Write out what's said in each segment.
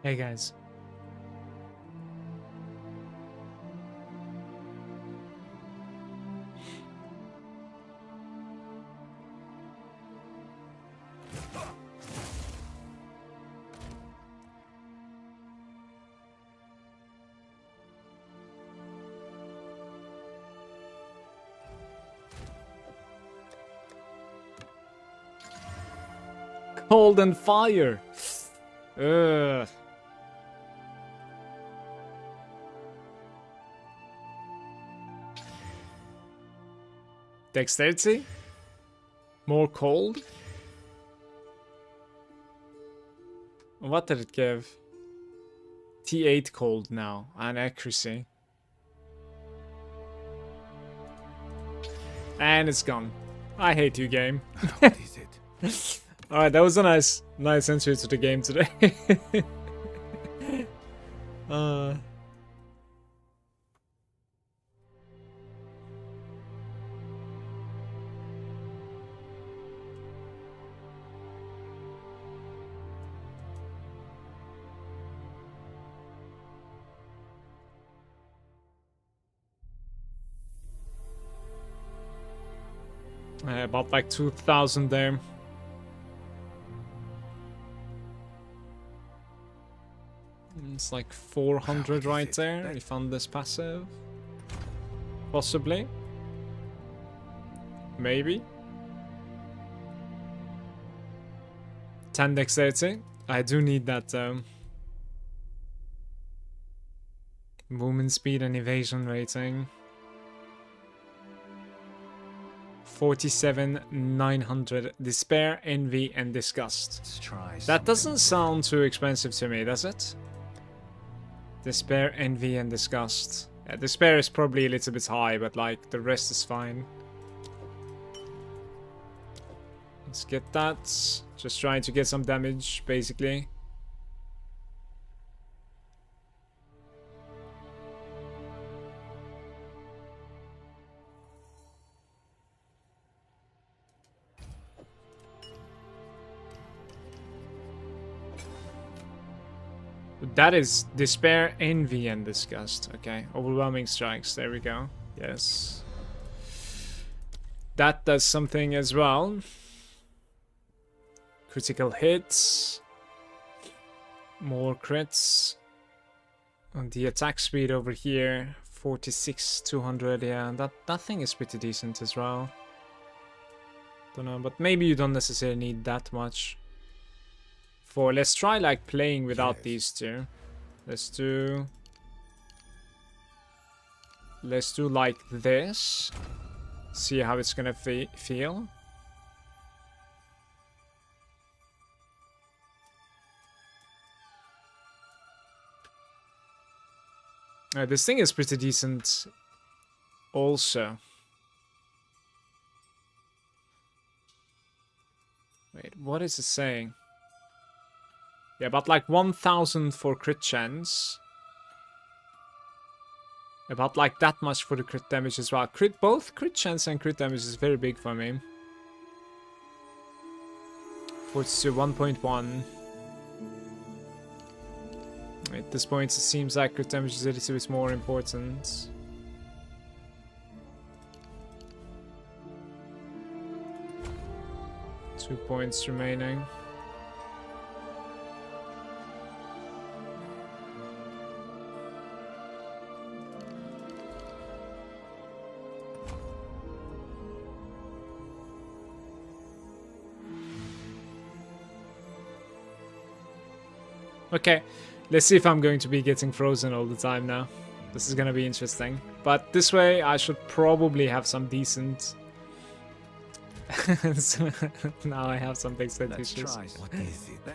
Hey guys. Cold and fire. Ugh. Dexterity? More cold? What did it give? T8 cold now, and accuracy. And it's gone. I hate you, game. What is it? Alright, that was a nice entry to the game today. About like 2,000 there. It's like 400 right there. We found this passive. Possibly. Maybe. 10 dexterity. I do need that though. Movement speed and evasion rating. 47,900. Despair, envy, and disgust. Let's try That doesn't sound too expensive to me, does it? Despair, envy, and disgust. Yeah, despair is probably a little bit high, but like the rest is fine. Let's get that. Just trying to get some damage, basically. That is despair, envy, and disgust. Okay, overwhelming strikes. There we go. Yes. That does something as well. Critical hits. More crits. And the attack speed over here, 46,200. Yeah, that thing is pretty decent as well. Don't know, but maybe you don't necessarily need that much. Let's try like playing without these two. Let's do like this. See how it's gonna feel. This thing is pretty decent also. Wait, what is it saying? Yeah, but like 1,000 for crit chance. About like that much for the crit damage as well. Both crit chance and crit damage is very big for me. 42, 1.1. At this point, it seems like crit damage is a little bit more important. Two points remaining. Okay, let's see if I'm going to be getting frozen all the time now. This is gonna be interesting. But this way, I should probably have some decent... So, now I have some big set issues. What is it?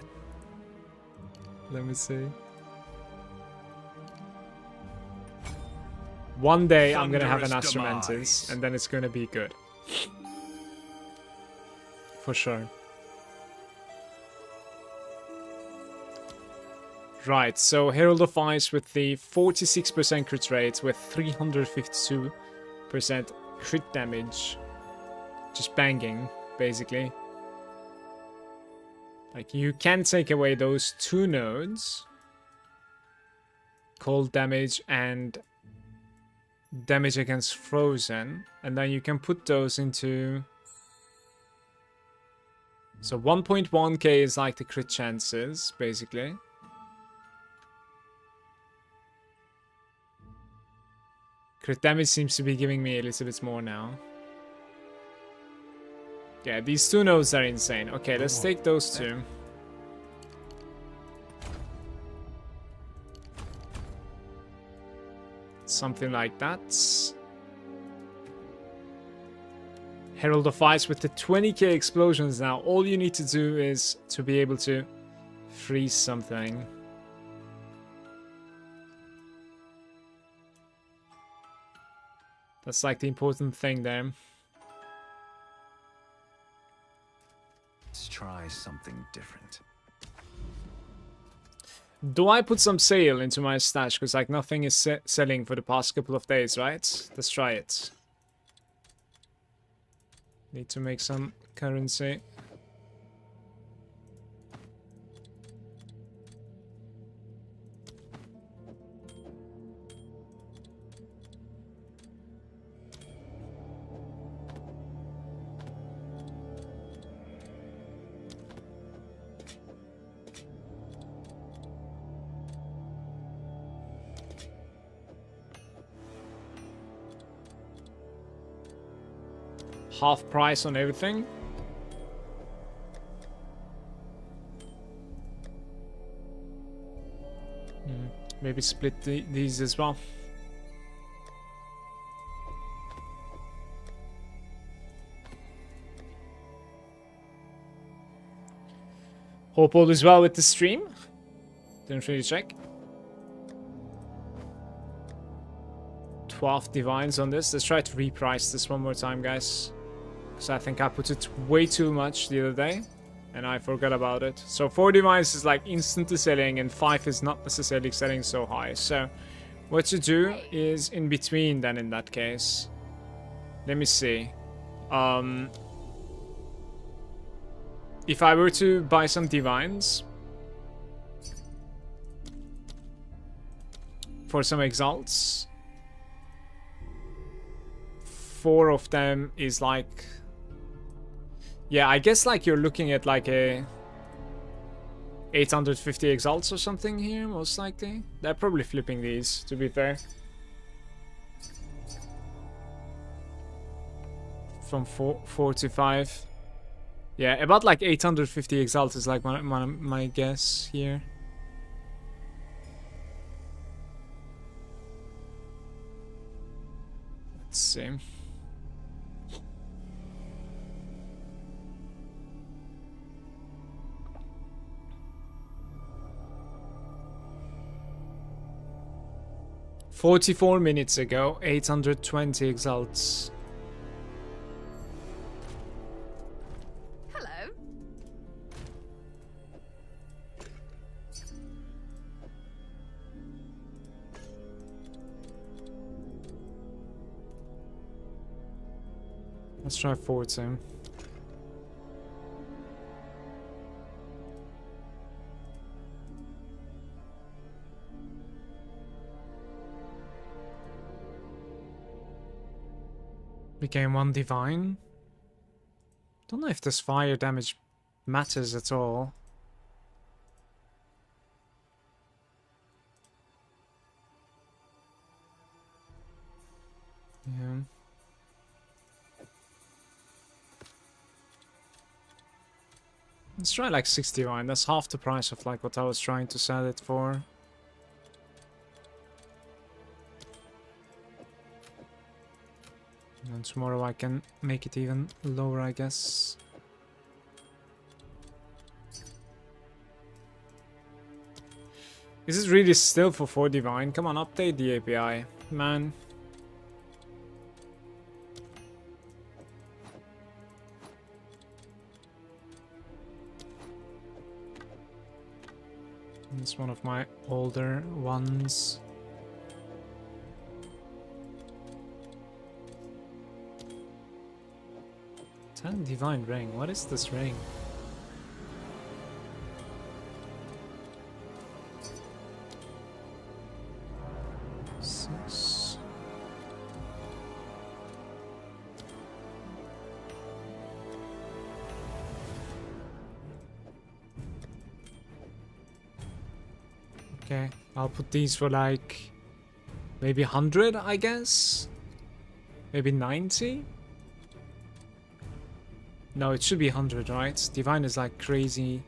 Let me see. One day, I'm gonna have an Astromantis, and then it's gonna be good. For sure. Right, so Herald of Ice with the 46% crit rate with 352% crit damage. Just banging, basically. Like, you can take away those two nodes. cold damage and damage against frozen, and then you can put those into. So 1.1k is like the crit chances, basically. Crit damage seems to be giving me a little bit more now. Yeah, these two nodes are insane. Okay, let's take those two. Something like that. Herald of Ice with the 20k explosions now. All you need to do is to be able to freeze something. That's like the important thing there. Let's try something different. Do I put some sale into my stash? Because like nothing is selling for the past couple of days, right? Let's try it. Need to make some currency. Half price on everything. Maybe split these as well. Hope all is well with the stream. Didn't really check. 12 divines on this. Let's try to reprice this one more time, guys. Because I think I put it way too much the other day. And I forgot about it. So 4 divines is like instantly selling. And 5 is not necessarily selling so high. So what you do is in between then in that case. Let me see. If I were to buy some divines for some exalts, 4 of them is like, yeah, I guess like you're looking at like a 850 exalts or something here, most likely. They're probably flipping these, to be fair. From 4 to 5. Yeah, about like 850 exalts is like my guess here. Let's see. "44 minutes ago, 820 exalts." Hello. Let's try 14. Became 1 divine. Don't know if this fire damage matters at all. Yeah. Let's try like 6 divine. That's half the price of like what I was trying to sell it for. And then tomorrow I can make it even lower, I guess. Is this really still for 4 divine? Come on, update the API, man. It's one of my older ones. Divine ring. What is this ring? Okay, I'll put these for like maybe 100, I guess. Maybe 90. No, it should be 100, right? Divine is like crazy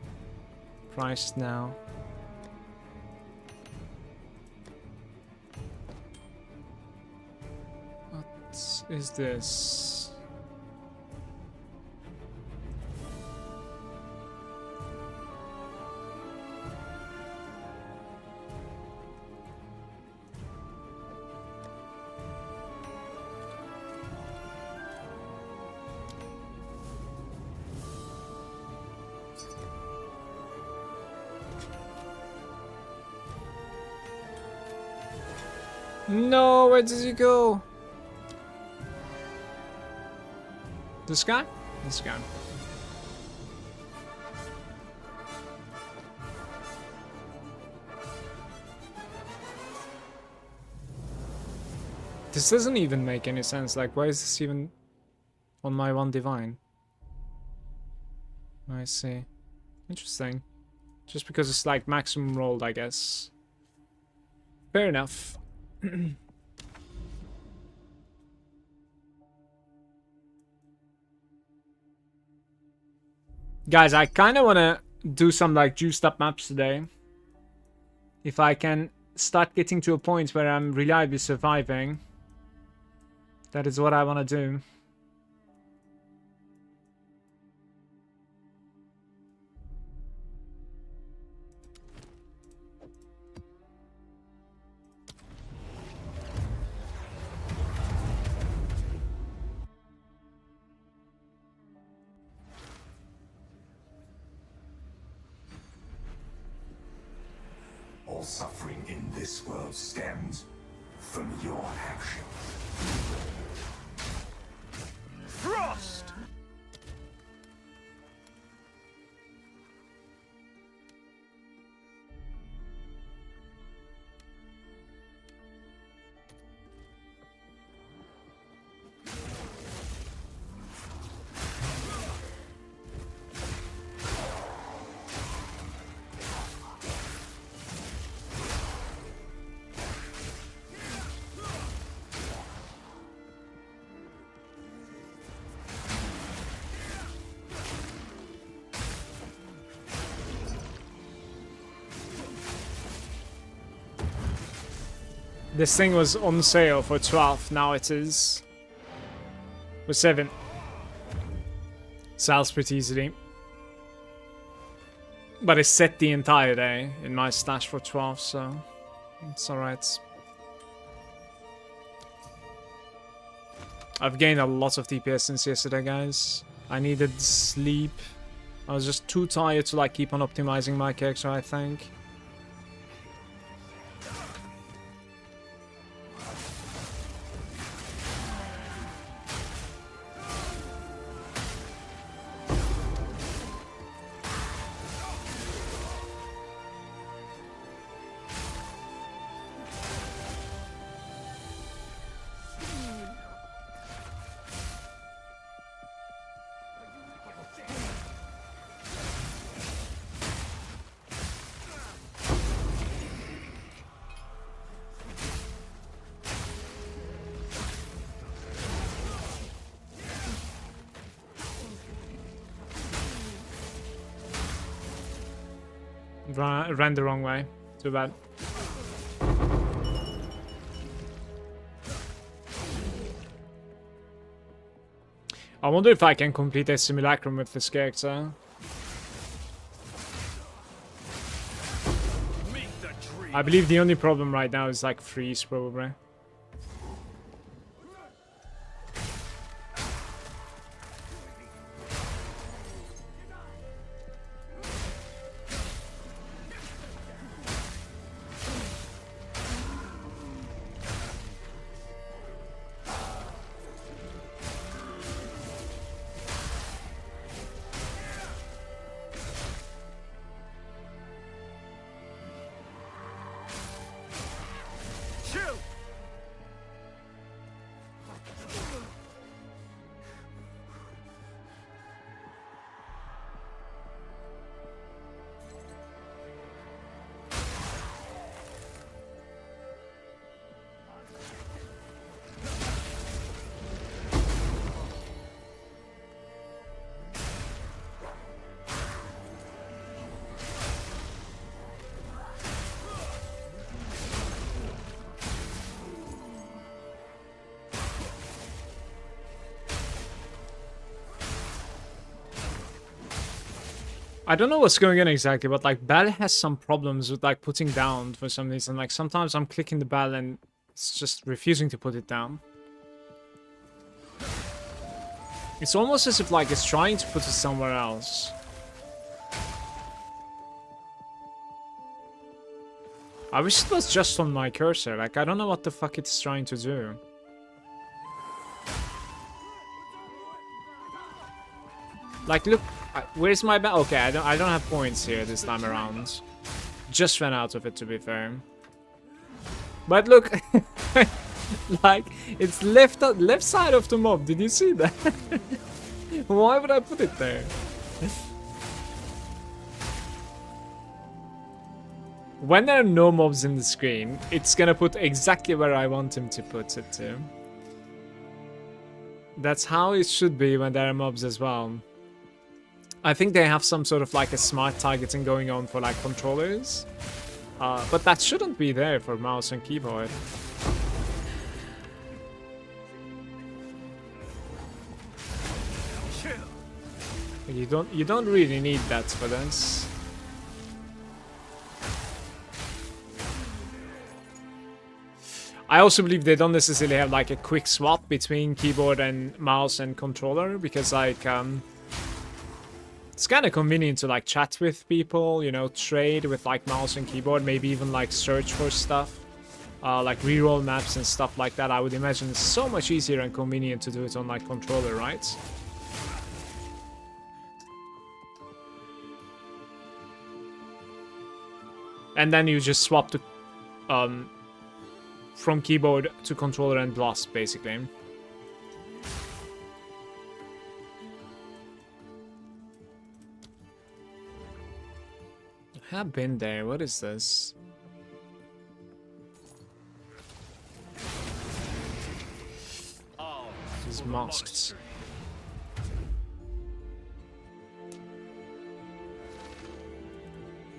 priced now. What is this? No, where does he go? This guy? This guy. This doesn't even make any sense. Like, why is this even on my one divine? I see. Interesting. Just because it's like maximum rolled, I guess. Fair enough. Guys, I kind of want to do some like juiced up maps today. If I can start getting to a point where I'm reliably surviving, that is what I want to do. All suffering in this world stems from your actions. Frost! This thing was on sale for 12, now it is for 7. Sells pretty easily. But it's set the entire day in my stash for 12, so it's alright. I've gained a lot of DPS since yesterday, guys. I needed sleep. I was just too tired to like keep on optimizing my character, I think. Ran the wrong way. Too bad. I wonder if I can complete a simulacrum with this character. I believe the only problem right now is like freeze, probably. Chill! I don't know what's going on exactly, but like Bell has some problems with like putting down for some reason. Like sometimes I'm clicking the bell and it's just refusing to put it down. It's almost as if like it's trying to put it somewhere else. I wish it was just on my cursor. Like I don't know what the fuck it's trying to do. Like look, where's my bell? Okay, I don't have points here this time around. Just ran out of it, to be fair. But look, like it's left side of the mob. Did you see that? Why would I put it there? When there are no mobs in the screen, it's gonna put exactly where I want him to put it to. That's how it should be when there are mobs as well. I think they have some sort of like a smart targeting going on for like controllers. But that shouldn't be there for mouse and keyboard. You don't really need that for this. I also believe they don't necessarily have like a quick swap between keyboard and mouse and controller, because like it's kind of convenient to like chat with people, you know, trade with like mouse and keyboard, maybe even like search for stuff, like reroll maps and stuff like that. I would imagine it's so much easier and convenient to do it on like controller, right? And then you just swap to from keyboard to controller and blast, basically. I have been there. What is this? These mosques.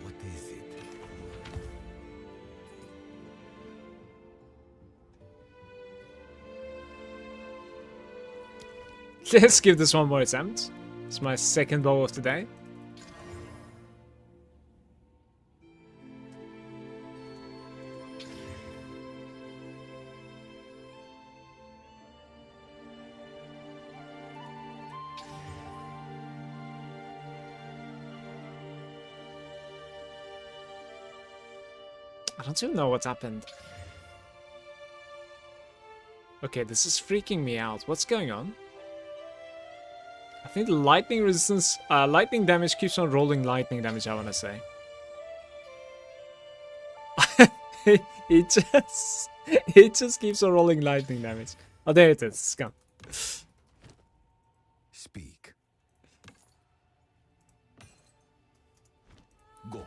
What is it? Let's give this one more attempt. It's my second bow of the day. I don't even know what happened. Okay, this is freaking me out. What's going on? I think the lightning resistance, lightning damage keeps on rolling lightning damage, I want to say. it just keeps on rolling lightning damage. Oh, there it is. It's gone. Speak. Go.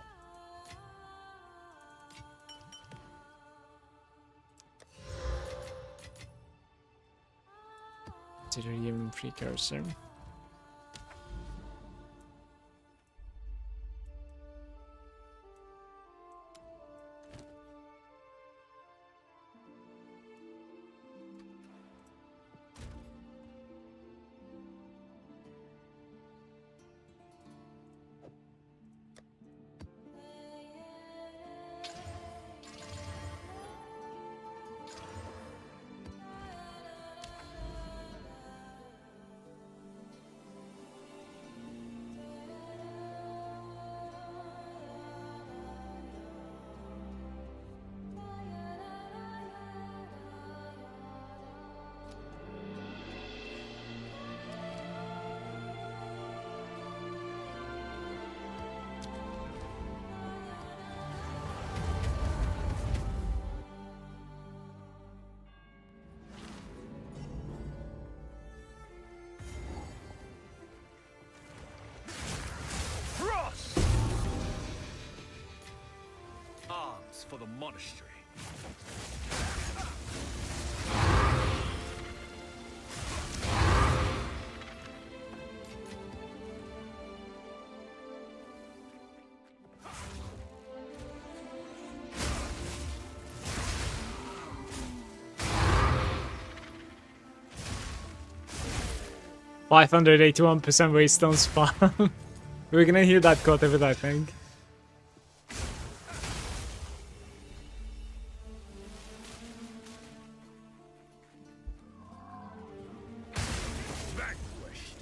Delirium precursor. Frost! Arms for the monastery. $581% waste on spam. We're gonna hear that quote of it, I think. Vanquished.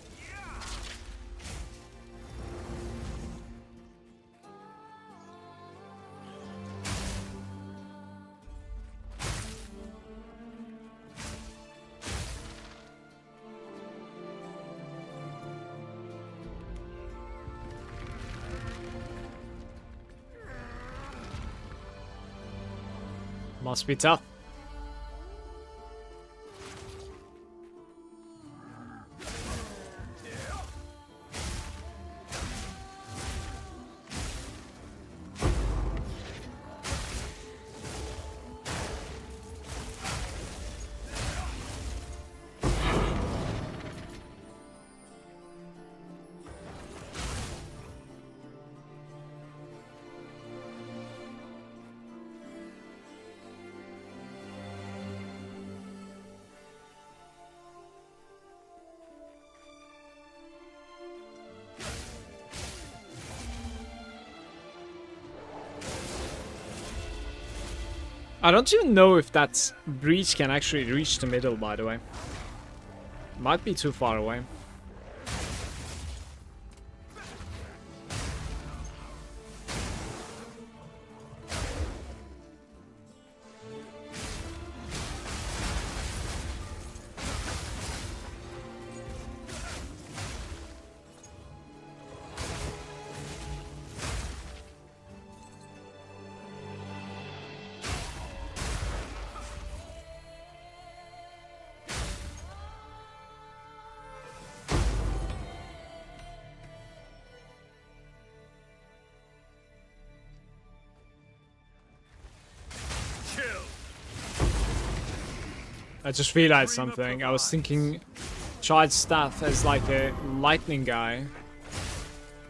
Must be tough. I don't even know if that breach can actually reach the middle, by the way. Might be too far away. I just realized something. I was thinking Charged Staff as like a lightning guy,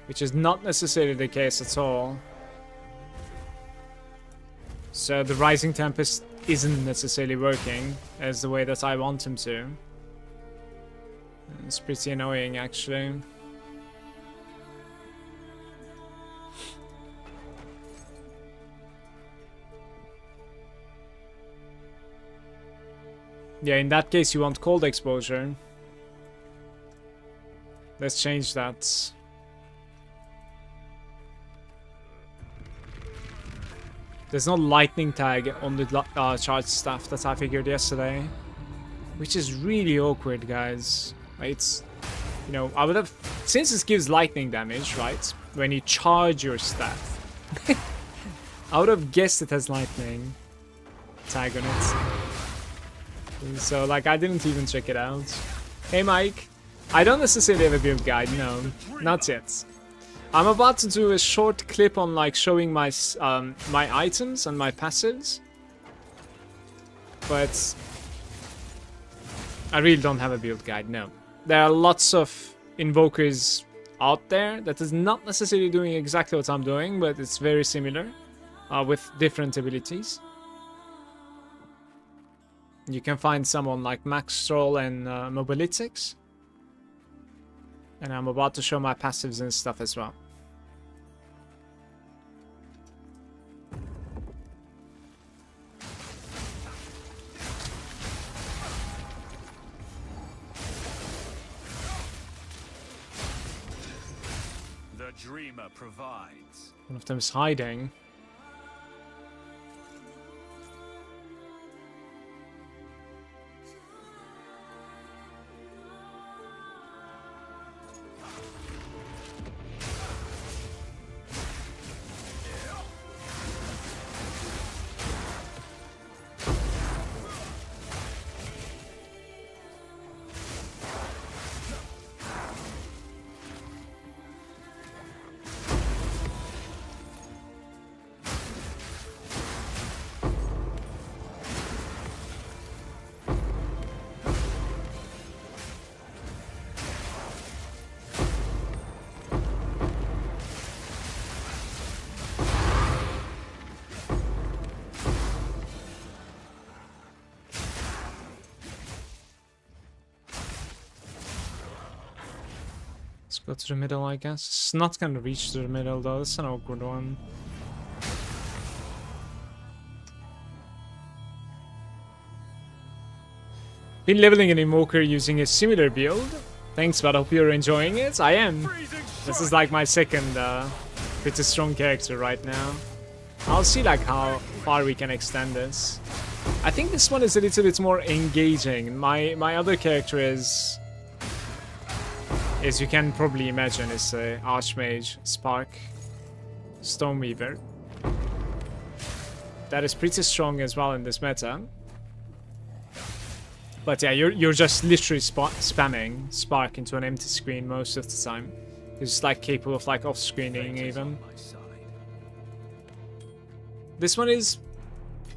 which is not necessarily the case at all. So the Rising Tempest isn't necessarily working as the way that I want him to. It's pretty annoying, actually. Yeah, in that case you want cold exposure. Let's change that. There's no lightning tag on the charged staff that I figured yesterday. Which is really awkward, guys. It's, you know, I would have, since this gives lightning damage, right? When you charge your staff. I would have guessed it has lightning tag on it. So, like, I didn't even check it out. Hey, Mike. I don't necessarily have a build guide, no. Not yet. I'm about to do a short clip on, like, showing my my items and my passives. But I really don't have a build guide, no. There are lots of invokers out there that is not necessarily doing exactly what I'm doing, but it's very similar with different abilities. You can find someone like Max Stroll and Mobilitics. And I'm about to show my passives and stuff as well. The dreamer provides. One of them is hiding. Go to the middle, I guess. It's not gonna reach to the middle though, it's an awkward one. Been leveling an Invoker using a similar build. Thanks, but I hope you're enjoying it. I am. This is like my second pretty strong character right now. I'll see like how far we can extend this. I think this one is a little bit more engaging. My other character is, as you can probably imagine, is a Archmage Spark Stoneweaver. That is pretty strong as well in this meta. But yeah, you're just literally spamming Spark into an empty screen most of the time. It's like capable of like off-screening even. This one is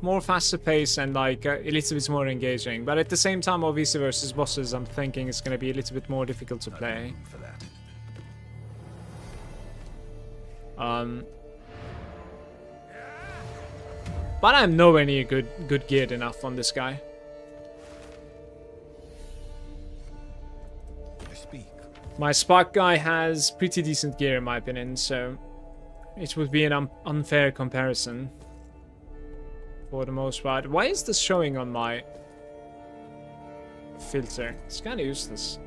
more faster paced and like a little bit more engaging, but at the same time, obviously versus bosses, I'm thinking it's gonna be a little bit more difficult to play. But I'm nowhere near good geared enough on this guy. My Spark guy has pretty decent gear in my opinion, so it would be an unfair comparison for the most part. Why is this showing on my filter? It's kind of useless.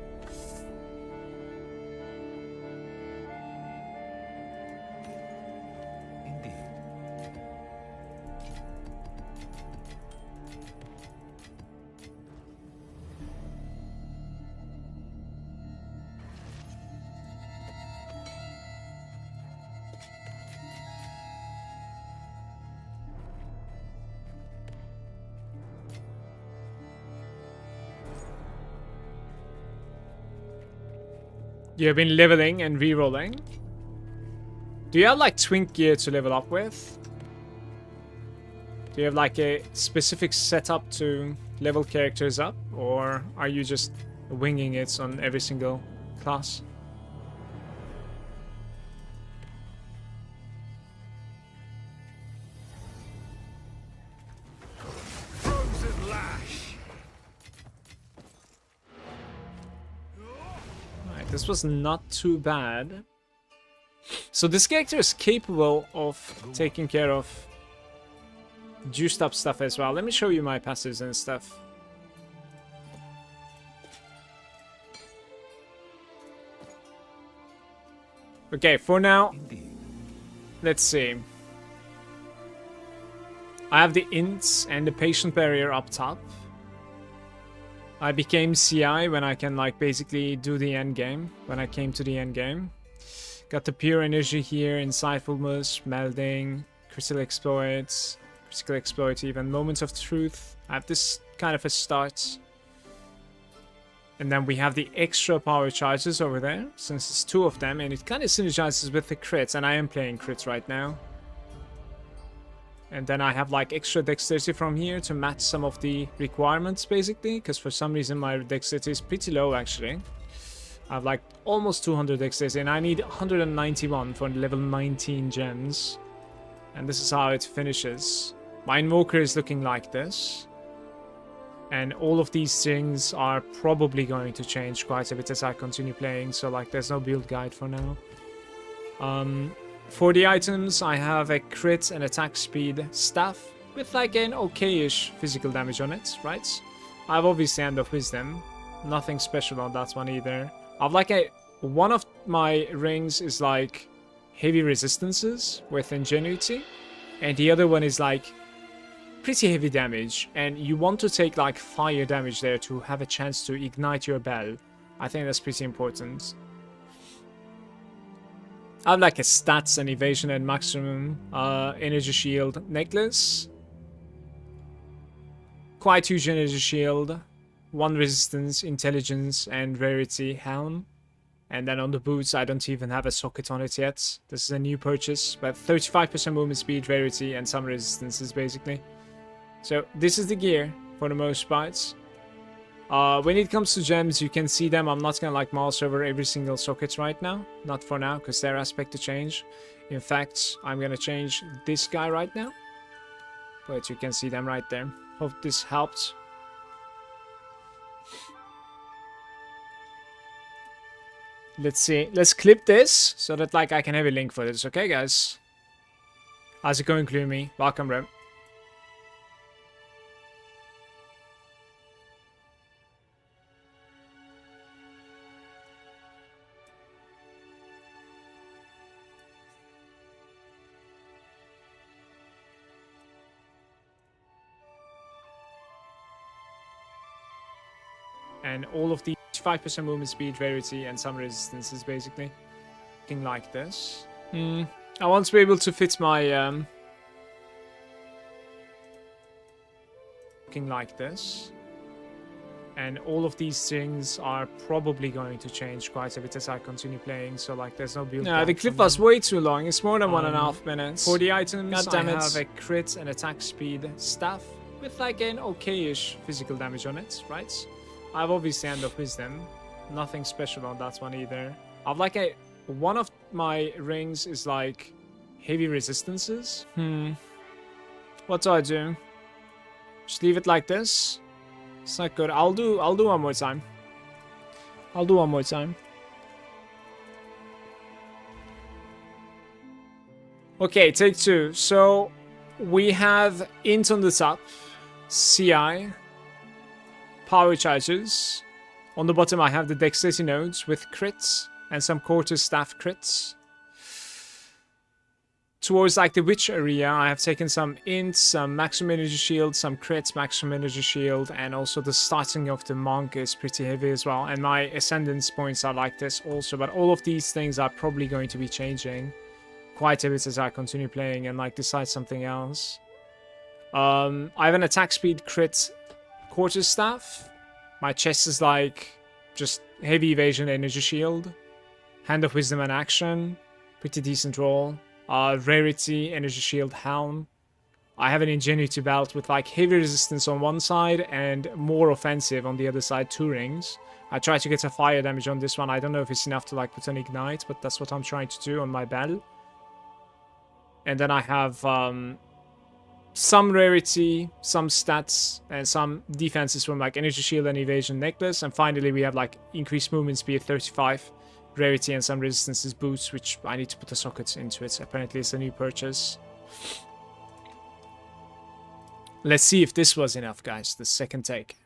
You have been leveling and re-rolling. Do you have like twink gear to level up with? Do you have like a specific setup to level characters up? Or are you just winging it on every single class? Frozen lash. This was not too bad. So this character is capable of taking care of juiced up stuff as well. Let me show you my passives and stuff. Okay, for now, let's see. I have the Ints and the Patient Barrier up top. I became CI when I can like basically do the end game, when I came to the end game. Got the pure energy here, Insightfulness, Melding, Critical Exploit even, Moments of Truth. I have this kind of a start. And then we have the extra power charges over there, since it's 2 of them, and it kind of synergizes with the crits, and I am playing crits right now. And then I have like extra dexterity from here to match some of the requirements basically, because for some reason my dexterity is pretty low actually. I have like almost 200 dexterity and I need 191 for level 19 gems. And this is how it finishes. My Invoker is looking like this. And all of these things are probably going to change quite a bit as I continue playing, so like there's no build guide for now. For the items, I have a crit and attack speed staff with like an okay-ish physical damage on it, right? I have obviously Hand of Wisdom. Nothing special on that one either. I have like one of my rings is like heavy resistances with Ingenuity. And the other one is like pretty heavy damage. And you want to take like fire damage there to have a chance to ignite your bell. I think that's pretty important. I have like a stats and evasion and maximum energy shield necklace. Quite huge energy shield. 1 resistance, intelligence, and rarity helm. And then on the boots, I don't even have a socket on it yet. This is a new purchase, but 35% movement speed, rarity, and some resistances basically. So this is the gear for the most part. When it comes to gems, you can see them. I'm not gonna like mouse over every single socket right now. Not for now, because they're aspect to change. In fact, I'm gonna change this guy right now. But you can see them right there. Hope this helped. Let's see. Let's clip this so that like I can have a link for this. Okay, guys. How's it going, Gloomy? Welcome, Rem. And all of the 5% movement speed, rarity, and some resistances, basically. Looking like this. I want to be able to fit my... looking like this. And all of these things are probably going to change quite a bit as I continue playing, so like there's no build. No, the clip was way too long. It's more than 1.5 minutes. For the items, I have a crit and attack speed staff with like an okay-ish physical damage on it, right? I have obviously Hand of Wisdom. Nothing special on that one either. I've like a... One of my rings is like heavy resistances. What do I do? Just leave it like this? It's not good. I'll do one more time. I'll do one more time. Okay, take 2. So we have int on the top, CI, power charges. On the bottom I have the dexterity nodes with crits and some quarter staff crits. Towards like the witch area, I have taken some ints, some maximum energy shield, some crits, maximum energy shield, and also the starting of the monk is pretty heavy as well. And my ascendance points are like this also, but all of these things are probably going to be changing quite a bit as I continue playing and like decide something else. I have an attack speed crit quarter staff. My chest is like just heavy evasion energy shield. Hand of Wisdom and action. Pretty decent roll. Rarity, energy shield, helm. I have an ingenuity belt with like heavy resistance on one side and more offensive on the other side, 2 rings. I try to get a fire damage on this one. I don't know if it's enough to like put an ignite, but that's what I'm trying to do on my bell. And then I have some rarity, some stats, and some defenses from like energy shield and evasion necklace. And finally we have like increased movement speed 35. Rarity and some resistances boots, which I need to put the sockets into it. Apparently it's a new purchase. Let's see if this was enough, guys. The second take.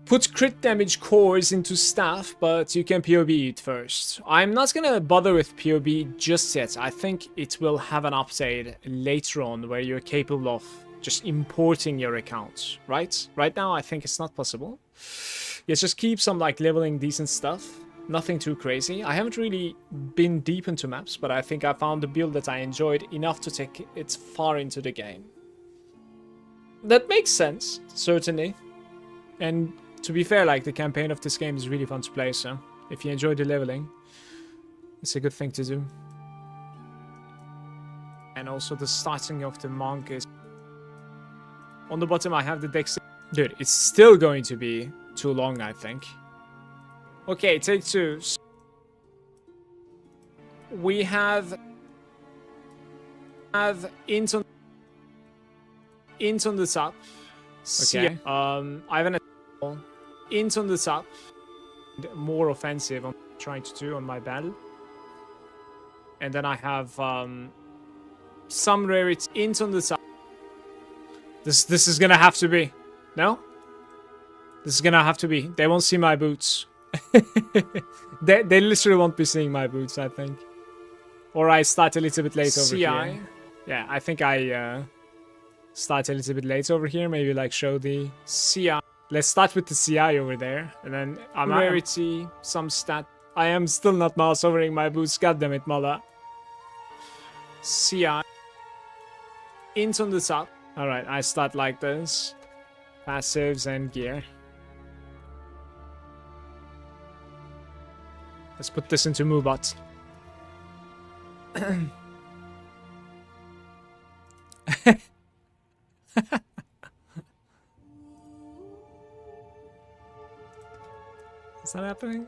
Put crit damage cores into staff, but you can POB it first. I'm not gonna bother with POB just yet. I think it will have an update later on where you're capable of just importing your accounts, right? Right now I think it's not possible. Yes, just keep some like leveling decent stuff. Nothing too crazy. I haven't really been deep into maps, but I think I found a build that I enjoyed enough to take it far into the game. That makes sense, certainly. And to be fair, like the campaign of this game is really fun to play, so if you enjoy the leveling, it's a good thing to do. And also the starting of the monk is... On the bottom I have the dex... Dude, it's still going to be too long, I think. Okay, take 2. We have int on the top. Okay. I have an int on the top. More offensive I'm trying to do on my battle. And then I have some rarity int on the top. This is gonna have to be. No? This is gonna have to be. They won't see my boots. they literally won't be seeing my boots, I think. Or I start a little bit late over here. Yeah, I think I start a little bit late over here. Maybe like show the CI. Let's start with the CI over there. And then rarity, some stat. I am still not mouse overing my boots. Goddammit, Mala. CI. Int on the top. Alright, I start like this. Passives and gear. Let's put this into Moobot. Is that happening?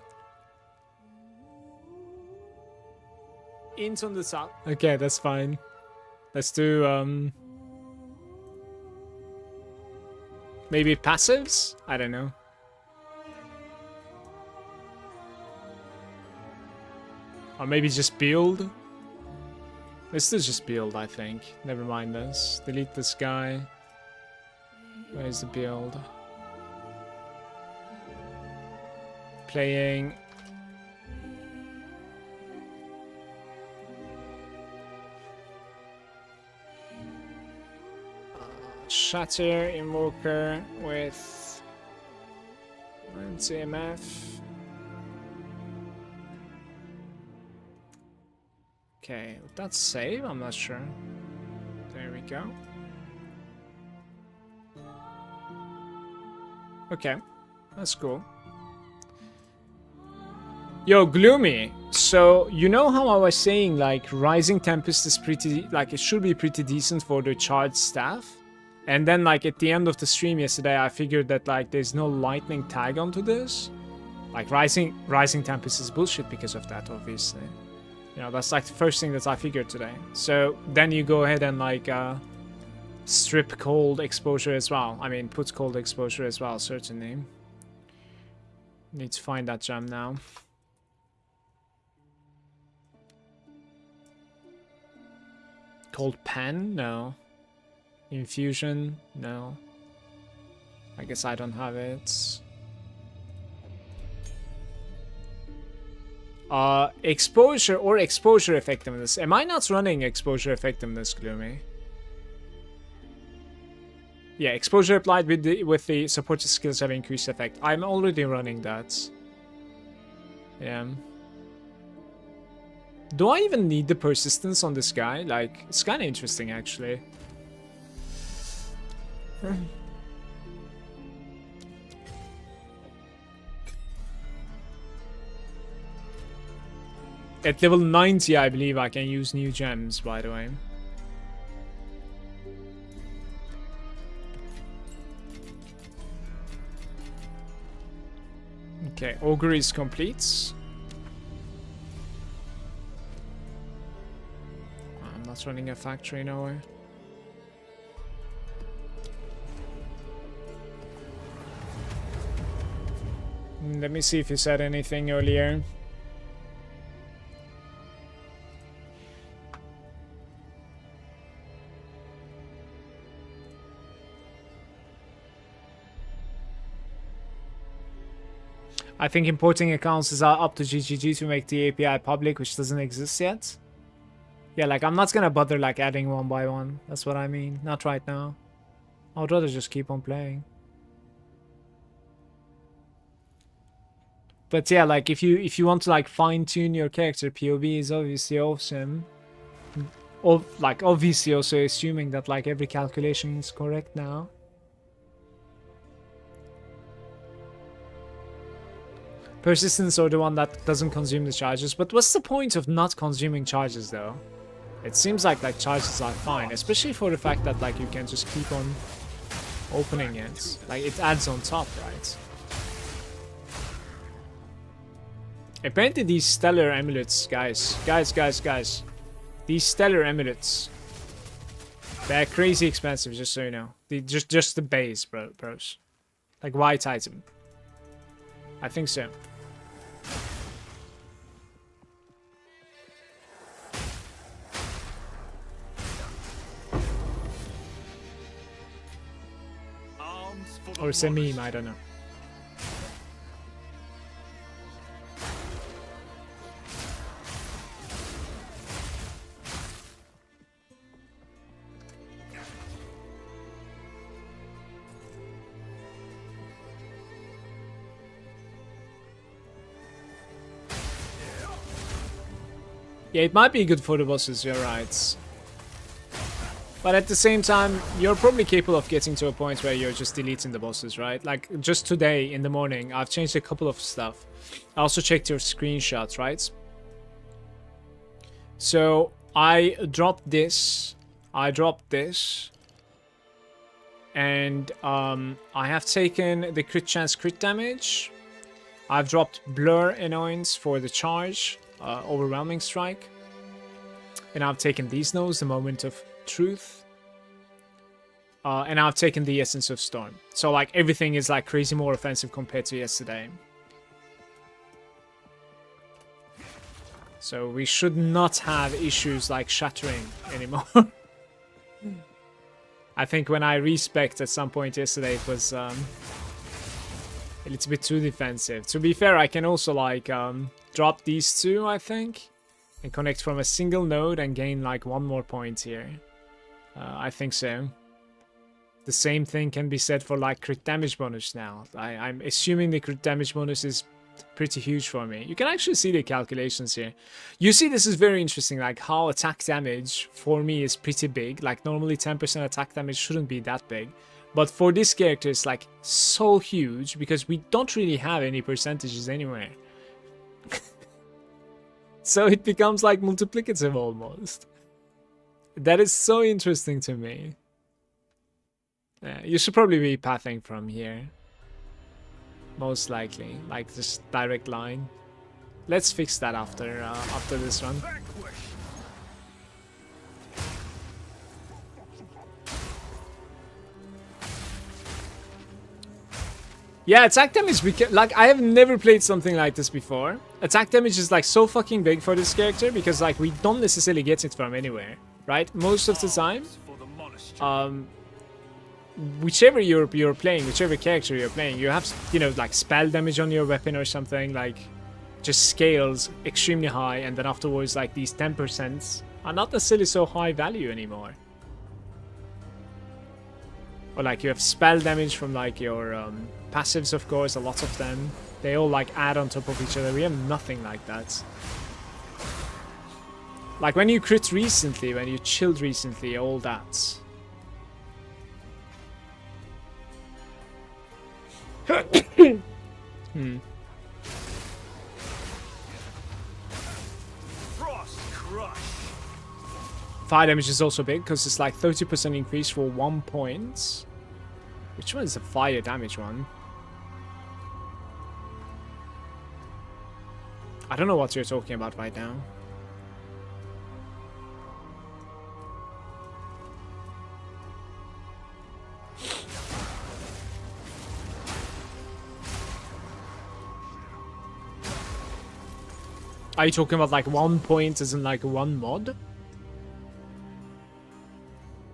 Int on the top. Okay, that's fine. Let's do maybe passives? I don't know. Or maybe just build. Let's just build, I think. Never mind this. Delete this guy. Where's the build? Playing. Shatter, Invoker with CMF. Okay, would that save? I'm not sure. There we go. Okay, that's cool. Yo, Gloomy. So, you know how I was saying, like, Rising Tempest is pretty, like, it should be pretty decent for the charged staff? And then, like, at the end of the stream yesterday, I figured that, like, there's no lightning tag onto this. Like, Rising Tempest is bullshit because of that, obviously. You know, that's, like, the first thing that I figured today. So, then you go ahead and, like, strip cold exposure as well. I mean, put cold exposure as well, certainly. Need to find that gem now. Cold pen? No. Infusion? No. I guess I don't have it. Exposure or exposure effectiveness. Am I not running exposure effectiveness, Gloomy? Yeah, exposure applied with the supported skills have increased effect. I'm already running that. Yeah. Do I even need the persistence on this guy? Like, it's kind of interesting, actually. At level 90, I believe I can use new gems, by the way. Okay, Ogre is complete. I'm not running a factory nowhere. Let me see if you said anything earlier. I think importing accounts is up to GGG to make the API public, which doesn't exist yet. Yeah, like, I'm not gonna bother, like, adding one by one. That's what I mean. Not right now. I would rather just keep on playing. But yeah, like, if you want to, like, fine-tune your character, POV is obviously awesome. Like, obviously also assuming that, like, every calculation is correct now. Persistence or the one that doesn't consume the charges. But what's the point of not consuming charges, though? It seems like charges are fine, especially for the fact that, like, you can just keep on opening it. Like, it adds on top, right? Apparently these stellar amulets, guys. These stellar amulets, they're crazy expensive, just so you know. Just the base, bros. Like, white item. I think so. Or it's a meme, I don't know. Yeah, it might be good for the bosses, you're right. But at the same time, you're probably capable of getting to a point where you're just deleting the bosses, right? Like, just today in the morning, I've changed a couple of stuff. I also checked your screenshots, right? So, I dropped this. And I have taken the crit chance crit damage. I've dropped Blur Annoyance for the charge. Overwhelming Strike. And I've taken these nodes, the Moment of Truth. And I've taken the Essence of Storm. So, like, everything is, like, crazy more offensive compared to yesterday. So we should not have issues like shattering anymore. I think when I respect at some point yesterday, it was a little bit too defensive. To be fair, I can also like drop these two, I think, and connect from a single node and gain like 1 more point here. I think so. The same thing can be said for like crit damage bonus now. I'm assuming the crit damage bonus is pretty huge for me. You can actually see the calculations here. You see, this is very interesting, like how attack damage for me is pretty big. Like normally 10% attack damage shouldn't be that big, but for this character it's like so huge because we don't really have any percentages anywhere. So it becomes like multiplicative almost. That is so interesting to me. You should probably be pathing from here. Most likely, like just direct line. Let's fix that after this run. Yeah, attack damage, like I have never played something like this before. Attack damage is like so fucking big for this character because like we don't necessarily get it from anywhere, right? Most of the time, whichever you're playing, whichever character you're playing, you have, you know, like spell damage on your weapon or something, like just scales extremely high, and then afterwards like these 10% are not necessarily so high value anymore. Or like you have spell damage from like your passives, of course, a lot of them. They all like add on top of each other. We have nothing like that. Like when you crit recently, when you chilled recently, all that. Fire damage is also big because it's like 30% increase for 1 point. Which one is the fire damage one? I don't know what you're talking about right now. Are you talking about like 1 point as in like 1 mod?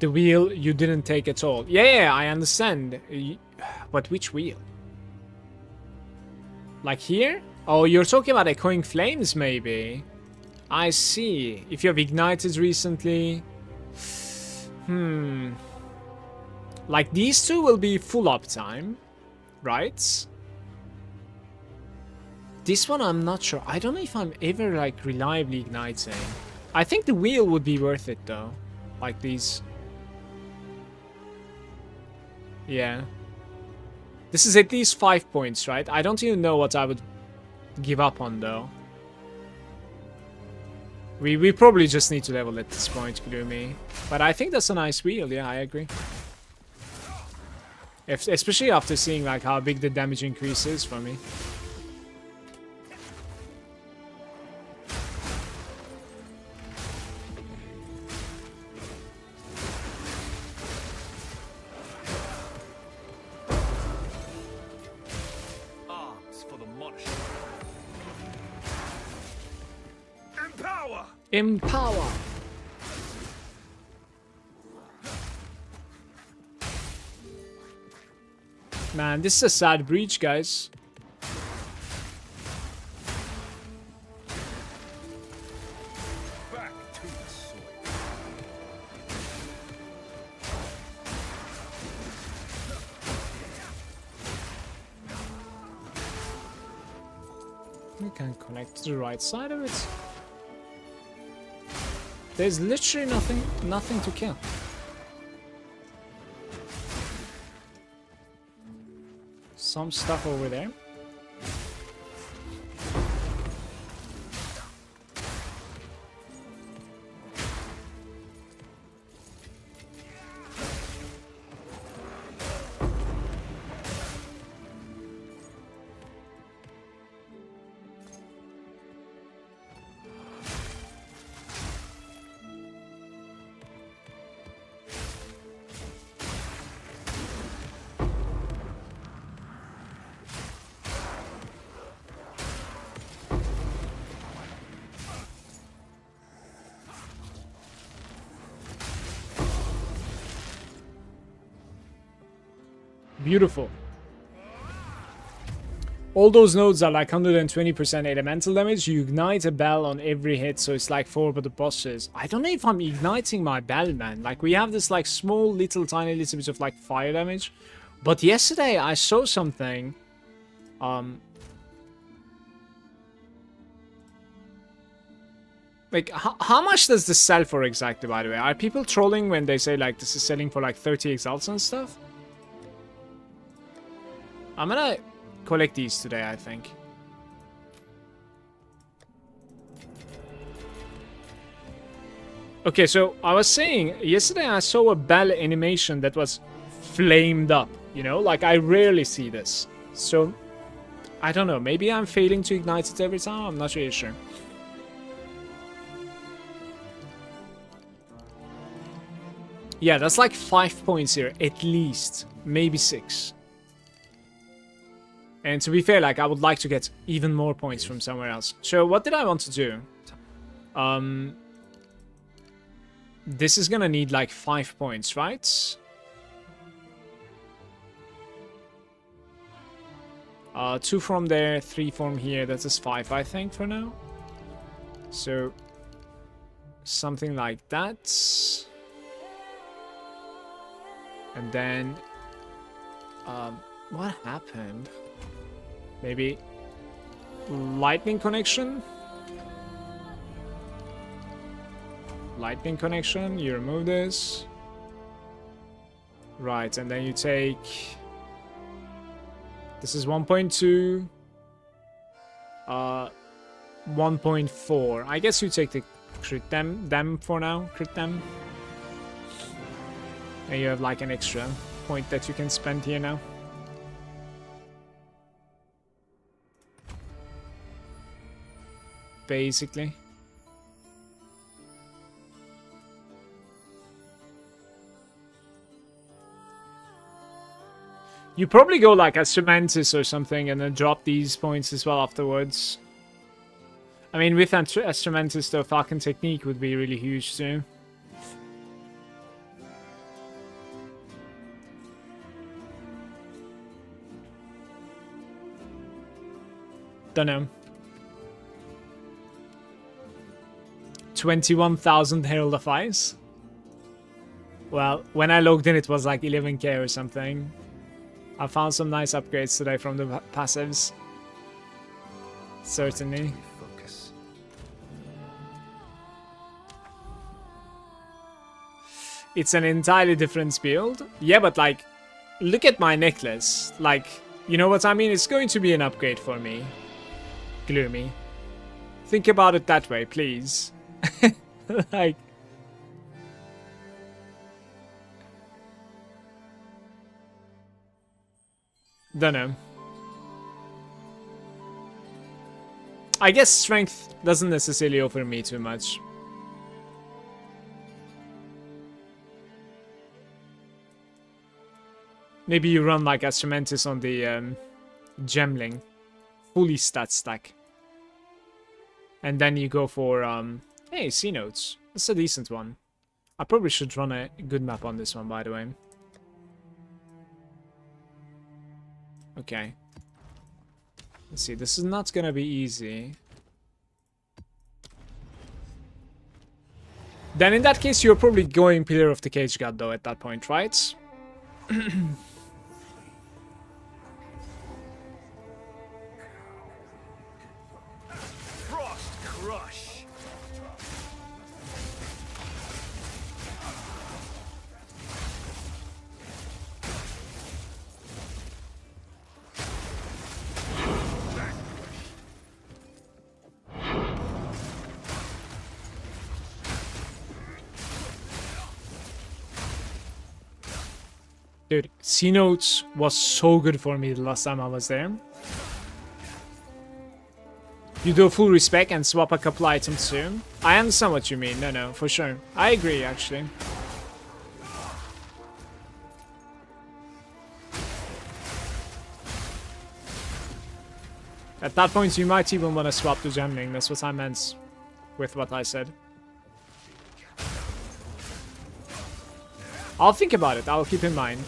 The wheel you didn't take at all. Yeah, I understand. But which wheel? Like here? Oh, you're talking about echoing flames, maybe. I see. If you have ignited recently. Like these two will be full uptime, right? This one I'm not sure. I don't know if I'm ever like reliably igniting. I think the wheel would be worth it though. Like these. Yeah. This is at least 5 points, right? I don't even know what I would give up on though. We probably just need to level at this point, Gloomy. But I think that's a nice wheel, yeah, I agree. Especially after seeing like how big the damage increase is for me. Empower! Man, this is a sad breach, guys. Back to the soil. We can connect to the right side of it. There's literally nothing to kill. Some stuff over there. Beautiful. All those nodes are like 120% elemental damage. You ignite a bell on every hit, so it's like 4 for the bosses. I don't know if I'm igniting my bell, man. Like, we have this like small, little, tiny little bit of like fire damage. But yesterday I saw something. Like, how much does this sell for exactly, by the way? Are people trolling when they say like this is selling for like 30 exalts and stuff? I'm gonna collect these today, I think. Okay, so I was saying, yesterday I saw a bell animation that was flamed up, you know? Like, I rarely see this. So, I don't know, maybe I'm failing to ignite it every time? I'm not really sure. Yeah, that's like 5 points here, at least. Maybe 6. And to be fair, like, I would like to get even more points from somewhere else. So what did I want to do? This is gonna need like 5 points, right? 2 from there, 3 from here. That is 5, I think, for now. So something like that. And then what happened? Maybe lightning connection? Lightning connection, you remove this. Right, and then you take... This is 1.2. 1.4. I guess you take the crit them for now. Crit them. And you have like an extra point that you can spend here now. Basically. You probably go like a Cementis or something and then drop these points as well afterwards. I mean, with Cementis, the Falcon technique would be really huge too. Don't know. 21,000 Herald of Ice. Well, when I logged in, it was like 11k or something. I found some nice upgrades today from the passives. Certainly. Focus. It's an entirely different build. Yeah, but like, look at my necklace. Like, you know what I mean? It's going to be an upgrade for me. Gloomy. Think about it that way, please. Like... Don't know. I guess strength doesn't necessarily offer me too much. Maybe you run like a Cementis on the Gemling. Fully stat stack. And then you go for, hey, C notes. That's a decent one. I probably should run a good map on this one, by the way. Okay. Let's see, this is not gonna be easy. Then in that case, you're probably going Pillar of the Cage God, though, at that point, right? Frost crush. Dude, C notes was so good for me the last time I was there. You do full respec and swap a couple items too. I understand what you mean. No, for sure. I agree, actually. At that point, you might even want to swap to Gemling. That's what I meant with what I said. I'll think about it. I'll keep in mind.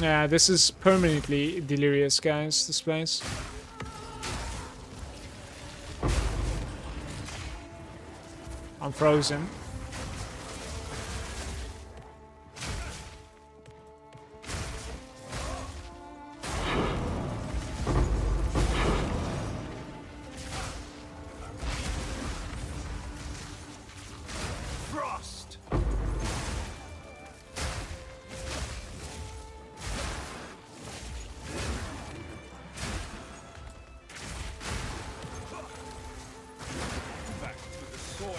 Yeah, this is permanently delirious, guys, this place. I'm frozen. Frost. Back to the soil.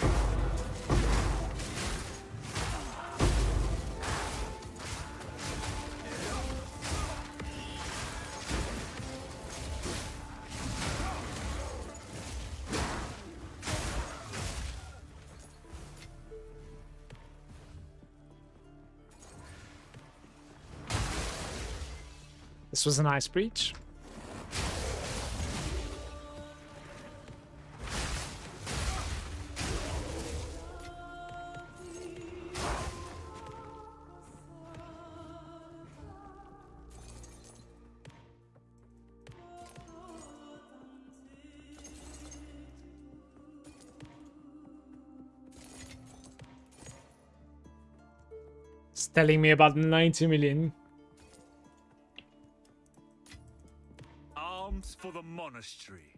This was a nice breach. It's telling me about 90 million. Arms for the monastery.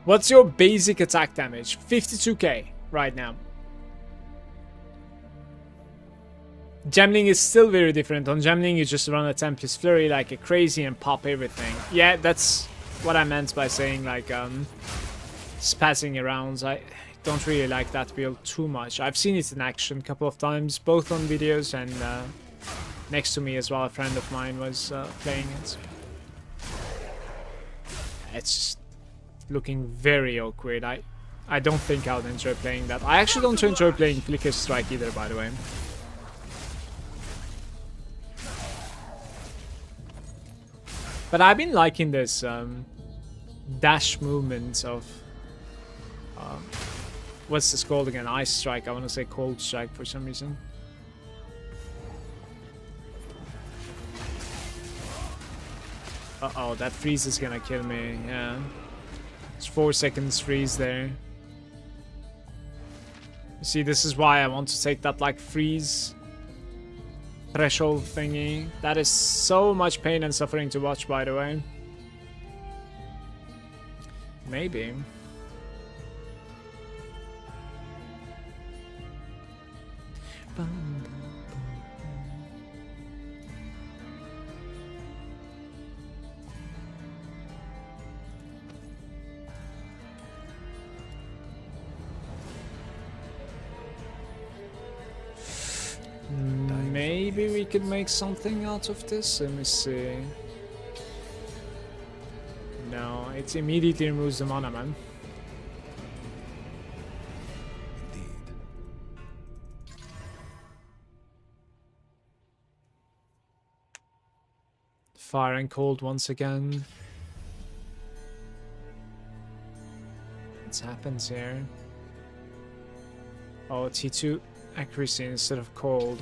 What's your basic attack damage? 52k right now. Gemling is still very different. On Gemling, you just run a Tempest Flurry like a crazy and pop everything. Yeah, that's what I meant by saying like spazzing around. I don't really like that build too much. I've seen it in action a couple of times, both on videos and next to me as well. A friend of mine was playing it. It's just looking very awkward. I don't think I would enjoy playing that. I actually don't enjoy playing Flicker Strike either, by the way. But I've been liking this dash movement of what's this called again? Ice Strike. I want to say Cold Strike for some reason. Uh-oh, that freeze is gonna kill me. Yeah. It's 4 seconds freeze there. You see, this is why I want to take that like freeze threshold thingy. That is so much pain and suffering to watch, by the way. Maybe. Maybe we could make something out of this. Let me see. No, it immediately removes the mana, man. Indeed. Fire and cold once again. What happens here? Oh, T2 accuracy instead of cold.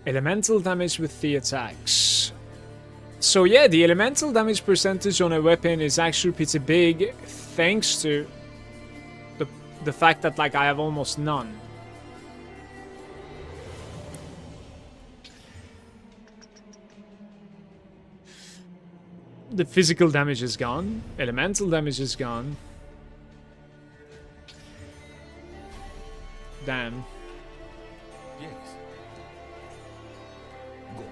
Elemental damage with the attacks. So yeah, the elemental damage percentage on a weapon is actually pretty big, thanks to the fact that like I have almost none. The physical damage is gone, elemental damage is gone. Damn. Yes. Go.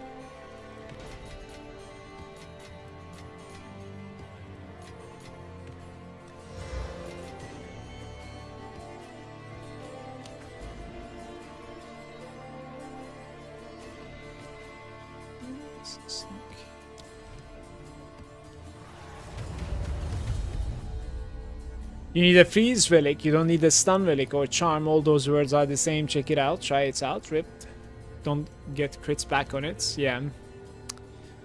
You need a freeze relic, you don't need a stun relic or charm. All those words are the same. Check it out, try it out. Ripped. Don't get crits back on it. Yeah.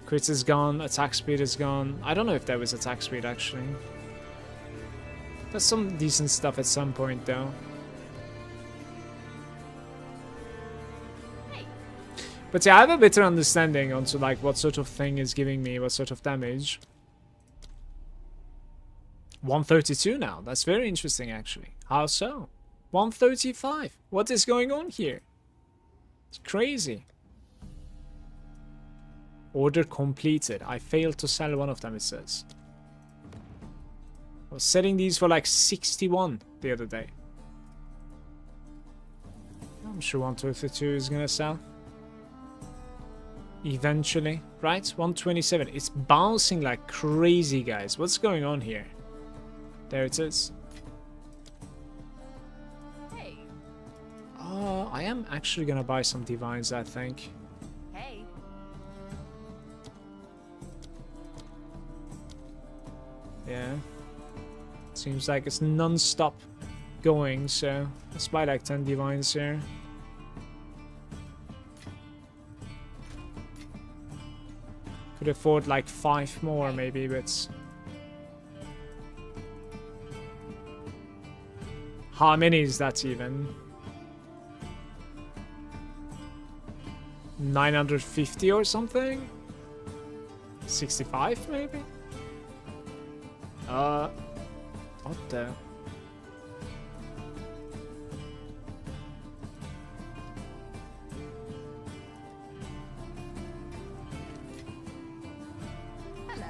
Crits is gone, attack speed is gone. I don't know if that was attack speed actually. That's some decent stuff at some point though. But yeah, I have a better understanding onto like what sort of thing is giving me what sort of damage. 132 now. That's very interesting actually. How so? 135. What is going on here? It's crazy. Order completed. I failed to sell one of them, it says. I was setting these for like 61 the other day. I'm sure 132 is gonna sell. Eventually, right? 127. It's bouncing like crazy, guys. What's going on here? There it is. Hey. I am actually gonna buy some divines, I think. Hey. Yeah. Seems like it's non-stop going, so let's buy like 10 divines here. Could afford like 5 more maybe, but how many is that even? 950 or something? 65 maybe? What the? Hello.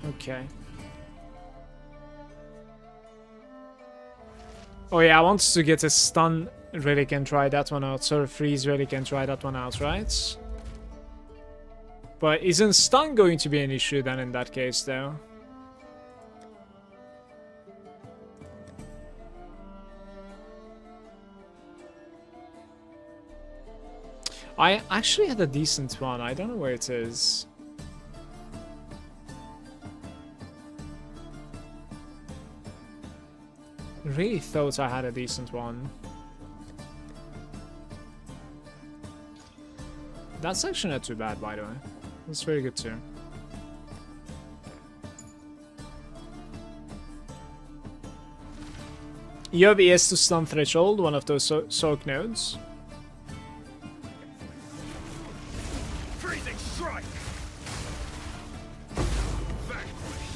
Okay. Oh yeah, I want to get a stun relic and try that one out. So a freeze relic and try that one out, right? But isn't stun going to be an issue then in that case though? I actually had a decent one. I don't know where it is. Really thought I had a decent one. That's actually not too bad, by the way. That's very good too. You have ES to stun threshold, one of those soak nodes. Freezing strike. Vanquish.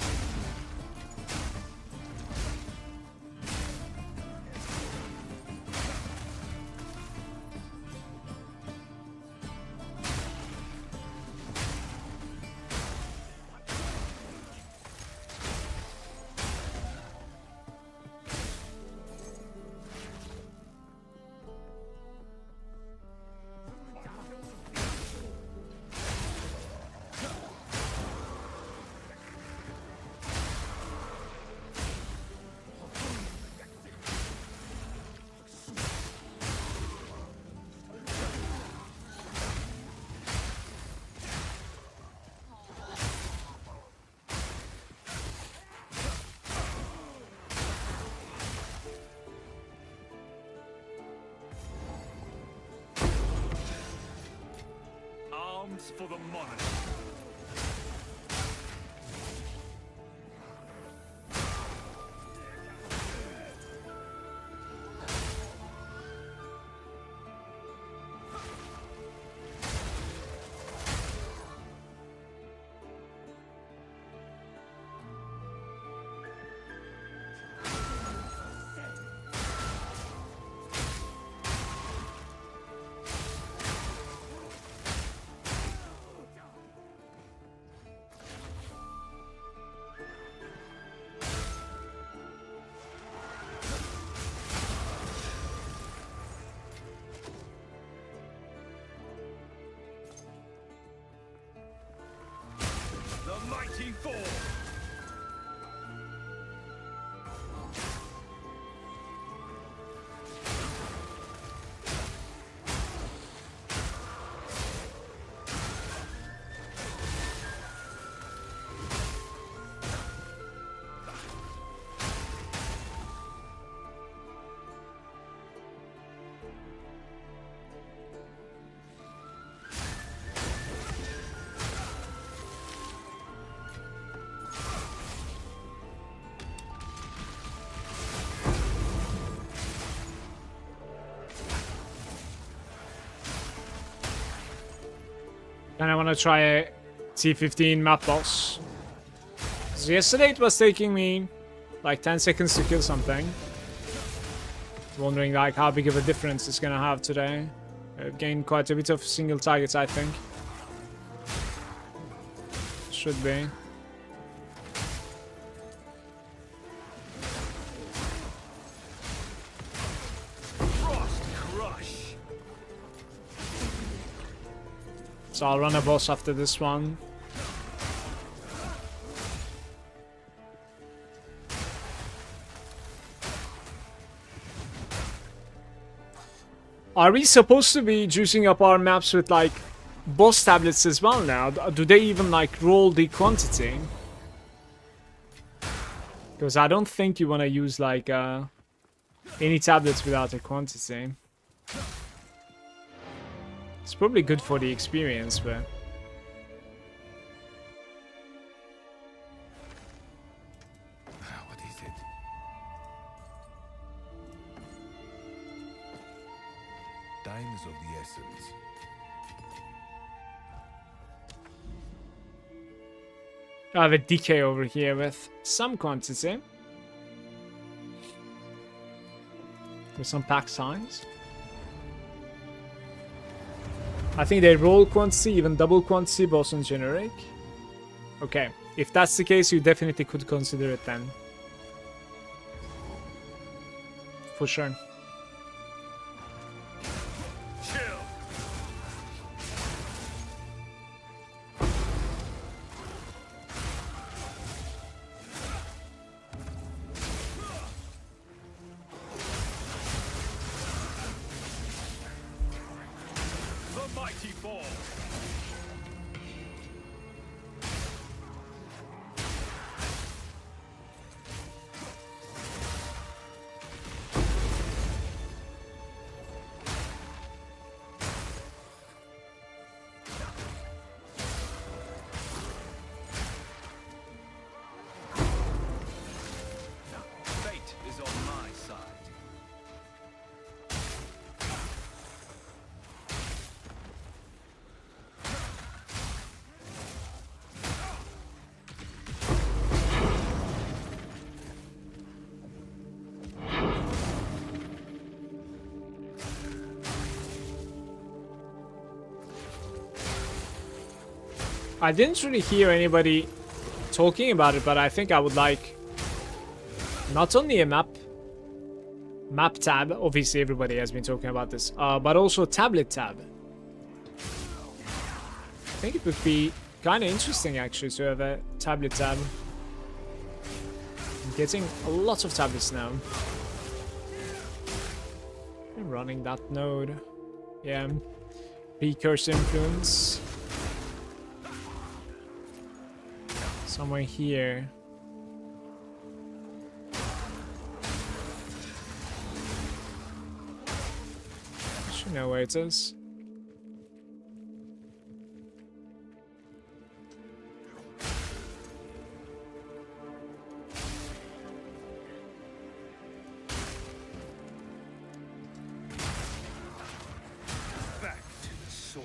Arms for the monarch. The mighty fall. Then I want to try a T15 map boss. So yesterday it was taking me like 10 seconds to kill something. Wondering like how big of a difference it's gonna have today. I've gained quite a bit of single targets, I think. Should be. Frost crush. So I'll run a boss after this one. Are we supposed to be juicing up our maps with like boss tablets as well now? Do they even like roll the quantity? Because I don't think you want to use like any tablets without a quantity. It's probably good for the experience, but... What is it? Time is of the essence. I have a decay over here with some quantity. With some pack signs. I think they roll quantity, even double quantity, boss and generic. Okay, if that's the case, you definitely could consider it then. For sure. Chill. The mighty fall. Fate is on my side. I didn't really hear anybody talking about it, but I think I would like not only a map tab, obviously everybody has been talking about this, but also a tablet tab. I think it would be kind of interesting actually to have a tablet tab. I'm getting a lot of tablets now. I'm running that node. Yeah. Precursor influence. Somewhere here. I should know where it is. Back to the soil.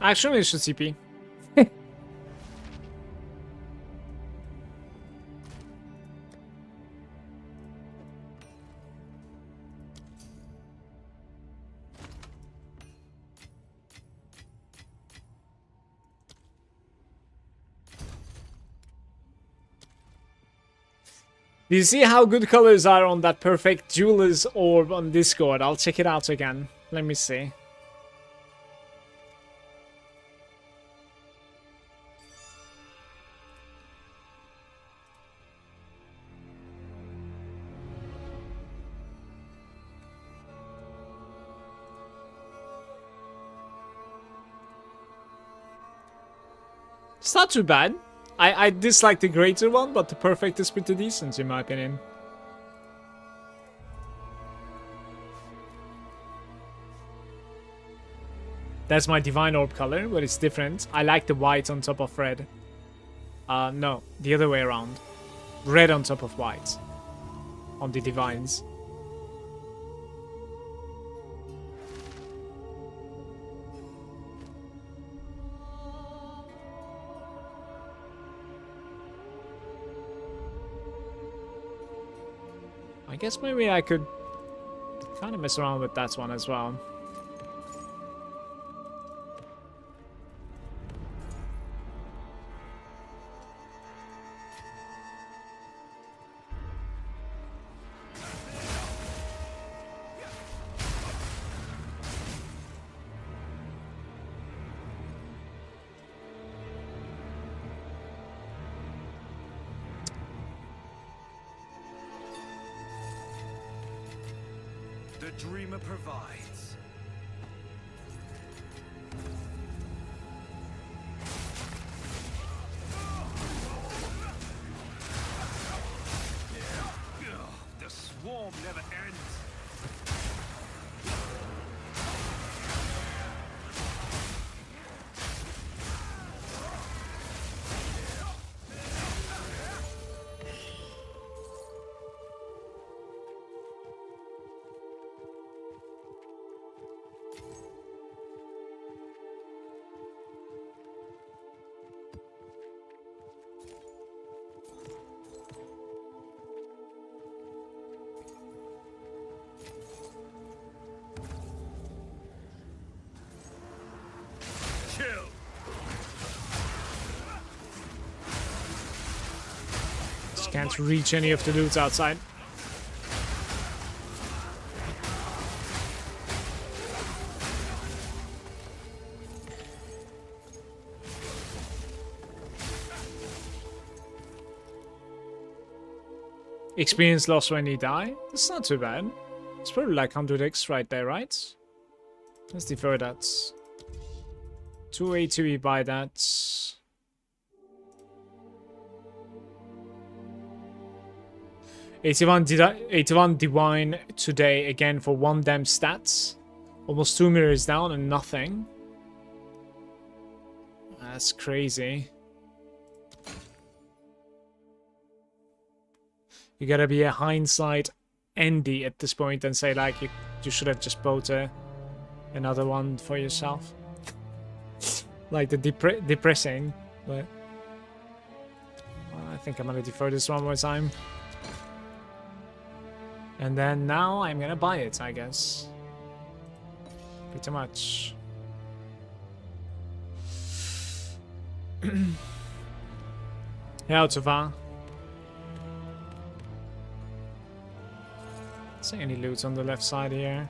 Actually, it should CP. Do you see how good colors are on that perfect jeweler's orb on Discord? I'll check it out again. Let me see. It's not too bad. I dislike the greater one, but the perfect is pretty decent in my opinion. That's my divine orb color, but it's different. I like the white on top of red. No, the other way around. Red on top of white. On the divines. I guess maybe I could kind of mess around with that one as well. The dreamer provides. The swarm never ends. Chill. Just can't reach any of the dudes outside. Experience loss when you die? That's not too bad. It's probably like 100x right there, right? Let's defer that. 280 we buy that. 81 divine today again for 1 damn stats. Almost 2 mirrors down and nothing. That's crazy. You gotta be a hindsight Andy at this point and say like you should have just bought another one for yourself. Like the depressing, but I think I'm gonna defer this one more time. And then now I'm gonna buy it, I guess. Pretty much. How so far? See any loot on the left side here?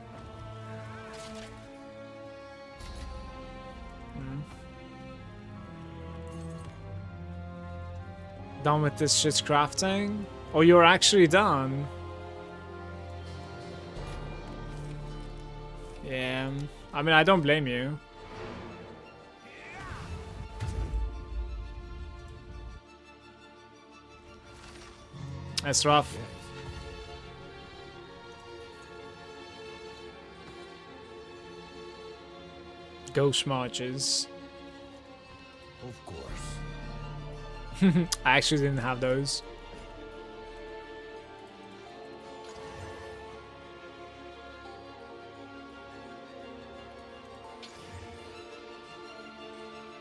Done with this shit's crafting? Oh, you're actually done? Yeah, I mean, I don't blame you. That's rough. Ghost marches. Of course. I actually didn't have those.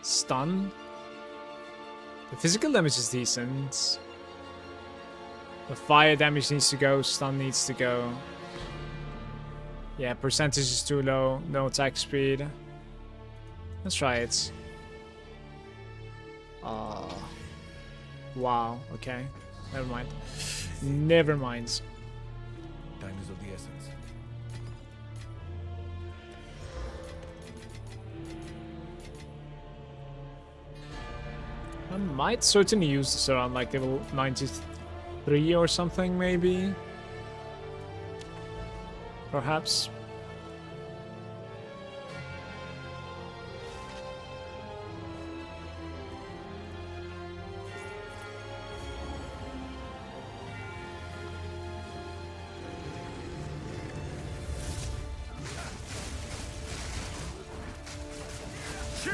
Stun. The physical damage is decent. The fire damage needs to go, stun needs to go. Yeah, percentage is too low, no attack speed. Let's try it. Wow, okay. Never mind. Never mind. Time is of the essence. I might certainly use this around like level 93 or something, maybe. Perhaps.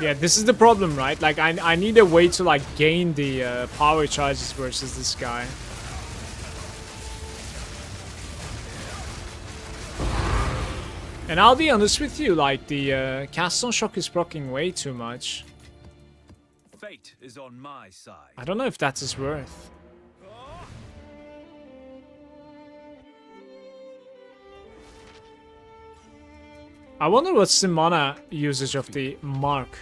Yeah, this is the problem, right? Like, I need a way to, like, gain the power charges versus this guy. And I'll be honest with you, like, the cast on shock is proccing way too much. Fate is on my side. I don't know if that is worth. I wonder what's the mana usage of the Mark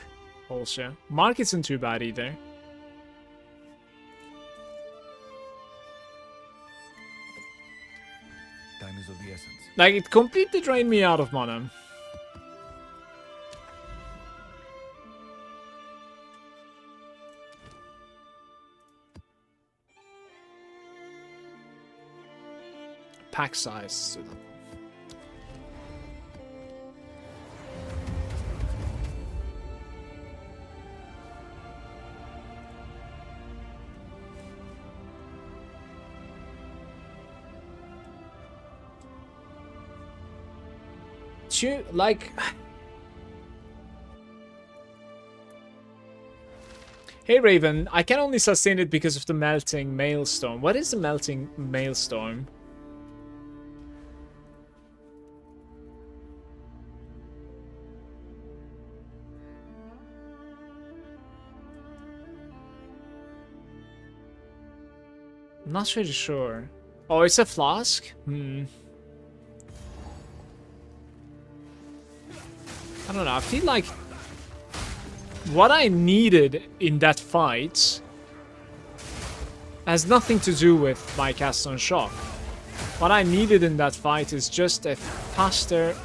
also. Mark isn't too bad either. Time is of the essence. Like, it completely drained me out of mana. Pack size. Like, hey Raven, I can only sustain it because of the melting maelstrom. What is the melting maelstrom? I'm not really sure. Oh, it's a flask? I don't know, I feel like what I needed in that fight has nothing to do with my cast on shock. What I needed in that fight is just a faster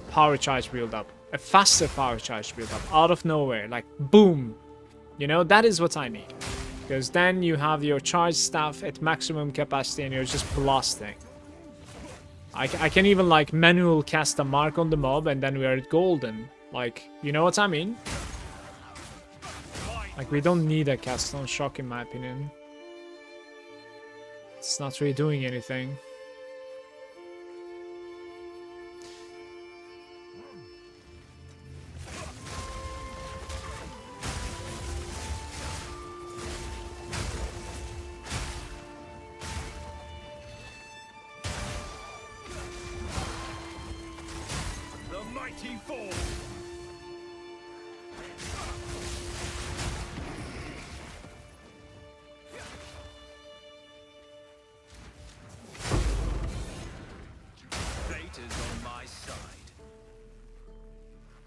power charge build up. A faster power charge build up out of nowhere, like boom. You know, that is what I need. Because then you have your charge staff at maximum capacity and you're just blasting. I can even like manual cast a mark on the mob and then we are at golden. Like, you know what I mean? Like, we don't need a cast on shock in my opinion. It's not really doing anything.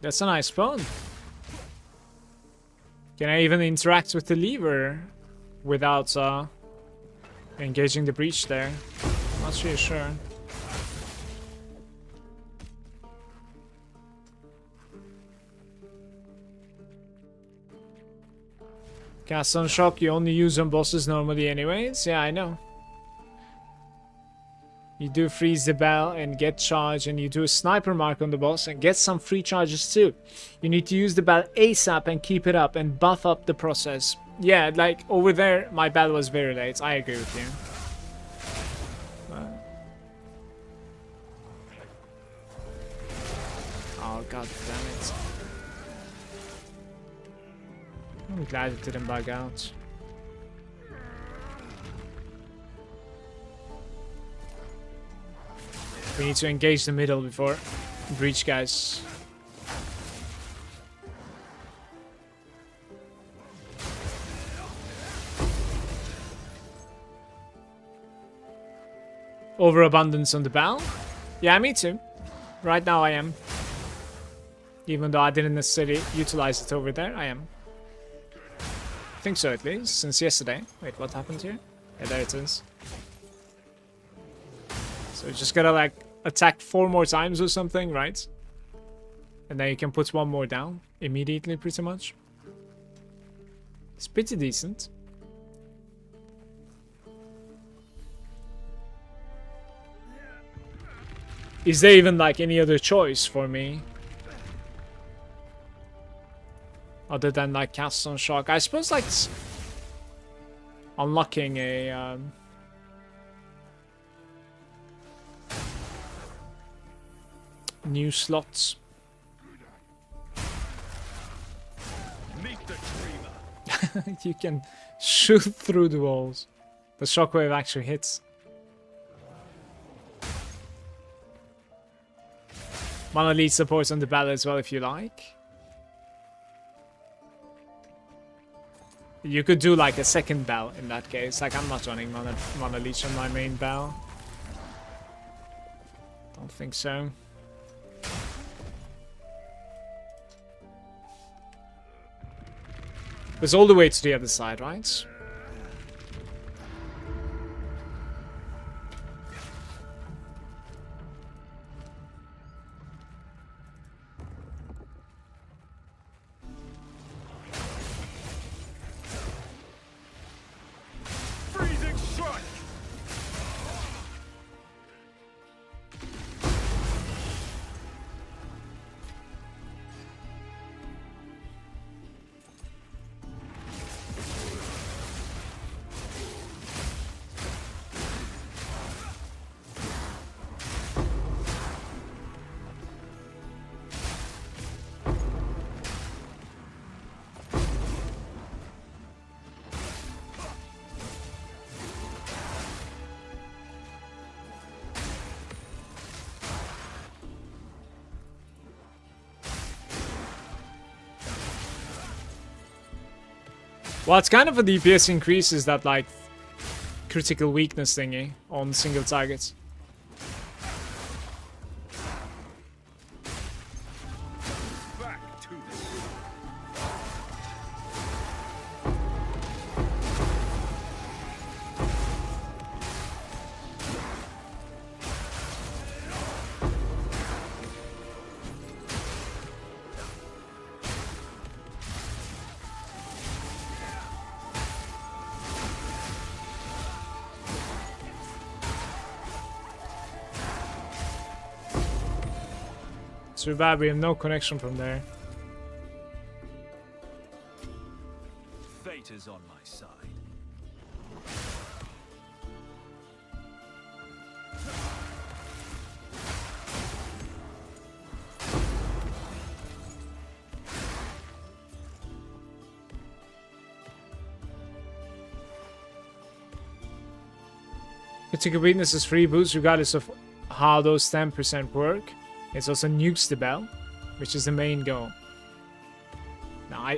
That's a nice spawn. Can I even interact with the lever without engaging the breach there? Not really sure. Cast on shock you only use on bosses normally anyways. Yeah, I know. You do freeze the bell and get charge, and you do a sniper mark on the boss and get some free charges too. You need to use the bell ASAP and keep it up and buff up the process. Yeah, like over there, my bell was very late. I agree with you. Oh, god damn it. I'm glad it didn't bug out. We need to engage the middle before breach, guys. overabundance on the bell. Yeah, me too. Right now I am. Even though I didn't necessarily utilize it over there, I am. I think so at least, since yesterday. Wait, what happened here? Yeah, there it is. So you just gotta like attack 4 more times or something, right? And then you can put 1 more down immediately, pretty much. It's pretty decent. Is there even like any other choice for me? Other than like cast on shock? I suppose like unlocking a new slots. Meet the dreamer. You can shoot through the walls. The shockwave actually hits. Mana lead supports on the battle as well if you like. You could do like a second bell in that case. Like I'm not running mana leech on my main bell. Don't think so. It's all the way to the other side, right? Freezing strike. Well, it's kind of a DPS increase, is that like critical weakness thingy on single targets. Back to the Too bad we have no connection from there. fate is on my side. Critical weakness is free boost regardless of how those 10% work. It also nukes the bell, which is the main goal. Now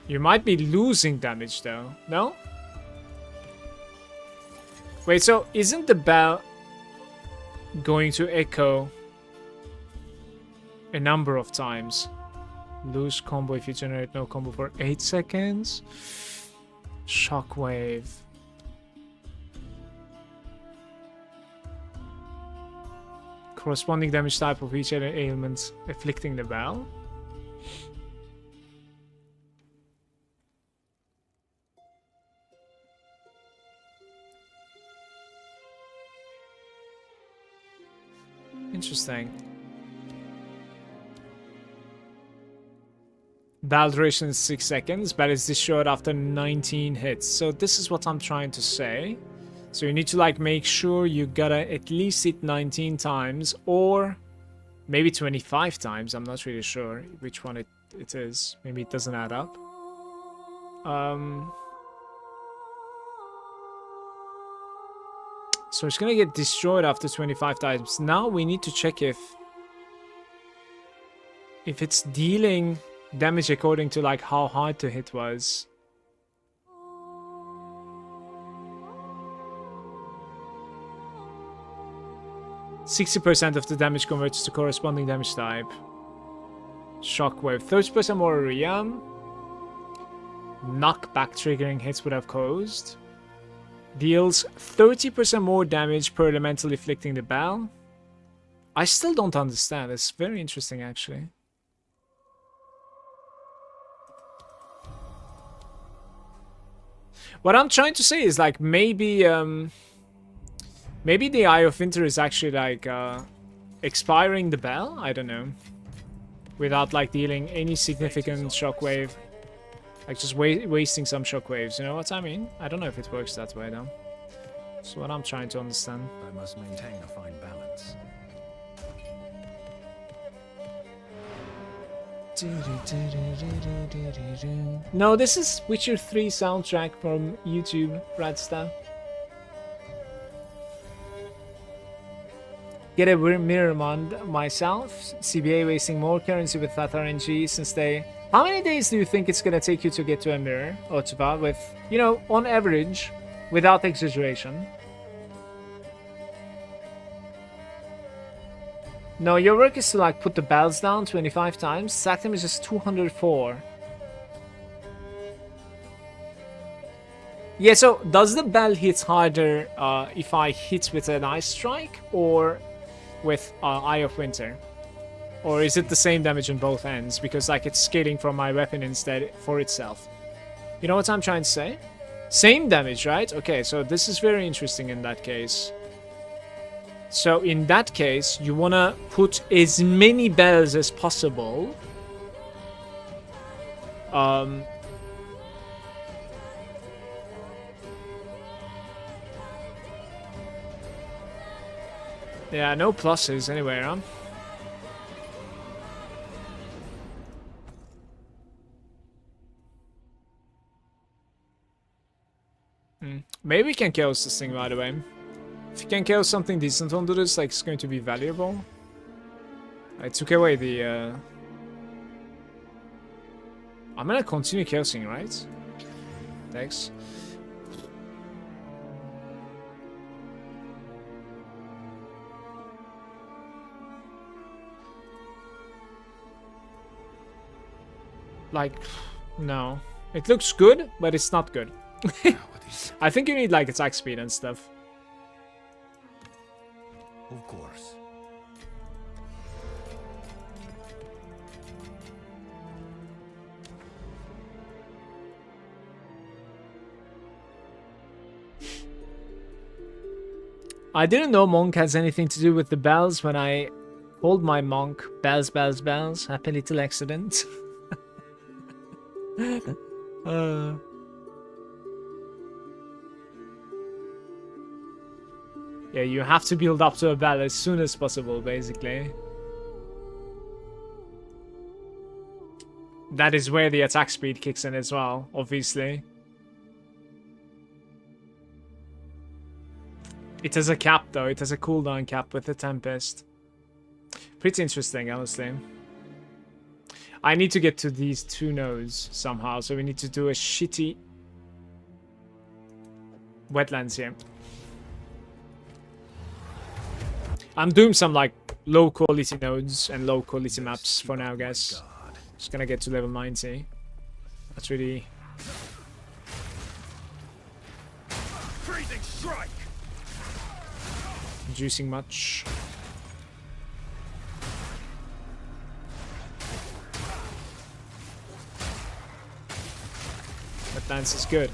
you might be losing damage though, no? Wait, so isn't the bell going to echo a number of times? Lose combo if you generate no combo for 8 seconds. Shockwave. Corresponding damage type of each other ailment afflicting the bell. Interesting. Battle duration is 6 seconds, but it's destroyed after 19 hits. So this is what I'm trying to say. So you need to like make sure you gotta at least hit 19 times or maybe 25 times. I'm not really sure which one it is. Maybe it doesn't add up. So it's gonna get destroyed after 25 times. Now we need to check if it's dealing damage according to like how hard the hit was. 60% of the damage converts to corresponding damage type. Shockwave. 30% more area. Knockback triggering hits would have caused. Deals 30% more damage per elemental afflicting the bell. I still don't understand. It's very interesting, actually. What I'm trying to say is, like, maybe maybe the Eye of Winter is actually, like, expiring the bell? I don't know. Without, like, dealing any significant shockwave. Like, just wasting some shockwaves, you know what I mean? I don't know if it works that way, though. That's what I'm trying to understand. I must maintain a fine balance. No, this is Witcher 3 soundtrack from YouTube, Radsta. Get a mirror mod myself. CBA wasting more currency with that RNG since they... How many days do you think it's gonna take you to get to a mirror, Otuva, with, you know, on average, without exaggeration? No, your work is to, like, put the bells down 25 times. Stack them is just 204. Yeah, so does the bell hit harder if I hit with an Ice Strike or with Eye of Winter? Or is it the same damage on both ends? Because, like, it's scaling from my weapon instead for itself. You know what I'm trying to say? Same damage, right? Okay, so this is very interesting in that case. So in that case, you want to put as many bells as possible. Yeah, no pluses anywhere, huh? Maybe we can chaos this thing, by the way. If you can chaos something decent onto this, like, it's going to be valuable. I took away the... I'm gonna continue chaosing, right? Thanks. Like, no. It looks good, but it's not good. I think you need, like, attack speed and stuff. Of course. I didn't know monk has anything to do with the bells when I called my monk bells, bells, bells. Happy little accident. Yeah, you have to build up to a bell as soon as possible, basically. That is where the attack speed kicks in as well, obviously. It has a cap, though. It has a cooldown cap with the Tempest. Pretty interesting, honestly. I need to get to these two nodes somehow, so we need to do a shitty wetlands here. I'm doing some, like, low quality nodes and low quality maps for now, guys. Just gonna get to level 90. That's really... Freezing strike. Juicing much. Wetlands is good.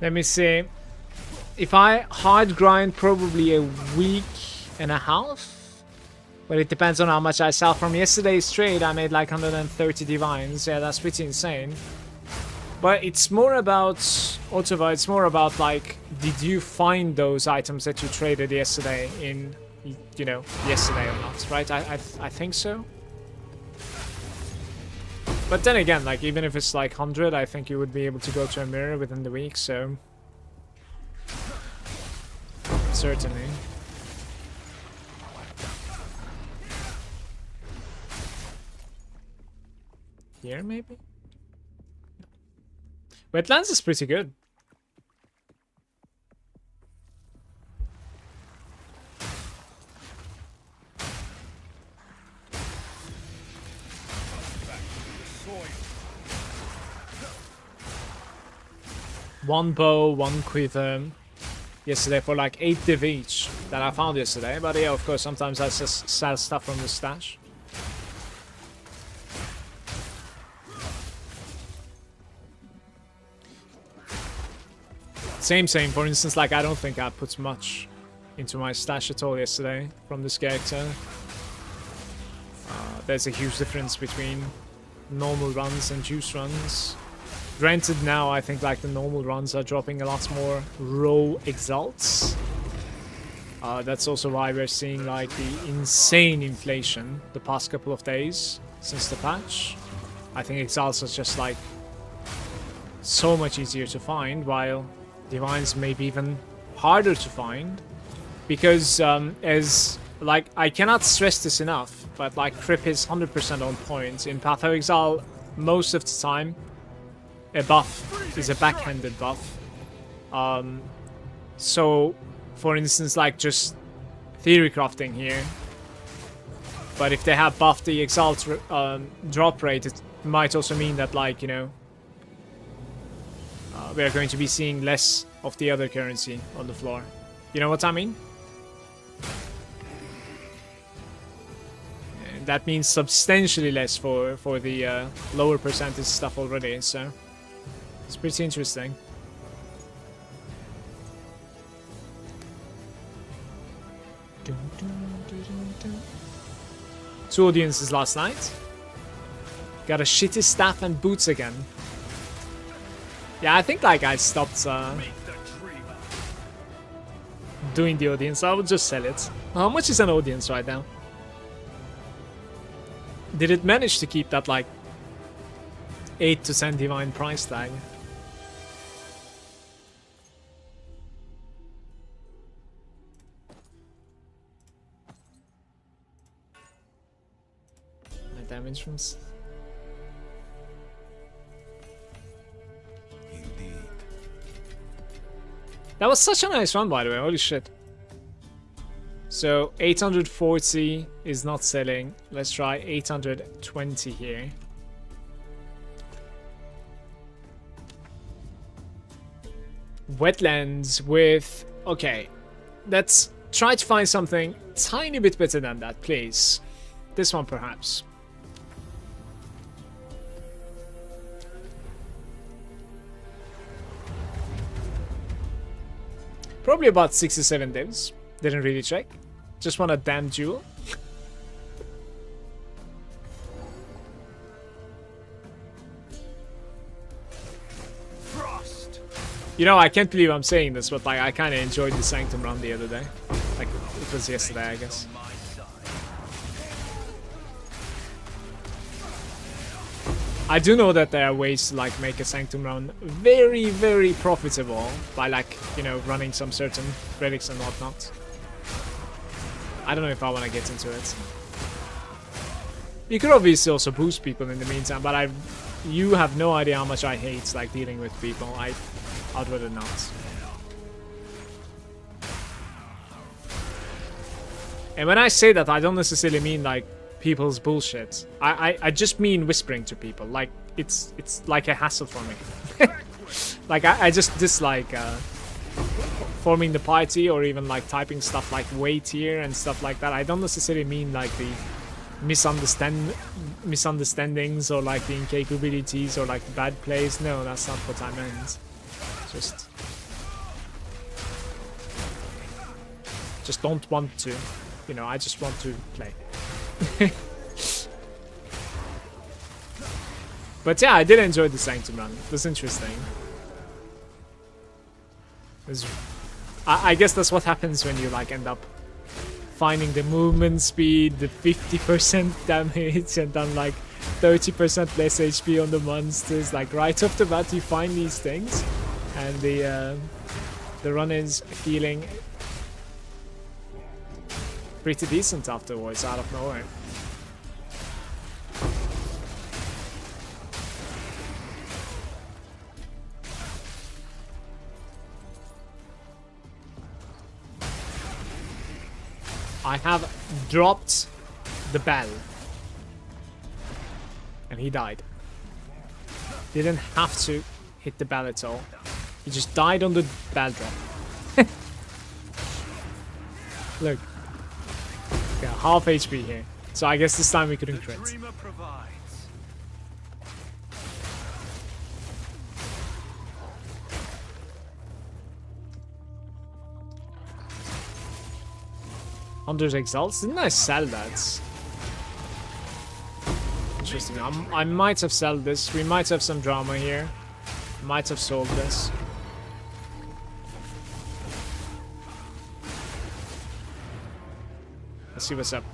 Let me see. If I hard grind, probably a week and a half. But it depends on how much I sell. From yesterday's trade, I made like 130 divines. Yeah, that's pretty insane. But it's more about, Otava, it's more about like, did you find those items that you traded yesterday in, you know, yesterday or not, right? I think so. But then again, like, even if it's like 100, I think you would be able to go to a mirror within the week, so... Certainly. Here, maybe? Wetlands is pretty good. One bow, one quiver. Yesterday for like 8 div each that I found yesterday. But yeah, of course, sometimes I just sell stuff from the stash. Same. For instance, like I don't think I put much into my stash at all yesterday from this character. There's a huge difference between normal runs and juice runs. Granted, now I think like the normal runs are dropping a lot more raw exalts. That's also why we're seeing like the insane inflation the past couple of days since the patch. I think exalts are just like so much easier to find, while divines may be even harder to find, because as like I cannot stress this enough, but like Crip is 100% on point in Patho Exile most of the time. A buff is a backhanded buff. So, for instance, like just theory crafting here. But if they have buffed the Exalt drop rate, it might also mean that, like, you know, we are going to be seeing less of the other currency on the floor. You know what I mean? And that means substantially less for the lower percentage stuff already, so... It's pretty interesting. Two audiences last night. Got a shitty staff and boots again. Yeah, I think like I stopped doing the audience. I would just sell it. How much is an audience right now? Did it manage to keep that like 8 to 10 divine price tag? Damage from... Indeed. That was such a nice run, by the way. Holy shit. So 840 is not selling. Let's try 820 here. Wetlands with... Okay. Let's try to find something tiny bit better than that, please. This one, perhaps. Probably about 67 divs. Didn't really check. Just want a damn jewel. Frost. You know, I can't believe I'm saying this, but like I kind of enjoyed the Sanctum run the other day. Like it was yesterday, I guess. I do know that there are ways to like make a Sanctum run very, very profitable by like, you know, running some certain relics and whatnot. I don't know if I want to get into it. You could obviously also boost people in the meantime, but you have no idea how much I hate like dealing with people. I'd rather not. And when I say that, I don't necessarily mean like people's bullshit. I just mean whispering to people. Like it's like a hassle for me. Like I just dislike forming the party or even like typing stuff like wait here and stuff like that. I don't necessarily mean like the misunderstandings or like the incapabilities or like the bad plays. No, that's not what I meant. Just just don't want to. You know, I just want to play. But yeah, I did enjoy the Sanctum run. It was interesting. It was, I guess that's what happens when you like end up finding the movement speed, the 50% damage, and then like 30% less HP on the monsters. Like right off the bat, you find these things, and the run is feeling pretty decent afterwards, out of nowhere. I have dropped the bell. And he died. Didn't have to hit the bell at all. He just died on the bell drop. Look. Yeah, half HP here. So I guess this time we couldn't crit. Dreamer provides. Hunter's Exalts? Didn't I sell that? Interesting. I might have sold this. We might have some drama here. Might have sold this. Let's see what's up.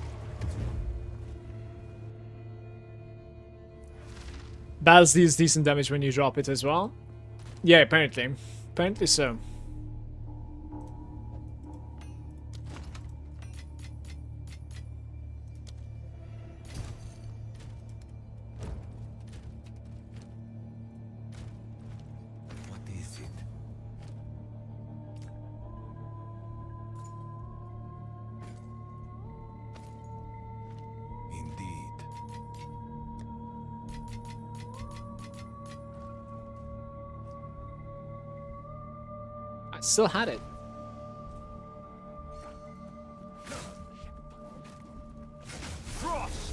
Bells deals decent damage when you drop it as well. Yeah, apparently. Apparently so. What is it? Indeed. I still had it. Frost!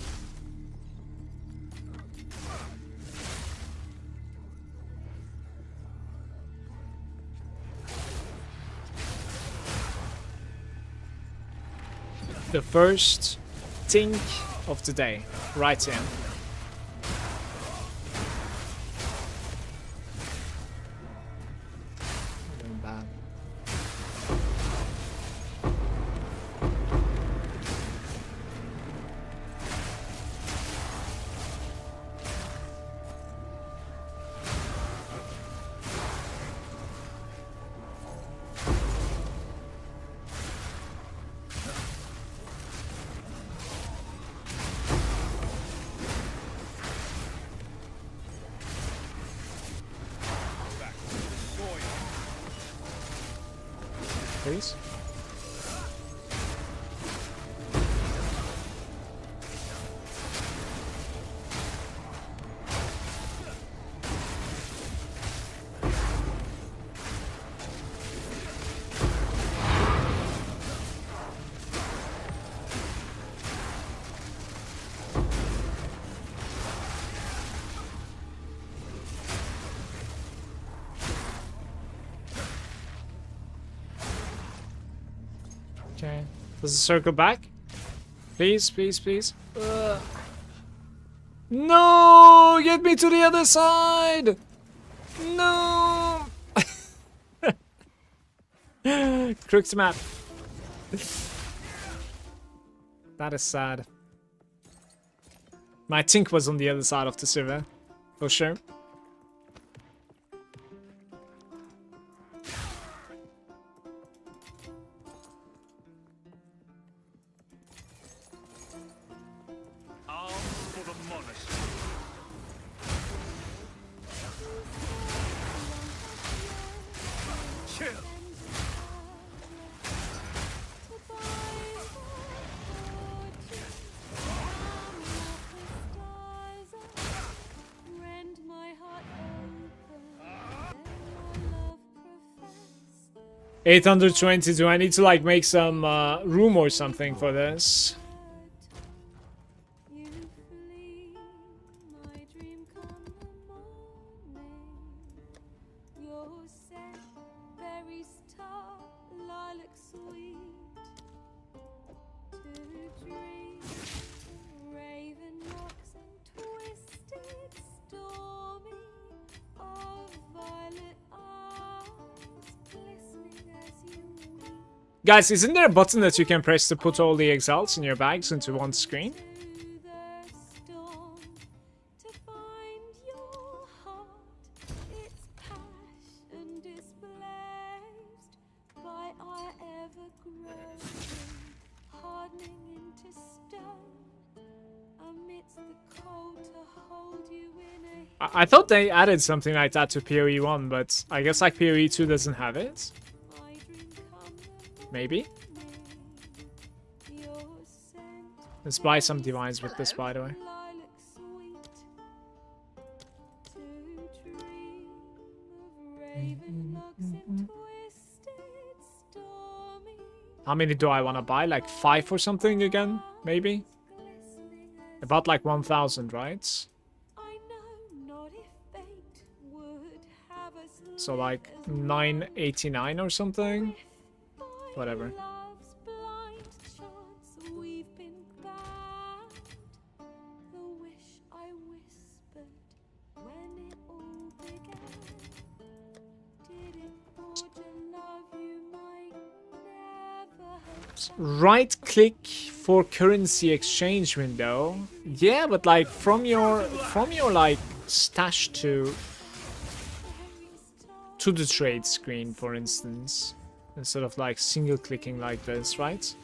The first tink of the day. Right in. Doing bad. Please. Okay. Does it circle back? Please, please, please. No! Get me to the other side! No! Crooked map. That is sad. My tink was on the other side of the server. For sure. Arms for the monastery. Chill. Rend my heart open. 820. Do I need to like make some room or something for this? You flee, my dream come the morning. Your scent, berry star, lilac sweet. Guys, isn't there a button that you can press to put all the exalts in your bags into one screen? through the storm to find your heart. Its passion displaced by our ever-growing, hardening into stone amidst the cold to hold you in a I thought they added something like that to PoE 1, but I guess like PoE 2 doesn't have it. my dream come the Maybe. morning. Your scent Let's buy some divines with this, by the way. lilac sweet to dream of raven locks and twisted stormy How many do I want to buy? Like 5 or something again? Maybe? glistening as About like 1,000, right? I know not if fate would have us So live like as 989 or something? by Whatever. love's blind chance we've been bound. The wish I whispered when it all began. Did it forge a love you might never have found? Right click for currency exchange window. Yeah, but like from your like stash to the trade screen, for instance, instead of like single clicking like this, right?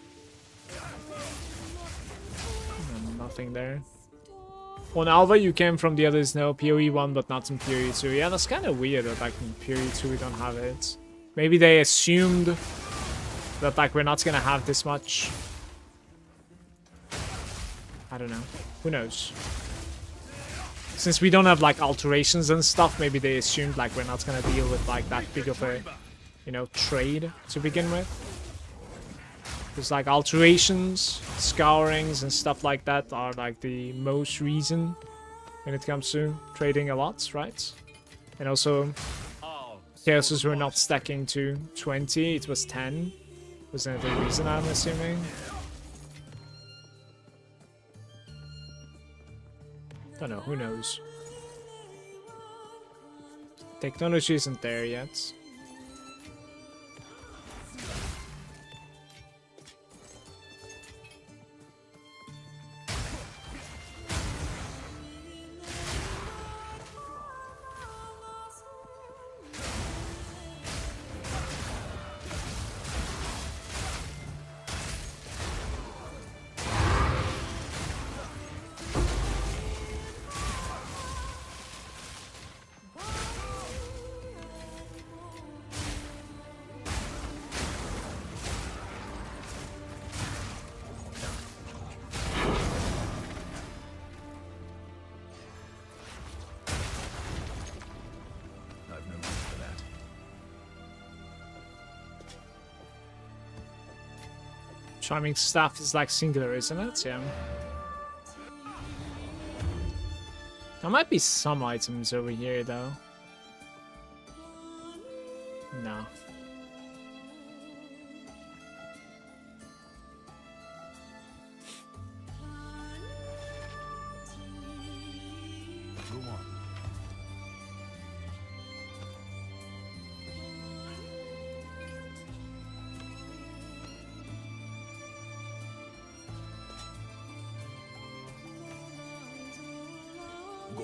Nothing there. On Alva you came from, the others no. PoE 1 but not in PoE 2. Yeah, that's kind of weird that like in PoE 2 we don't have it. Maybe they assumed that like we're not gonna have this much. I don't know. Who knows? Since we don't have like alterations and stuff, maybe they assumed like we're not gonna deal with like that big of a, you know, trade to begin with. Because like alterations, scourings and stuff like that are like the most reason when it comes to trading a lot, right? And also I'll chaoses were not stacking to 20, it was 10. Was that the reason, I'm assuming? Don't know, who knows? Technology isn't there yet. I've no use for that. Charming staff is like singular, isn't it? Yeah. There might be some items over here though. No. Go on. Go.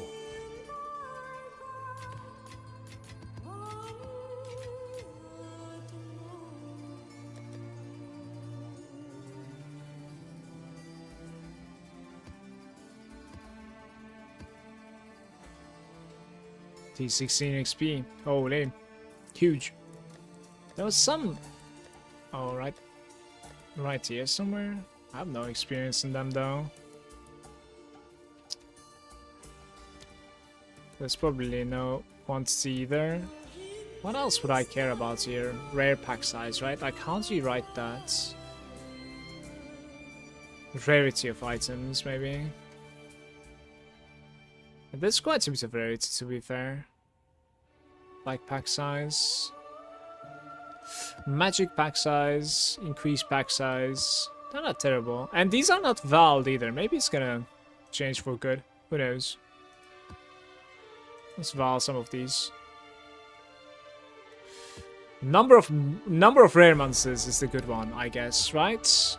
T16 XP. Holy. Huge. There was some... Oh, right here somewhere. I have no experience in them though. There's probably no quantity either. What else would I care about here? Rare pack size, right? Like, how do you write that? Rarity of items, maybe. There's quite a bit of rarity, to be fair. Like pack size. Magic pack size. Increased pack size. They're not terrible. And these are not valid either. Maybe it's gonna change for good. Who knows? Let's val some of these. Number of rare monsters is the good one, I guess, right?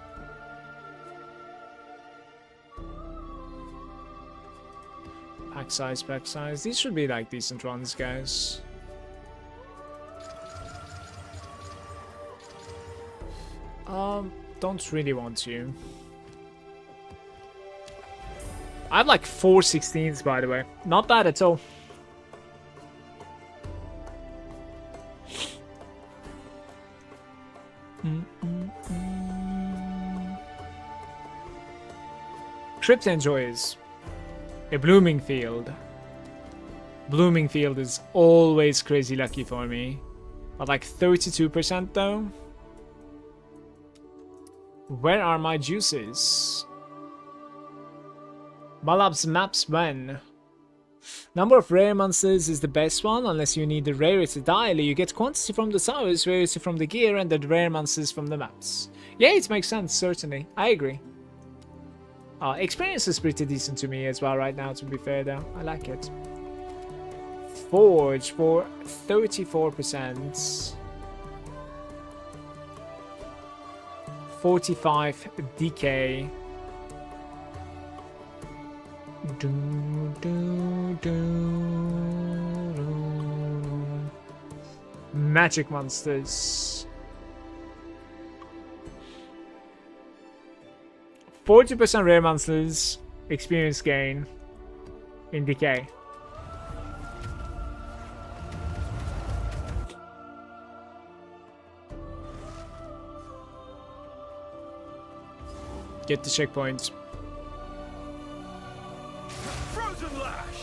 Pack size, pack size. These should be like decent runs, guys. Don't really want to. I have like 4 16s, by the way. Not bad at all. Crypt enjoys a blooming field. Blooming field is always crazy lucky for me. But like 32% though. Where are my juices? Malab's maps when? Number of rare monsters is the best one, unless you need the rarity dial. You get quantity from the towers, rarity from the gear, and the rare monsters from the maps. Yeah, it makes sense, certainly. I agree. Experience is pretty decent to me as well right now, to be fair though. I like it. Forge for 34%. 45 decay. Magic monsters. 40% rare monsters. Experience gain in decay. Get the checkpoint. Frozen lash.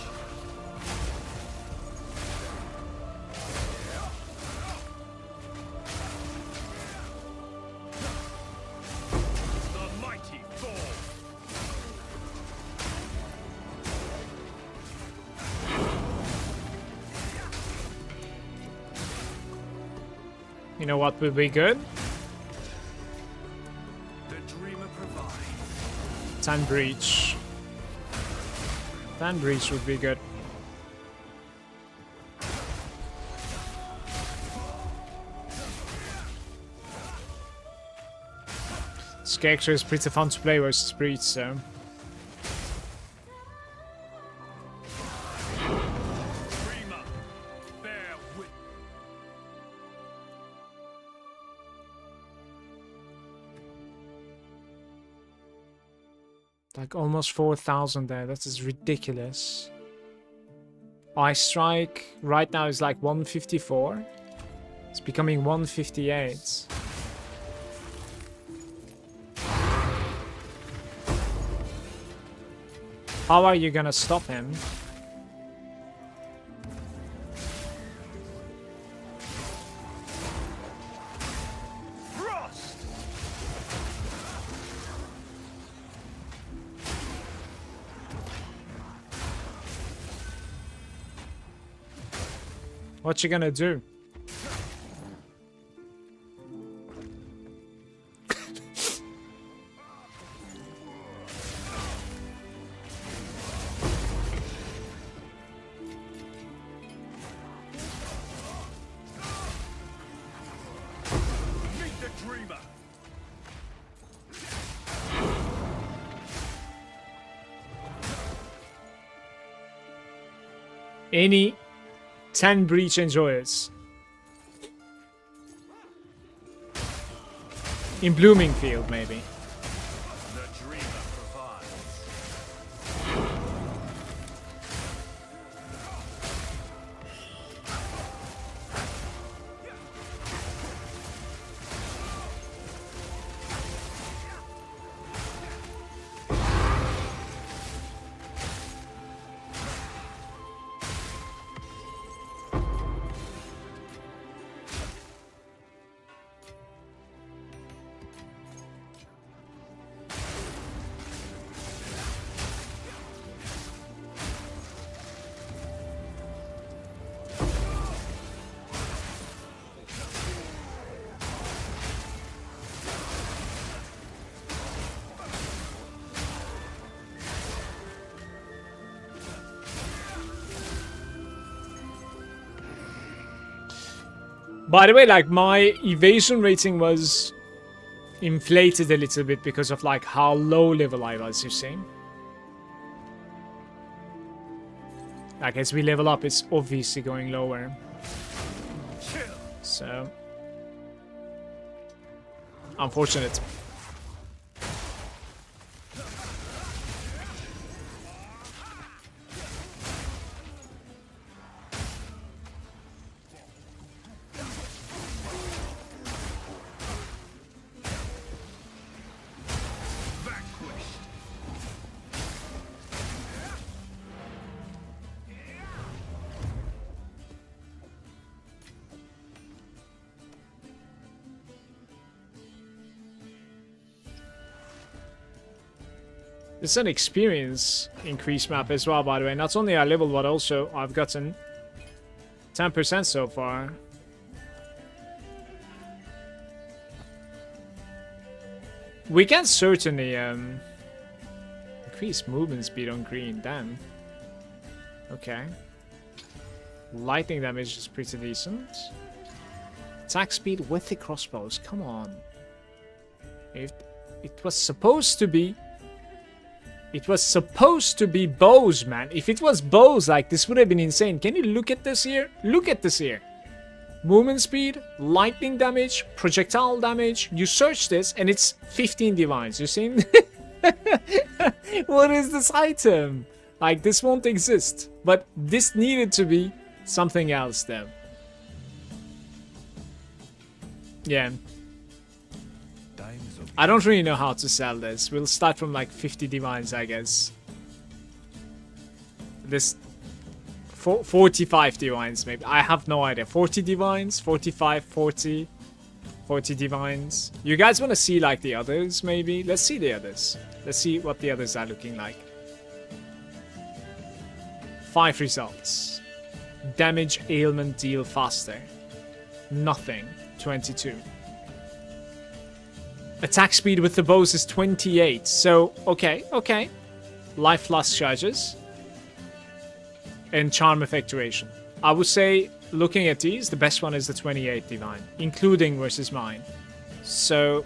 The mighty fall. You know what would be good? The dreamer provides. 10 breach. 10 breach would be good. This character is pretty fun to play versus breach, so. Dreamer, bear witness. Like almost 4,000 there. That is ridiculous. Ice Strike right now is like 154. It's becoming 158. How are you gonna stop him? Frost. What you gonna do? Meet the dreamer. Any 10 breach enjoyers in Bloomingfield, maybe. The dreamer provides. By the way, like, my evasion rating was inflated a little bit because of, like, how low level I was, you see? Like, as we level up, it's obviously going lower. So... unfortunate. It's an experience increase map as well, by the way. Not only I level, but also I've gotten 10% so far. We can certainly increase movement speed on green. Damn. Okay. Lightning damage is pretty decent. Attack speed with the crossbows. Come on. If it was supposed to be... it was supposed to be bows, man. If it was bows, like, this would have been insane. Can you look at this here? Look at this here. Movement speed, lightning damage, projectile damage. You search this and it's 15 divines. You see? What is this item? Like, this won't exist. But this needed to be something else, though. Yeah. I don't really know how to sell this. We'll start from like 50 divines, I guess. This 45 divines, maybe. I have no idea. 40 divines, 45, 40, 40 divines. You guys want to see like the others, maybe? Let's see the others. Let's see what the others are looking like. 5 results. Damage, ailment, deal faster. Nothing. 22. Attack speed with the bows is 28. So, okay, okay. Life loss charges. And charm effect duration. I would say, looking at these, the best one is the 28 divine. Including versus mine. So,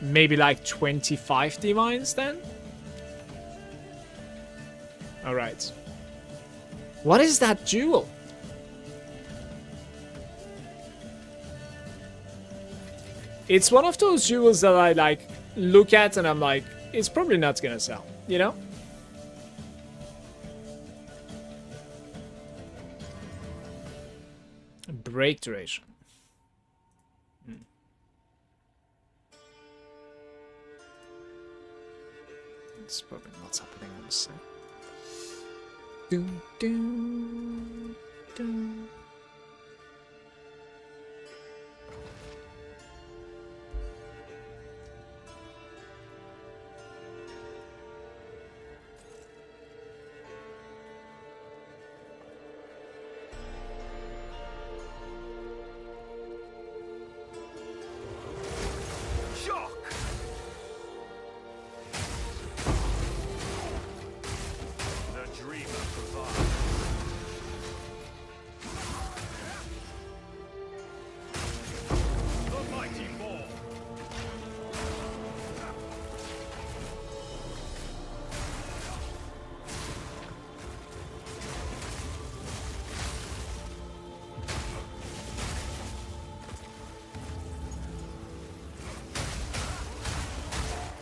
maybe like 25 divines then? Alright. What is that jewel? It's one of those jewels that I like look at and I'm like, it's probably not gonna sell, you know? Break duration. It's probably not happening on the side. Dun, dun, dun.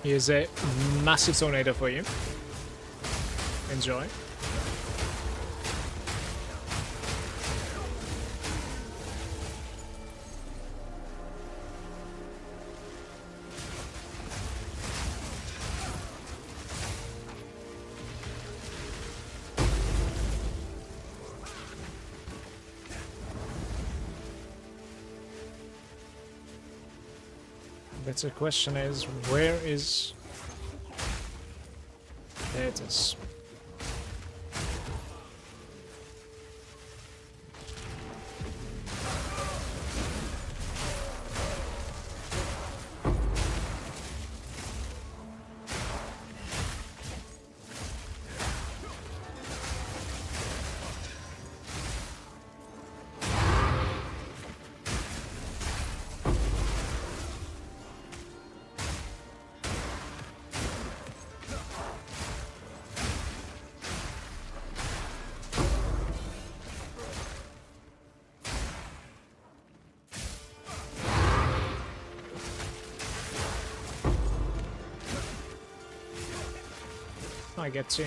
Here's a massive tornado for you. Enjoy. The question is, where is... There it is. I get you.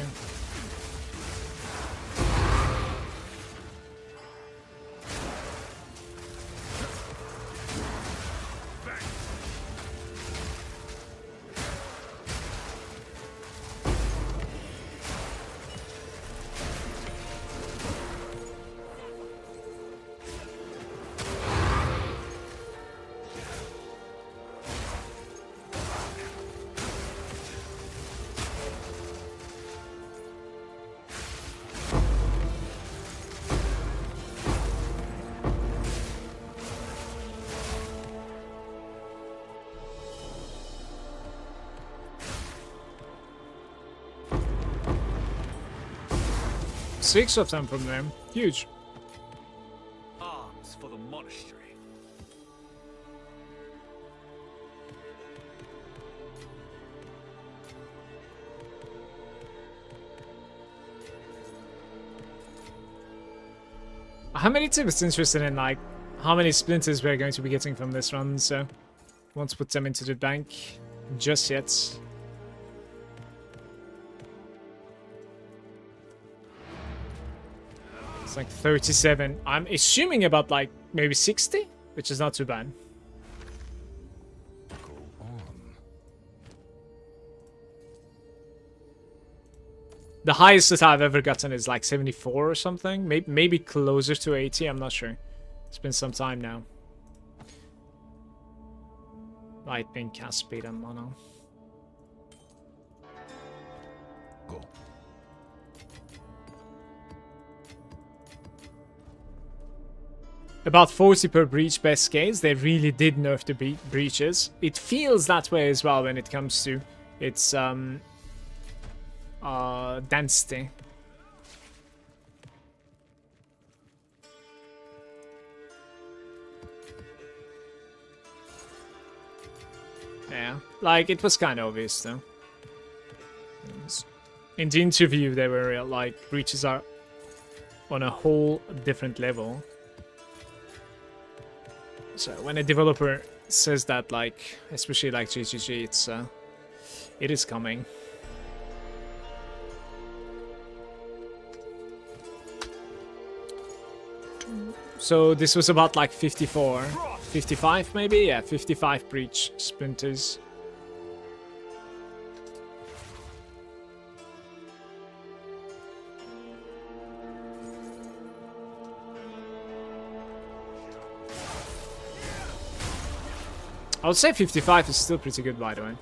Six of them from them. Huge. Arms for the monastery. How many tips interested in like how many splinters we're going to be getting from this run, so won't put them into the bank just yet. It's like 37. I'm assuming about like maybe 60, which is not too bad. Go on. The highest that I've ever gotten is like 74 or something. Maybe closer to 80, I'm not sure. It's been some time now. Lightning, cast speed, and mono. Go. About 40 per breach best case. They really did nerf the breaches. It feels that way as well when it comes to its density. Yeah, like it was kind of obvious though. In the interview they were like, breaches are on a whole different level. So when a developer says that, like, especially like GGG, it is coming. So this was about like 54, 55 maybe? Yeah, 55 breach splinters. I would say 55 is still pretty good, by the way.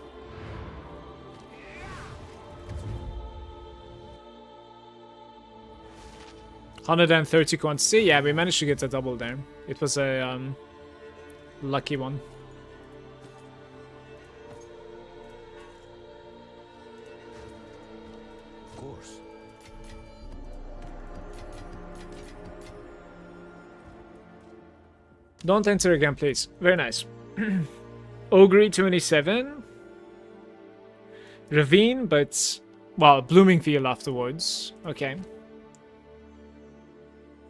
$130 quantity. Yeah, we managed to get a double there. It was a lucky one. Of course. Don't enter again, please. Very nice. Ogre 27. Ravine, but... well, Blooming Field afterwards. Okay.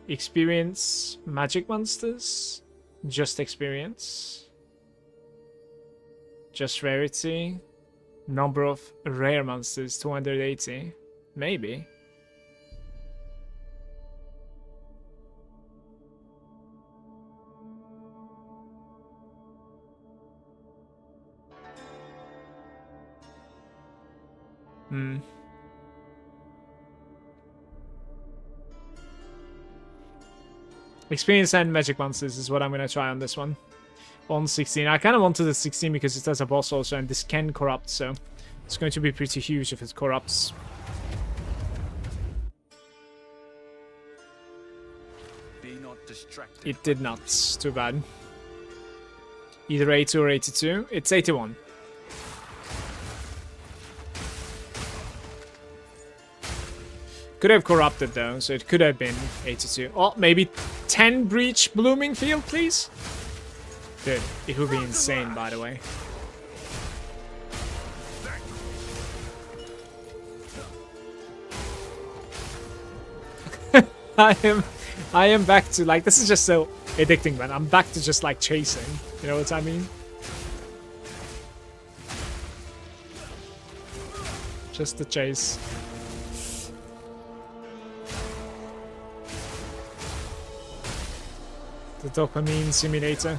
Experience magic monsters. Just experience. Just rarity. Number of rare monsters, 280. Maybe. Experience and magic monsters is what I'm gonna try on this one. On 16. I kind of wanted the 16 because it has a boss also, and this can corrupt, so it's going to be pretty huge if it corrupts. Be not distracted. It did not. Too bad. Either 80 or 82. It's 81. Could have corrupted though, so it could have been 82. Oh, maybe 10 breach Blooming Field, please? Dude, it would be insane, by the way. I am back to, like, this is just so addicting, man. I'm back to just, like, chasing. You know what I mean? Just the chase. The dopamine simulator.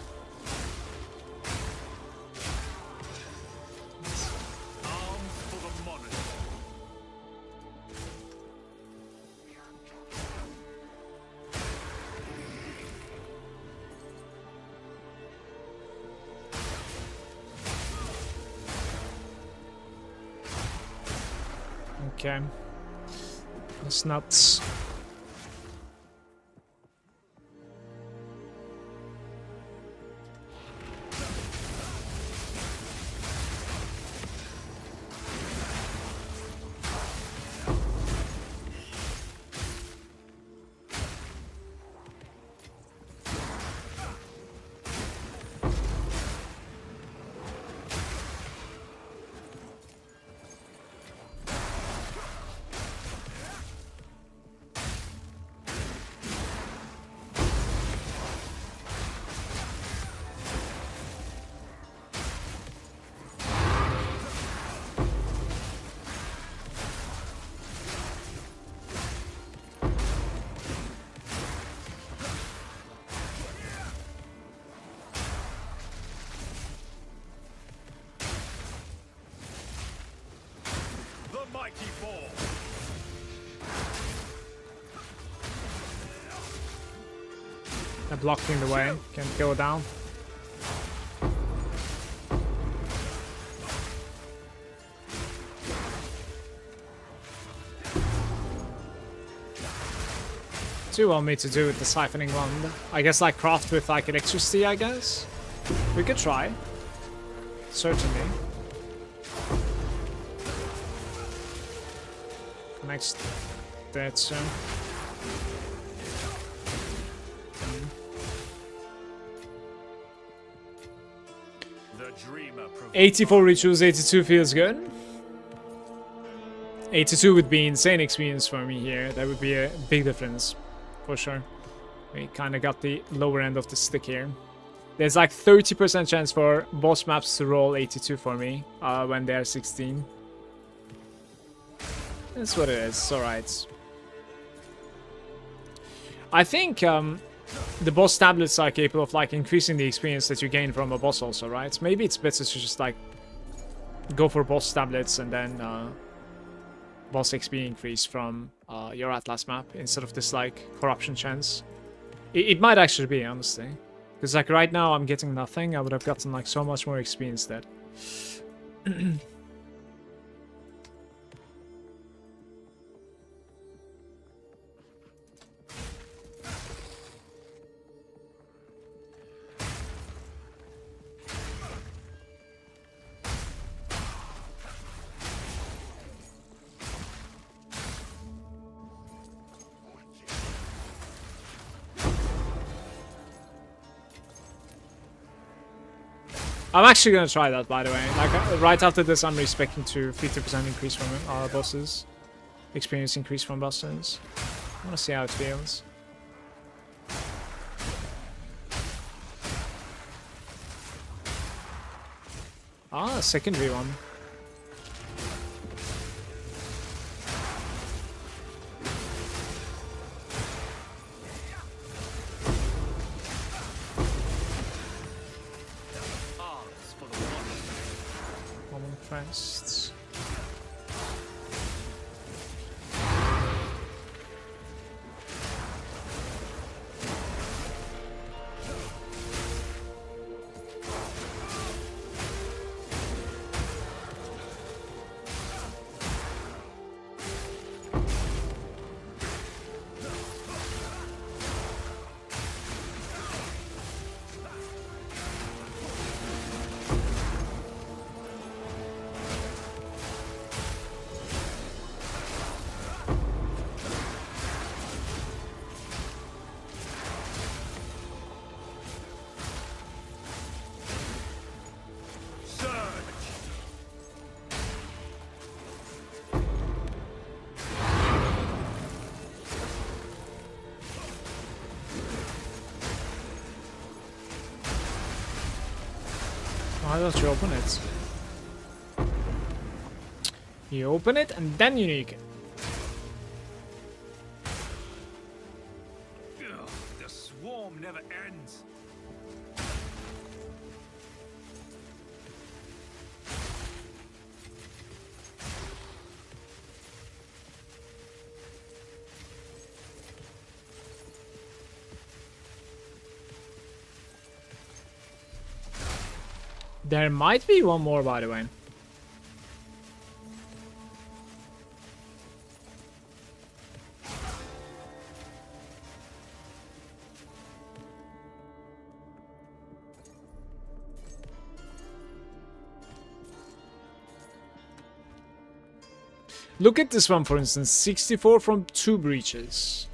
Arms for the monitor. Okay. That's nuts. The mighty ball. I'm blocking the way. Can go down. Do you want me to do with the siphoning wand? I guess like craft with like electricity, I guess? We could try. Certainly. Next dead soon. The dreamer. 84 rituals, 82 feels good. 82 would be insane experience for me here. That would be a big difference, for sure. We kind of got the lower end of the stick here. There's like 30% chance for boss maps to roll 82 for me when they're 16. That's what it is. It's alright. I think the boss tablets are capable of like increasing the experience that you gain from a boss also, right? Maybe it's better to just like go for boss tablets and then boss XP increase from your Atlas map instead of this like corruption chance. It might actually be, honestly. Because like right now I'm getting nothing. I would have gotten like so much more XP instead. I'm actually gonna try that, by the way. Like right after this, I'm respecting to 50% increase from bosses, experience increase from bosses. I wanna see how it feels. Ah, secondary one. Crests. Why don't you open it? You open it and then you nuke it. The swarm never ends. There might be one more, by the way. Look at this one, for instance. 64 from 2 breaches.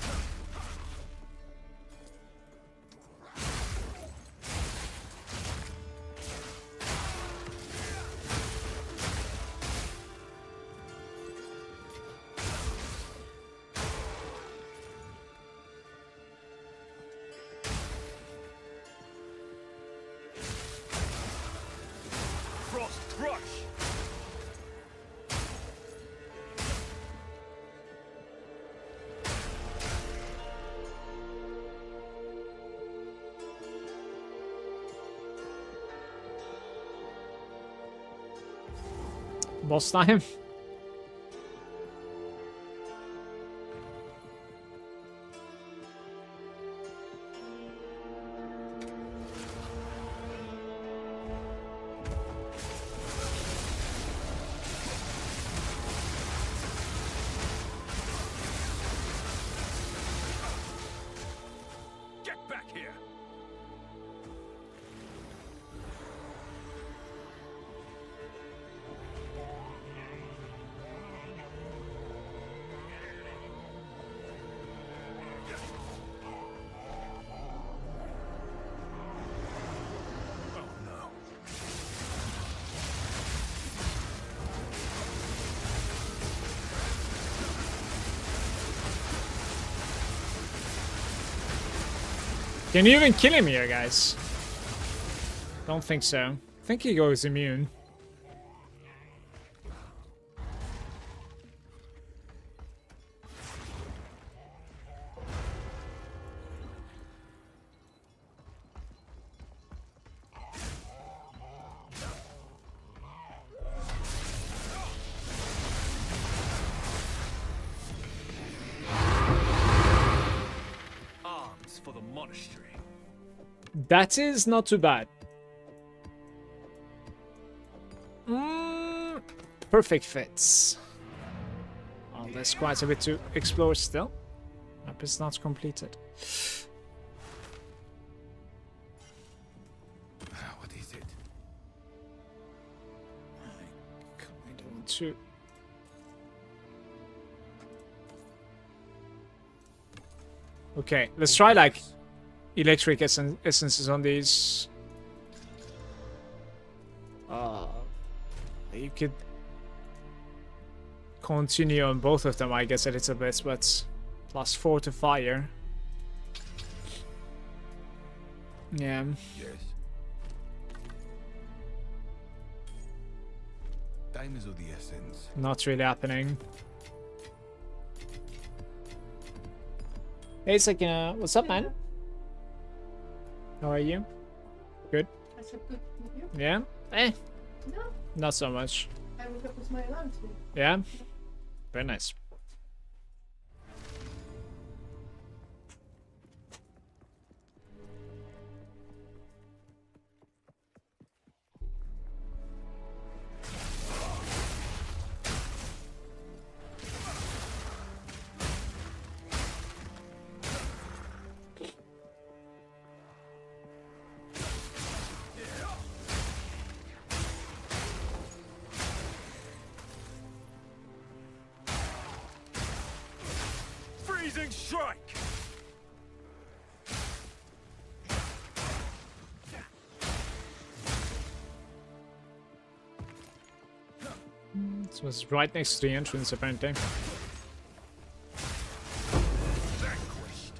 Frost crush. Boss time. Get back here. Oh no. Can you even kill him here, guys? Don't think so. I think he goes immune. Arms for the monastery. That is not too bad. Perfect fits. Oh, there's quite a bit to explore still. Map is not completed. What is it? I kind of want to. Okay, let's try like electric essences on these. You could continue on both of them, I guess, a little bit, but +4 to fire. Yeah. Yes. Time is of the essence. Not really happening. Hey, Sakina, what's up, man? How are you? Good? I said good. With you? Yeah? Eh, No, not so much. I woke up with my alarm today. Yeah? Very nice. Freezing strike. This was right next to the entrance, apparently. Vanquished.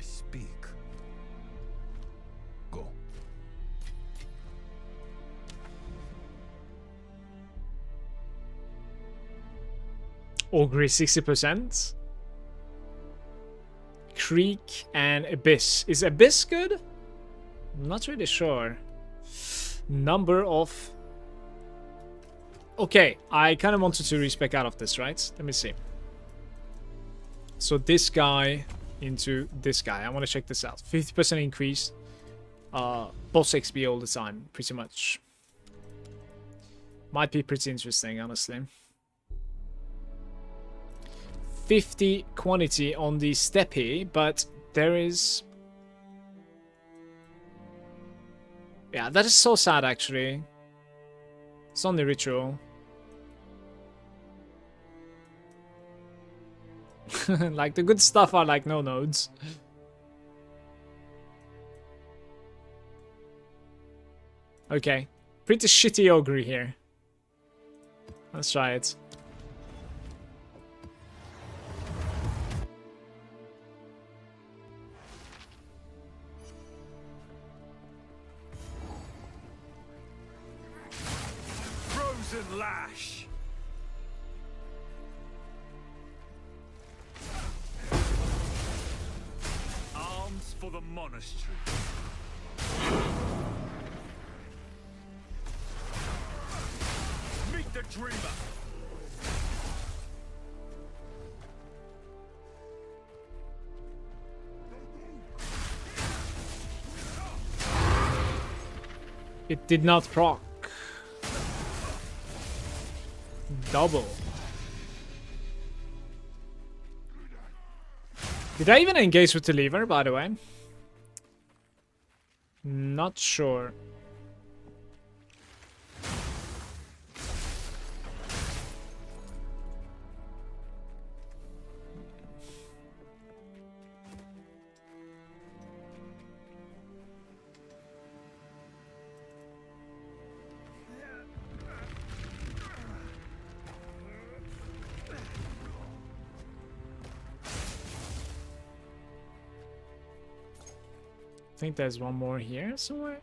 Speak. Go. Augury 60%. Creek and Abyss. Is Abyss good? I'm not really sure. Number of... Okay, I kind of wanted to respec out of this, right? Let me see. So this guy into this guy. I want to check this out. 50% increase. Boss XP all the time, pretty much. Might be pretty interesting, honestly. 50 quantity on the steppy, but there is... Yeah, that is so sad, actually. It's on the ritual. Like, the good stuff are like no nodes. Okay. Pretty shitty augury here. Let's try it. Frozen lash. Arms for the monastery. Meet the dreamer. It did not proc. Double. Did I even engage with the lever, by the way? Not sure. I think there's one more here somewhere.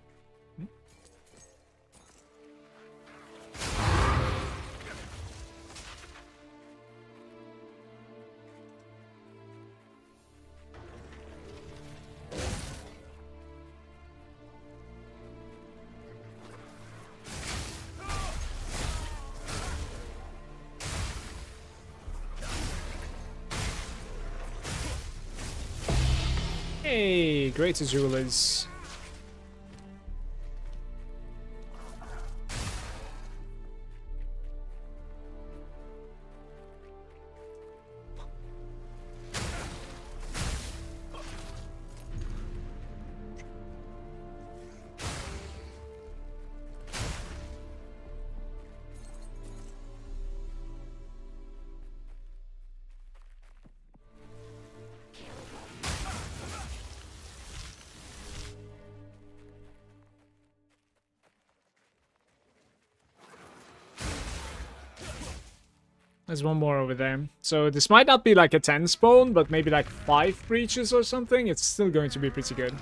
Hey, great jewelers. There's one more over there. So this might not be like a 10 spawn, but maybe like 5 breaches or something. It's still going to be pretty good.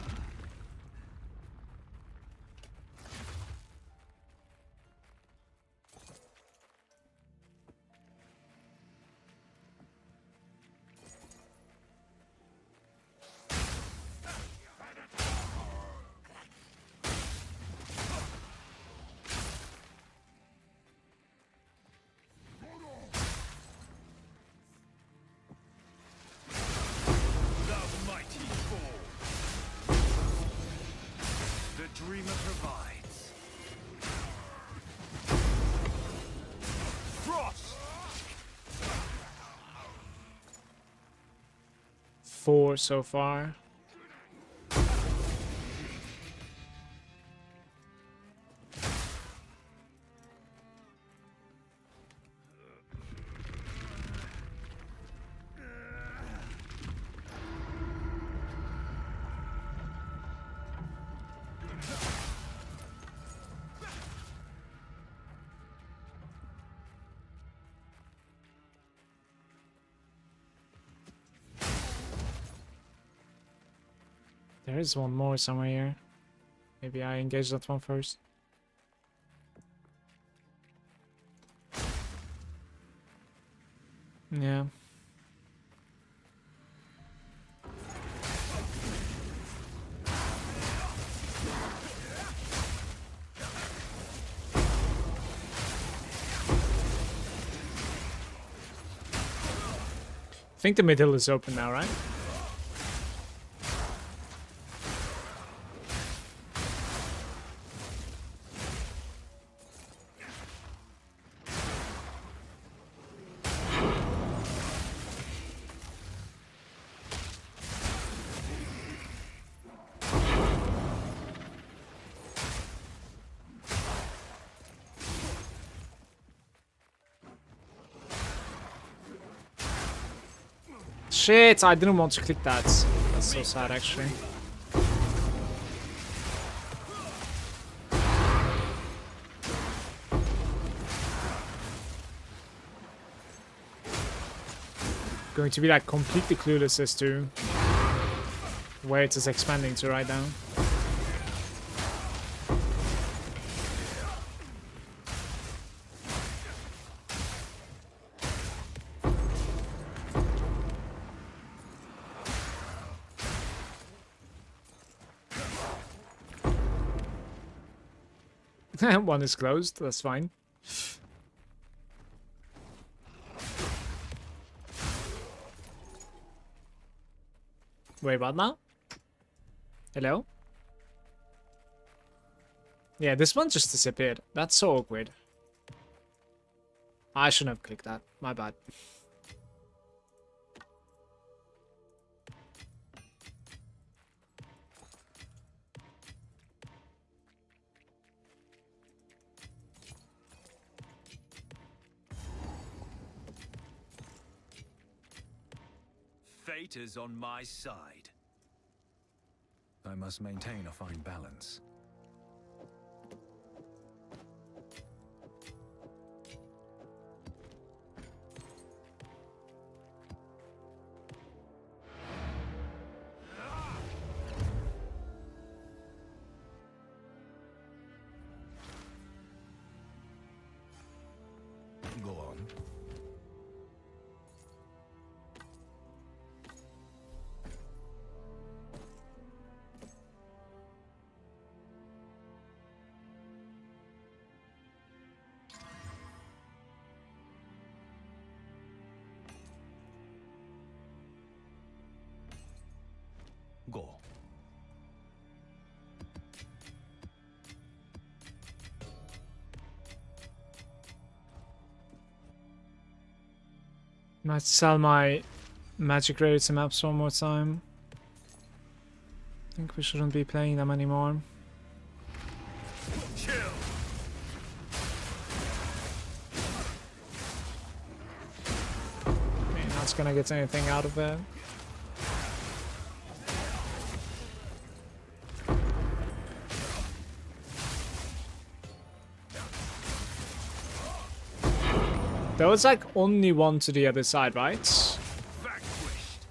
Dreamer provides. Frost. 4 so far. There is one more somewhere here. Maybe I engage that one first. Yeah. I think the middle is open now, right? Shit, I didn't want to click that. That's so sad, actually. Going to be like completely clueless as to where it is expanding to right now. One is closed, that's fine. Wait, what now? Hello? Yeah, this one just disappeared. That's so awkward. I shouldn't have clicked that. My bad. Fate is on my side. I must maintain a fine balance. Go on. Go. Might sell my magic rarity maps one more time. I think we shouldn't be playing them anymore. Chill. I mean, not gonna get anything out of it. There was like only one to the other side, right? Vanquished.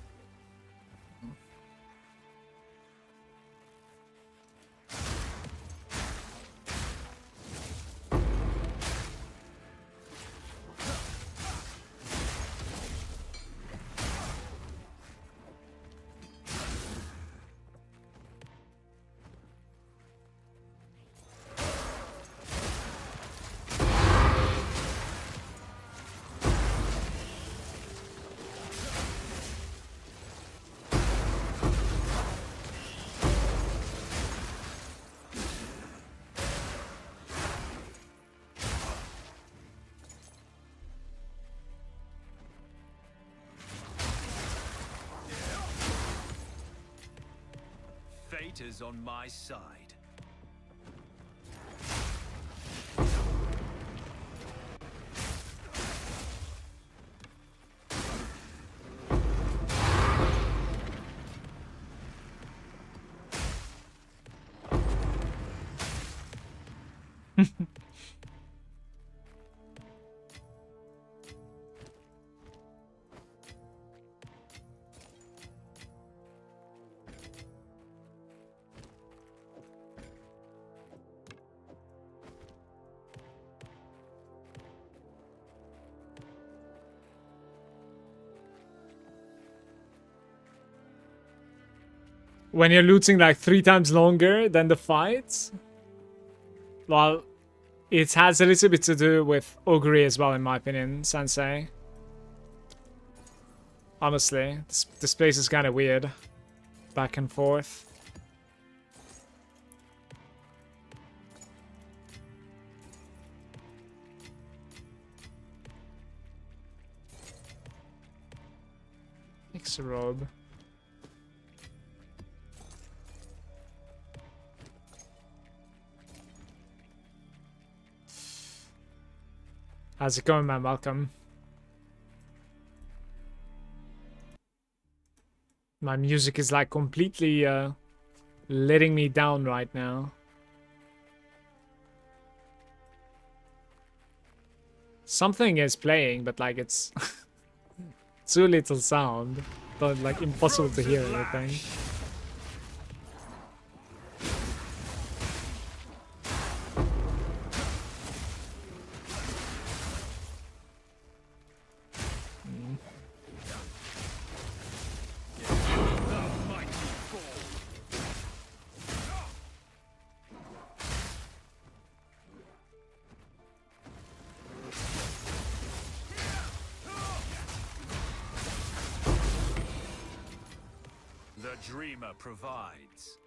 Fate is on my side. when you're looting like 3 times longer than the fight, well, it has a little bit to do with augury as well, in my opinion, Sensei. Honestly, this place is kind of weird. Back and forth. Mix a robe. How's it going, man? Welcome. My music is like completely letting me down right now. Something is playing, but like it's too little sound. But like impossible to hear anything. The dreamer provides.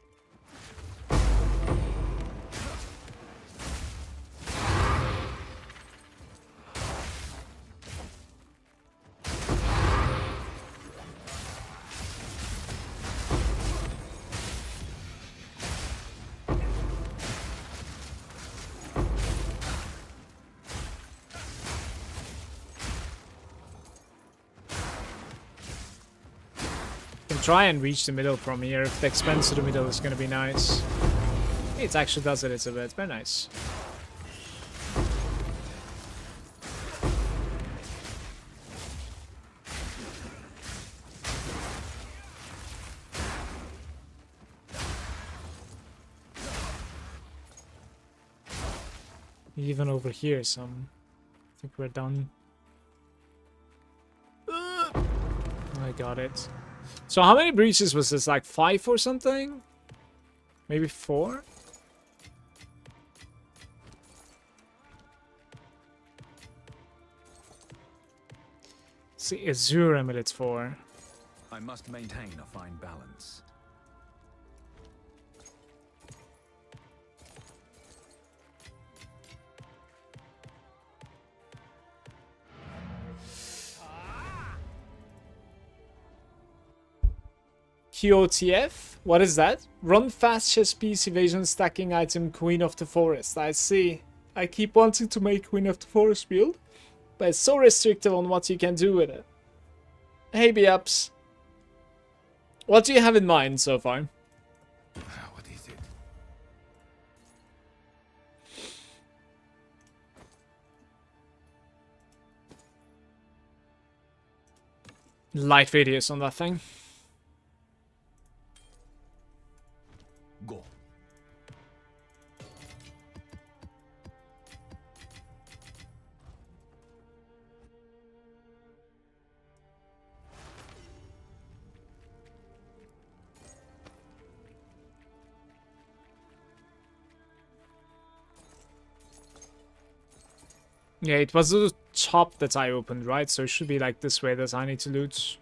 Try and reach the middle from here. If the expense to the middle is going to be nice. It actually does it a little bit. Very nice. Even over here some. I think we're done. I got it. So how many breaches was this? Like 5 or something? Maybe 4? See, Azure Emulate's 4. I must maintain a fine balance. QOTF? What is that? Run fast chess piece evasion stacking item Queen of the Forest. I see. I keep wanting to make Queen of the Forest build, but it's so restrictive on what you can do with it. Hey B-ups. What do you have in mind so far? What is it? Light videos on that thing. Go. Yeah, it was the top that I opened, right? So it should be like this way that I need to loot.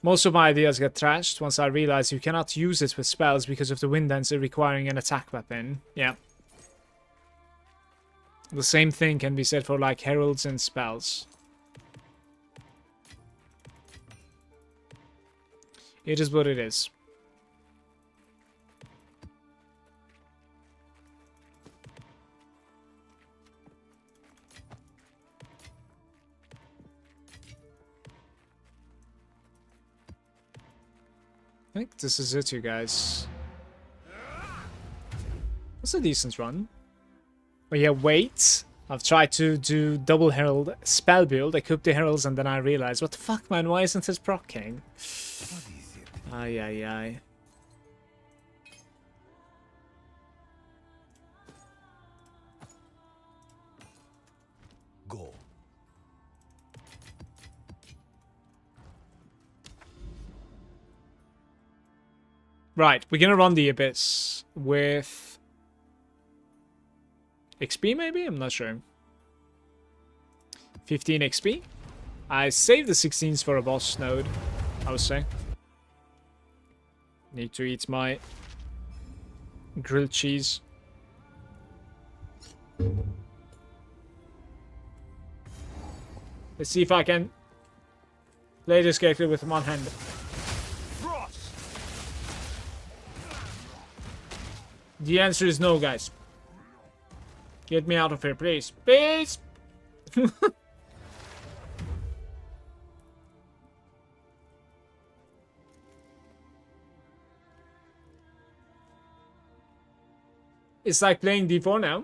Most of my ideas get trashed once I realize you cannot use it with spells because of the wind dancer requiring an attack weapon. Yeah. The same thing can be said for like heralds and spells. It is what it is. I think this is it, you guys. That's a decent run. Oh yeah, wait. I've tried to do double herald spell build, equip the heralds, and then I realized, what the fuck, man? Why isn't this proccing? What is it? Ay, ay, ay. Go. Right, we're gonna run the Abyss with XP maybe? I'm not sure. 15 XP. I saved the 16s for a boss node, I would say. Need to eat my grilled cheese. Let's see if I can play this character with one hand. The answer is no, guys. Get me out of here, please. Please! It's like playing D4 now.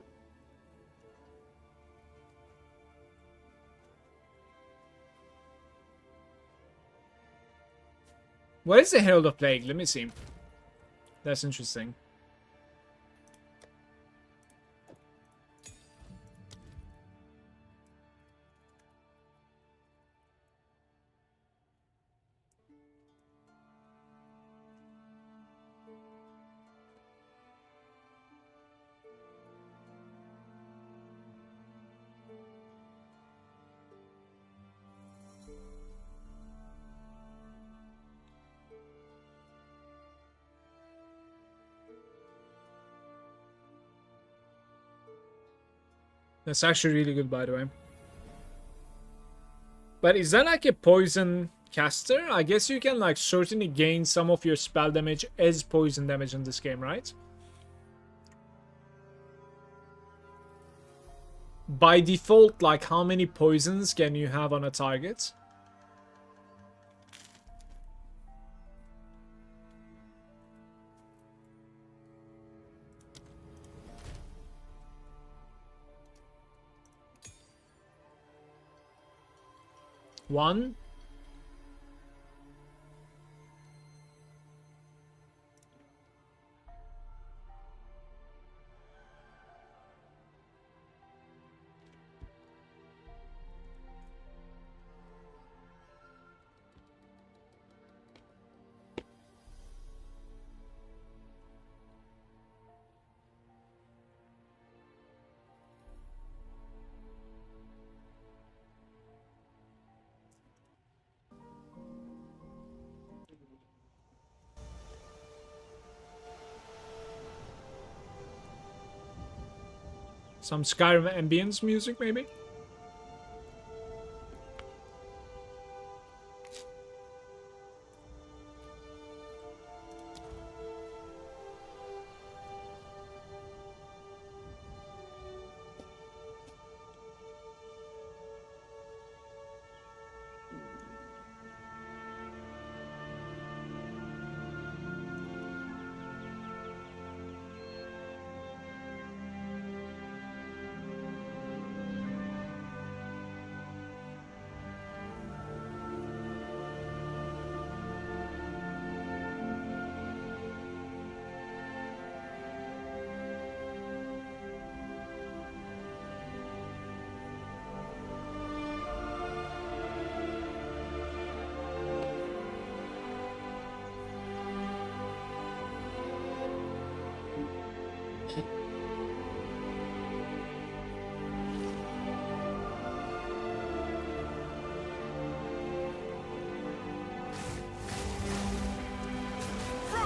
What is the Herald of Plague? Let me see. That's interesting. That's actually really good, by the way. But is that like a poison caster? I guess you can like certainly gain some of your spell damage as poison damage in this game, right? By default, like how many poisons can you have on a target? One. Some Skyrim ambience music, maybe?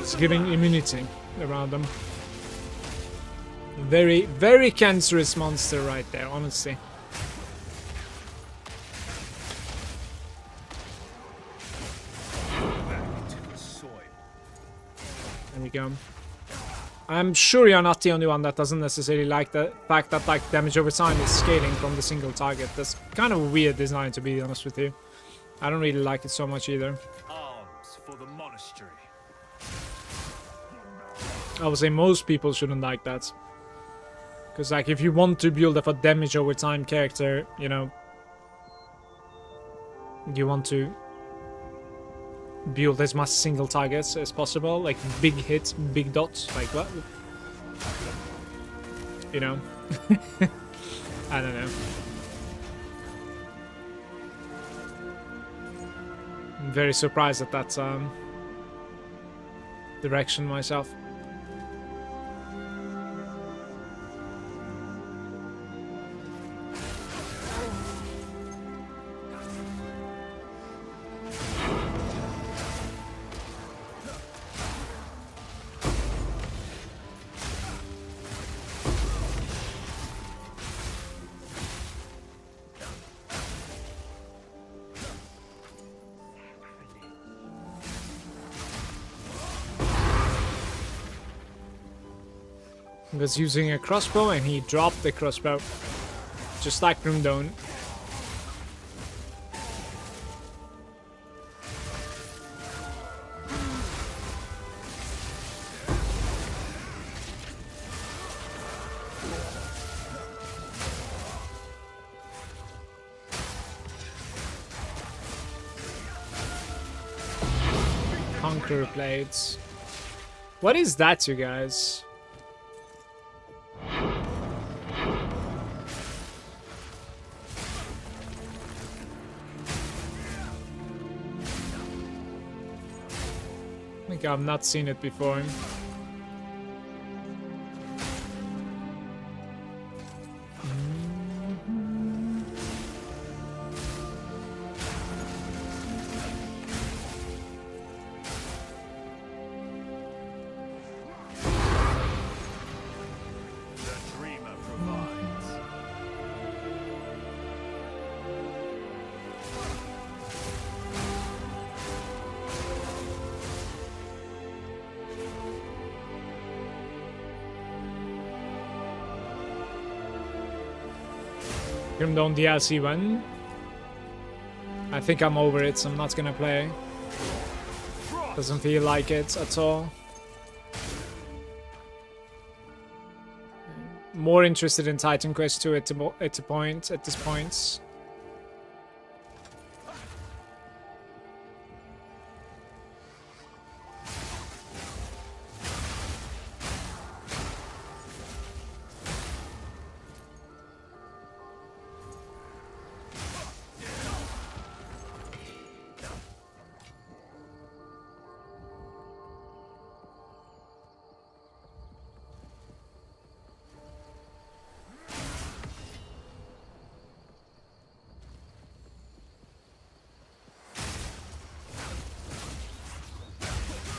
It's giving immunity around them. Very, very cancerous monster right there, honestly. There we go. I'm sure you're not the only one that doesn't necessarily like the fact that like damage over time is scaling from the single target. That's kind of a weird design, to be honest with you. I don't really like it so much either. Arms for the monastery. I would say most people shouldn't like that. Because like if you want to build up a damage over time character, you know, you want to build as much single targets as possible, like big hits, big dots, like what? You know? I don't know. I'm very surprised that that's direction myself. He was using a crossbow and he dropped the crossbow. Just like Grimdone. Conqueror blades. What is that, you guys? I think I've not seen it before. The dreamer provides. Grimdone DLC one. I think I'm over it, so I'm not gonna play. Doesn't feel like it at all. More interested in Titan Quest 2 at this point.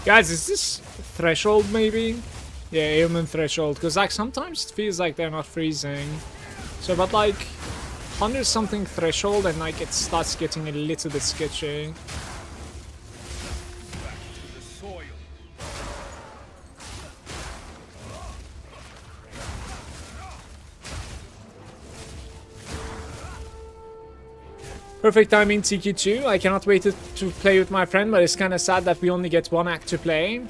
Guys, is this threshold maybe? Yeah, ailment threshold. Because like sometimes it feels like they're not freezing. So but like 100 something threshold and like it starts getting a little bit sketchy. The soil. Perfect timing TQ2. I cannot wait to play with my friend, but it's kind of sad that we only get one act to play.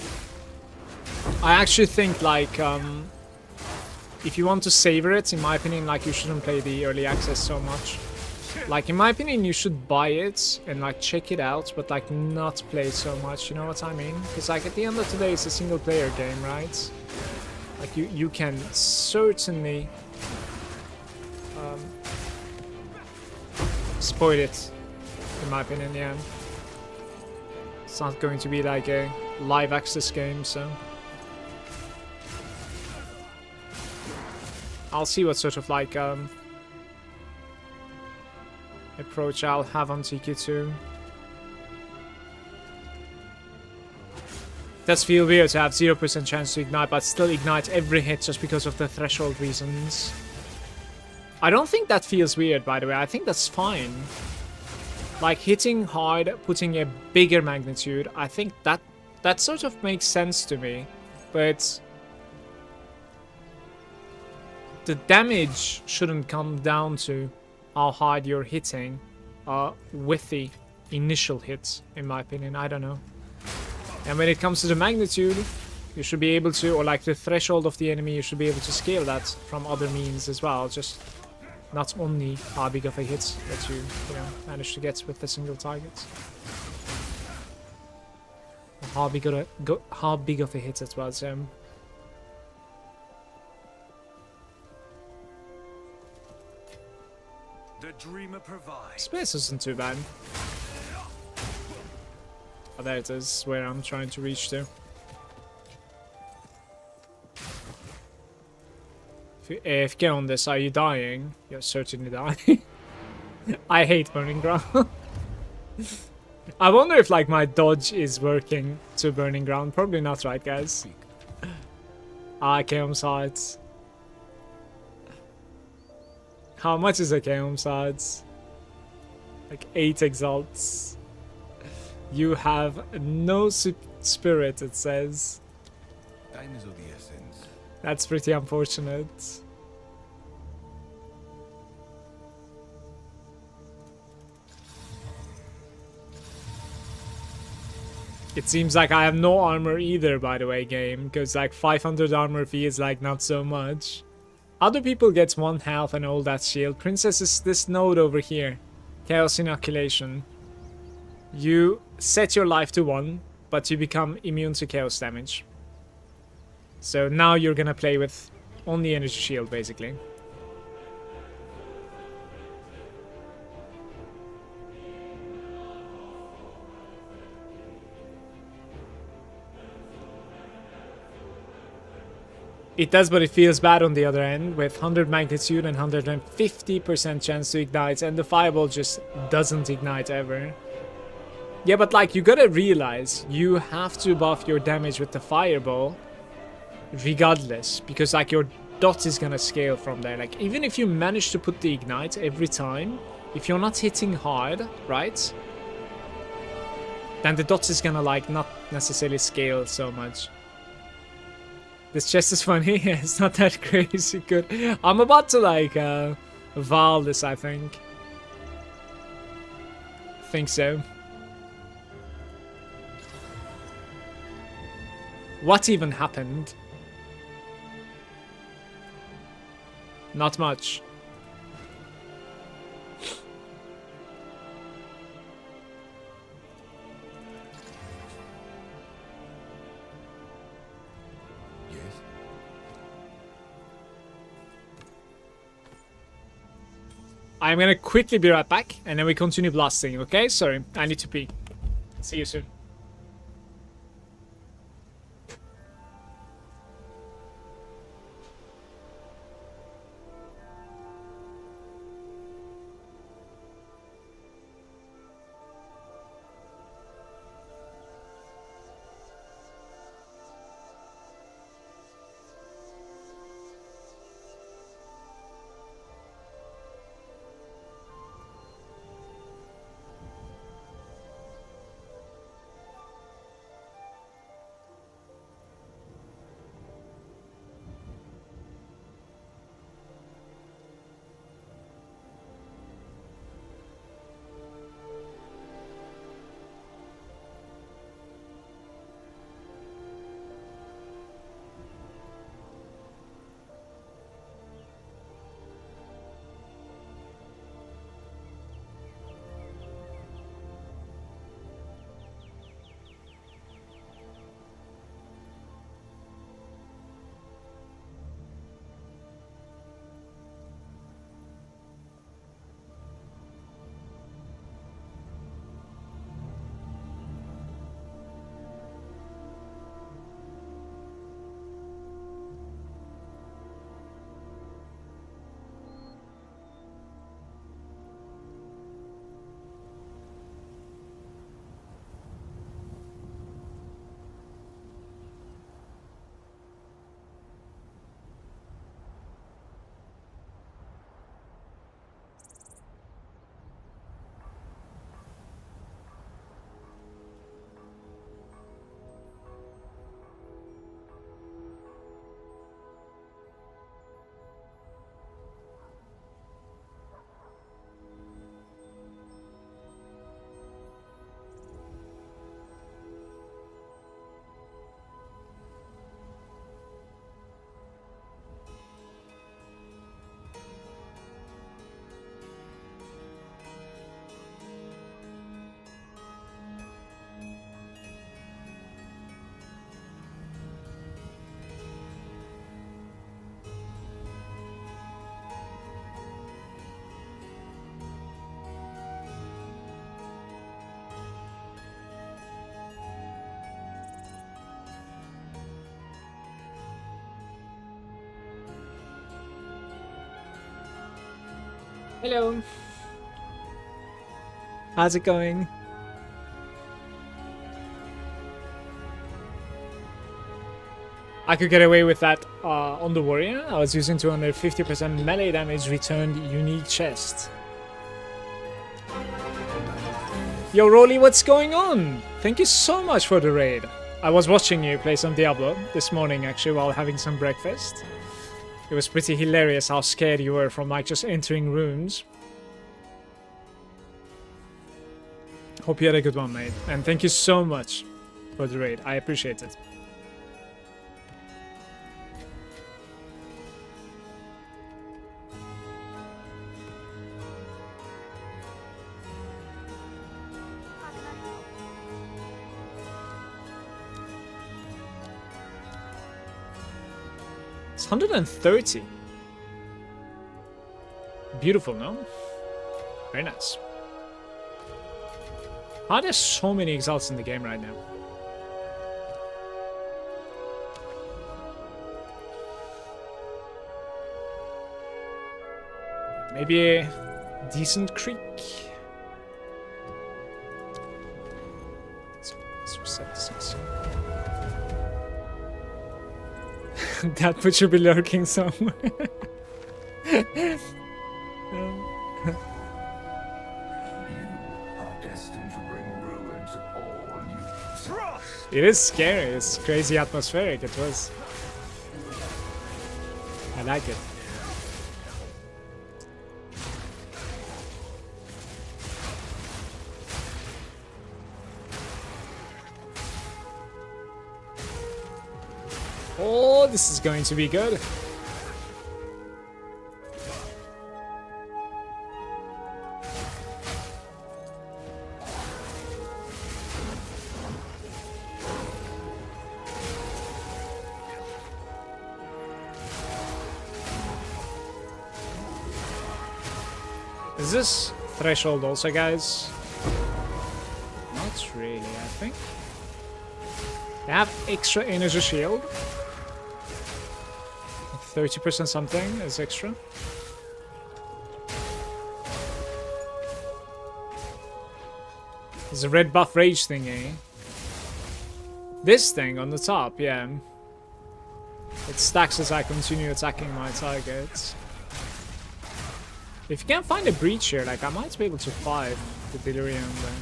I actually think like if you want to savor it, in my opinion, like you shouldn't play the early access so much. Like in my opinion, you should buy it and like check it out, but like not play so much. You know what I mean? Because like at the end of the day, it's a single player game, right? Like you can certainly spoil it, in my opinion. Yeah, it's not going to be like a live access game, so I'll see what sort of like approach I'll have on TQ2. Does feel weird to have 0% chance to ignite, but still ignite every hit just because of the threshold reasons. I don't think that feels weird, by the way. I think that's fine. Like hitting hard, putting a bigger magnitude, I think that sort of makes sense to me. But the damage shouldn't come down to how hard you're hitting with the initial hits, in my opinion. I don't know. And when it comes to the magnitude, you should be able to, or like the threshold of the enemy, you should be able to scale that from other means as well. Just not only how big of a hit that you manage to get with a single target. How big of a hit it was. The dreamer provides. Space isn't too bad. Oh, there it is, where I'm trying to reach to. If you AFK on this, are you dying? You're certainly dying. I hate Burning Ground. I wonder if like my dodge is working to Burning Ground. Probably not, right, guys? Chaos sides. How much is a Chaos sides? Like 8 exalts. You have no spirit, it says. Time is of the essence. That's pretty unfortunate. It seems like I have no armor either, by the way, game. Because like 500 armor feels like not so much. Other people get 1 health and all that shield. Princess is this node over here. Chaos Inoculation. You set your life to 1, but you become immune to chaos damage. So now you're gonna play with only energy shield, basically. It does, but it feels bad on the other end, with 100 magnitude and 150% chance to ignite, and the fireball just doesn't ignite ever. Yeah, but like, you gotta realize, you have to buff your damage with the fireball, regardless, because like your dot is gonna scale from there. Like, even if you manage to put the ignite every time, if you're not hitting hard, right, then the dot is gonna like not necessarily scale so much. This chest is funny. It's not that crazy good. I'm about to like Val this, I think. Think so. What even happened? Not much. I'm gonna quickly be right back, and then we continue blasting, okay? Sorry, I need to pee. See you soon. Hello. How's it going? I could get away with that on the warrior. I was using 250% melee damage returned unique chest. Yo, Rolly, what's going on? Thank you so much for the raid. I was watching you play some Diablo this morning, actually, while having some breakfast. It was pretty hilarious how scared you were from, like, just entering rooms. Hope you had a good one, mate. And thank you so much for the raid. I appreciate it. It's 130. Beautiful, no? Very nice. How are there so many exalts in the game right now? Maybe a decent creek. Let's reset this. That would should be lurking somewhere. It is scary. It's crazy atmospheric. It was. I like it. Oh, this is going to be good. Is this threshold also, guys? Not really, I think. They have extra energy shield. 30% something is extra. There's a red buff rage thingy. This thing on the top, yeah. It stacks as I continue attacking my targets. If you can't find a breach here, like I might be able to fight the delirium then.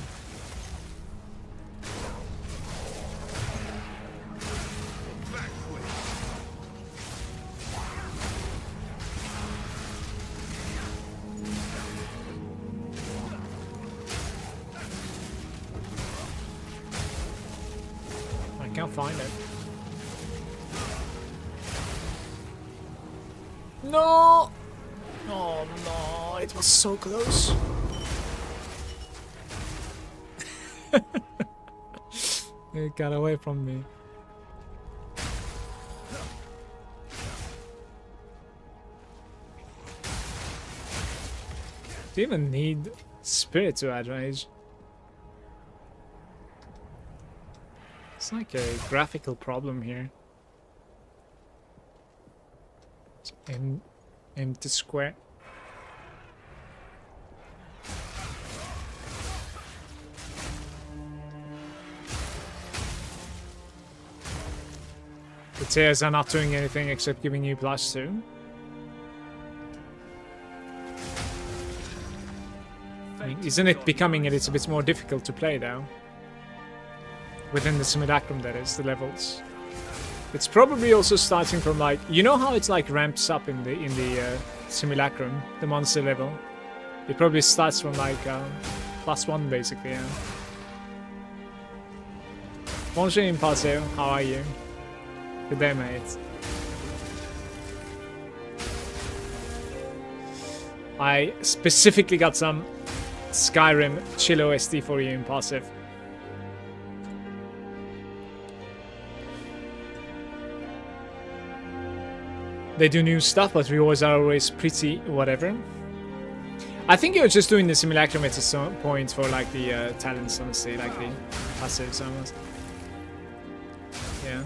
I can't find it. No! Oh no, it was so close. It got away from me. Do you even need spirit to add rage? It's like a graphical problem here. Empty square. The tears are not doing anything except giving you +2. I mean, isn't it becoming a little bit more difficult to play though? Within the simulacrum, that is, the levels. It's probably also starting from like, you know how it's like ramps up in the simulacrum, the monster level. It probably starts from like +1 basically. Yeah. Bonjour Impulsive, how are you? Good day, mate. I specifically got some Skyrim chill OST for you, Impulsive. They do new stuff, but rewards are always pretty whatever. I think you're just doing the simulacrum at some point for like the talents, honestly, like the passives almost. Yeah.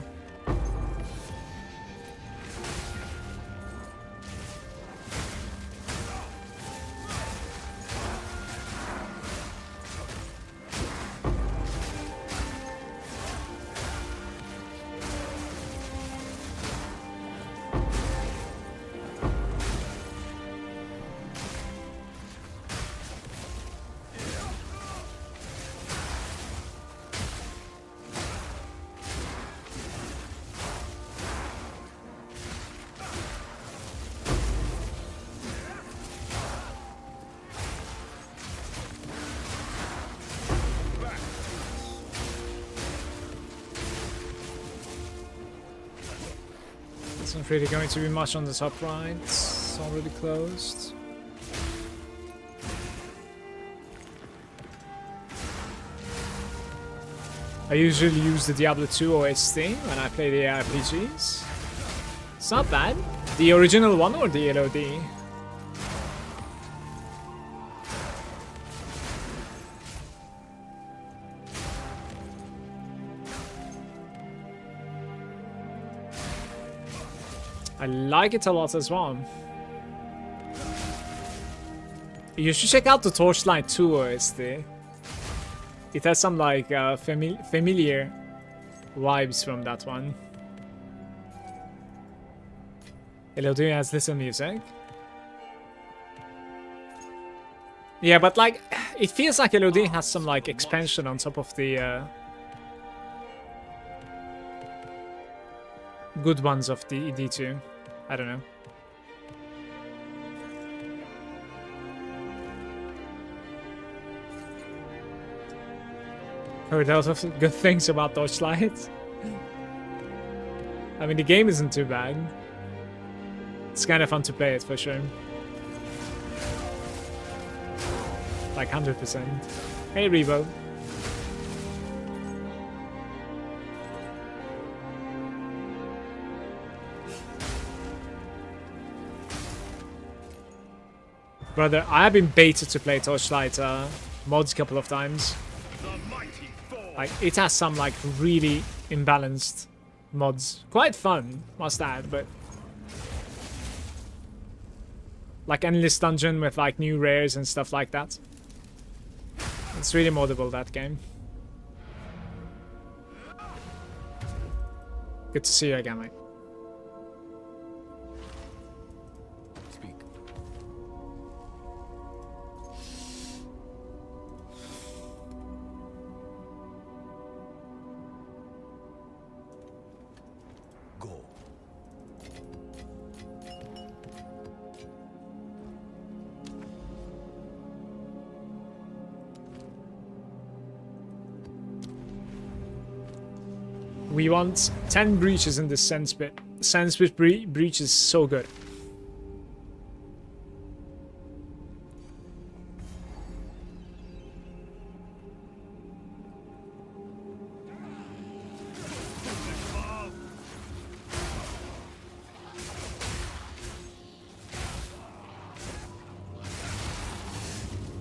Not really going to be much on the top right. It's already closed. I usually use the Diablo 2 OST when I play the RPGs. It's not bad. The original one or the LOD? I like it a lot as well. You should check out the Torchlight 2 OST. It has some like familiar vibes from that one. LOD has little music. Yeah, but like, it feels like LOD has some like expansion on top of the good ones of the D2. I don't know. Heard a lot of good things about Torchlight. I mean, the game isn't too bad. It's kind of fun to play it for sure. Like 100%. Hey, Rebo. Brother, I have been baited to play Torchlight mods a couple of times. Like, it has some like really imbalanced mods. Quite fun, must add, but like endless dungeon with like new rares and stuff like that. It's really moddable, that game. Good to see you again, mate. Speak. Go. We want 10 breaches in this Sandspit. Sandspit breach is so good.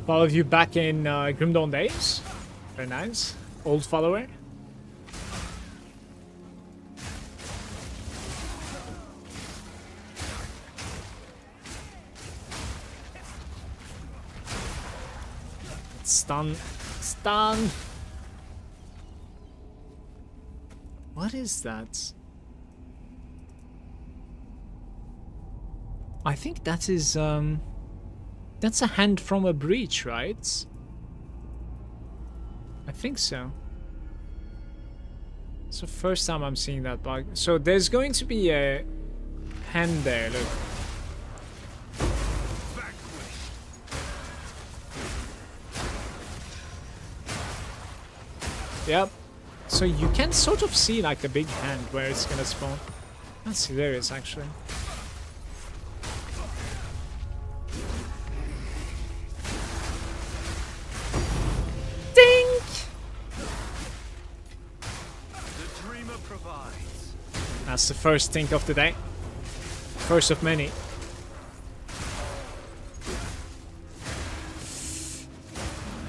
Follow you back in Grim Dawn days. Very nice. Old follower. Stun. Stun. What is that? I think that is that's a hand from a breach, right? I think so. It's the first time I'm seeing that bug. So there's going to be a hand there, look. Yep. So you can sort of see like a big hand where it's gonna spawn. That's hilarious, actually. Ding! The dreamer provides. That's the first think of the day. First of many.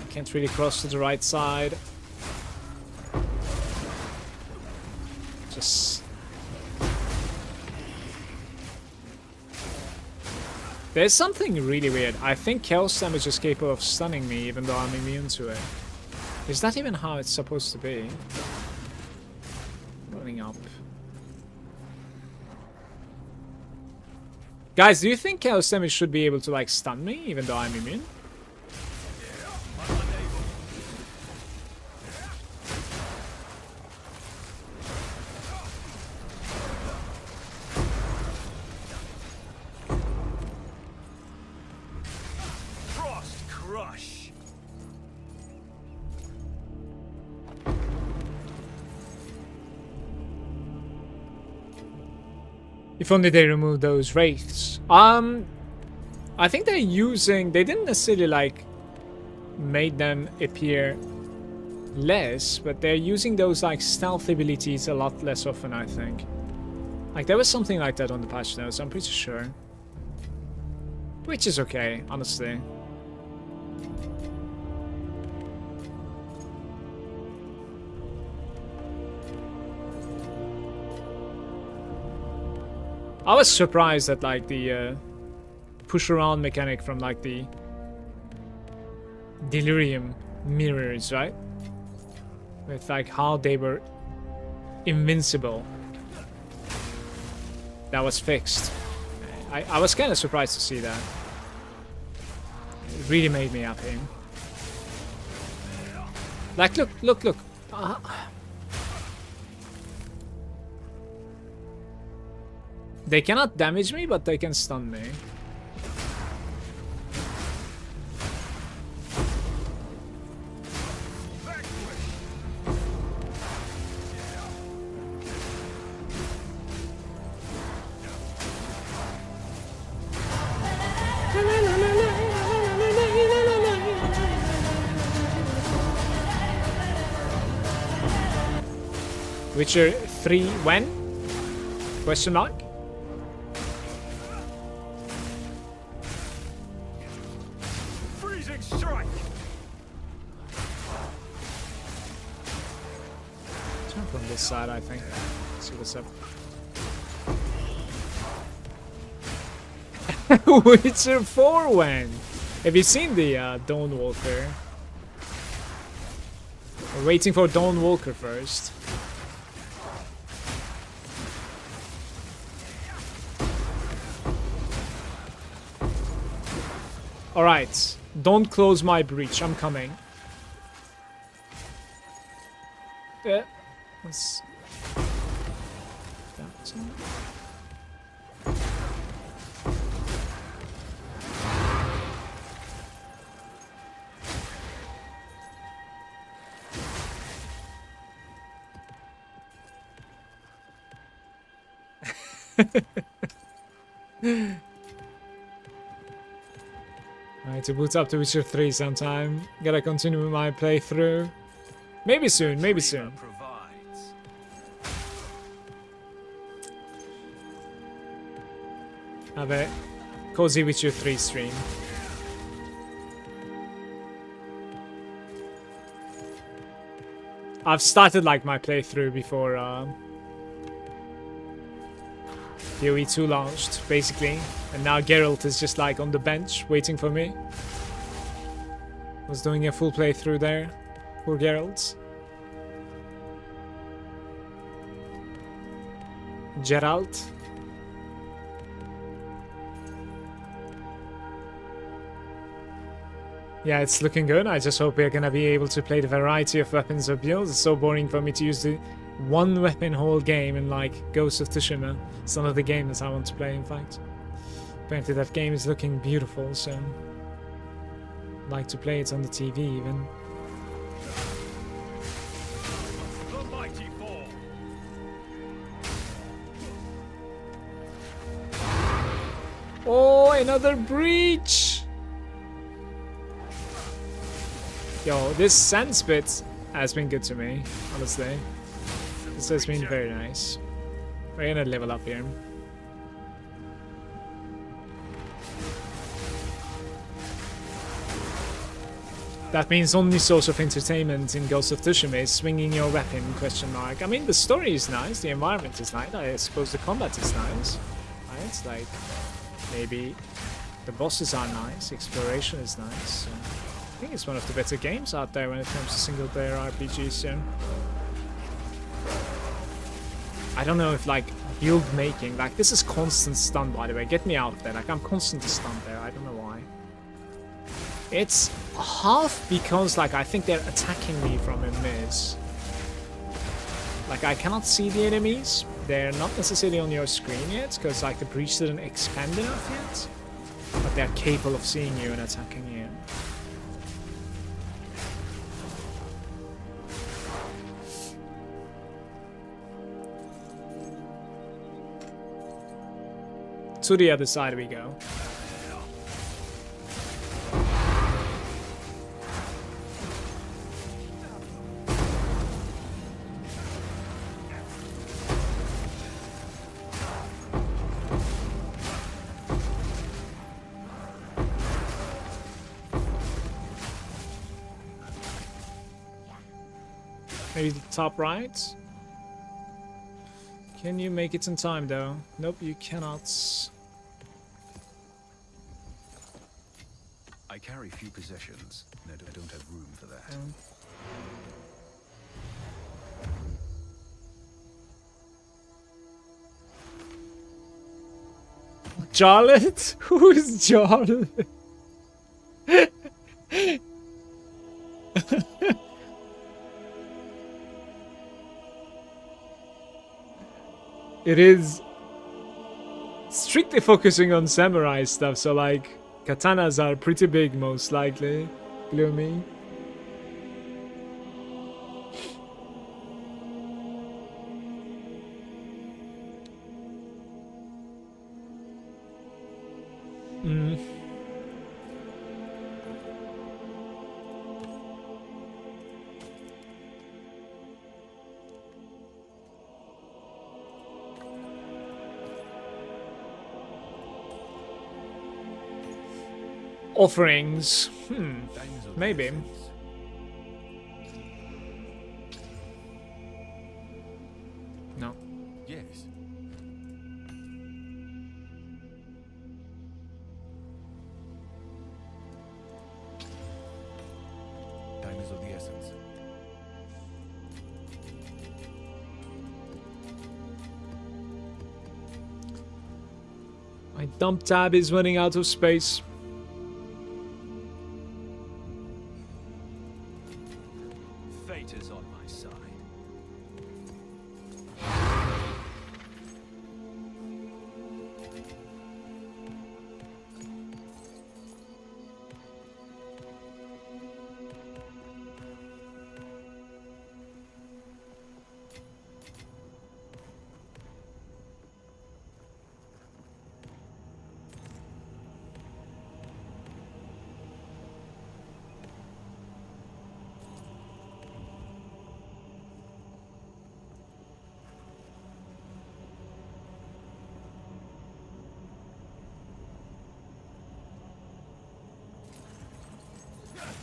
Can't really cross to the right side. Just... There's something really weird. I think Chaos damage is capable of stunning me even though I'm immune to it. Is that even how it's supposed to be? Running up. Guys, do you think Chaos damage should be able to like stun me even though I'm immune? Frost crush. If only they remove those wraiths. I think they're using... They didn't necessarily, like, made them appear less, but they're using those, like, stealth abilities a lot less often, I think. Like, there was something like that on the patch notes, I'm pretty sure. Which is okay, honestly. I was surprised at, like, the push around mechanic from, like, the delirium mirrors, right? With, like, how they were invincible. That was fixed. I was kind of surprised to see that. It really made me happy. Like, look. They cannot damage me, but they can stun me. Witcher 3 when? Question mark? Freezing strike. Turn from this side, I think. See what's up. Witcher 4 when? Have you seen the Dawnwalker? We're waiting for Dawnwalker first. Alright, don't close my breach, I'm coming. Let's... That's I need to boot up to Witcher 3 sometime. Gotta continue my playthrough. Maybe soon, maybe soon. Provides. Have a cozy Witcher 3 stream. I've started like my playthrough before PoE 2 launched, basically. And now Geralt is just like on the bench, waiting for me. Was doing a full playthrough there for Geralt. Geralt. Yeah, it's looking good. I just hope we're gonna be able to play the variety of weapons or builds. It's so boring for me to use the one weapon whole game in like Ghost of Tsushima. It's not the game that I want to play, in fact. Apparently that game is looking beautiful, so I'd like to play it on the TV even. The mighty fall. Oh, another breach! Yo, this Sandspit has been good to me, honestly. This has been very nice. We're gonna level up here. That means only source of entertainment in Ghost of Tsushima is swinging your weapon, question mark. I mean, the story is nice, the environment is nice, I suppose the combat is nice. Right? It's like, maybe the bosses are nice, exploration is nice. So I think it's one of the better games out there when it comes to single-player RPGs. Yeah. I don't know if, like, build making, like, this is constant stun, by the way. Get me out of there, like, I'm constantly stunned there, I don't know why. It's half because, like, I think they're attacking me from a miss. Like, I cannot see the enemies. They're not necessarily on your screen yet, because, like, the breach didn't expand enough yet. But they're capable of seeing you and attacking you. to the other side we go. Maybe the top right? Can you make it in time though? Nope, you cannot. I carry few possessions, and I don't have room for that. Charlotte? Who is Charlotte? It is strictly focusing on samurai stuff, so like katanas are pretty big most likely. Gloomy. Offerings. Maybe. No. Yes. Time is of the essence. My dump tab is running out of space. Fate is on my side.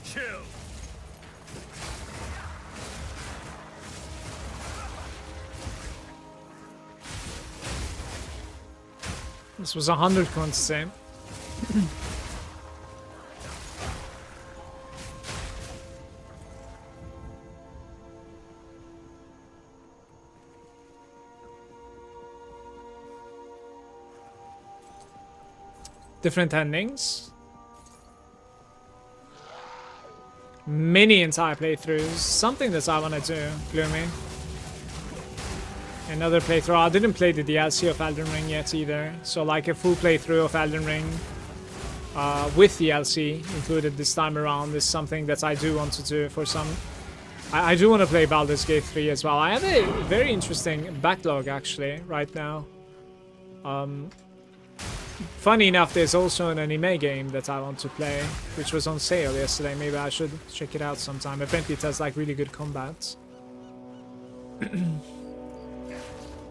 Chill. This was 100 quantity. Different endings. Mini entire playthroughs. Something that I want to do, Gloomy. Another playthrough. I didn't play the DLC of Elden Ring yet either. So like a full playthrough of Elden Ring with DLC included this time around is something that I do want to do for some... I do want to play Baldur's Gate 3 as well. I have a very interesting backlog actually right now. Funny enough, there's also an anime game that I want to play, which was on sale yesterday. Maybe I should check it out sometime. Apparently it has like really good combat.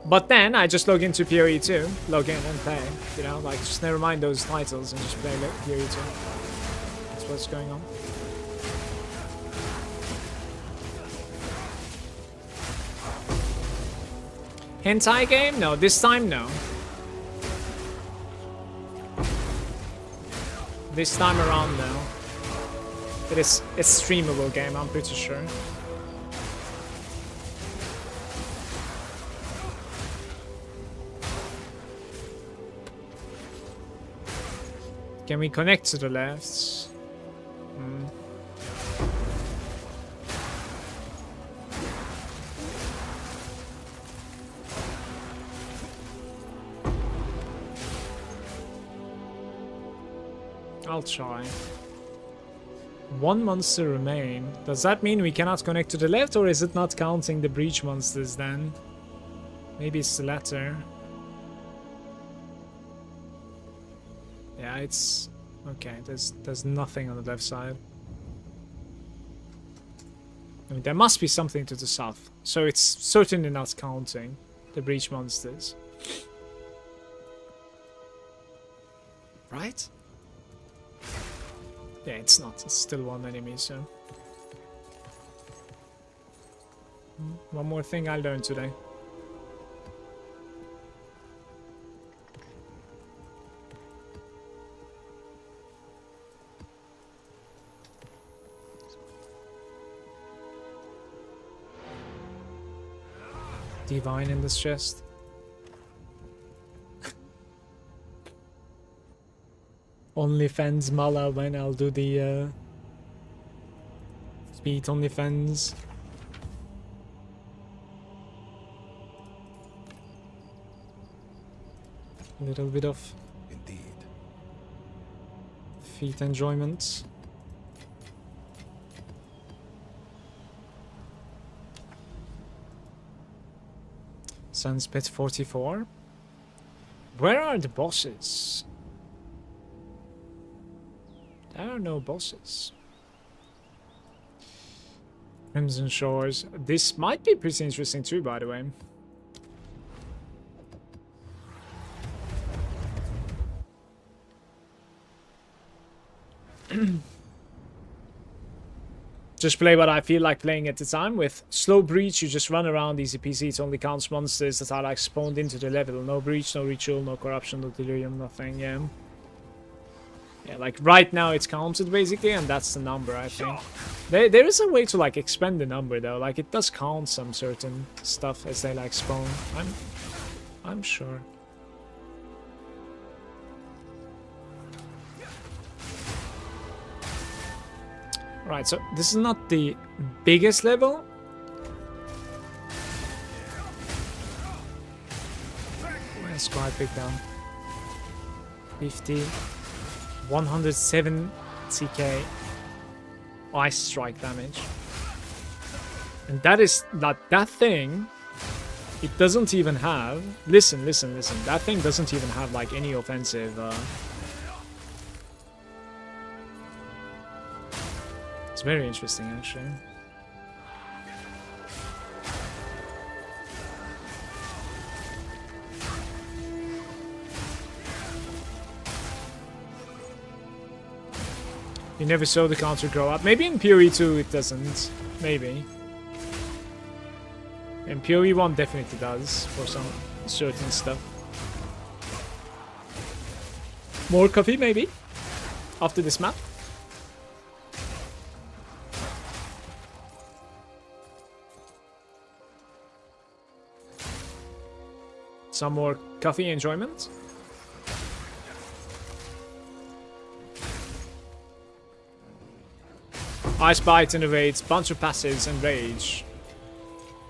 But then I just log into PoE 2, log in and play. You know, like just never mind those titles and just play PoE 2. That's what's going on. Hentai game? No, this time no. This time around, no. But it's a streamable game, I'm pretty sure. Can we connect to the left? I'll try. One monster remain. Does that mean we cannot connect to the left, or is it not counting the breach monsters then? Maybe it's the latter. Yeah, it's okay. There's nothing on the left side. I mean, there must be something to the south, so it's certainly not counting the breach monsters. Right? Yeah, it's not. It's still one enemy, so... One more thing I learned today. Divine in this chest. OnlyFans Mala when I'll do the speed OnlyFans. A little bit of Indeed. feet enjoyment. Sunspit 44. Where are the bosses? There are no bosses. Crimson Shores. This might be pretty interesting too, by the way. Just play what I feel like playing at the time. With slow breach, you just run around easy PC. It only counts monsters that are like spawned into the level. No breach, no ritual, no corruption, no delirium, nothing. Yeah. Yeah, like right now it's counted basically, and that's the number, I think. There is a way to like expand the number though. Like it does count some certain stuff as they like spawn. I'm sure. Right, so this is not the biggest level. It's quite big down. 50, 170k ice strike damage. And that is that thing, it doesn't even have, listen, that thing doesn't even have like any offensive it's very interesting, actually. You never saw the counter grow up. Maybe in PoE 2 it doesn't. Maybe. In PoE 1 definitely does for some certain stuff. More coffee, maybe? After this map? Some more coffee enjoyment. Ice Bite, Innovates, bunch of passives, and Rage.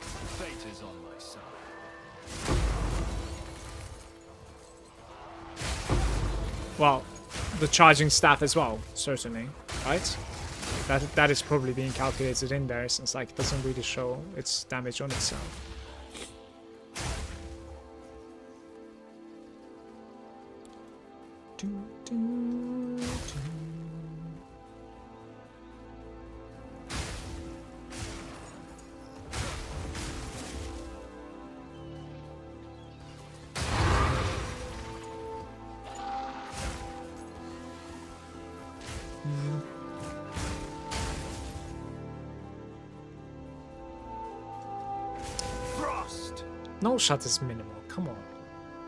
Fate is on my side. Well, the charging staff as well, certainly, right? That is probably being calculated in there, since like it doesn't really show its damage on itself. Frost! No shot is minimal, come on.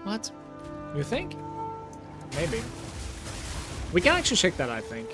What? You think? Maybe. We can actually check that, I think.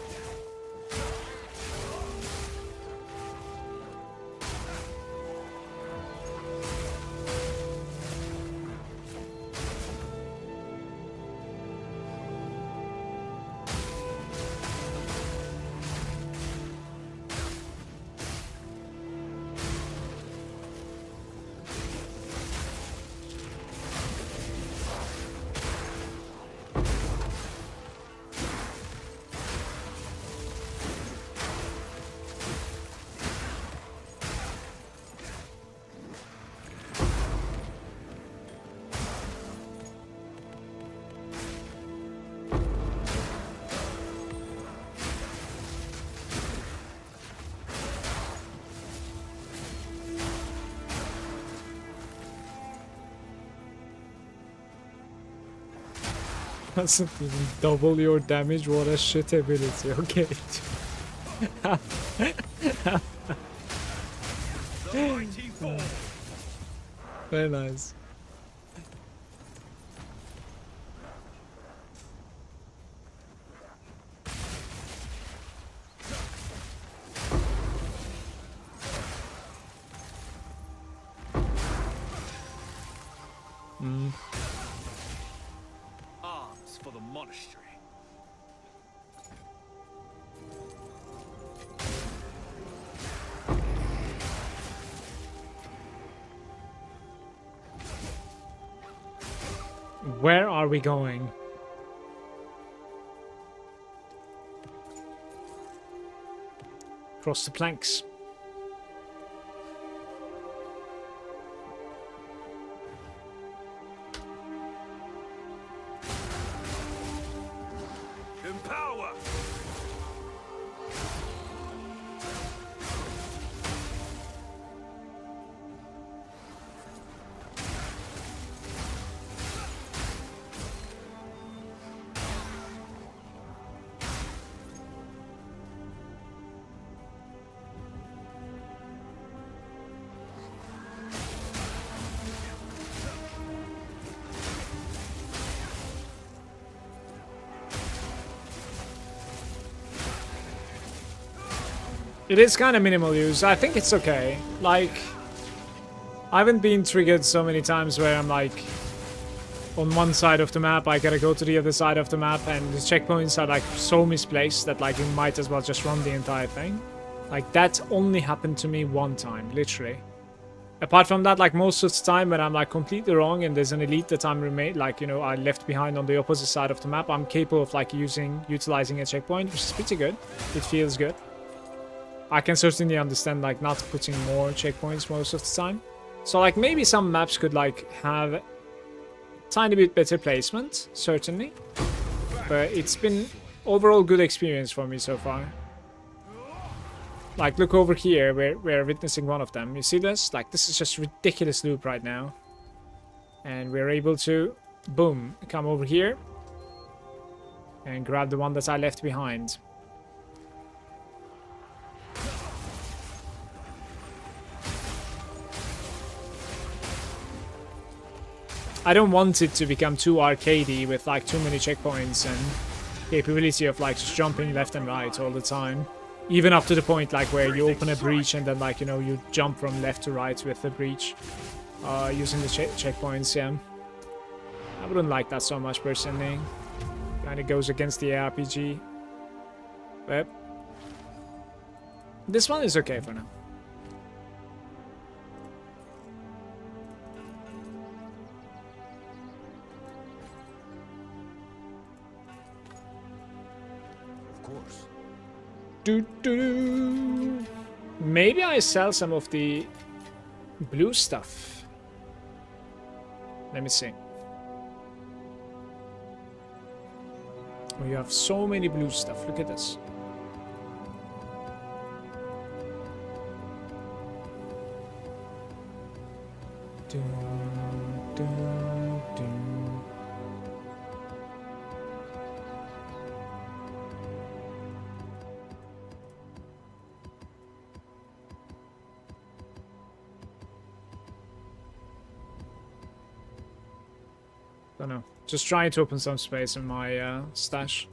Doesn't even double your damage. What a shit ability. Okay. The mighty fall. Very nice. Arms for the monastery. Where are we going? Cross the planks. Empower. It is kind of minimal use. I think it's okay. Like, I haven't been triggered so many times where I'm like, on one side of the map, I gotta go to the other side of the map, and the checkpoints are like so misplaced that like you might as well just run the entire thing. Like, that only happened to me one time, literally. Apart from that, like most of the time when I'm like completely wrong and there's an elite that I'm like, you know, I left behind on the opposite side of the map, I'm capable of like utilizing a checkpoint, which is pretty good. It feels good. I can certainly understand like not putting more checkpoints most of the time. So like maybe some maps could like have tiny bit better placement, certainly. But it's been overall good experience for me so far. Like look over here, we're witnessing one of them. You see this? Like this is just ridiculous loop right now. And we're able to, boom, come over here and grab the one that I left behind. I don't want it to become too arcadey with like too many checkpoints and capability of like just jumping left and right all the time. Even up to the point like where you open a breach and then like, you know, you jump from left to right with the breach using the checkpoints, yeah. I wouldn't like that so much personally. Kind of goes against the ARPG. But this one is okay for now. Do. Maybe I sell some of the blue stuff. Let me see. Oh, you have so many blue stuff. Look at this. Do. Don't know. Just trying to open some space in my stash.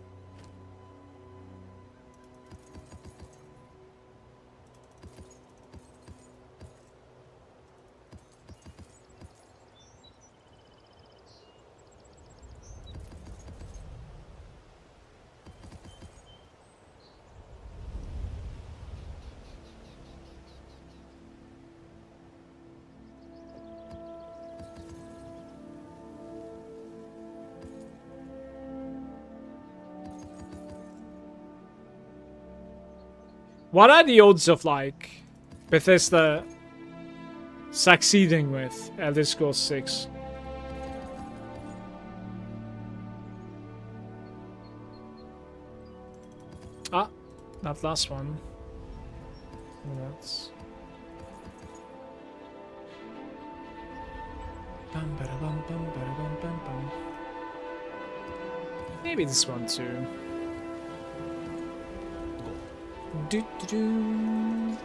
What are the odds of, like, Bethesda succeeding with Elder Scrolls 6? Ah, that last one. That's... Bum, bada, bum, bum, bada, bum, bum, bum. maybe this one too. Do, do, do.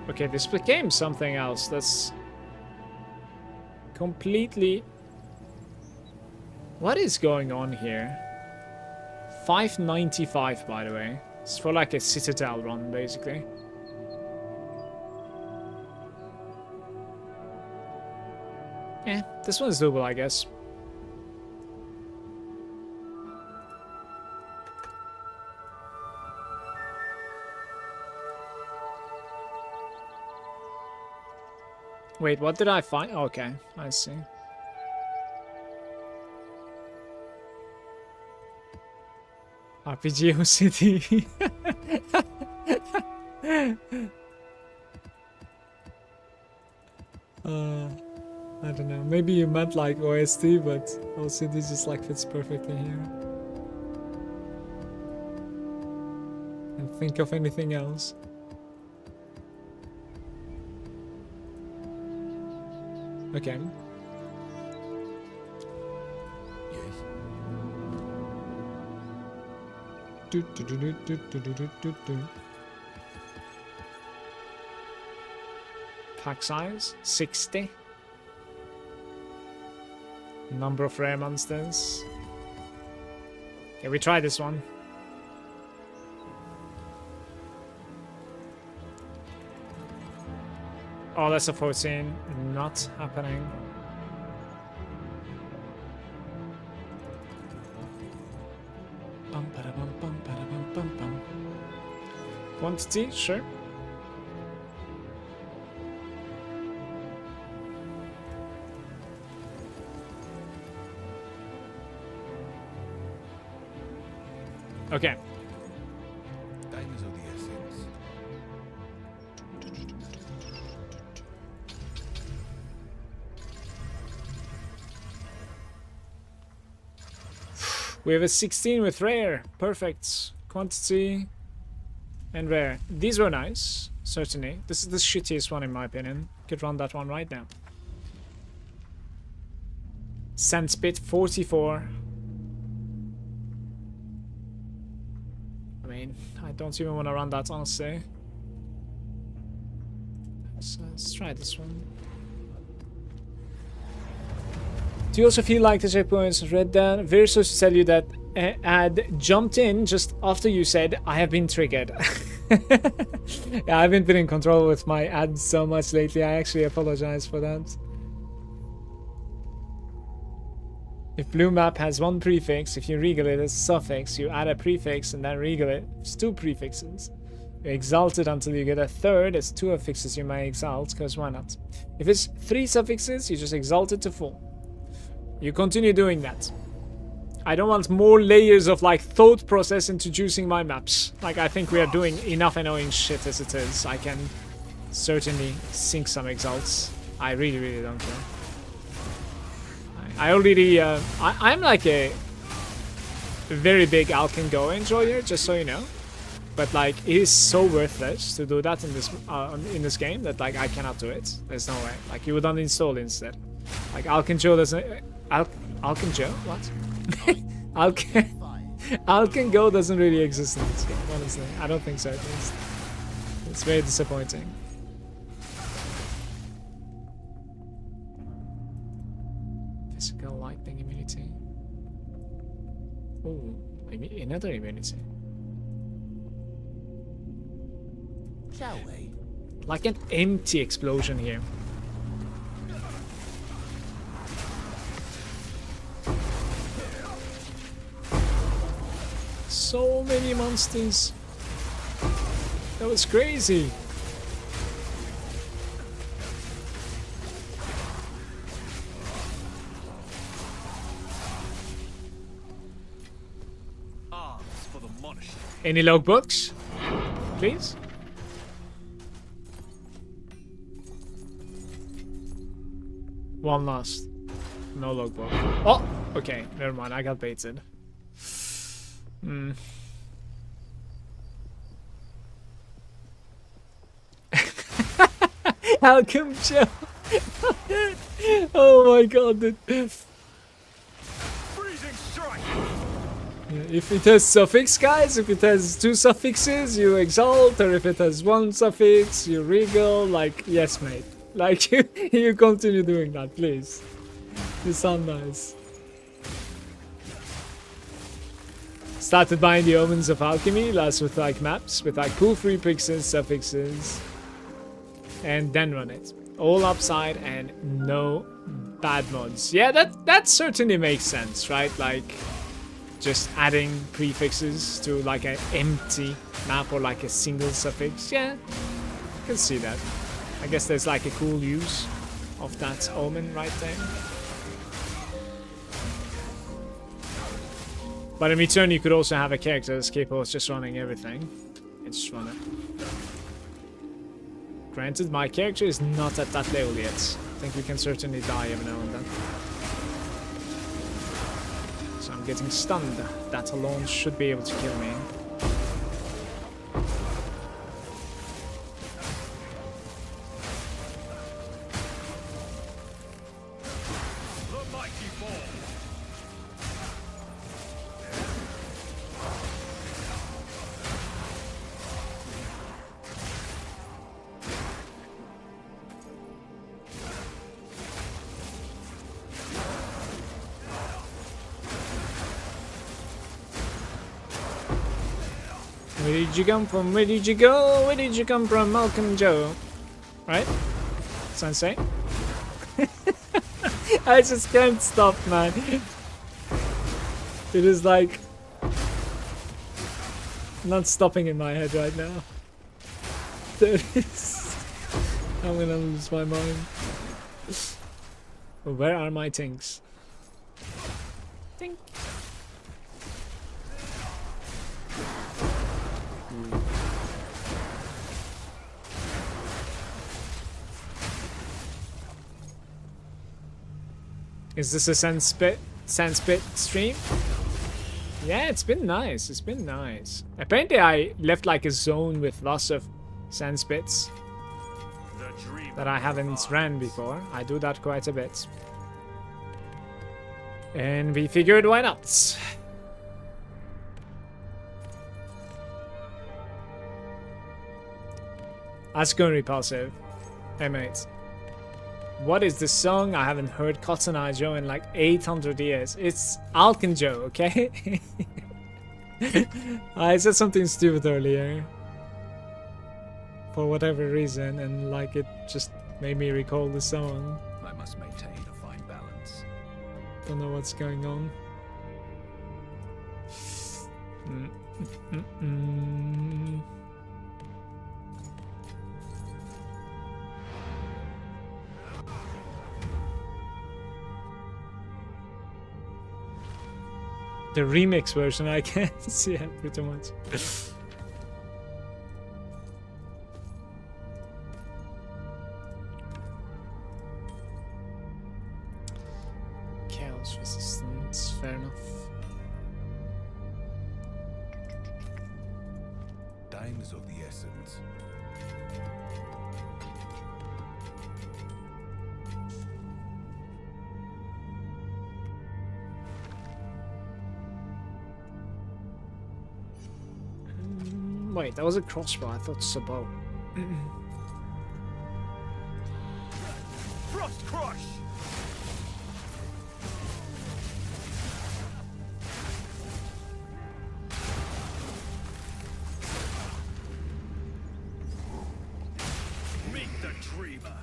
Okay, this became something else. That's completely... What is going on here? 595, by the way. It's for like a Citadel run, basically. Yeah, this one's doable, I guess. Wait, what did I find? Okay, I see. RPG City. I don't know. Maybe you meant like OST, but OCD just like fits perfectly here. And think of anything else. Okay. Yes. Do, do, do, do, do, do, do, do, do. Pack size 60. Number of rare monsters. Okay, we try this one. Oh, that's a 14. Not happening. Bum, bada, bum, bum, bada, bum, bum, bum. Quantity, sure. Okay. Time is of the essence. We have a 16 with rare. Perfect. Quantity and rare. These were nice, certainly. This is the shittiest one in my opinion. Could run that one right now. Sandspit 44. I mean, I don't even want to run that, honestly. So let's try this one. Do you also feel like the checkpoints read that? Very supposed to tell you that ad jumped in just after you said, I have been triggered. Yeah, I haven't been in control with my ads so much lately. I actually apologize for that. If blue map has one prefix, if you regal it as a suffix, you add a prefix and then regal it. It's two prefixes. You exalt it until you get a third. It's two affixes you may exalt, because why not? If it's three suffixes, you just exalt it to 4. You continue doing that. I don't want more layers of like thought process introducing my maps. Like, I think we are doing enough annoying shit as it is. I can certainly sink some exalts. I really, really don't care. I already, I'm like a very big Alkin Go enjoyer, just so you know. But like, it is so worthless to do that in this game that like I cannot do it. There's no way. Like, you would uninstall instead. Like, Alkin Joe doesn't. Alkin Joe? What? Alkin Go doesn't really exist in this game, honestly. I don't think so, at least. It's very disappointing. Physical lightning immunity. Oh, another immunity. Shall we? Like an empty explosion here. So many monsters. That was crazy. Arms for the monastery. Any logbooks? Please? One last. No logbook. Oh! Okay, never mind. I got baited. Hmm. How come Joe? Oh my god, dude. Freezing strike. Yeah, if it has suffix, guys, if it has 2 suffixes, you exalt, or if it has 1 suffix, you regal. Like, yes, mate. Like, you continue doing that, please. You sound nice. Started buying the Omens of Alchemy, last with like maps, with like cool prefixes, suffixes, and then run it. All upside and no bad mods. Yeah, that certainly makes sense, right? Like, just adding prefixes to like an empty map or like a single suffix. Yeah, I can see that. I guess there's like a cool use of that omen right there. But in return, you could also have a character that's capable of just running everything. And just run it. Granted, my character is not at that level yet. I think we can certainly die every now and then. So I'm getting stunned. That alone should be able to kill me. The mighty ball. Where did you come from? Where did you go? Where did you come from, Malcolm Joe? Right? Sensei? I just can't stop, man. It is like not stopping in my head right now. There is. I'm gonna lose my mind. Where are my things? Think. Is this a Sanspit stream? Yeah, it's been nice. It's been nice. Apparently, I left like a zone with lots of Sanspits that I haven't ran before. I do that quite a bit. And we figured why not? That's going repulsive. Hey, mate. What is this song? I haven't heard Cotton Eye Joe in like 800 years. It's Alkin Joe, okay? I said something stupid earlier. For whatever reason, and like it just made me recall the song. I must maintain a fine balance. Don't know what's going on. The remix version, I can't see it pretty much. Chaos resistance, fair enough. Time is of the essence. Wait, that was a crossbow. I thought it was a bow. Frost crush. Meet the dreamer.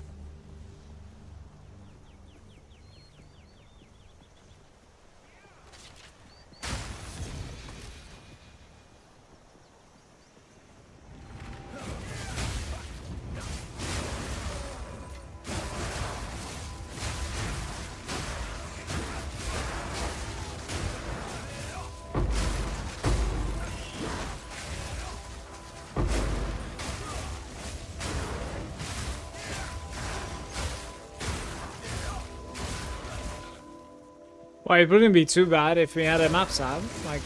Well, it wouldn't be too bad if we had a map tab. Like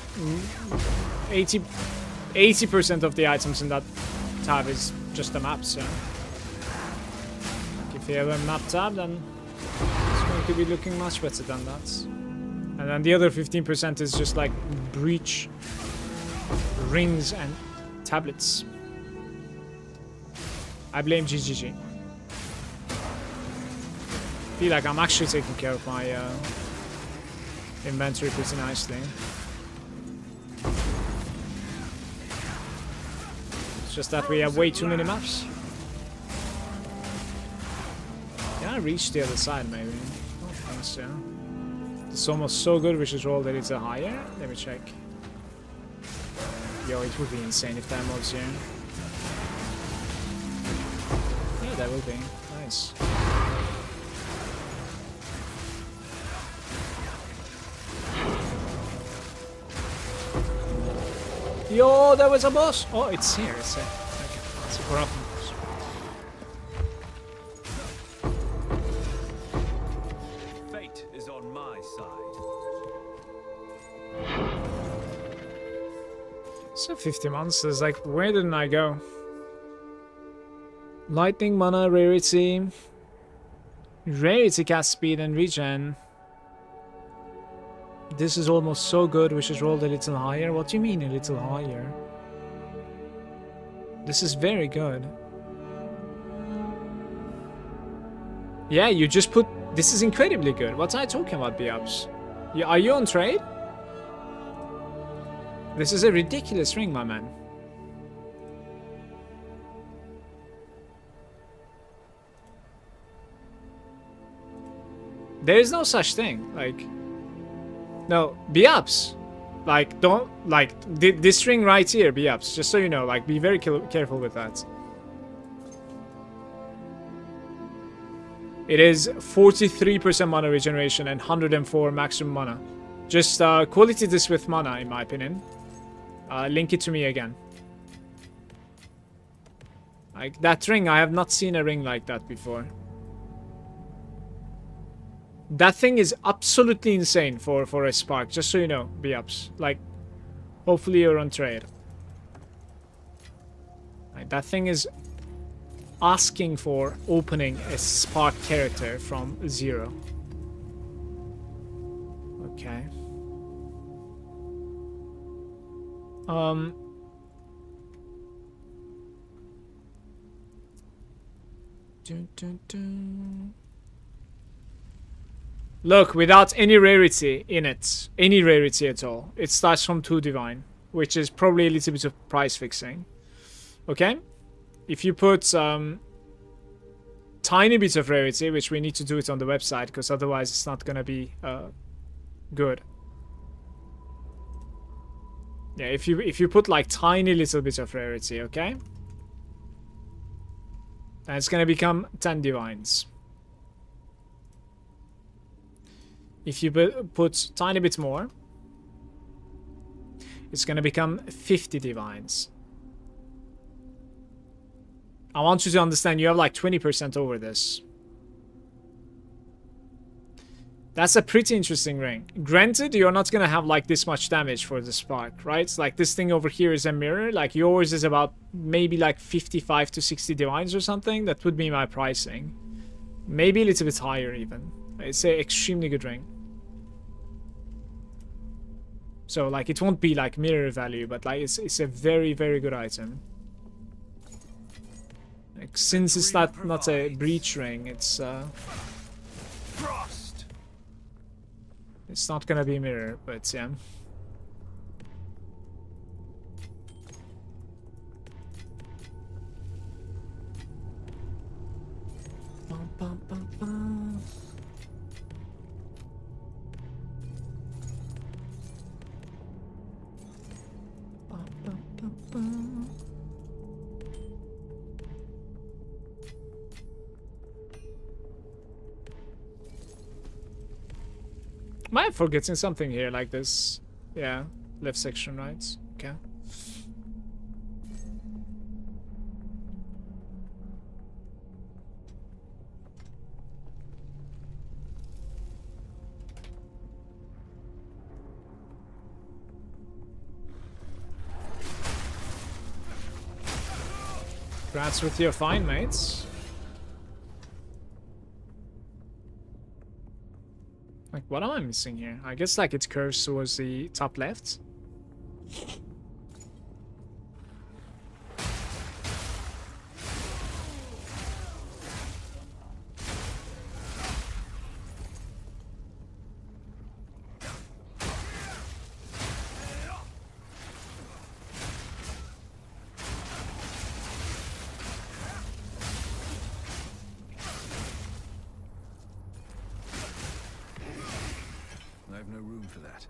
80% of the items in that tab is just the maps, yeah. Like if you have a map tab, then it's going to be looking much better than that. And then the other 15% is just like breach, rings, and tablets. I blame GGG. Feel like I'm actually taking care of my inventory pretty nicely. It's just that we have way too many maps. Can I reach the other side maybe? I don't think so. It's almost so good, which is roll that it's a higher. Let me check. Yo, it would be insane if that moves here. Yeah, that will be. Nice. Yo, there was a boss! Oh, it's here. It's a corrupt boss. Fate is on my side. So 50 monsters, like, where didn't I go? Lightning, mana, rarity. Rarity, cast speed, and regen. This is almost so good, we should roll a little higher. What do you mean a little higher? This is very good. Yeah, you just put... This is incredibly good. What are you talking about, Biabs? Are you on trade? This is a ridiculous ring, my man. There is no such thing, like... No, Biabs. Like, don't... Like, this ring right here, Biabs. Just so you know, like, be very careful with that. It is 43% mana regeneration and 104 maximum mana. Just quality this with mana, in my opinion. Link it to me again. Like, that ring, I have not seen a ring like that before. That thing is absolutely insane for a spark, just so you know, Biabs. Like, hopefully you're on trade. Like, that thing is asking for opening a spark character from 0. Okay. Look, without any rarity in it, any rarity at all, it starts from 2 divine, which is probably a little bit of price fixing. Okay? If you put tiny bits of rarity, which we need to do it on the website, because otherwise it's not gonna be good. Yeah, if you put like tiny little bits of rarity, okay? Then it's gonna become 10 divines. If you put tiny bit more, it's gonna become 50 divines. I want you to understand you have like 20% over this. That's a pretty interesting ring. Granted, you're not gonna have like this much damage for the spark, right? Like this thing over here is a mirror. Like yours is about maybe like 55 to 60 divines or something. That would be my pricing. Maybe a little bit higher even. It's an extremely good ring. So like it won't be like mirror value, but like it's a very, very good item. Like, since it's not a breach ring, it's Frost. it's not gonna be mirror, but yeah. Bum, bum, bum, bum. Bum, bum, bum, bum. Am I forgetting something here like this? Yeah, left section, right? Okay. Congrats with your fine, mates. Like, what am I missing here? I guess, like, it curves towards the top left. I have no room for that.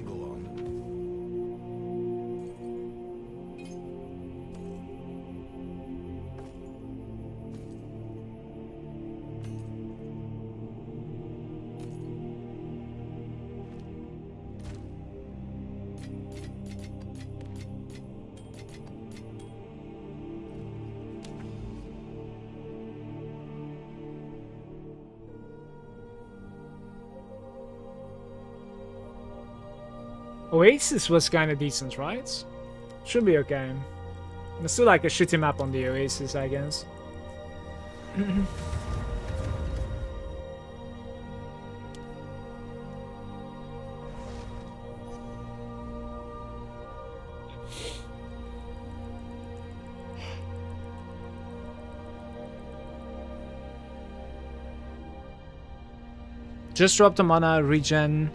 Go on. Oasis was kind of decent, right? Should be okay. It's still like a shitty map on the Oasis, I guess. Just drop the mana, regen,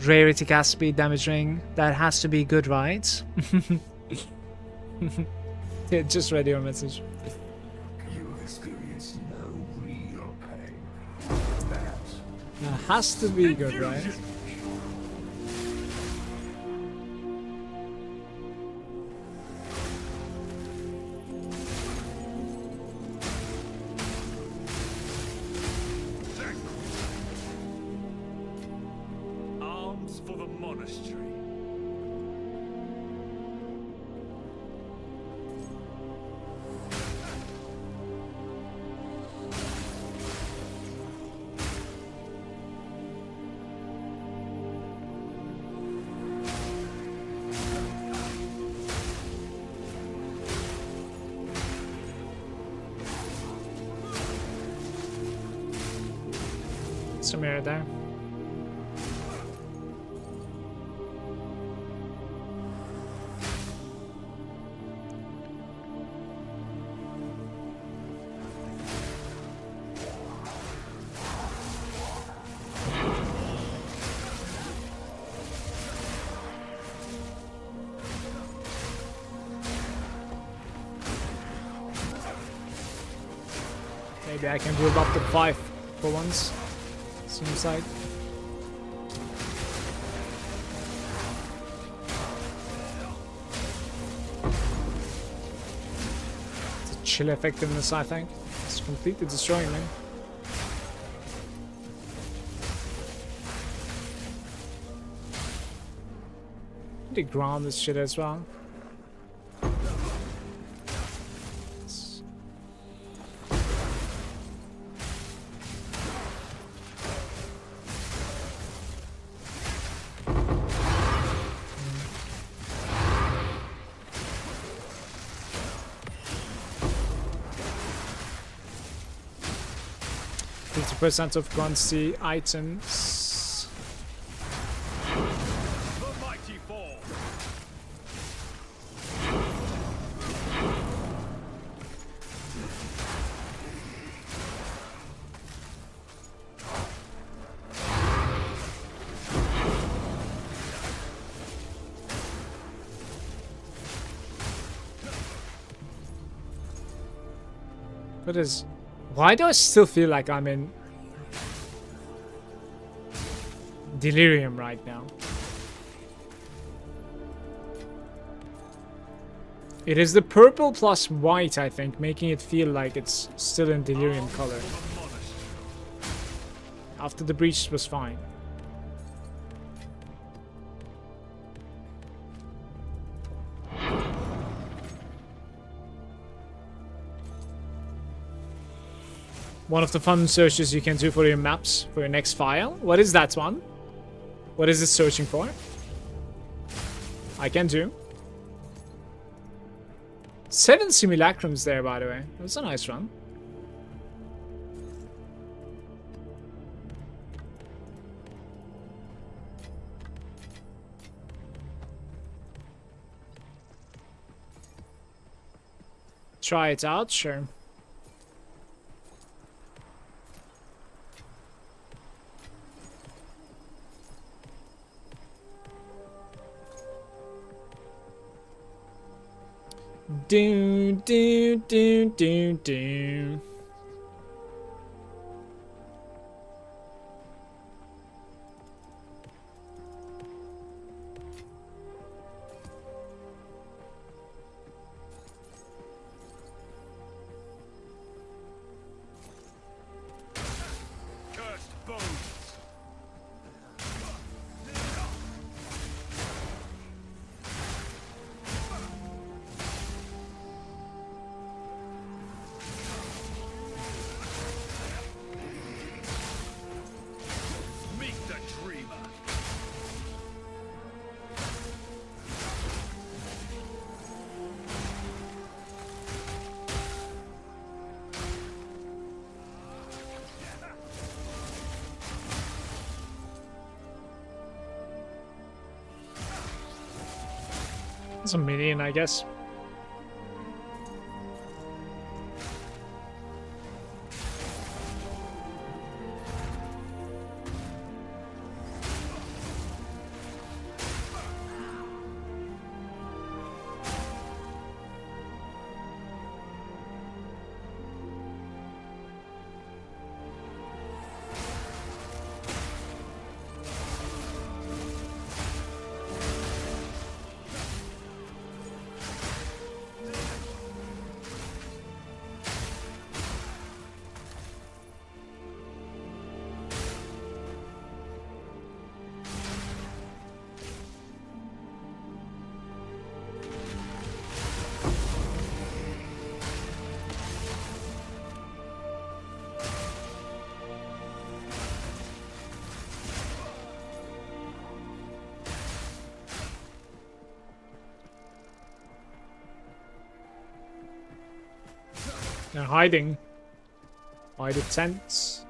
rarity, cast speed, damage ring. That has to be good, right? Yeah, just read your message. You have experienced no real pain. That Has to be good, right? Arms for the monastery. Some mirror there. Maybe I can build up to 5 for once. Seems like. It's a chill effectiveness, I think. It's completely destroying me. They ground this shit as well. Percent of quantity items. The mighty fall. What is Why do I still feel like I'm in delirium right now? It is the purple plus white, I think, making it feel like it's still in delirium color. After the breach was fine. One of the fun searches you can do for your maps, for your next file. What is that one? What is it searching for? I can do. 7 simulacrums there, by the way. That's a nice run. Try it out, sure. Do do do do do. Cursed bones. Meet the dreamer. It's a minion, I guess. They're hiding by the tents.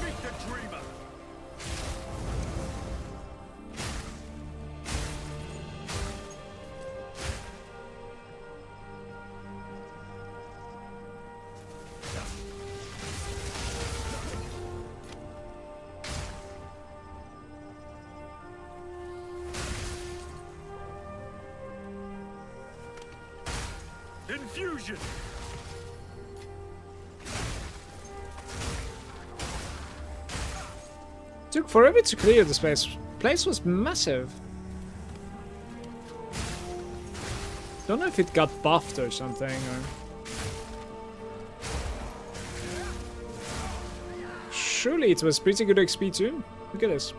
Meet the dreamer. Infusion. Took forever to clear this place. Place was massive. Don't know if it got buffed or something, or... Surely it was pretty good XP too. Look at this.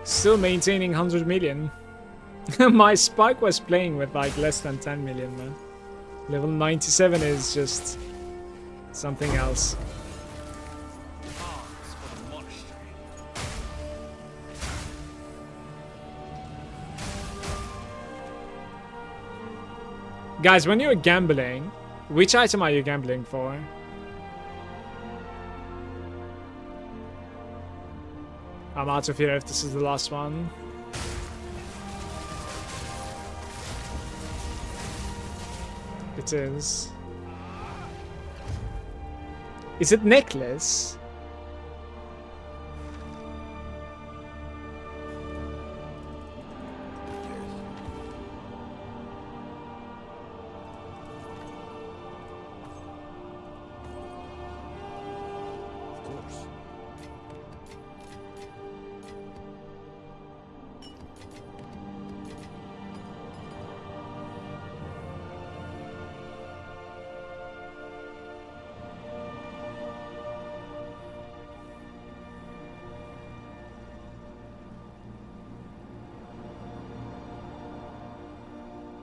Still maintaining 100 million. My Spike was playing with like less than 10 million, man. Level 97 is just something else. Guys, when you're gambling, which item are you gambling for? I'm out of here if this is the last one. It is. Is it necklace? Of course.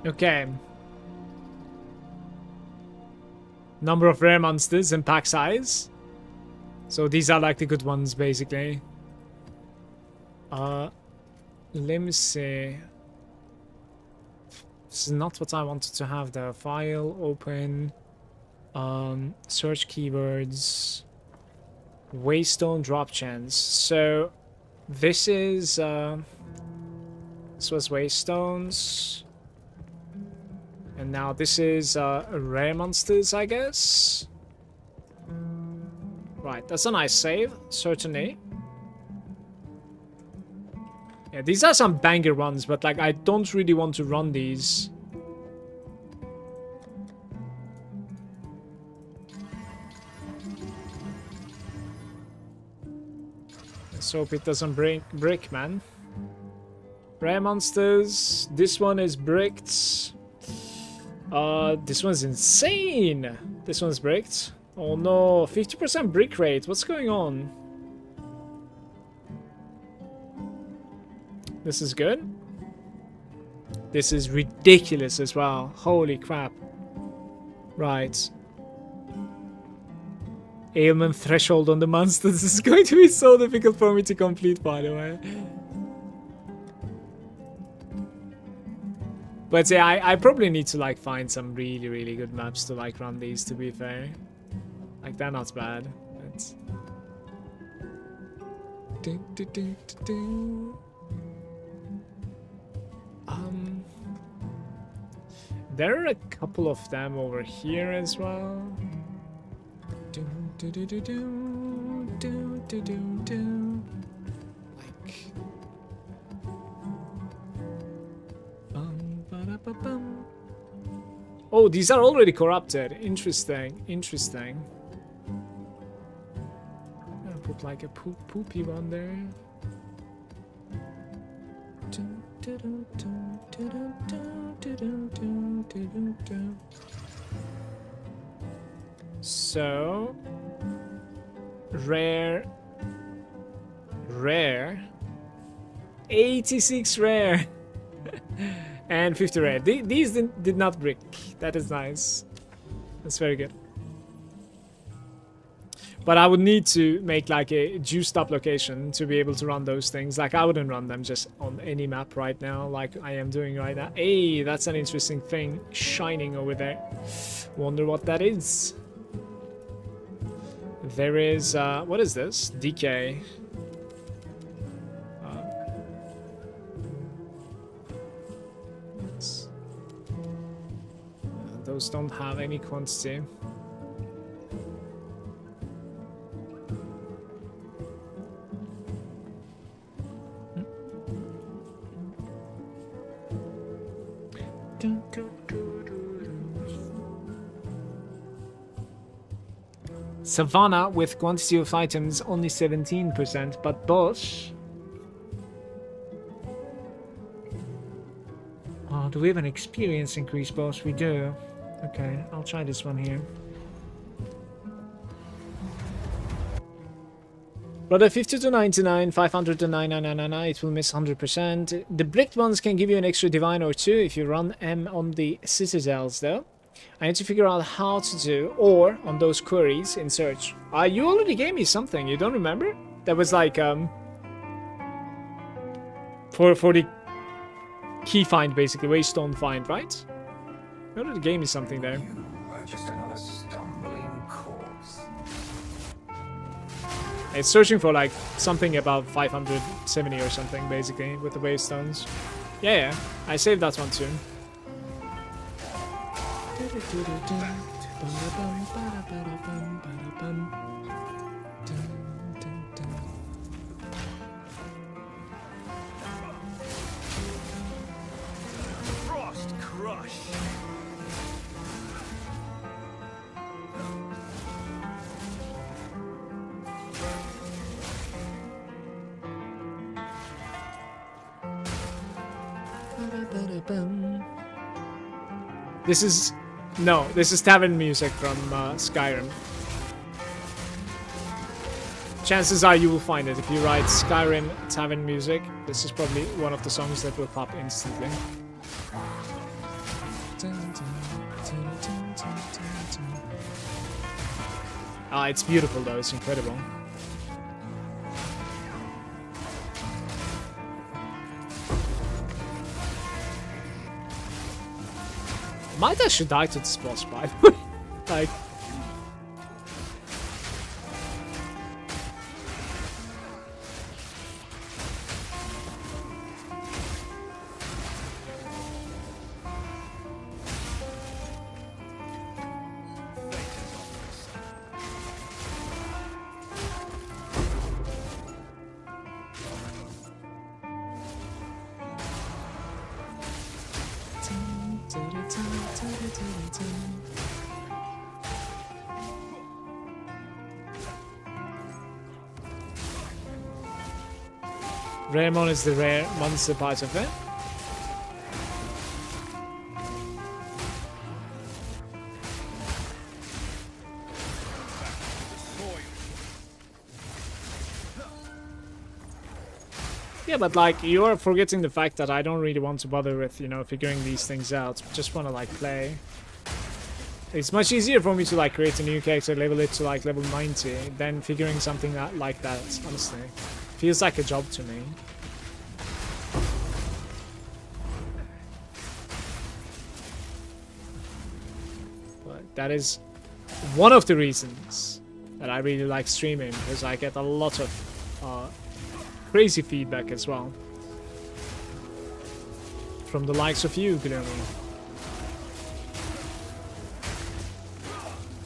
Okay. Number of rare monsters and pack size. So these are like the good ones, basically. Let me see. This is not what I wanted to have there. File, open, search keywords, waystone drop chance. So this is this was waystones. And now this is rare monsters, I guess. Right, that's a nice save, certainly. Yeah, these are some banger runs, but like I don't really want to run these. Let's hope it doesn't brick, man. Rare monsters. This one is bricked. This one's insane. This one's bricked. Oh no, 50% brick rate. What's going on? This is good. This is ridiculous as well. Holy crap. Right. Ailment threshold on the monsters. This is going to be so difficult for me to complete, by the way. But yeah, I probably need to like find some really, really good maps to like run these, to be fair. Like, they're not bad. But... there are a couple of them over here as well. Like... oh, these are already corrupted. Interesting. Interesting. I'll put like a poopy one there. So rare, 86 rare. And 50 rare. These did not brick. That is nice. That's very good. But I would need to make like a juiced up location to be able to run those things. Like, I wouldn't run them just on any map right now like I am doing right now. Hey, that's an interesting thing shining over there. Wonder what that is. There is, what is this? DK. Those don't have any quantity. Savannah with quantity of items only 17%, but Bosch. Oh, do we have an experience increase, Bosch? We do. Okay, I'll try this one here. Brother, 50 to 99, 500 to 9999, it will miss 100%. The bricked ones can give you an extra divine or two if you run M on the citadels, though. I need to figure out how to do, or on those queries in search. You already gave me something, you don't remember? That was like, for the key find, basically, waystone find, right? It already gave me something there. You are just another stumbling corpse. It's searching for like something about 570 or something, basically, with the wavestones. Yeah, I saved that one too. Frost crush. This is... No, this is tavern music from Skyrim. Chances are you will find it. If you write Skyrim tavern music, this is probably one of the songs that will pop instantly. Ah, it's beautiful though, it's incredible. Might actually die to this boss, by the way. Like... Raymon is the rare monster part of it. Yeah, but like, you're forgetting the fact that I don't really want to bother with, you know, figuring these things out. Just want to like play. It's much easier for me to like create a new character, level it to like level 90, than figuring something that, like that, honestly. Feels like a job to me. But that is one of the reasons that I really like streaming, because I get a lot of crazy feedback as well. From the likes of you, Gloomy.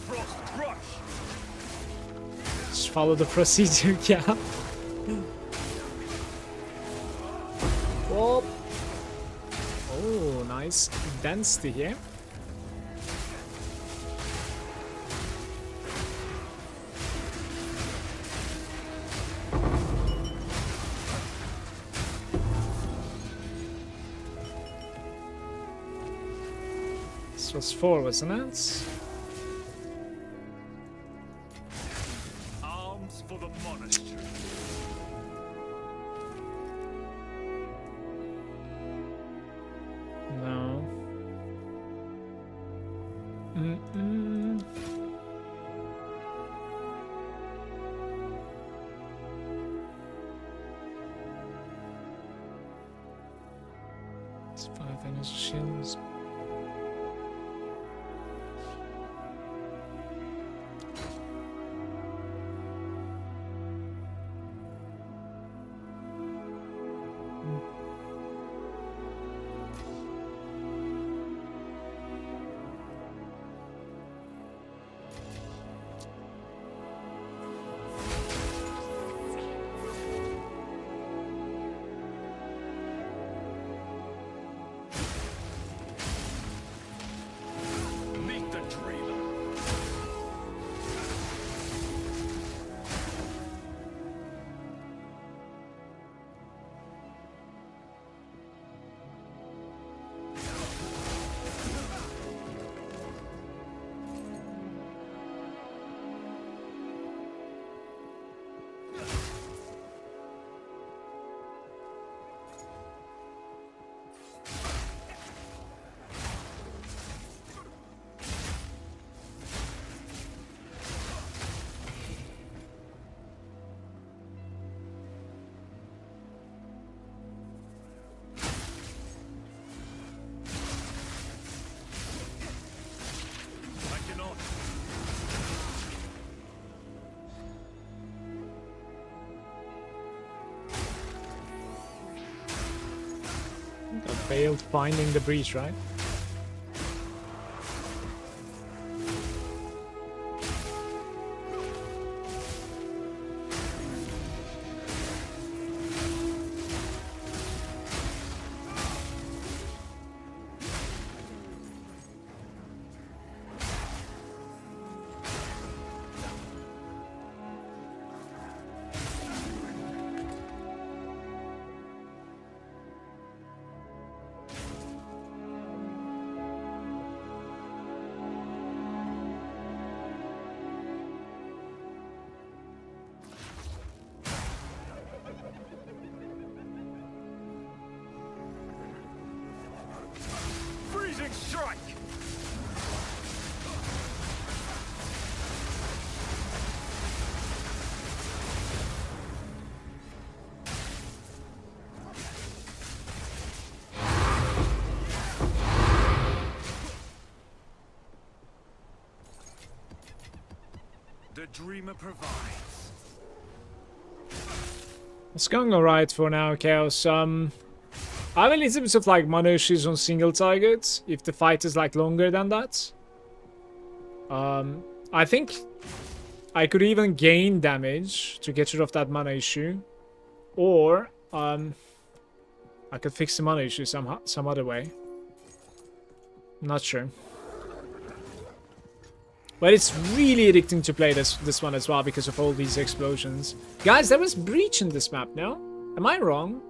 Frost crush. Just follow the procedure, yeah. Whoa. Oh, nice density here. This was 4, wasn't it? Arms for the monastery. No. Mm-mm. It's 5 energy shields. failed finding the breach, right? Freezing strike! The dreamer provides. It's going alright for now, Chaos. I have a little bit of like mana issues on single targets if the fight is like longer than that. I think I could even gain damage to get rid of that mana issue, or I could fix the mana issue somehow, some other way. I'm not sure. But it's really addicting to play this one as well because of all these explosions. Guys, there was breach in this map, no? Am I wrong?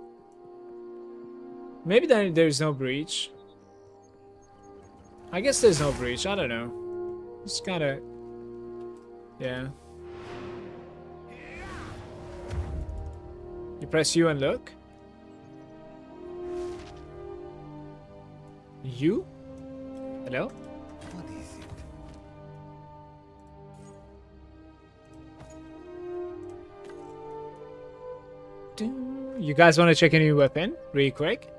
Maybe there's no breach. I guess there's no breach, I don't know. It's kinda... yeah. You press U and look. U? Hello? What is it? You guys want to check a new weapon? Really quick?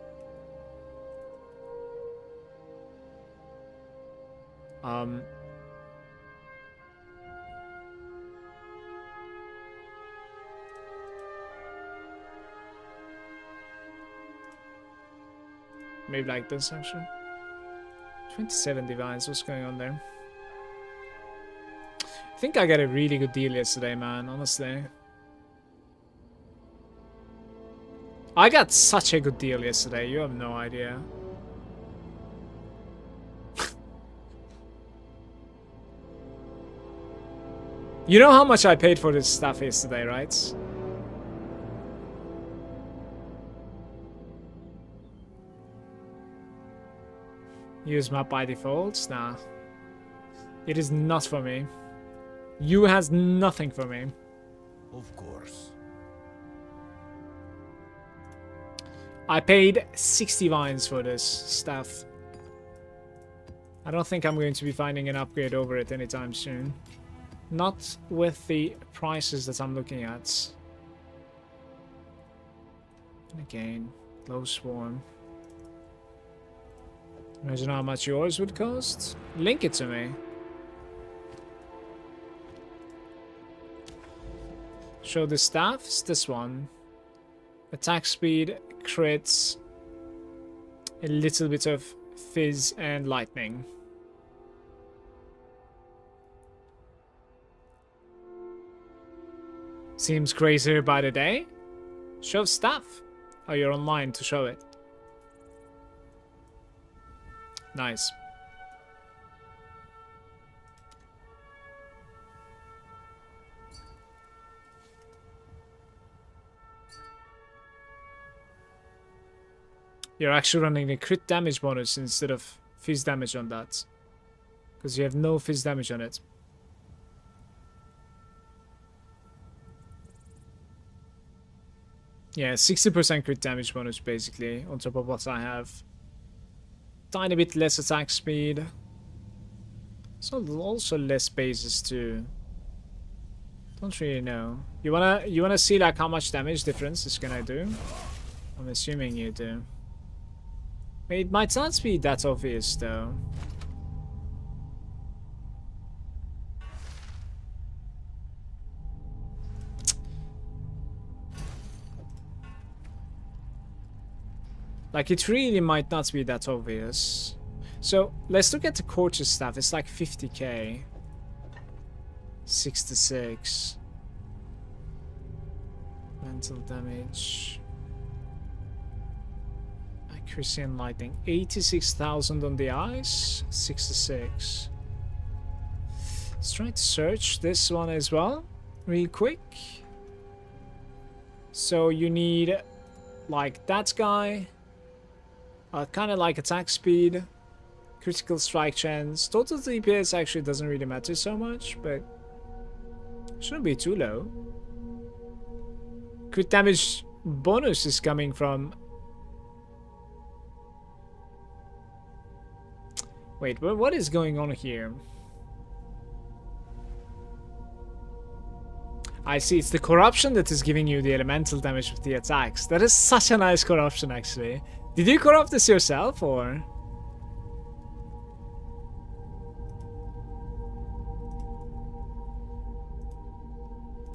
Maybe like this, actually. 27 divines, what's going on there? I think I got a really good deal yesterday, man, honestly. I got such a good deal yesterday, you have no idea. You know how much I paid for this stuff yesterday, right? Use map by default? Nah. It is not for me. You has nothing for me. Of course. I paid 60 vines for this stuff. I don't think I'm going to be finding an upgrade over it anytime soon. Not with the prices that I'm looking at. And again, low swarm. Imagine how much yours would cost. Link it to me. Show the staff. It's this one. Attack speed, crits, a little bit of fizz and lightning. Seems crazier by the day. Show staff. Oh, you're online to show it. Nice. You're actually running a crit damage bonus instead of fizz damage on that. Because you have no fizz damage on it. Yeah, 60% crit damage bonus basically, on top of what I have. Tiny bit less attack speed. So also less bases too. Don't really know. You wanna see like how much damage difference it's gonna do? I'm assuming you do. It might not be that obvious though. Like, it really might not be that obvious. So, let's look at the Courtier stuff. It's like 50k. 66. Mental damage. Accuracy and lightning. 86,000 on the eyes. 66. Let's try to search this one as well. Real quick. So you need like that guy. Kind of like attack speed. Critical strike chance. Total DPS actually doesn't really matter so much, but shouldn't be too low. Crit damage bonus is coming from... Wait, what is going on here? I see, it's the corruption that is giving you the elemental damage with the attacks. That is such a nice corruption, actually. Did you corrupt this yourself, or...?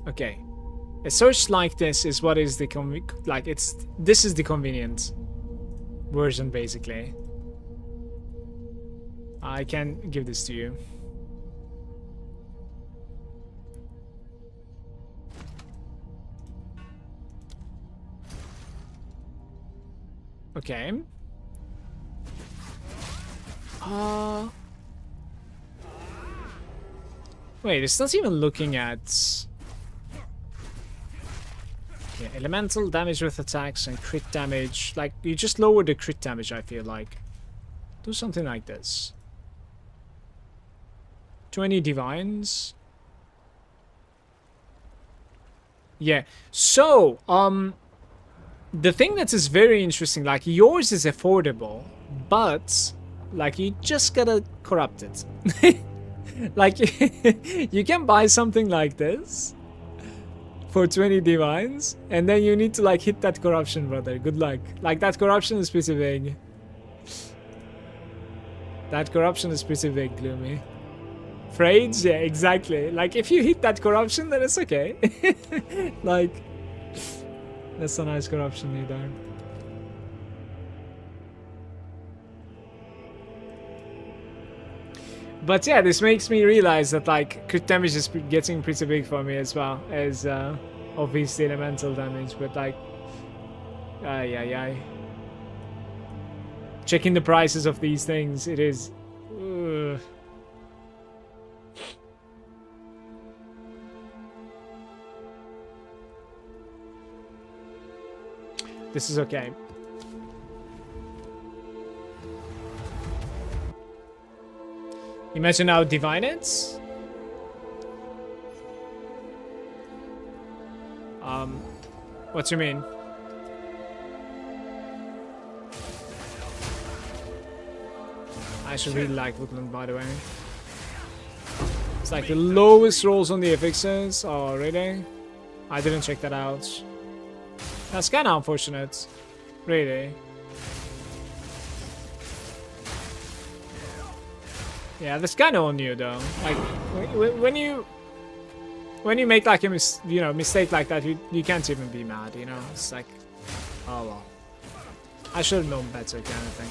Okay. A search like this is what is the this is the convenient version, basically. I can give this to you. Okay. Wait, it's not even looking at... Yeah, elemental damage with attacks and crit damage. Like, you just lower the crit damage, I feel like. Do something like this. 20 divines. Yeah. So, the thing that is very interesting, like, yours is affordable, but, like, you just gotta corrupt it. Like, you can buy something like this for 20 divines, and then you need to, like, hit that corruption, brother. Good luck. Like, that corruption is pretty big. That corruption is pretty big, Gloomy. Frades? Yeah, exactly. Like, if you hit that corruption, then it's okay. Like, that's a nice corruption you there. But yeah, this makes me realize that, like, crit damage is getting pretty big for me as well as obviously elemental damage, but like, checking the prices of these things, it is... This is okay. Imagine how divine it's. What you mean? I should really like Woodland, by the way. It's like the lowest rolls on the affixes. Oh, really? I didn't check that out. That's kind of unfortunate. Really. Yeah, that's kind of on you, though. Like, when you make like a mistake like that, you can't even be mad. You know, it's like, oh well, I should have known better, kind of thing.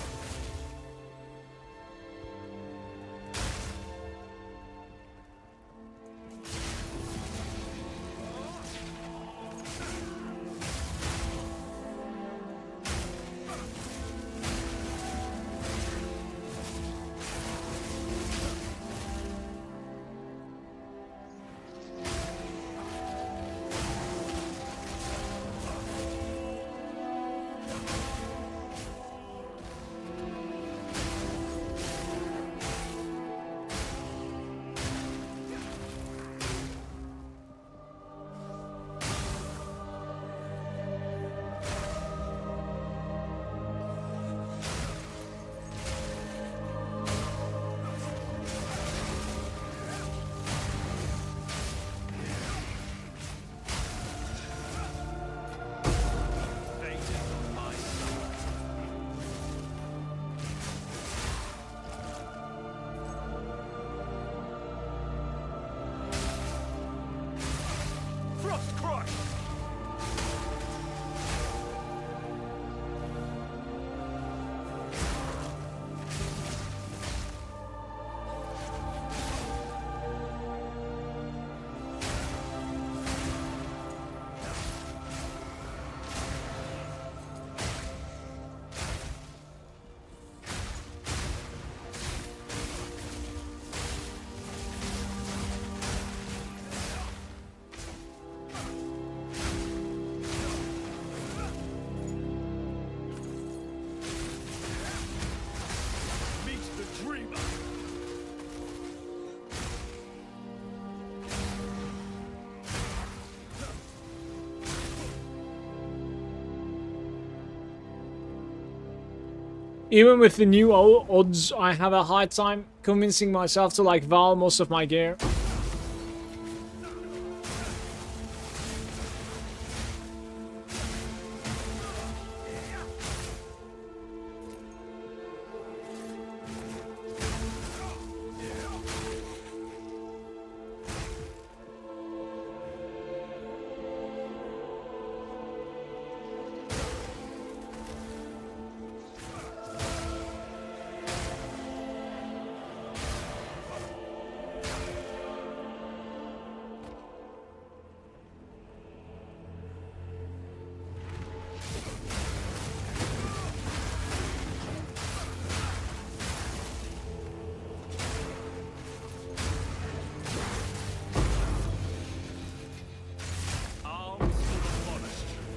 Even with the new odds, I have a hard time convincing myself to like Val most of my gear. Arms for the monastery.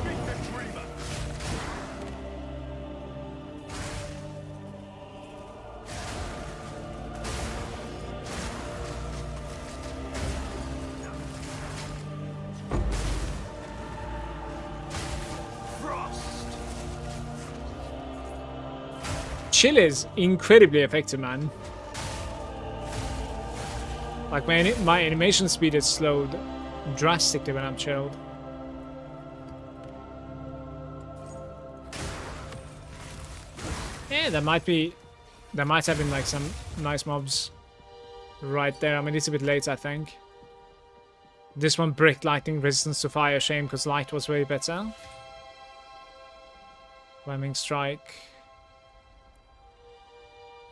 Meet the dreamer. Frost. Chill is incredibly effective, man. Like my animation speed is slowed drastically when I'm chilled. Yeah, there might have been like some nice mobs right there. I mean, it's a bit late, I think. This one brick lightning resistance to fire, shame because light was way better. Flaming strike.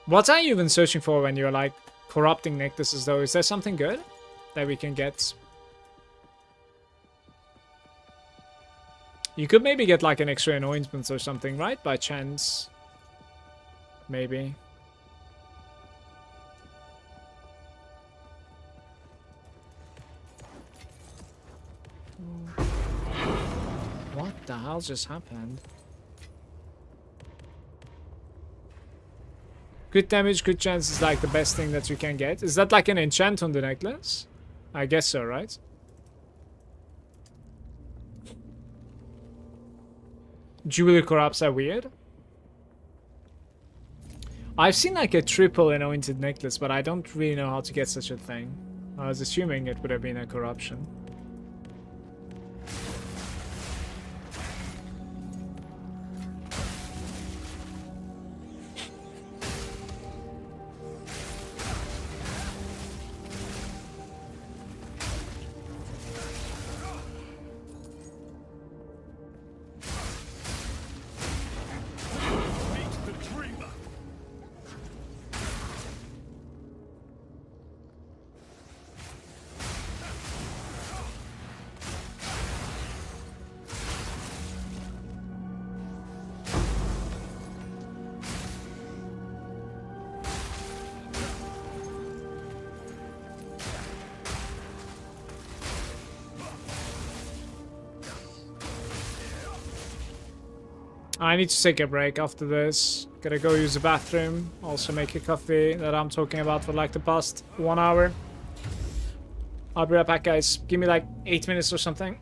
What are you even searching for when you're like corrupting necklaces though? Is there something good that we can get? You could maybe get like an extra anointment or something, right? By chance. Maybe. What the hell just happened? Crit damage, crit chance is like the best thing that you can get. Is that like an enchant on the necklace? I guess so, right? Jewelry corrupts are weird. I've seen like a triple anointed necklace, but I don't really know how to get such a thing. I was assuming it would have been a corruption. Meet the dreamer. I need to take a break after this. Gotta go use the bathroom. Also make a coffee that I'm talking about for like the past 1 hour. I'll be right back, guys. Give me like 8 minutes or something.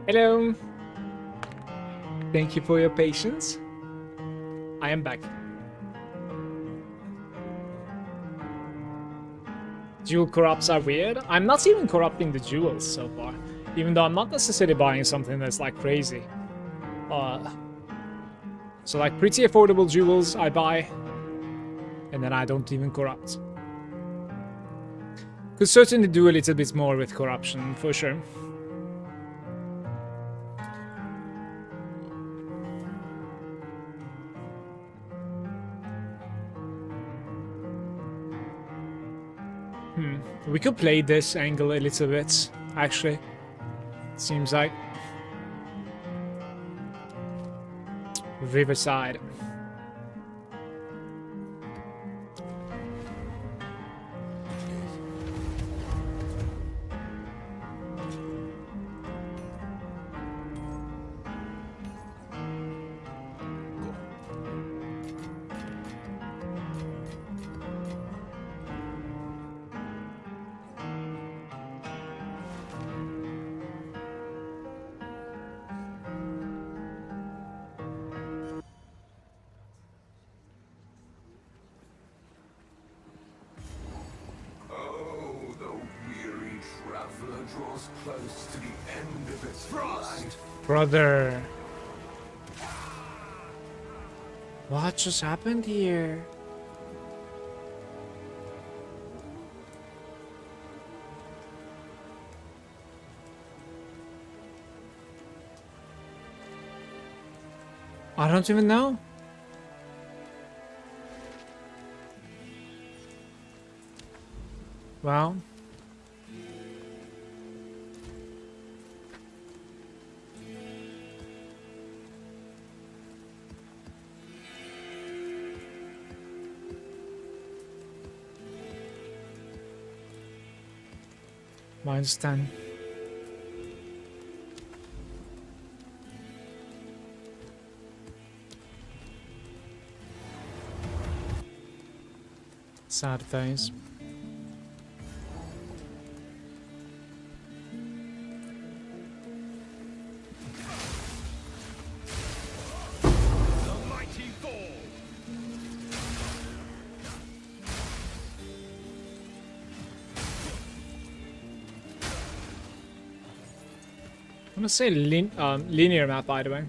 Hello. Thank you for your patience. I am back. Jewel corrupts are weird. I'm not even corrupting the jewels so far. Even though I'm not necessarily buying something that's like crazy. So like pretty affordable jewels I buy. And then I don't even corrupt. Could certainly do a little bit more with corruption, for sure. We could play this angle a little bit, actually. Seems like. Riverside. Oh, the weary traveler draws close to the end of its Frost! life. Brother. What just happened here? I don't even know. Well. -10. Sad days. The mighty fall! I'm gonna say linear map, by the way.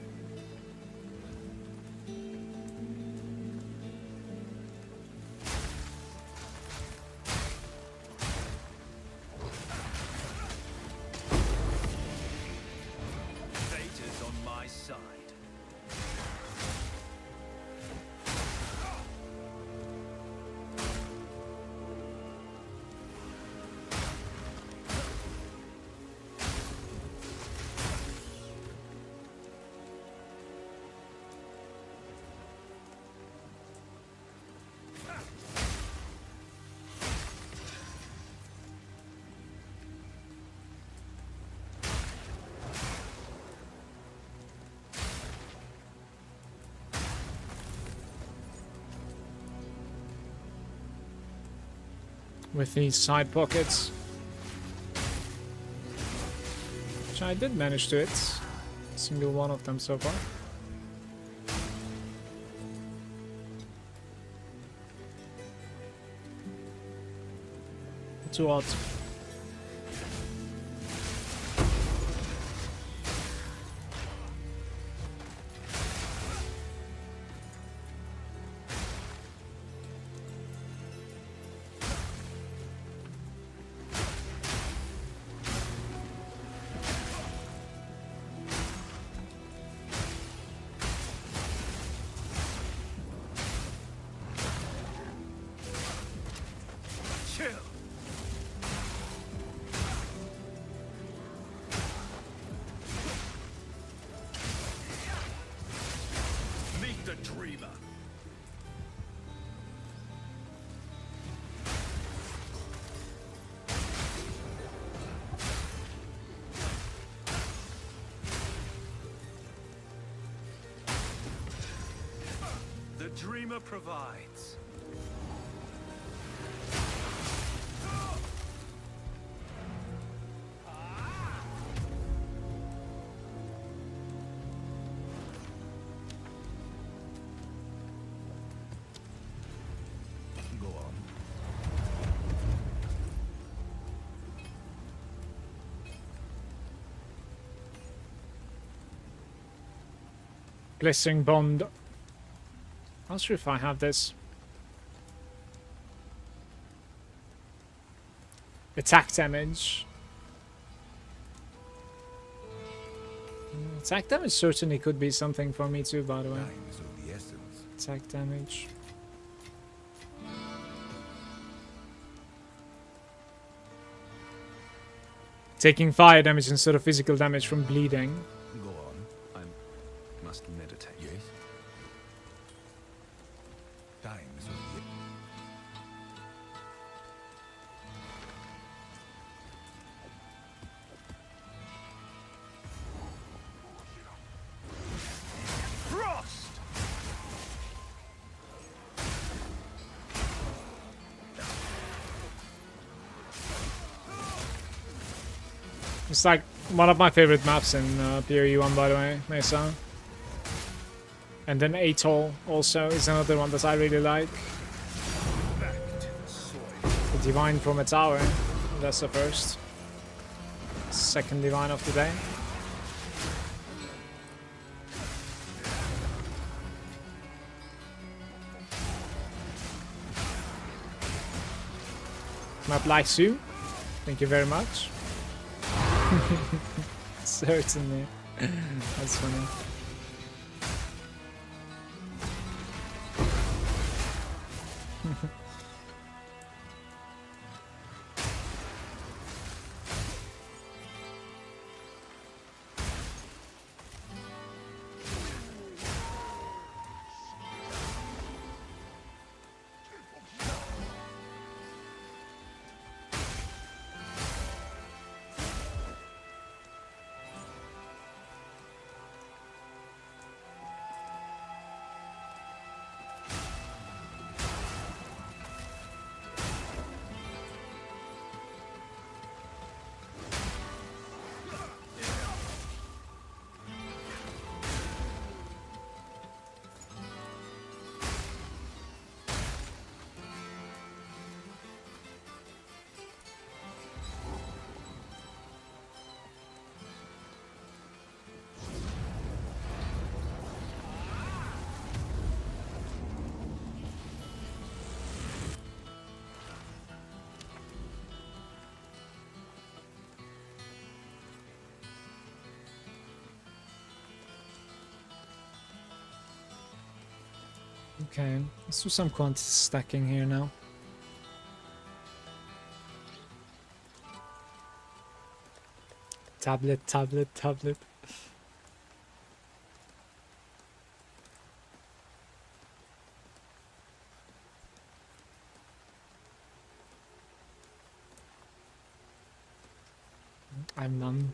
Fate is on my side. With these side pockets. Which I did manage to hit. Single one of them so far. Too odd. Chill! Meet the dreamer! The dreamer provides. Blistering Bond. Not sure if I have this. Attack damage. Attack damage certainly could be something for me too, by the way. Time is of the essence. Attack damage. Taking fire damage instead of physical damage from bleeding. Go on. I must meditate. Yes. Time is of the Frost! It's like one of my favorite maps in PoE1, by the way, Mesa. And then Atoll also is another one that I really like. Back to the soil. The Divine from a Tower. That's the first. Second Divine of the day. Map likes you. Thank you very much. Certainly. That's funny. Okay, let's do some quantity stacking here now. Tablet, tablet, tablet. I'm none.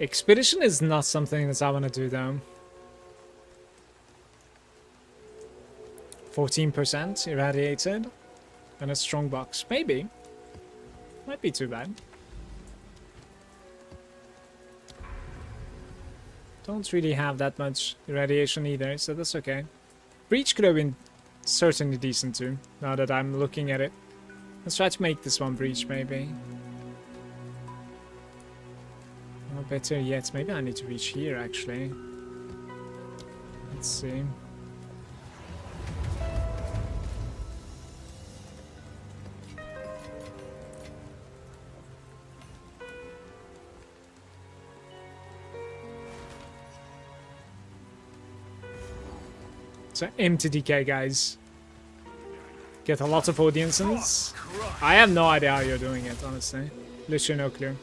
Expedition is not something that I want to do though. 14% irradiated and a strong box. Maybe. Might be too bad. Don't really have that much irradiation either, so that's okay. Breach could have been certainly decent too, now that I'm looking at it. Let's try to make this one breach maybe. Or better yet, maybe I need to reach here actually. Let's see. So empty DK, guys. Get a lot of audiences. I have no idea how you're doing it, honestly. Literally no clue.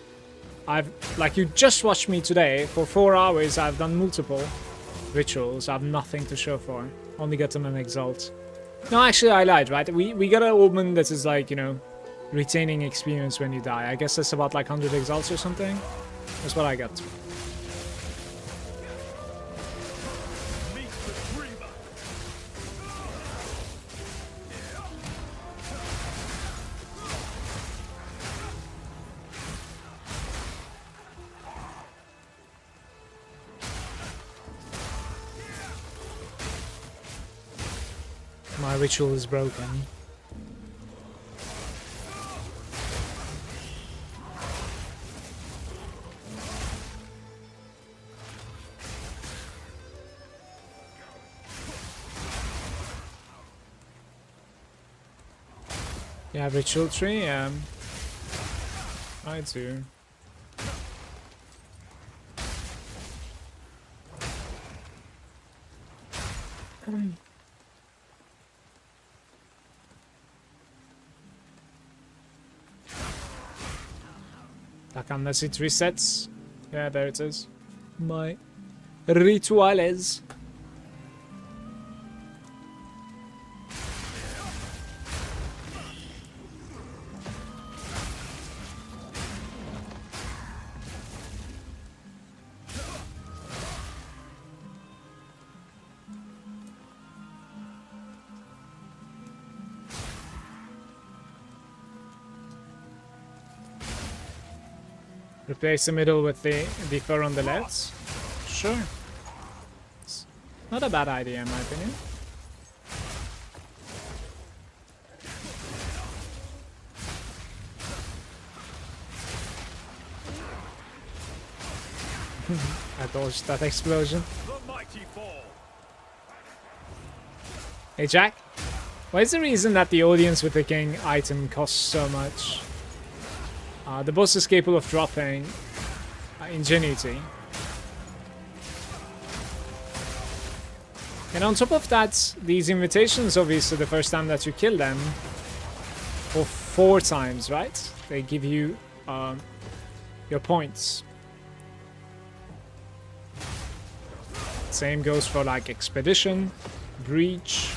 Like, you just watched me today. For 4 hours, I've done multiple rituals. I have nothing to show for. Only gotten an exalt. No, actually, I lied, right? We got an omen that is like, you know, retaining experience when you die. I guess that's about like 100 exalts or something. That's what I got. My ritual is broken. Yeah, ritual tree. I do. Like unless it resets. Yeah, there it is. My rituales. Replace the middle with the fur on the left. Sure. It's not a bad idea in my opinion. I dodged that explosion. The mighty fall. Hey Jack, what is the reason that the audience with the king item costs so much? The boss is capable of dropping ingenuity. And on top of that, these invitations, obviously the first time that you kill them, or 4 times, right? They give you your points. Same goes for like expedition, breach.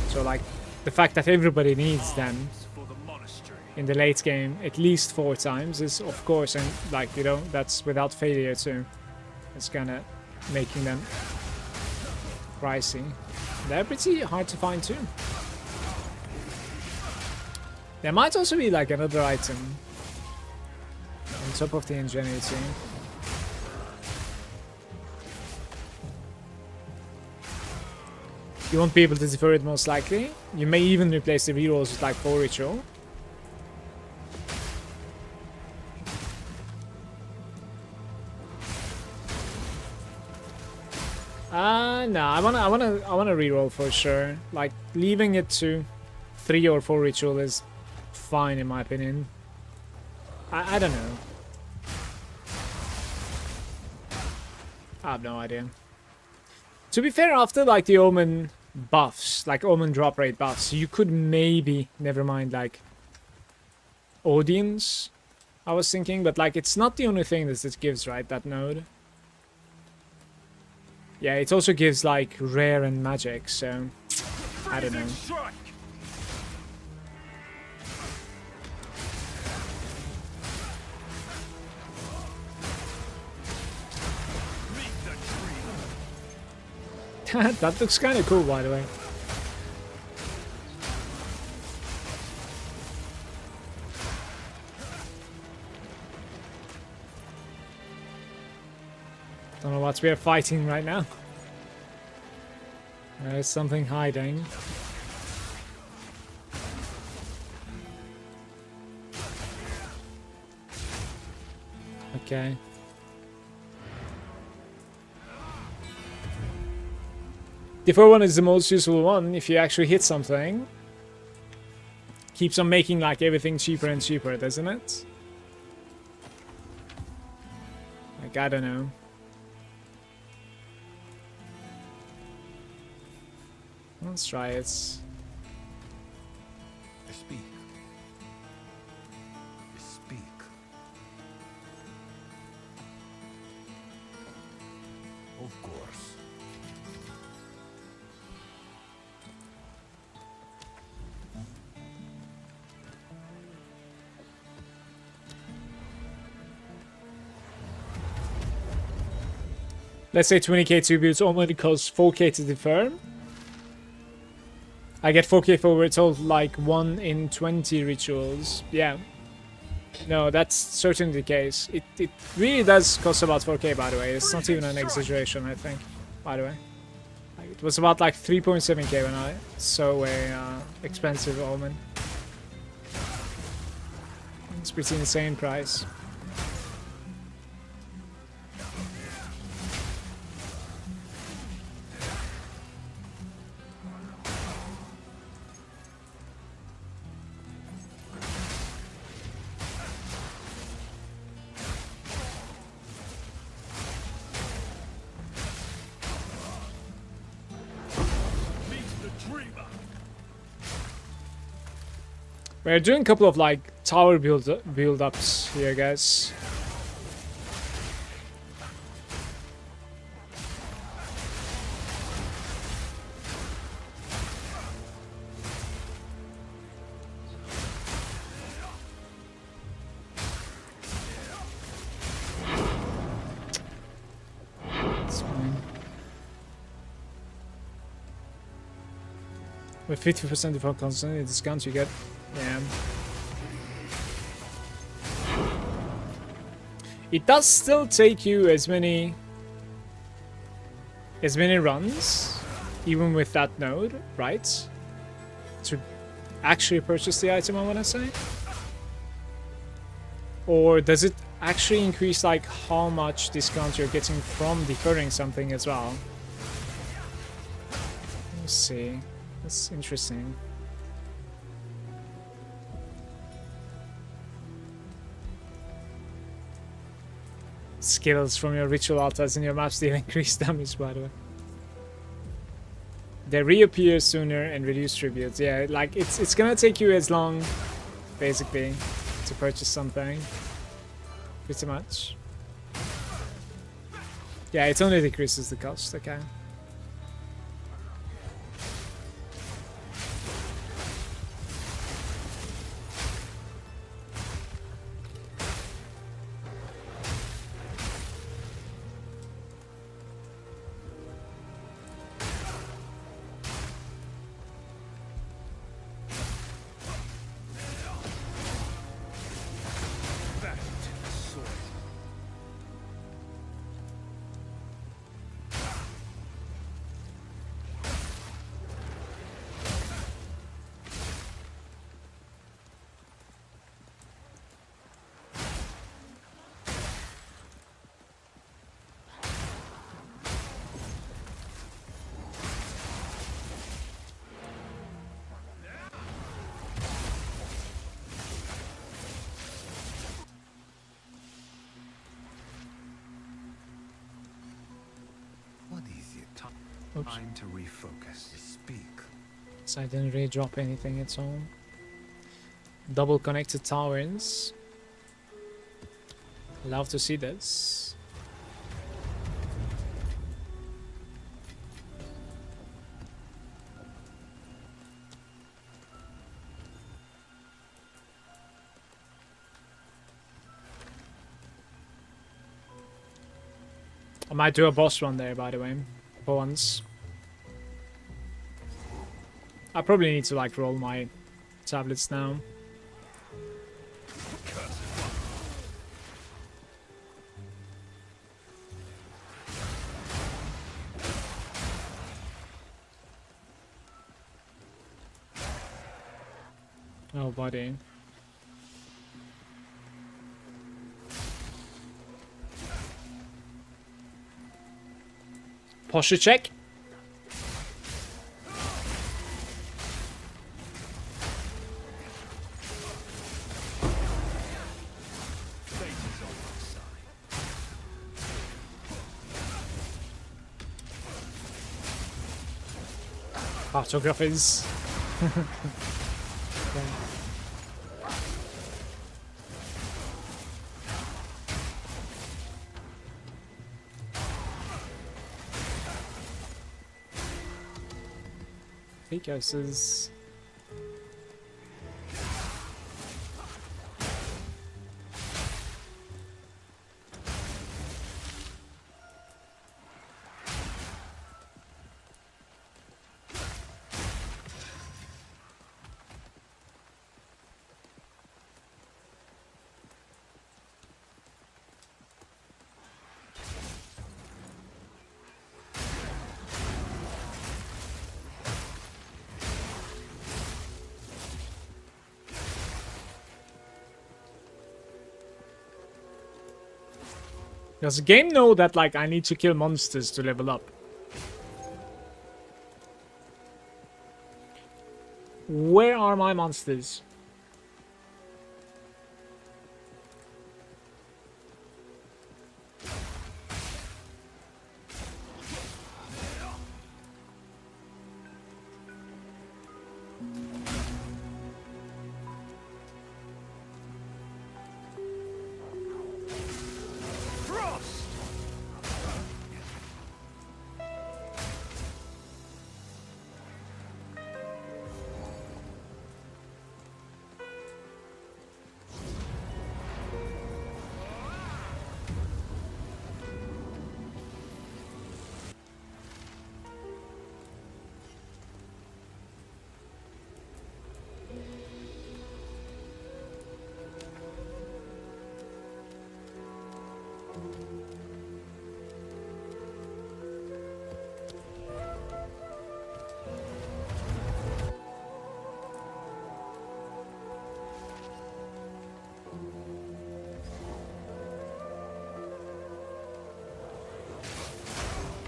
So like the fact that everybody needs them For the monastery. in the late game at least 4 times is of course, and like you know, that's without failure too. It's kinda making them pricey. They're pretty hard to find too. There might also be like another item on top of the ingenuity. You won't be able to defer it most likely. You may even replace the rerolls with like 4 ritual. No, I wanna reroll for sure. Like leaving it to 3 or 4 ritual is fine in my opinion. I don't know. I have no idea. To be fair, after like the Omen buffs, like Omen drop rate buffs, you could maybe, never mind like audience, I was thinking, but like it's not the only thing that it gives, right, that node. Yeah, it also gives like rare and magic, so I don't know. Strike. Meet the tree. That looks kind of cool, by the way. Don't know what we are fighting right now. There's something hiding. Okay. The 4-1 is the most useful one if you actually hit something. Keeps on making like everything cheaper and cheaper, doesn't it? Like, I don't know. Let's try it. Speak. Speak. Of course. Let's say 20k 2 builds only costs 4k to defer. I get 4k for it's all like 1 in 20 rituals. Yeah. No, that's certainly the case. It really does cost about 4k, by the way. It's not even an exaggeration, I think, by the way. Like, it was about like 3.7k when I saw a expensive Omen. It's pretty insane price. We're doing a couple of like tower build ups here, guys. It's fine. With 50% default constant discount, you get. Yeah. It does still take you as many runs, even with that node, right? To actually purchase the item, I want to say. Or does it actually increase like how much discount you're getting from deferring something as well? Let's see. That's interesting. Skills from your ritual altars in your maps deal increased damage, by the way. They reappear sooner and reduce tributes. Yeah, like it's gonna take you as long, basically, to purchase something. Pretty much. Yeah, it only decreases the cost, okay. What is it? Oops. Time to refocus. Speak. So I didn't really drop anything at all. Double connected towers. Love to see this. I might do a boss run there, by the way, for once. I probably need to like roll my tablets now. Oh, buddy. Posture check. Cartographers. Precurses. Does the game know that like I need to kill monsters to level up? Where are my monsters?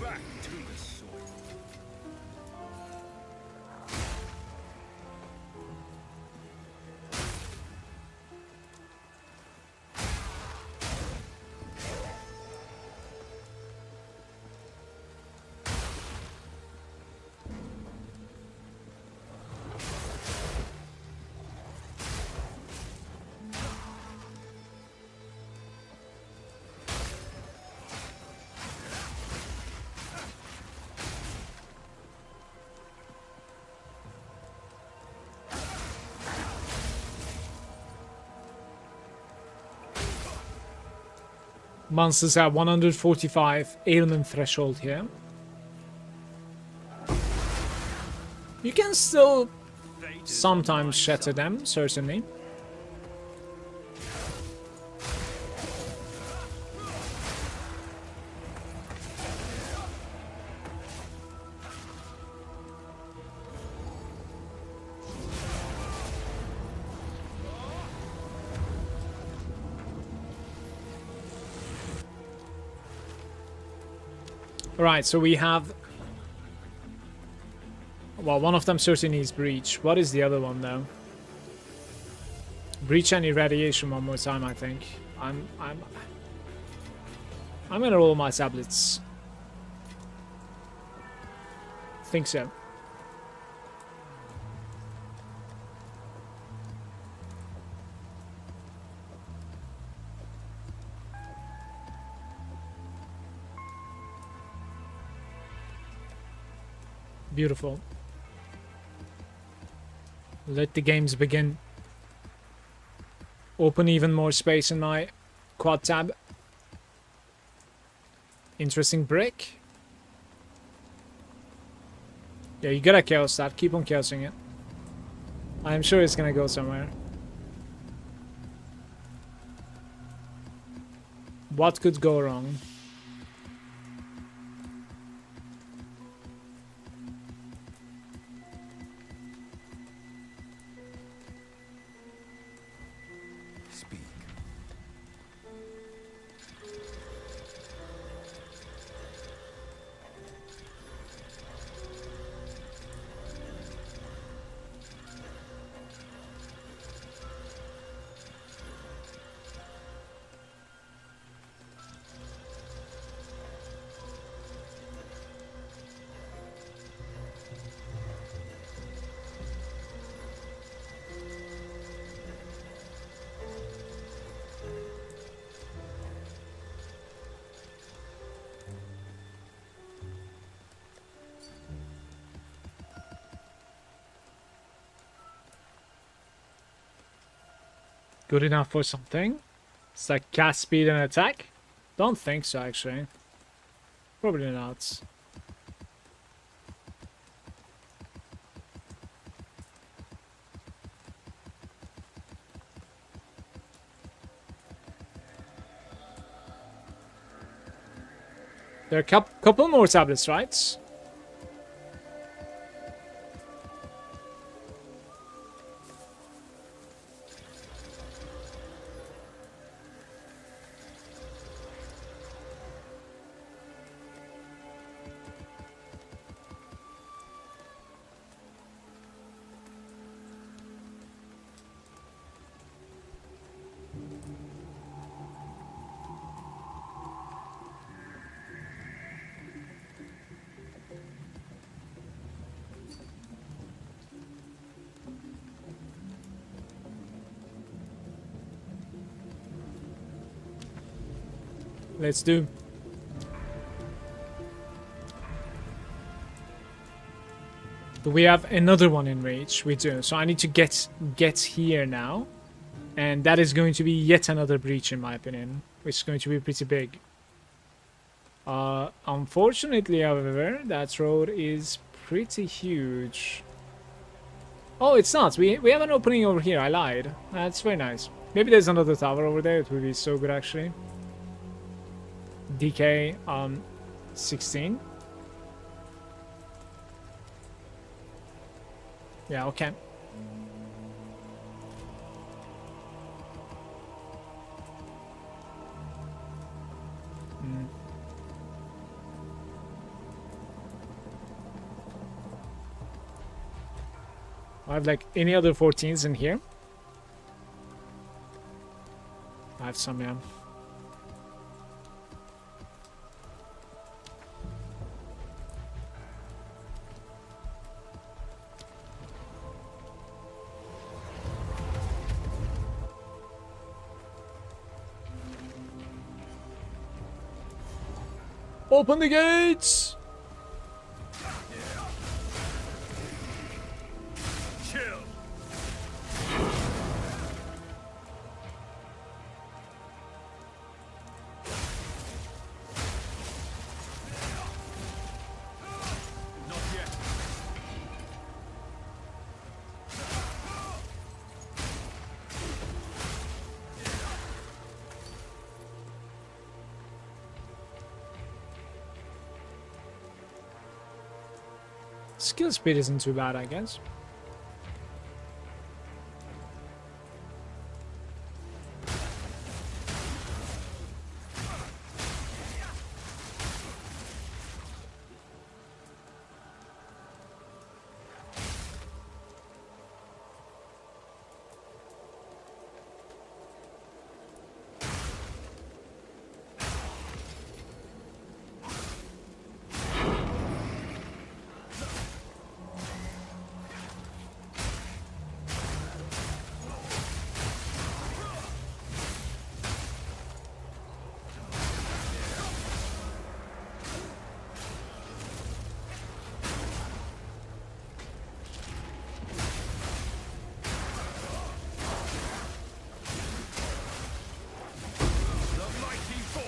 Back to the soil. Monsters have 145 ailment threshold here. You can still Fate is sometimes on my shatter side. them, certainly. Right, so we have... Well, one of them certainly needs breach. What is the other one, though? Breach and irradiation one more time, I think. I'm gonna roll my tablets. Think so. Beautiful. Let the games begin. Open even more space in my quad tab. Interesting brick. Yeah, you gotta chaos that. Keep on chaosing it. I'm sure it's gonna go somewhere. What could go wrong? Speak. Good enough for something? It's like cast speed and attack? Don't think so, actually. Probably not. There are a couple more tablets, right? Let's do. Do we have another one in reach? We do. So I need to get here now. And that is going to be yet another breach in my opinion. Which is going to be pretty big. Unfortunately, however, that road is pretty huge. Oh, it's not. We have an opening over here. I lied. That's very nice. Maybe there's another tower over there. It would be so good, actually. DK 16. Yeah, okay. I have like any other 14s in here. I have some, yeah. Open the gates! Chill. Not yet. Skill speed isn't too bad, I guess. The mighty fall.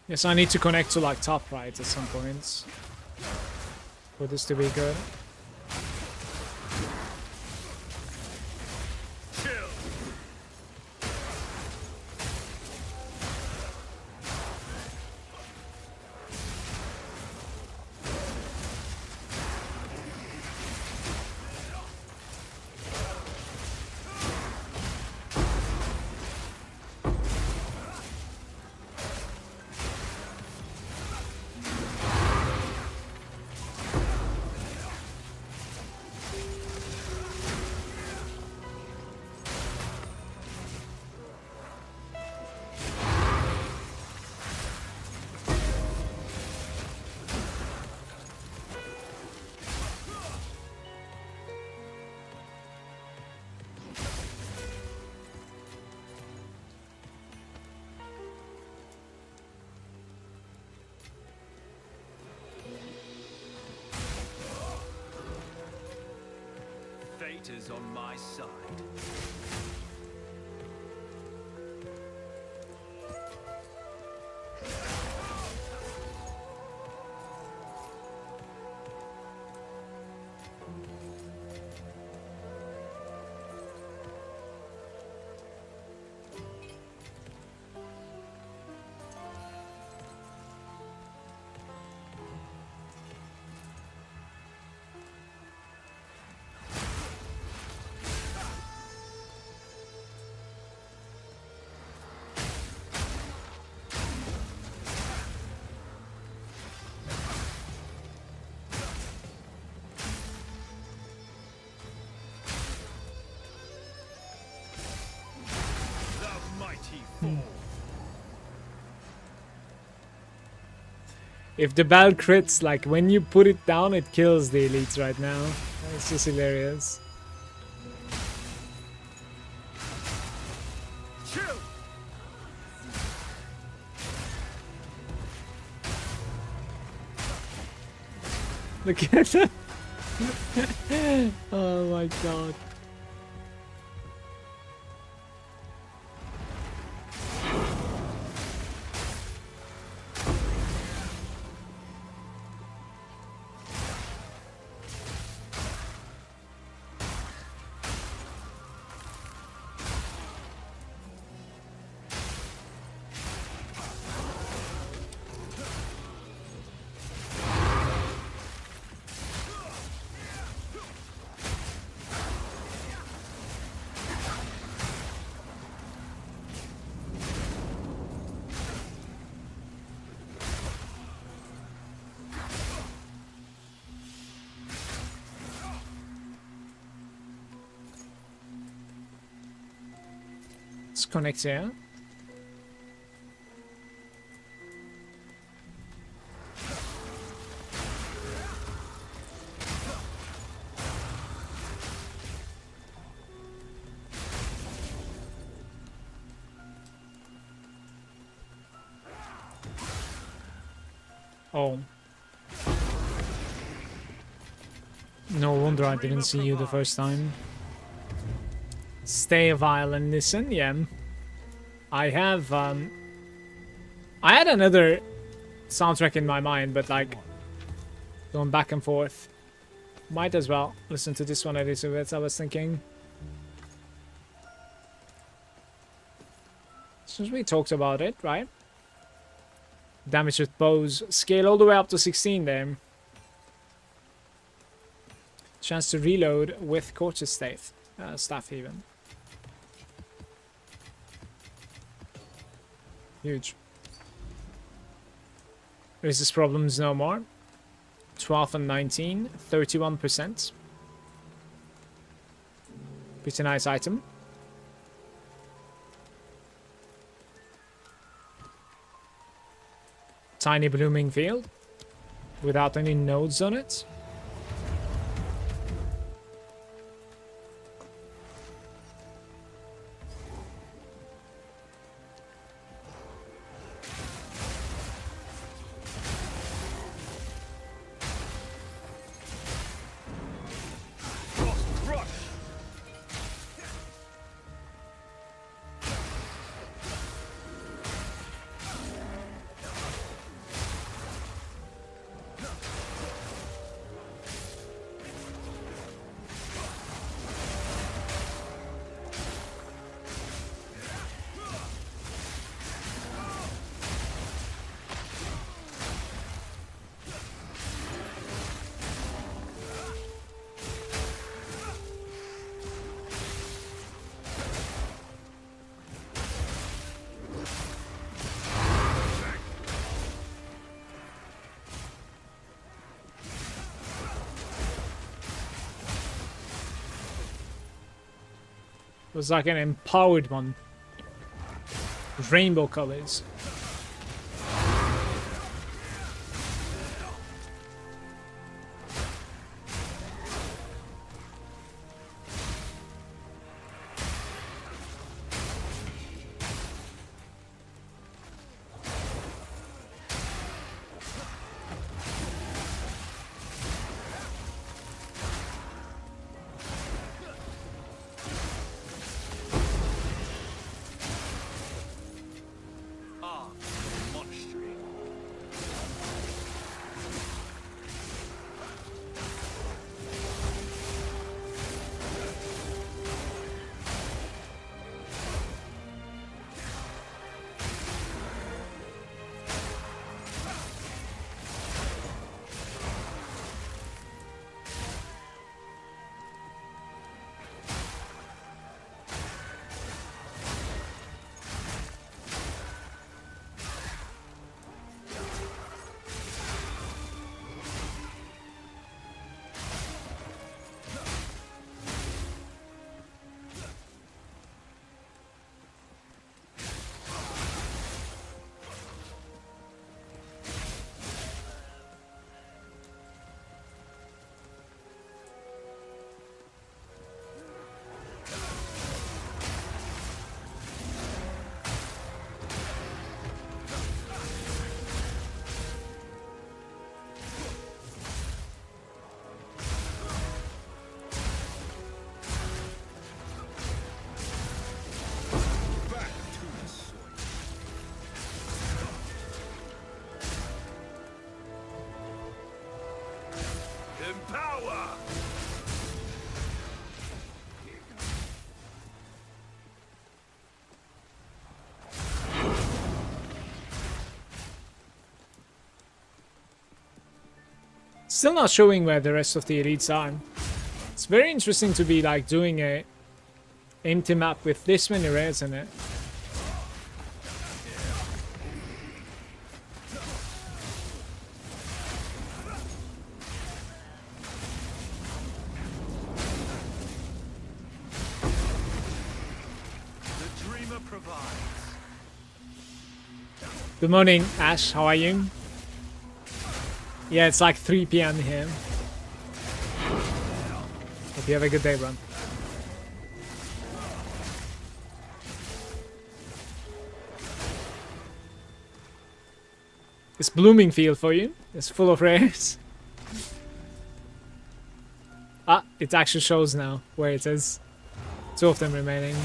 Yes, I need to connect to like top right at some points for this to be good. Chill. Fate is on my side. The mighty fall. If the bell crits, like when you put it down, it kills the elites right now. It's just hilarious. Chill. Look at that. Oh my god. Let's connect here. Oh. No wonder I didn't see you the first time. Stay a while and listen, yeah. I have, I had another soundtrack in my mind, but like, going back and forth. Might as well listen to this one a little bit, I was thinking. Since we talked about it, right? Damage with bows. Scale all the way up to 16 there. Chance to reload with Courteous staff even. Huge. Resist problems no more. 12 and 19. 31%. Pretty nice item. Tiny blooming field. Without any nodes on it. It was like an empowered one. Rainbow colors. Still not showing where the rest of the elites are. It's very interesting to be like doing a empty map with this many rares in it. Good morning, Ash. How are you? Yeah, it's like 3 p.m. here. Hope you have a good day, bro. It's blooming field for you. It's full of rares. Ah, it actually shows now where it is. 2 of them remaining.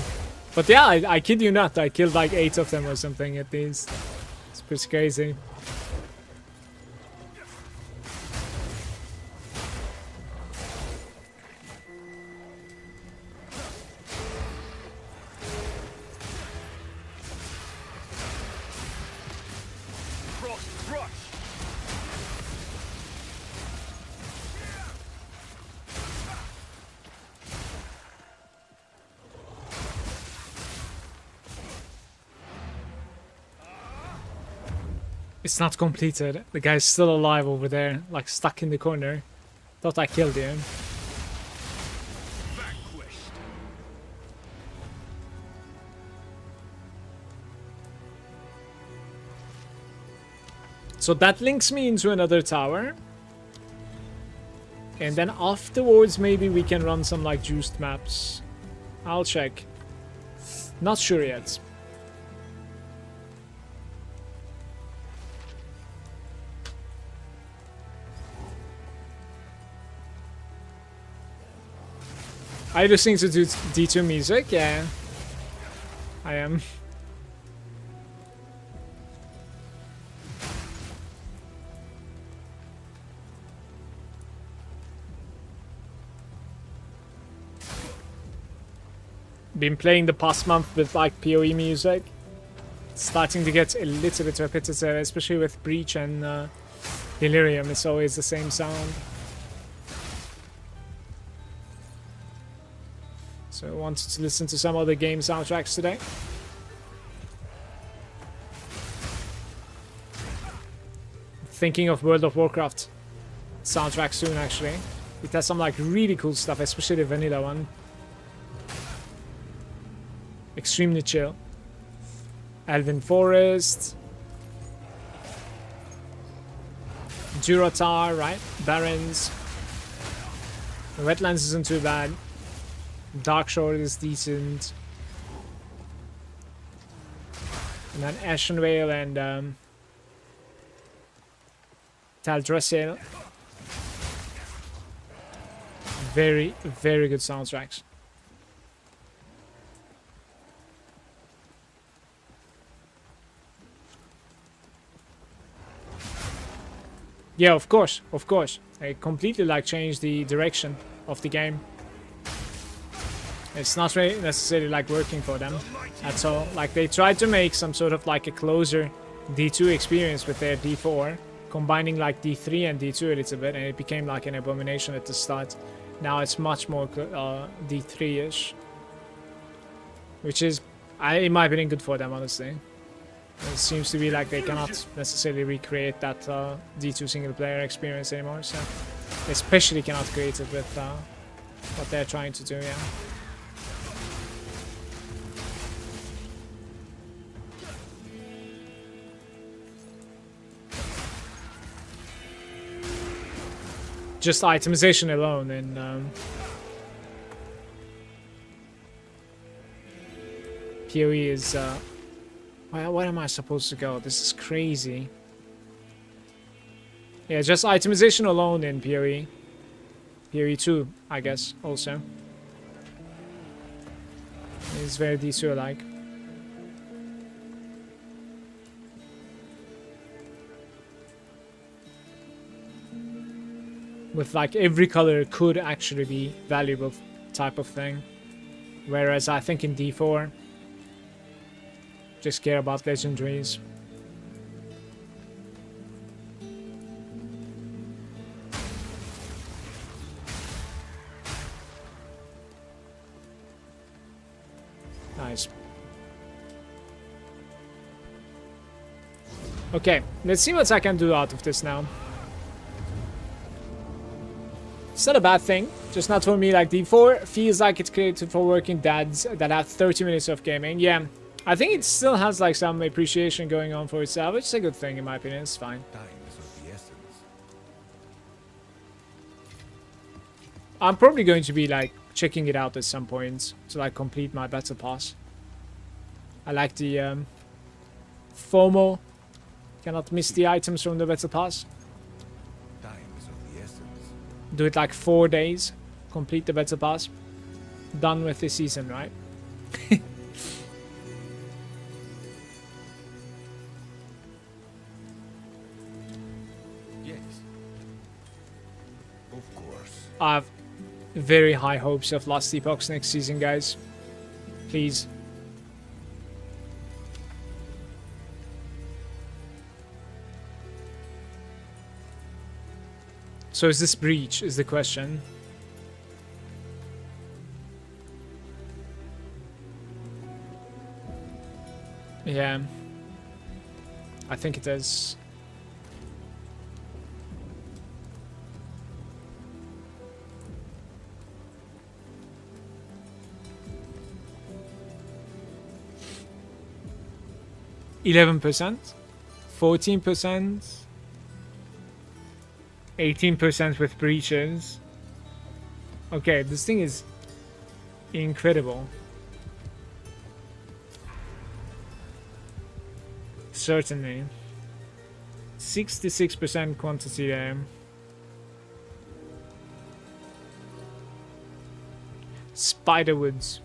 But yeah, I kid you not, I killed like 8 of them or something at least. It's pretty crazy. Frost rush. It's not completed. The guy's still alive over there, like stuck in the corner. Thought I killed him. Vanquished. So that links me into another tower. And then afterwards maybe we can run some like juiced maps. I'll check. Not sure yet. Are you listening to D2 music? Yeah, I am. Been playing the past month with like PoE music. It's starting to get a little bit repetitive, especially with Breach and Delirium. It's always the same sound. So I wanted to listen to some other game soundtracks today. Thinking of World of Warcraft soundtrack soon actually. It has some like really cool stuff, especially the vanilla one. Extremely chill. Elven Forest. Durotar, right? Barrens. The Wetlands isn't too bad. Darkshore is decent. And then Ashenvale and Taldrossil. Very, very good soundtracks. Yeah, of course, of course. They completely like changed the direction of the game. It's not really necessarily like working for them at all. Like they tried to make some sort of like a closer D2 experience with their D4, combining like D3 and D2 a little bit, and it became like an abomination at the start. Now it's much more D3-ish, which is, in my opinion, good for them, honestly. It seems to be like they cannot necessarily recreate that D2 single player experience anymore, so they especially cannot create it with what they're trying to do, yeah. Just itemization alone in PoE is where am I supposed to go? This is crazy. Yeah, just itemization alone in PoE. PoE 2, I guess, also. It's very D2-like. With like every color could actually be valuable type of thing. Whereas I think in D4, just care about legendaries. Nice. Okay, let's see what I can do out of this now. It's not a bad thing, just not for me. Like D4 feels like it's created for working dads that have 30 minutes of gaming. Yeah, I think it still has like some appreciation going on for itself, which is a good thing in my opinion. It's fine. Time is of the essence. I'm probably going to be like checking it out at some point to like complete my battle pass. I like the FOMO. Cannot miss the items from the battle pass. Time is of the essence. Do it like 4 days. Complete the battle pass. Done with this season, right? Yes. Of course. I have very high hopes of Last Epochs next season, guys. Please. So is this breach, is the question. Yeah. I think it is. %, 14%, 18% with breaches. Okay, this thing is incredible. Certainly. 66% quantity there. Spiderwoods.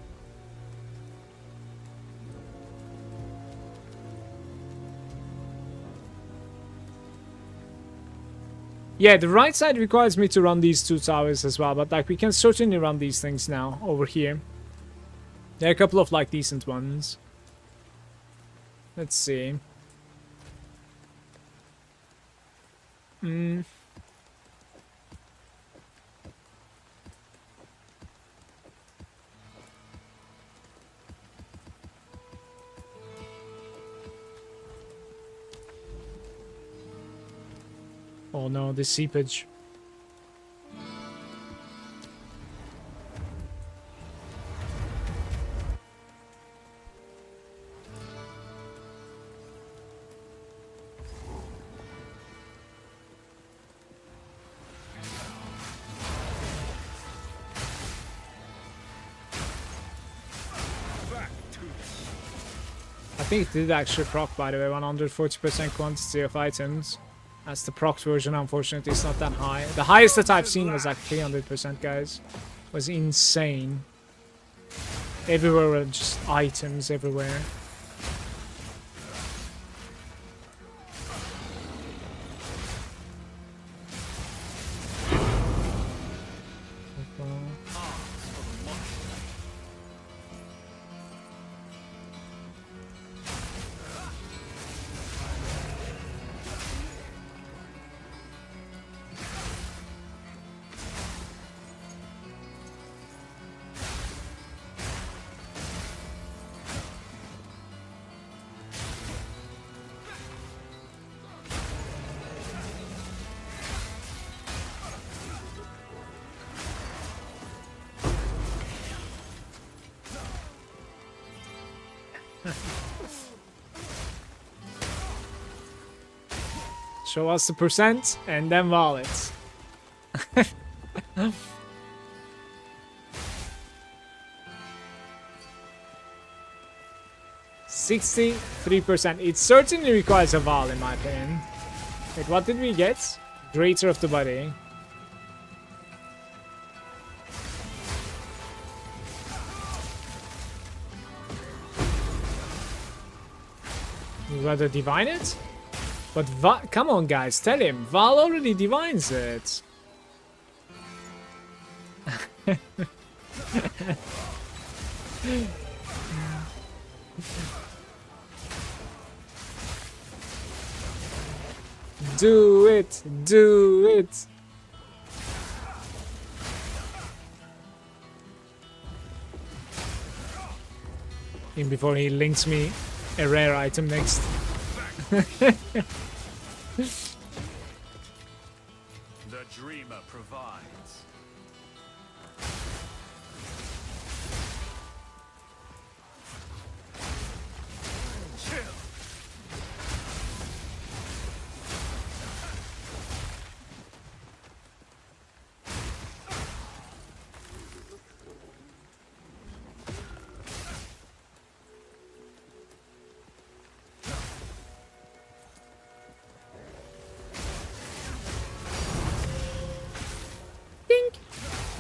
Yeah, the right side requires me to run these 2 towers as well, but like we can certainly run these things now over here. There are a couple of like decent ones. Let's see. Oh no, the seepage. I think it did actually proc, by the way, 140% quantity of items. That's the proc version, unfortunately, it's not that high. The highest that I've seen was like 300%, guys. It was insane. Everywhere were just items everywhere. Show us the percent and then wallets. 63%. It certainly requires a Val in my opinion. Wait, what did we get? Greater of the Body. You'd rather divine it? But come on guys, tell him. Val already divines it. Do it! Do it! Even before he links me a rare item next. The dreamer provides.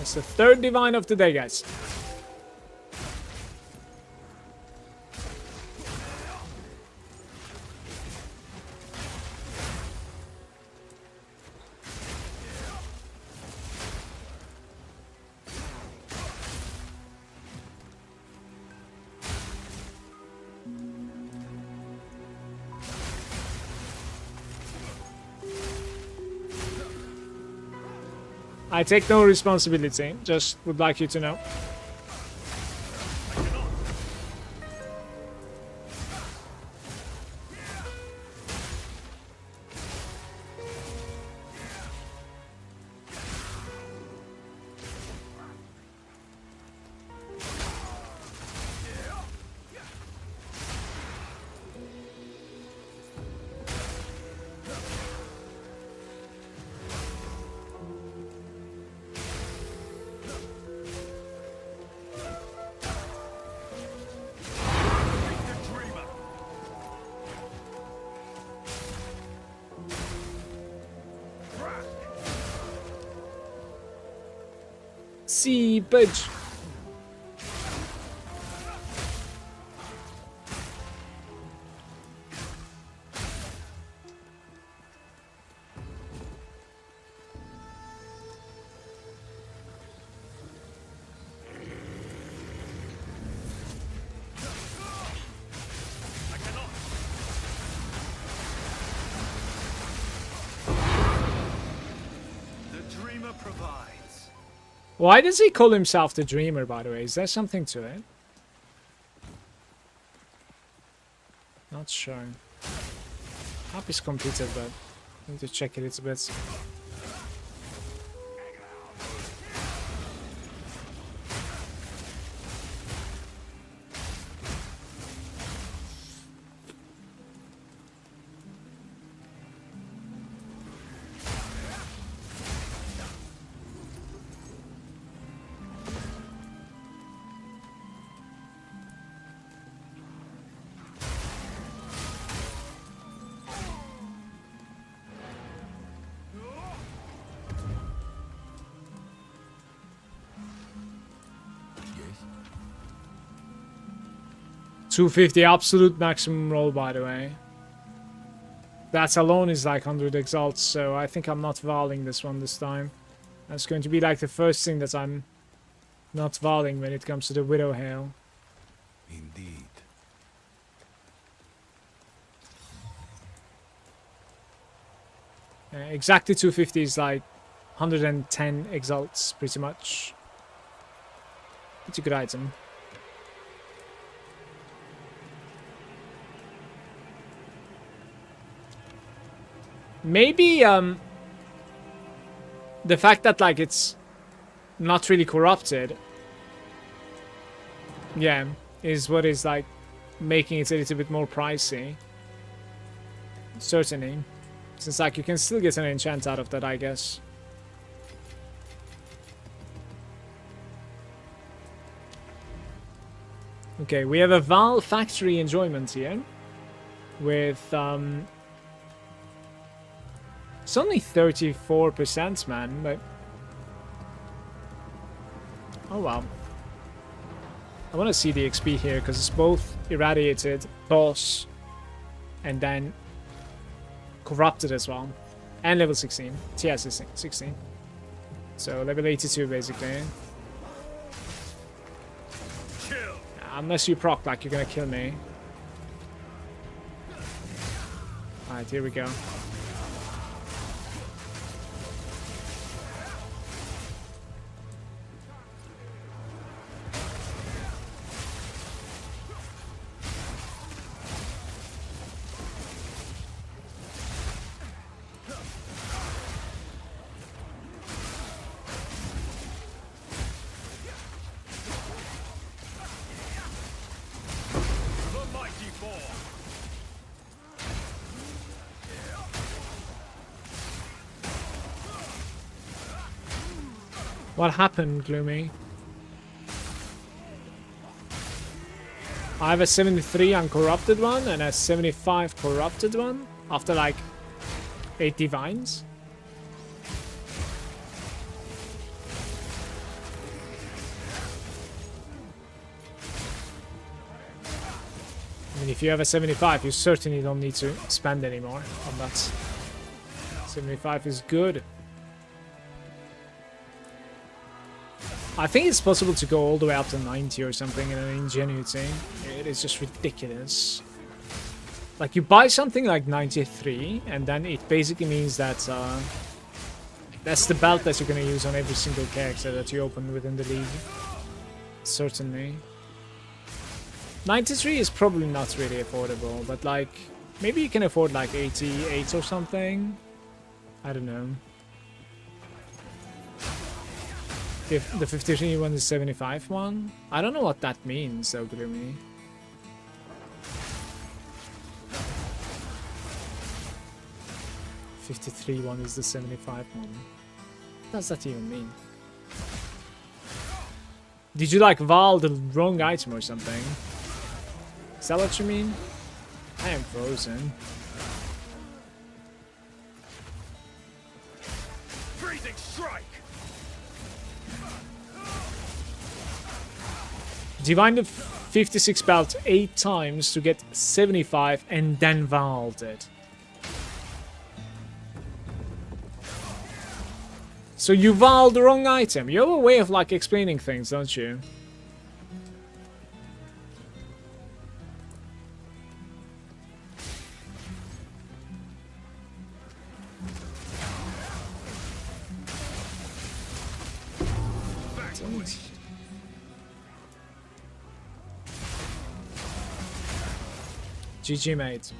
It's the third divine of the day, guys. I take no responsibility, just would like you to know. Seepage. The dreamer provides. Why does he call himself the Dreamer, by the way? Is there something to it? Not sure. App is completed, but I need to check it a little bit. Yes? 250 absolute maximum roll, by the way. That alone is like 100 exalts, so I think I'm not volleying this one this time. That's going to be like the first thing that I'm not volleying when it comes to the Widow Hail. Indeed. Exactly 250 is like 110 exalts, pretty much. It's a good item. Maybe the fact that like it's not really corrupted, yeah, is what is like making it a little bit more pricey. Certainly, since like you can still get an enchant out of that, I guess. Okay, we have a Val Factory Enjoyment here with it's only 34%, man, but oh wow. I want to see the XP here because it's both irradiated, boss, and then corrupted as well, and level 16, TS 16. So level 82 basically. Unless you proc like you're gonna kill me. Alright, here we go. The mighty four. What happened, Gloomy? I have a 73 uncorrupted one and a 75 corrupted one after like 8 divines. And if you have a 75, you certainly don't need to spend anymore on that. 75 is good. I think it's possible to go all the way up to 90 or something in an Ingenuity. It is just ridiculous. Like, you buy something like 93, and then it basically means that that's the belt that you're going to use on every single character that you open within the league. Certainly. 93 is probably not really affordable, but like, maybe you can afford like 88 or something. I don't know. If the 53 one is 75 one? I don't know what that means though, Gloomy. '53 one is the 75 one. What does that even mean? Did you like Val the wrong item or something? Is that what you mean? I am frozen. Freezing strike. Divine the 56 belt 8 times to get 75 and then Valved it. So you Valved the wrong item. You have a way of like explaining things, don't you? GG, mate.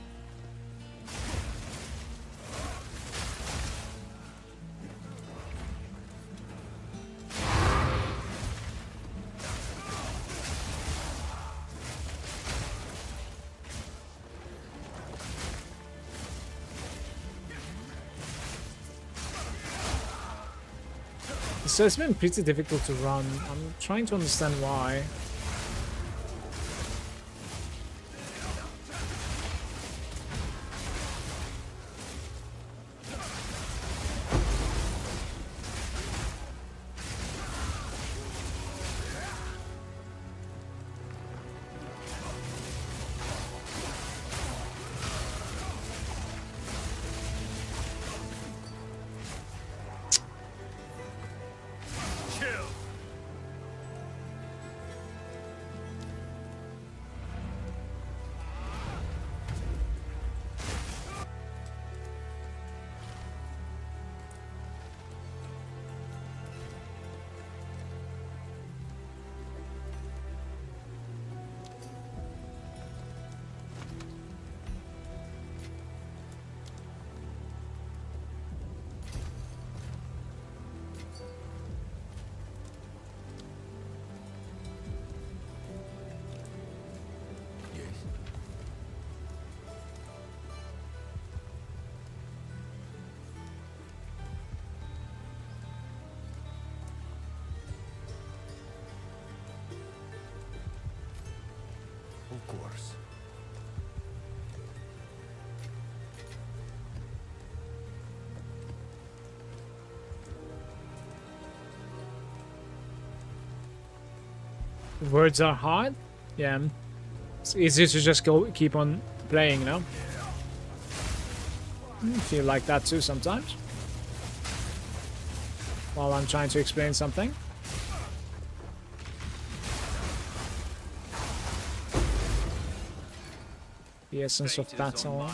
So it's been pretty difficult to run. I'm trying to understand why. Of course. Words are hard? Yeah. It's easy to just keep on playing, you know? I feel like that too sometimes. While I'm trying to explain something. The essence of battle.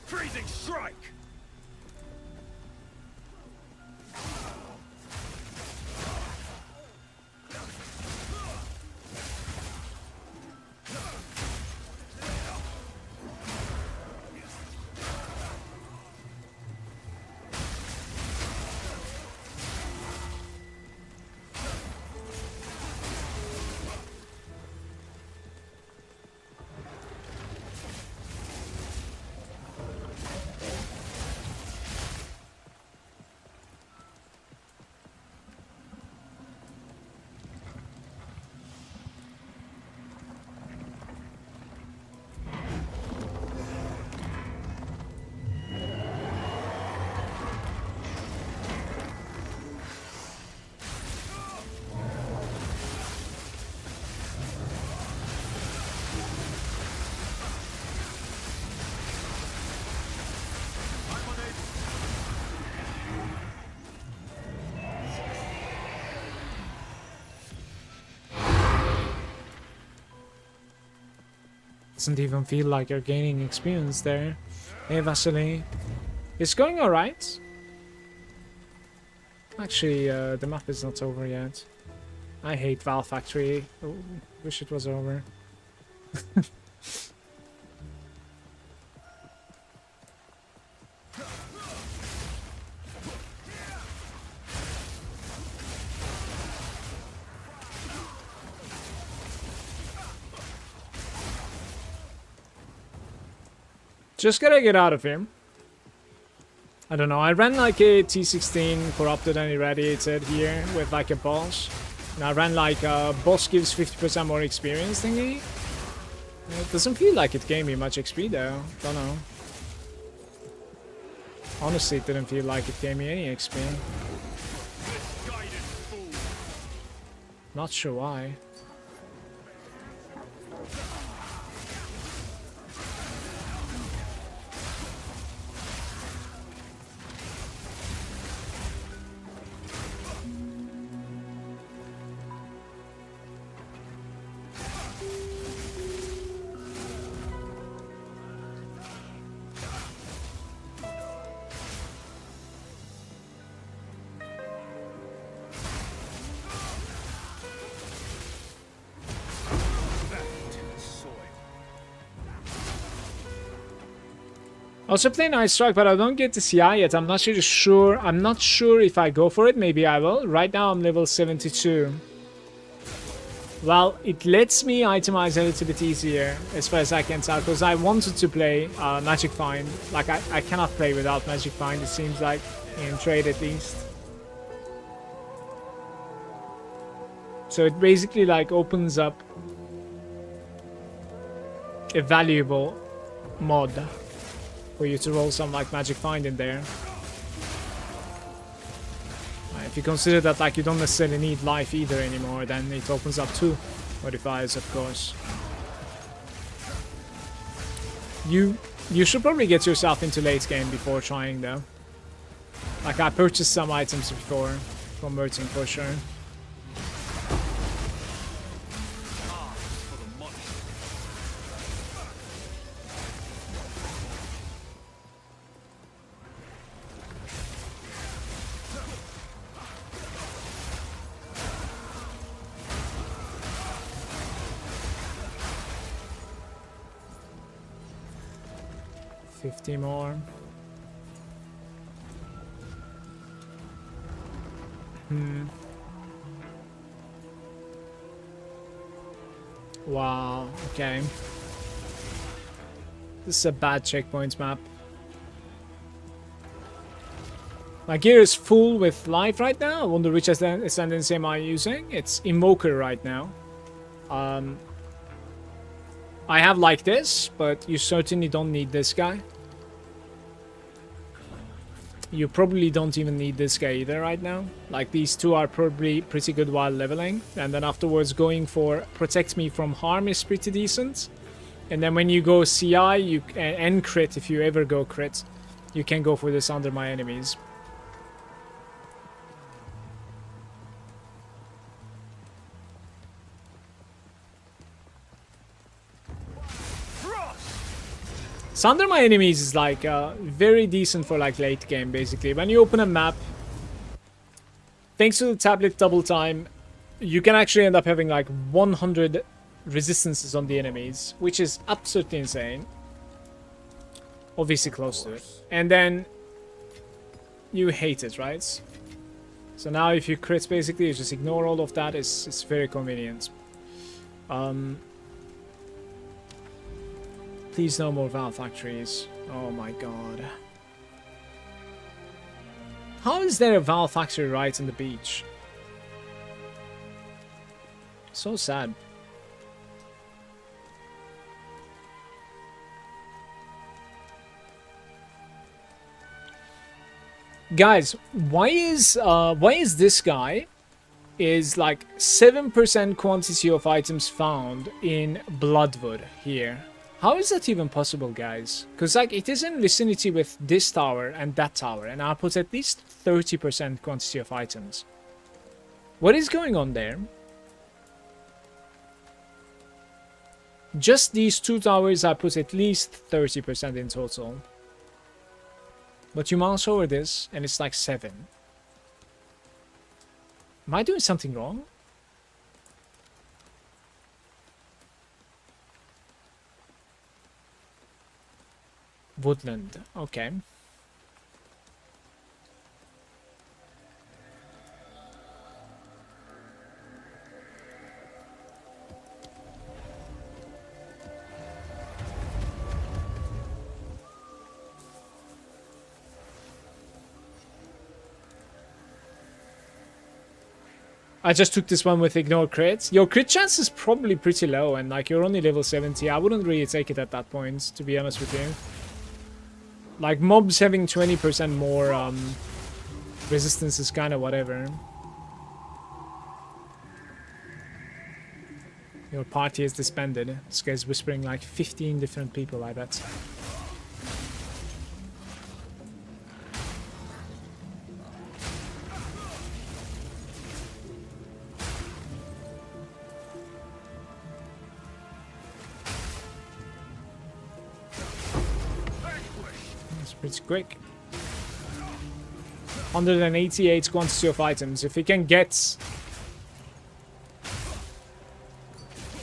Freezing strike. Doesn't even feel like you're gaining experience there. Hey Vasily. It's going alright. Actually, the map is not over yet. I hate Valve Factory. Oh, wish it was over. Just gotta get out of here. I don't know, I ran like a T16 corrupted and irradiated here with like a boss. And I ran like a boss gives 50% more experience thingy. It doesn't feel like it gave me much XP though. Don't know. Honestly, it didn't feel like it gave me any XP. Not sure why. Also playing Ice Strike, but I don't get the CI yet. I'm not really sure. I'm not sure if I go for it. Maybe I will. Right now I'm level 72. Well, it lets me itemize a little bit easier, as far as I can tell, because I wanted to play Magic Find. Like, I cannot play without Magic Find, it seems like, in trade at least. So it basically, like, opens up a valuable mod for you to roll some, like, Magic Find in there. If you consider that, like, you don't necessarily need life either anymore, then it opens up 2 modifiers, of course. You should probably get yourself into late game before trying, though. Like, I purchased some items before from Merchant for sure. More. Wow, okay. This is a bad checkpoints map. My gear is full with life right now. I wonder which ascendancy am I using. It's Invoker right now. I have like this, but you certainly don't need this guy. You probably don't even need this guy either right now. Like, these two are probably pretty good while leveling. And then afterwards going for protect me from harm is pretty decent. And then when you go CI and crit, if you ever go crit, you can go for this under my enemies. Sunder my enemies is like very decent for like late game basically. When you open a map, thanks to the tablet double time, you can actually end up having like 100 resistances on the enemies, which is absolutely insane. Obviously close to it. And then you hate it, right? So now if you crit basically, you just ignore all of that. It's very convenient. Please no more Valve factories. Oh my god. How is there a Valve factory right on the beach? So sad. Guys, why is this guy is like 7% quantity of items found in Bloodwood here? How is that even possible, guys? Because like it is in vicinity with this tower and that tower, and I put at least 30% quantity of items. What is going on there? Just these 2 towers I put at least 30% in total. But you mouse over this and it's like 7. Am I doing something wrong? Woodland, okay. I just took this one with ignore crits. Your crit chance is probably pretty low, and like you're only level 70. I wouldn't really take it at that point, to be honest with you. Like mobs having 20% more resistance is kind of whatever. Your party is disbanded. This guy's whispering like 15 different people, I bet. It's quick. 188 quantity of items. If he can get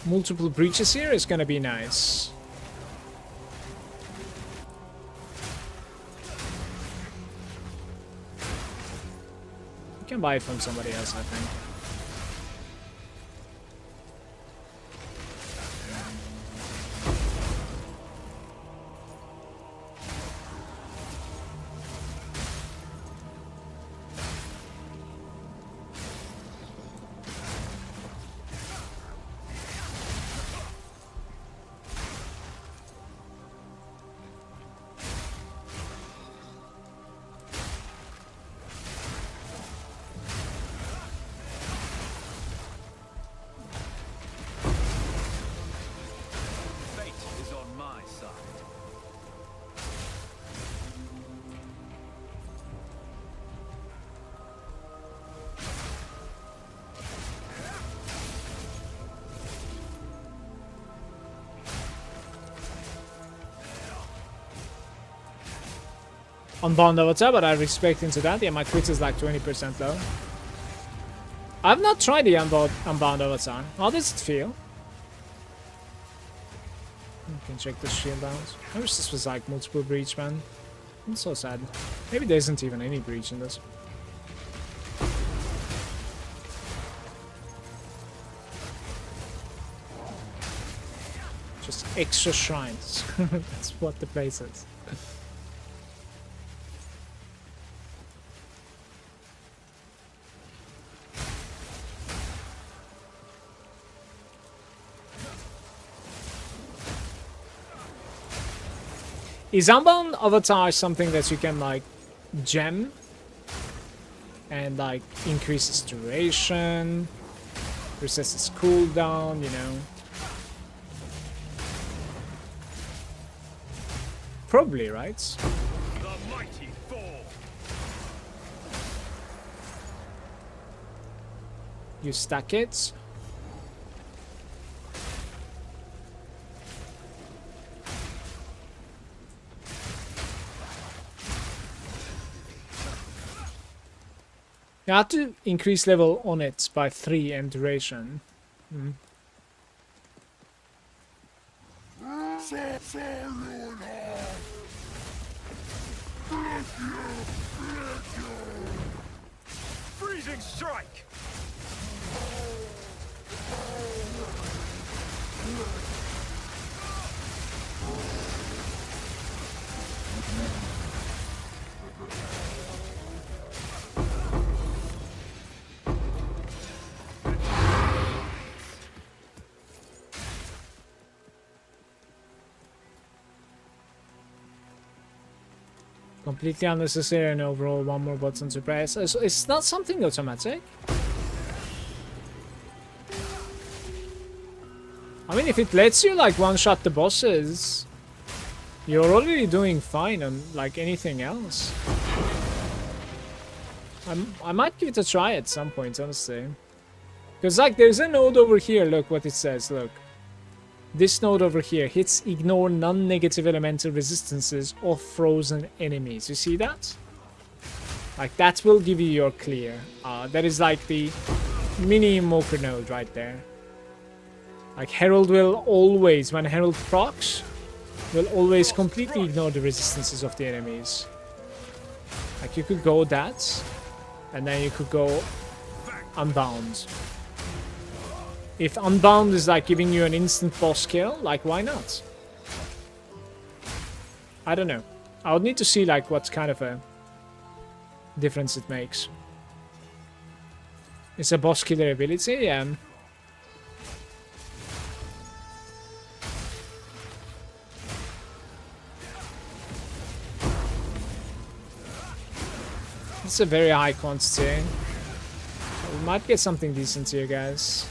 multiple breaches here, it's gonna be nice. You can buy it from somebody else, I think. Unbound avatar, but I respect into that. Yeah, my crit is like 20% though. I've not tried the unbound avatar. How does it feel? You can check the shield bounce. I wish this was like multiple breach, man. I'm so sad. Maybe there isn't even any breach in this. Just extra shrines. That's what the place is. Is Unbound Avatar something that you can like gem and like increase its duration, resist its cooldown, you know? Probably, right? The mighty fall. You stack it. You have to increase level on it by 3 and duration. Freezing strike. Completely unnecessary and overall one more button to press. It's not something automatic. I mean, if it lets you like one-shot the bosses, you're already doing fine on like anything else. I might give it a try at some point, honestly. Because like there's a node over here, look what it says, look. This node over here hits ignore non-negative elemental resistances of frozen enemies. You see that? Like, that will give you your clear. That is like the mini Invoker node right there. Like, Herald will always, when Herald procs, will always completely ignore the resistances of the enemies. Like, you could go that, and then you could go Unbound. If Unbound is like giving you an instant boss kill, like, why not? I don't know. I would need to see like what kind of a difference it makes. It's a boss killer ability, yeah. It's a very high quantity. We might get something decent here, guys.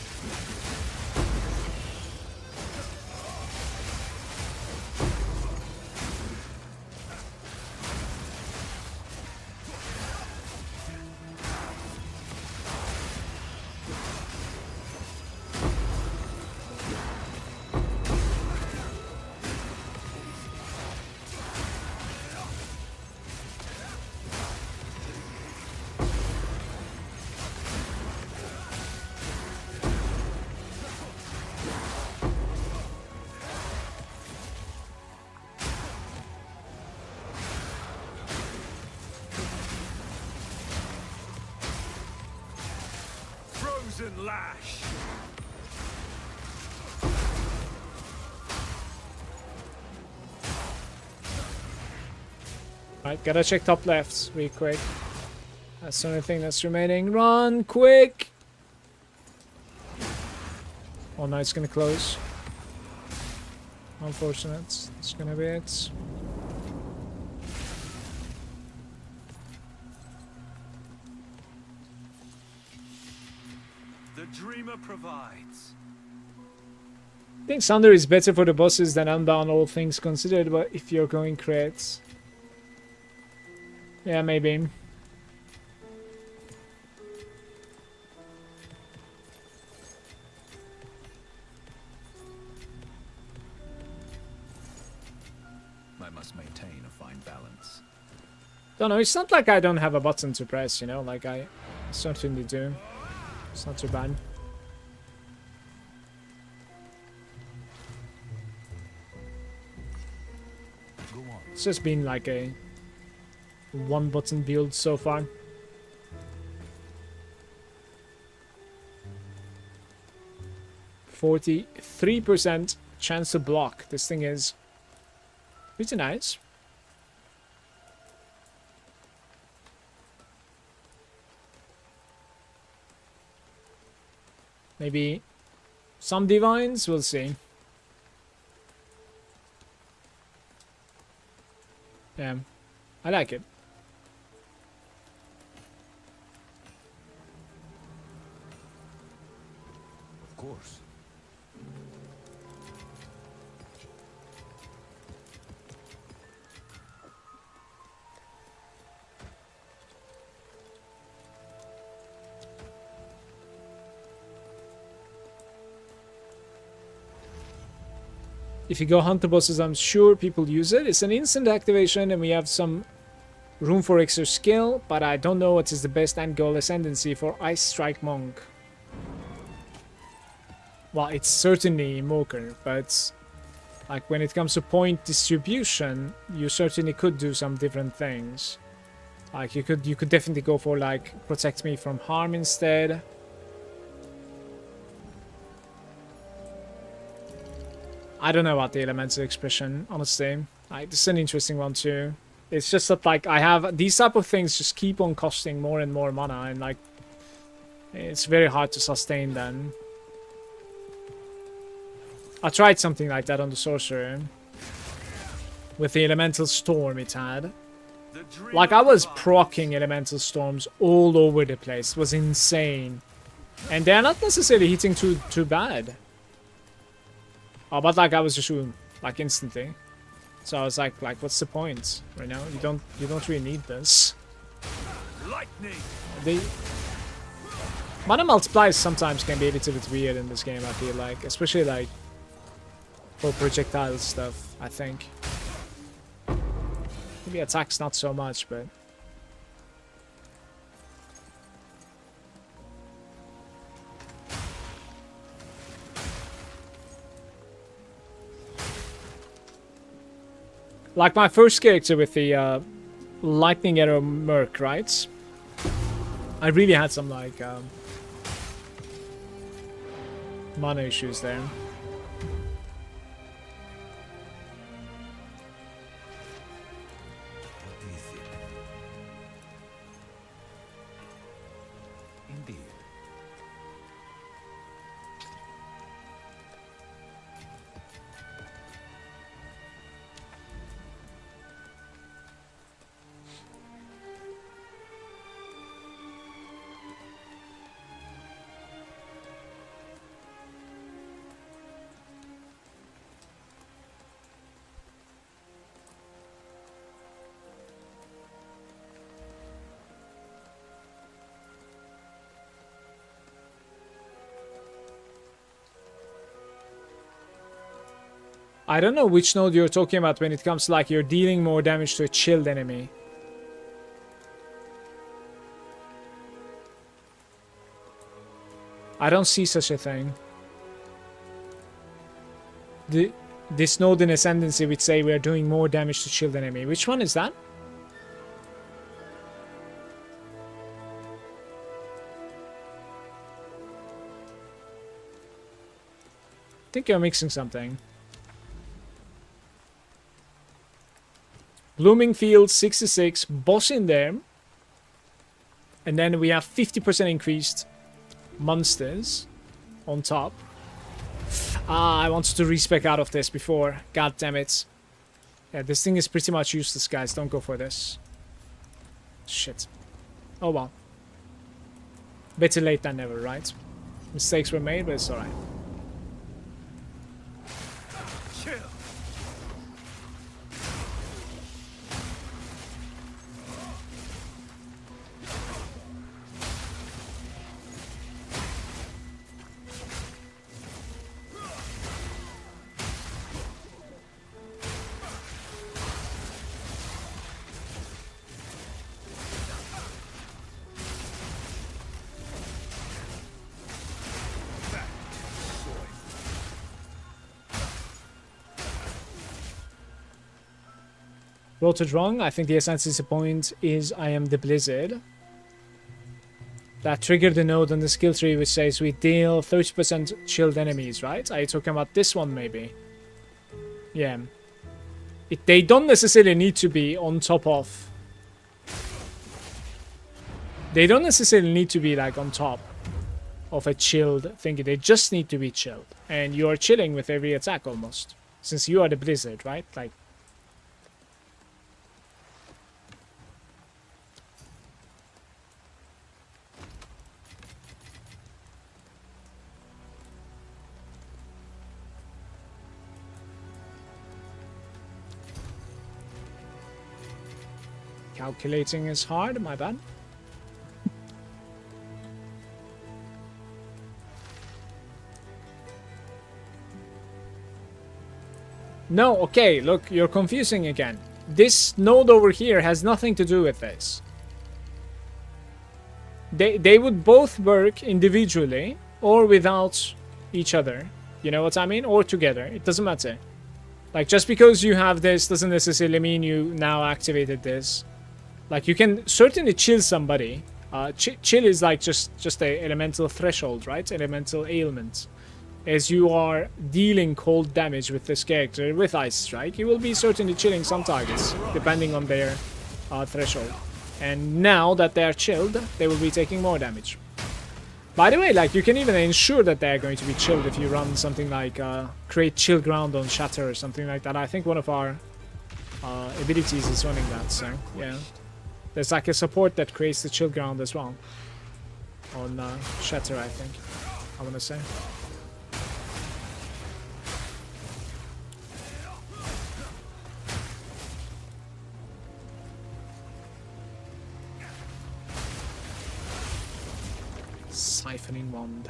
Frozen lash. Right, gotta check top left real quick. That's the only thing that's remaining. Run quick! Oh no, it's gonna close. Unfortunate. It's gonna be it. The dreamer provides. I think Sunder is better for the bosses than Unbound, all things considered, but if you're going crits. Yeah, maybe. I must maintain a fine balance. Don't know, it's not like I don't have a button to press, you know, like I certainly do. It's not too bad. Go on. It's just been like a one button build so far. %43% chance to block. This thing is pretty nice. Maybe some divines, we'll see. Yeah, I like it. Of course. If you go hunter bosses, I'm sure people use it. It's an instant activation and we have some room for extra skill, but I don't know what is the best end goal ascendancy for Ice Strike Monk. Well, it's certainly Invoker, but like when it comes to point distribution, you certainly could do some different things. Like you could definitely go for like protect me from harm instead. I don't know about the elemental expression, honestly. Like, this is an interesting one too. It's just that like I have these type of things just keep on costing more and more mana, and like it's very hard to sustain them. I tried something like that on the sorcerer with the elemental storm it had. Like I was proccing elemental storms all over the place. It was insane, and they're not necessarily hitting too bad. Oh, but like I was just shooting like instantly, so I was like what's the point right now? You don't really need this. Lightning. The mana multipliers sometimes can be a little bit weird in this game. I feel like, especially like for projectile stuff, I think. Maybe attacks not so much, but... Like my first character with the lightning arrow merc, right? I really had some like mana issues there. What is it? Indeed. I don't know which node you're talking about when it comes to like you're dealing more damage to a chilled enemy. I don't see such a thing. This node in Ascendancy would say we're doing more damage to chilled enemy. Which one is that? I think you're mixing something. Blooming Field 66, boss in there. And then we have 50% increased monsters on top. Ah, I wanted to respec out of this before. God damn it. Yeah, this thing is pretty much useless, guys. Don't go for this. Shit. Oh well. Better late than never, right? Mistakes were made, but it's alright. Chill. Voted wrong. I think the Ascendancy point is I am the Blizzard. That triggered the node on the skill tree which says we deal 30% chilled enemies, right? Are you talking about this one maybe? Yeah. They don't necessarily need to be on top of... They don't necessarily need to be like on top of a chilled thingy. They just need to be chilled. And you are chilling with every attack almost. Since you are the Blizzard, right? Like... Calculating is hard, my bad. No, okay, look, you're confusing again. This node over here has nothing to do with this. They would both work individually or without each other. You know what I mean? Or together. It doesn't matter. Like, just because you have this doesn't necessarily mean you now activated this. Like, you can certainly chill somebody. Chill is like just a elemental threshold, right? Elemental ailment. As you are dealing cold damage with this character with Ice Strike, you will be certainly chilling some targets, depending on their threshold. And now that they are chilled, they will be taking more damage. By the way, like, you can even ensure that they are going to be chilled if you run something like create chill ground on Shatter or something like that. I think one of our abilities is running that, so yeah. There's like a support that creates the chill ground as well. On Shatter, I think. I want to say. Siphoning Wand.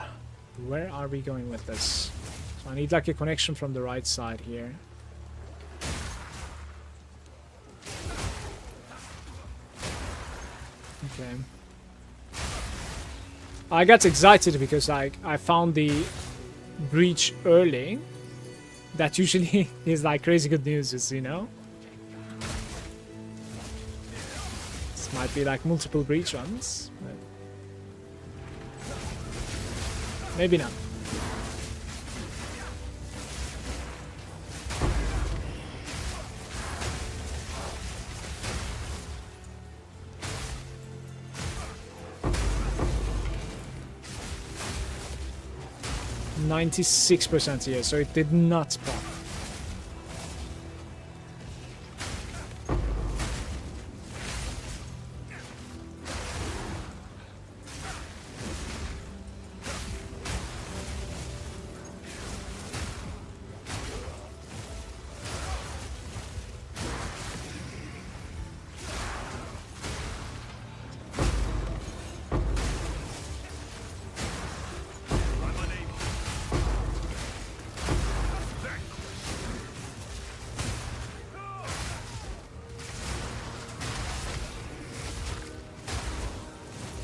Where are we going with this? So I need like a connection from the right side here. Okay. I got excited because I found the breach early. That usually is like crazy good news, you know? This might be like multiple breach runs, but maybe not. %96% here, so it did not pop.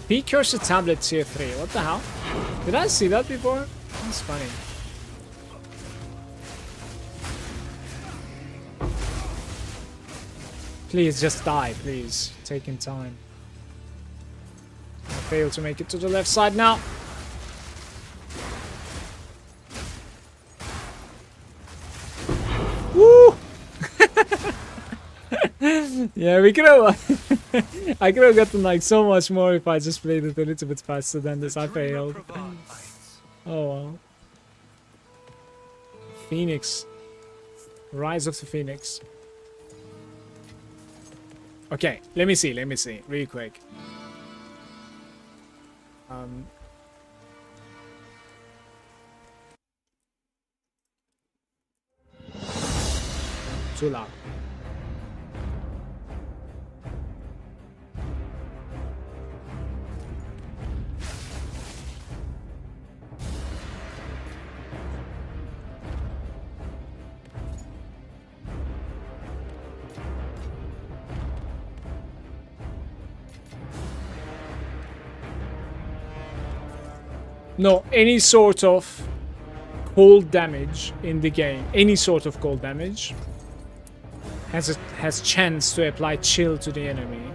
Precursor tablet tier 3. What the hell? Did I see that before? That's funny. Please just die, please. Taking time. I failed to make it to the left side now. Woo! Yeah, we could have. I could have gotten like so much more if I just played it a little bit faster than this. I failed. Oh well. Phoenix. Rise of the Phoenix. Okay, let me see, real quick. Too loud. No, any sort of cold damage in the game, any sort of cold damage has chance to apply chill to the enemy.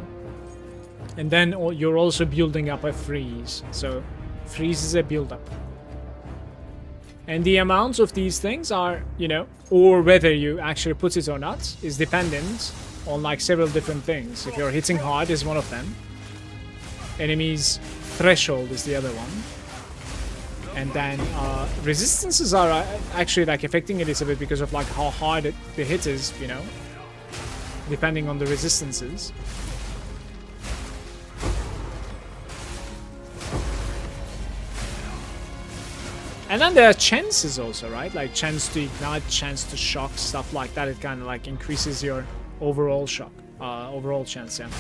And then you're also building up a freeze. So freeze is a build up. And the amounts of these things are, you know, or whether you actually put it or not, is dependent on like several different things. If you're hitting hard is one of them. Enemies threshold is the other one. And then resistances are actually like affecting it a little bit because of like how hard the hit is, you know, depending on the resistances. And then there are chances also, right? Like chance to ignite, chance to shock, stuff like that. It kind of like increases your overall shock, overall chance, yeah.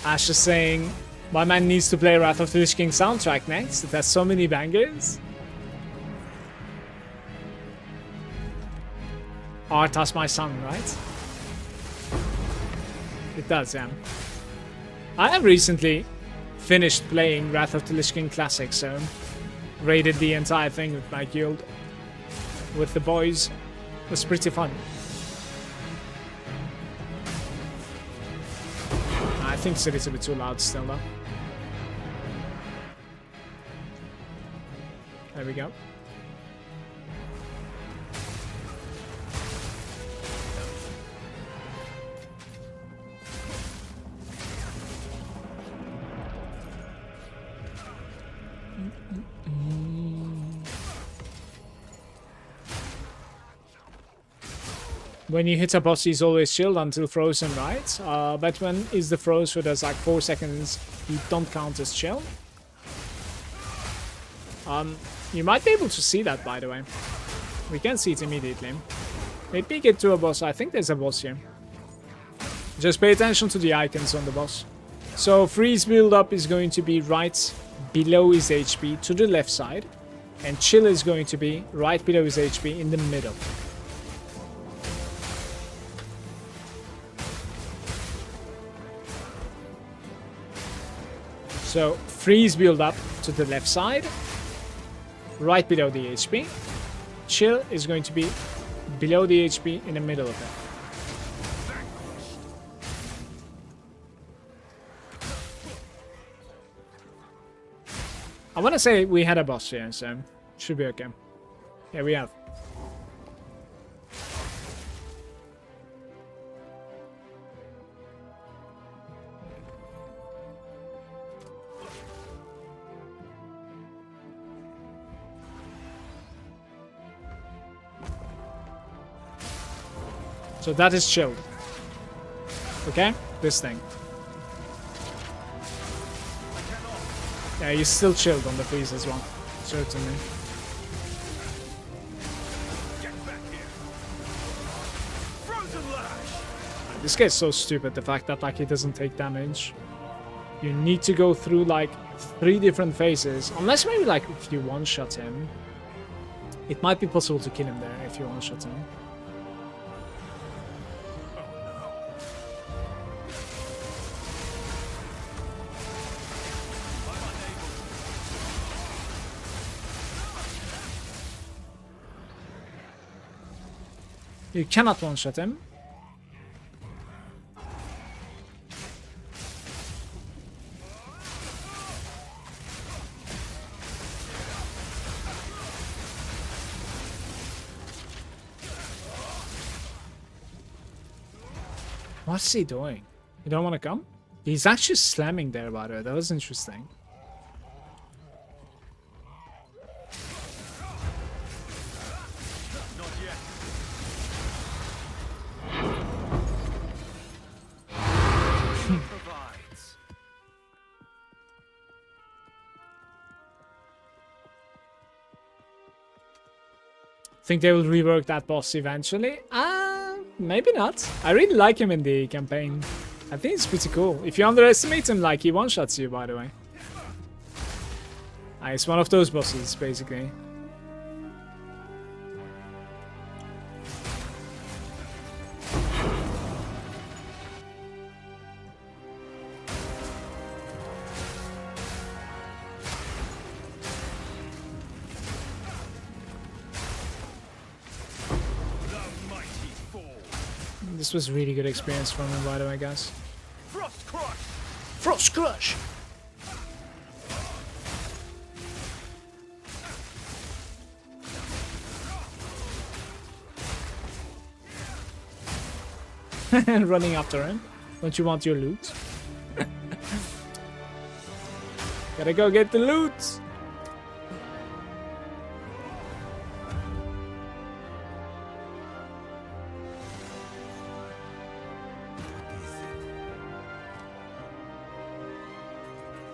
Ash is saying, my man needs to play Wrath of the Lich King soundtrack next. It has so many bangers. Art has my son, right? It does, yeah. I have recently finished playing Wrath of the Lich King Classic, so raided the entire thing with my guild. With the boys. It was pretty fun. I think it's a little bit too loud still though. There we go. When you hit a boss, he's always chilled until frozen, right? But when is the froze for those like 4 seconds, he don't count as chill. You might be able to see that, by the way. We can see it immediately. Maybe get to a boss. I think there's a boss here. Just pay attention to the icons on the boss. So freeze build up is going to be right below his HP to the left side. And chill is going to be right below his HP in the middle. So freeze build up to the left side, right below the HP. Chill is going to be below the HP in the middle of it. I want to say we had a boss here, so should be okay. Yeah, we have. So that is chilled. Okay? This thing. Yeah, he's still chilled on the freeze as well. Certainly. Get back here. Frozen lash. This guy's so stupid, the fact that like he doesn't take damage. You need to go through like 3 different phases. Unless maybe like if you one-shot him. It might be possible to kill him there if you one-shot him. You cannot one-shot him. What's he doing? You don't want to come? He's actually slamming there, by the way. That was interesting. Provides. Think they will rework that boss eventually? Maybe not. I really like him in the campaign. I think it's pretty cool. If you underestimate him, like, he one-shots you, by the way. It's one of those bosses, basically. This was really good experience from him, by the way, guys. Frost crush. Frost Crush! Running after him. Don't you want your loot? Gotta go get the loot!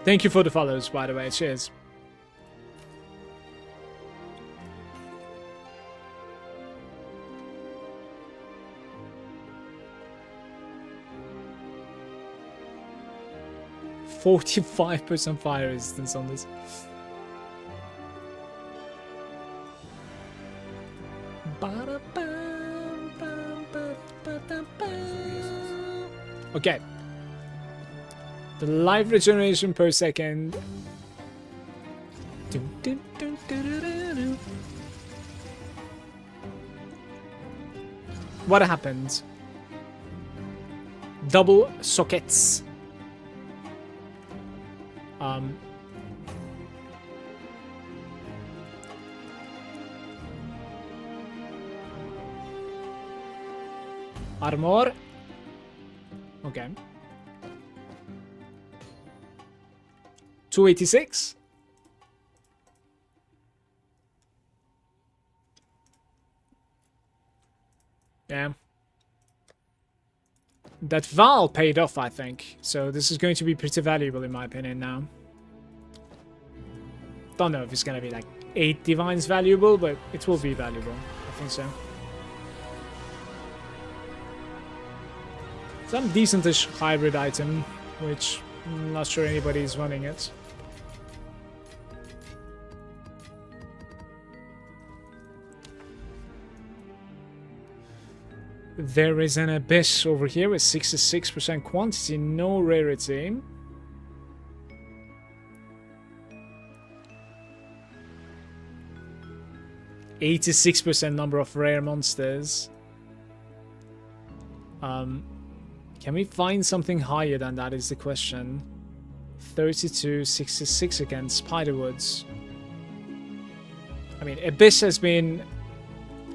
Thank you for the follows, by the way. Cheers. %45 fire resistance on this. Okay. The life regeneration per second. What happened? Double sockets. Armor. Okay. 286. Yeah. that Val paid off, I think. So this is going to be pretty valuable in my opinion now. Don't know if it's going to be like 8 divines valuable, but it will be valuable. I think so. Some decentish hybrid item, which I'm not sure anybody is running it. There is an Abyss over here with 66% quantity, no rarity. %86% number of rare monsters. Can we find something higher than that is the question. 32, 66 against Spiderwoods. I mean, Abyss has been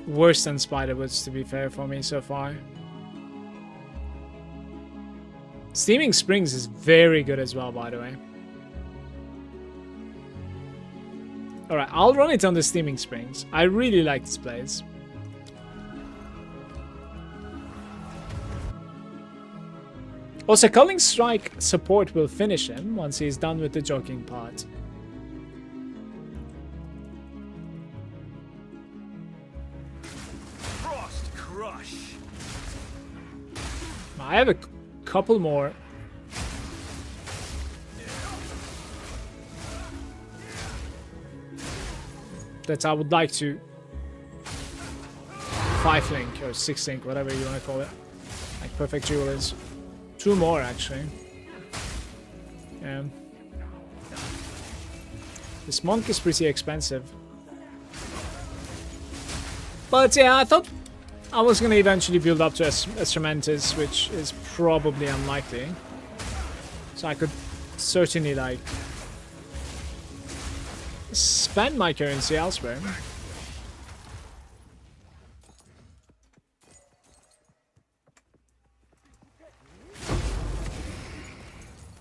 worse than Spiderwoods, to be fair, for me so far. Steaming Springs is very good as well, by the way. Alright, I'll run it on the Steaming Springs. I really like this place. Also, Culling Strike support will finish him once he's done with the jogging part. Frost crush. I have a couple more. That I would like to 5-link or 6-link, whatever you want to call it. Like Perfect Jewelers. 2 more actually. Yeah. This monk is pretty expensive. But yeah, I thought I was gonna eventually build up to Instrumentus, which is probably unlikely. So I could certainly like spend my currency elsewhere.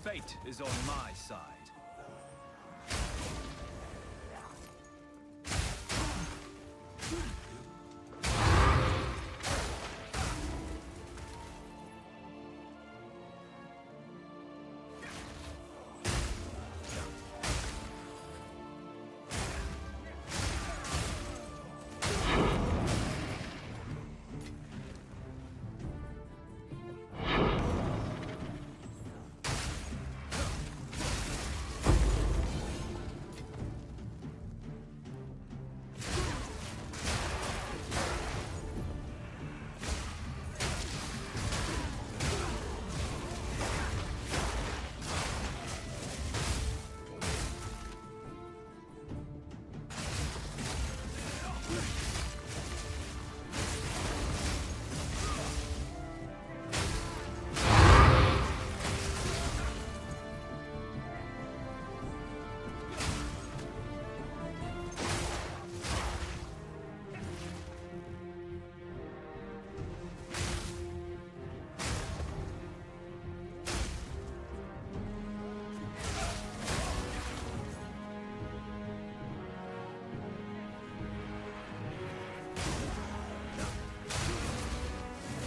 Fate is on my side.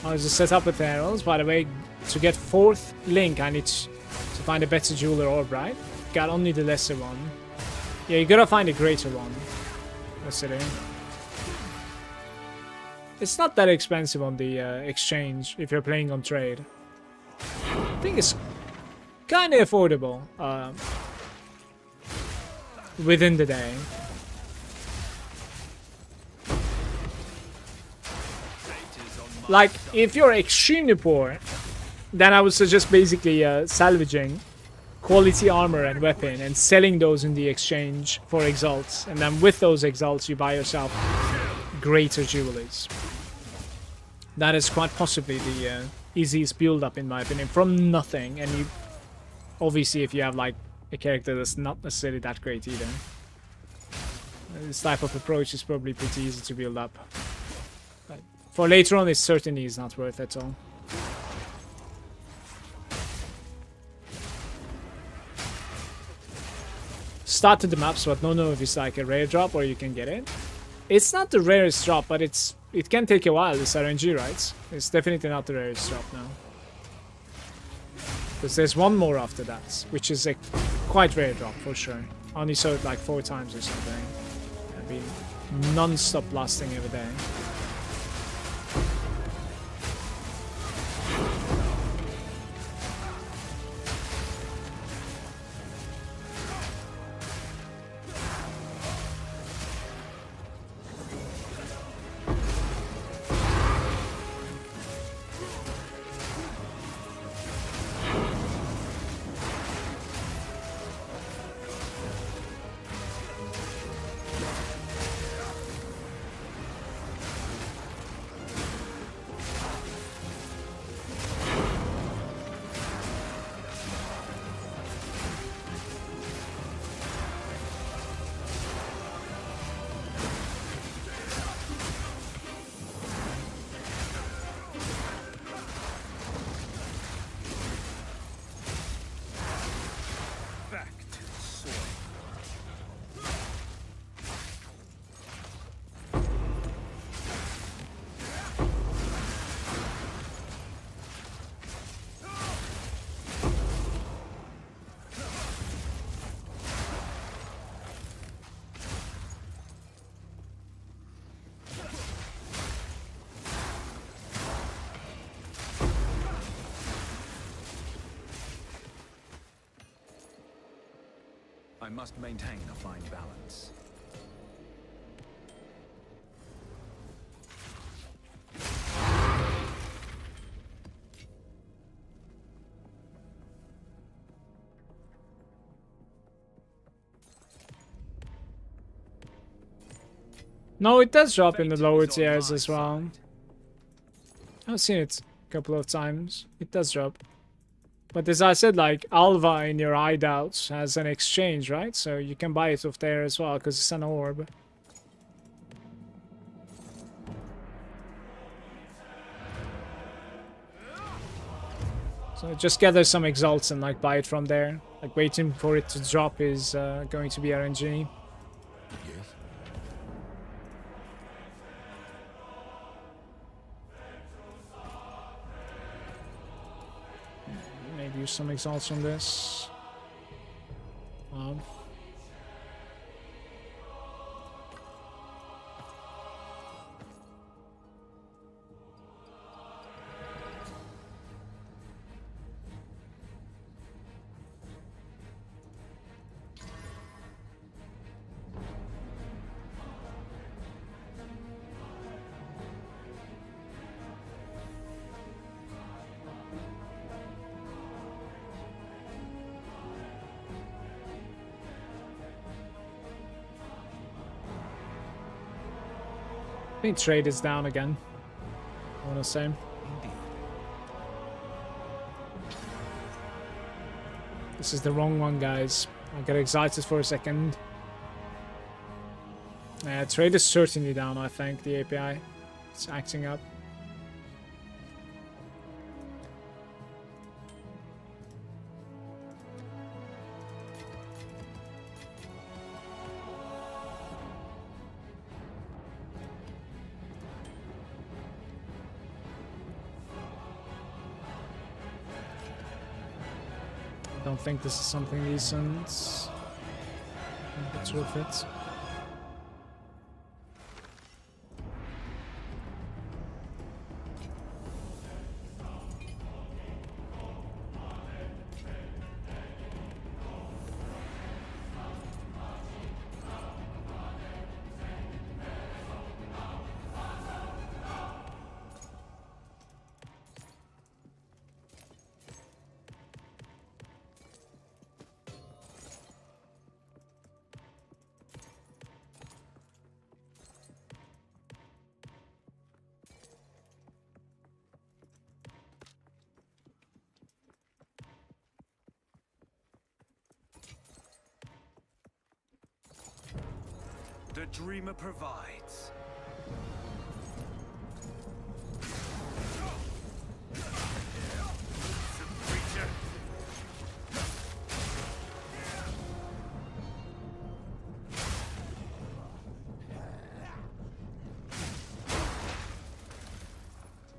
I'll just set up with arrows. By the way, to get 4th link, I need to find a better jeweler orb, right? Got only the lesser one. Yeah, you gotta find a greater one. What's it in? It's not that expensive on the exchange if you're playing on trade. I think it's kind of affordable within the day. Like, if you're extremely poor, then I would suggest basically salvaging quality armor and weapon and selling those in the exchange for exalts. And then with those exalts, you buy yourself greater jewelries. That is quite possibly the easiest build up in my opinion, from nothing. And you, obviously, if you have like a character that's not necessarily that great either, this type of approach is probably pretty easy to build up. For later on, it certainly is not worth it at all. Started the maps, but don't know if it's like a rare drop or you can get it. It's not the rarest drop, but it can take a while. It's RNG, right? It's definitely not the rarest drop now. Because there's one more after that, which is a quite rare drop for sure. I only saw it like 4 times or something. I've been non-stop blasting every day. Back to the soil. I must maintain a fine balance. No, it does drop in the Fate lower is on tiers my as well. side. I've seen it a couple of times. It does drop. But as I said, like, Alva in your hideouts has an exchange, right? So you can buy it off there as well, because it's an orb. So just gather some exalts and, like, buy it from there. Like, waiting for it to drop is going to be RNG. Yes. Maybe use some exalts on this. I think trade is down again. I want to say. Indeed. This is the wrong one, guys. I got excited for a second. Trade is certainly down, I think, the API. It's acting up. I don't think this is something decent. I think it's worth it. The dreamer provides. Creature.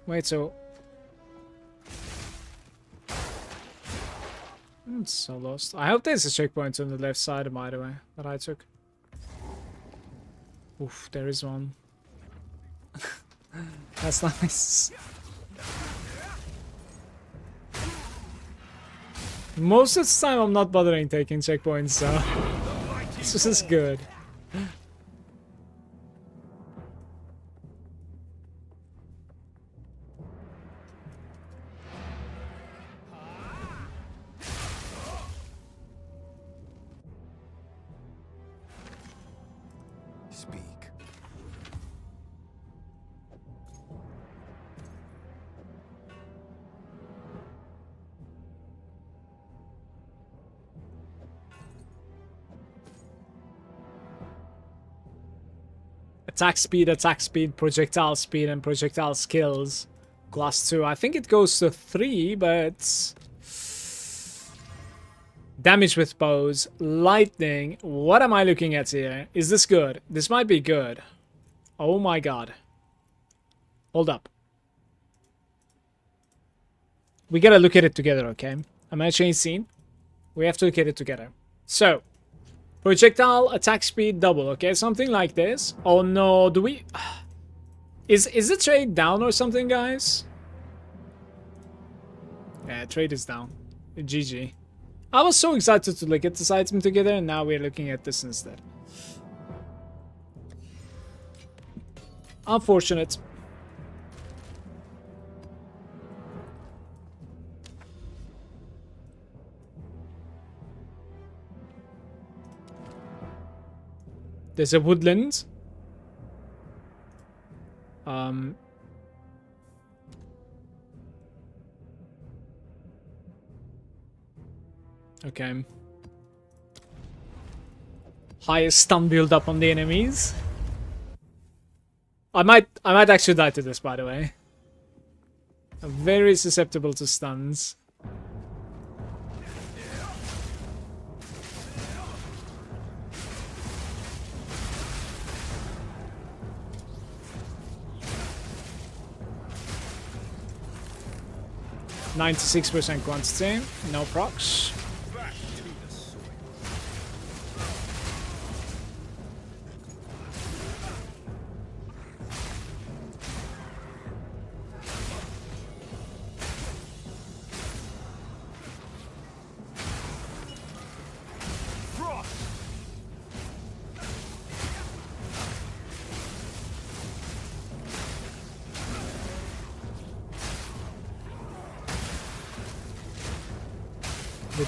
Wait, so I'm so lost. I hope there's a checkpoint on the left side, by the way, that I took. Oof, there is one. That's nice. Most of the time I'm not bothering taking checkpoints, so this is good. Speak. Attack speed, projectile speed, and projectile skills. Class 2. I think it goes to 3, but... Damage with bows, lightning. What am I looking at here? Is this good? This might be good. Oh my god. Hold up. We gotta look at it together, okay? I'm gonna change scene. We have to look at it together. So, projectile attack speed double, okay? Something like this. Oh no, do we... Is the trade down or something, guys? Yeah, trade is down. GG. I was so excited to look at this item together, and now we're looking at this instead. Unfortunate. There's a woodland. Okay. Highest stun build up on the enemies. I might actually die to this, by the way. I'm very susceptible to stuns. %96% quantity, no procs.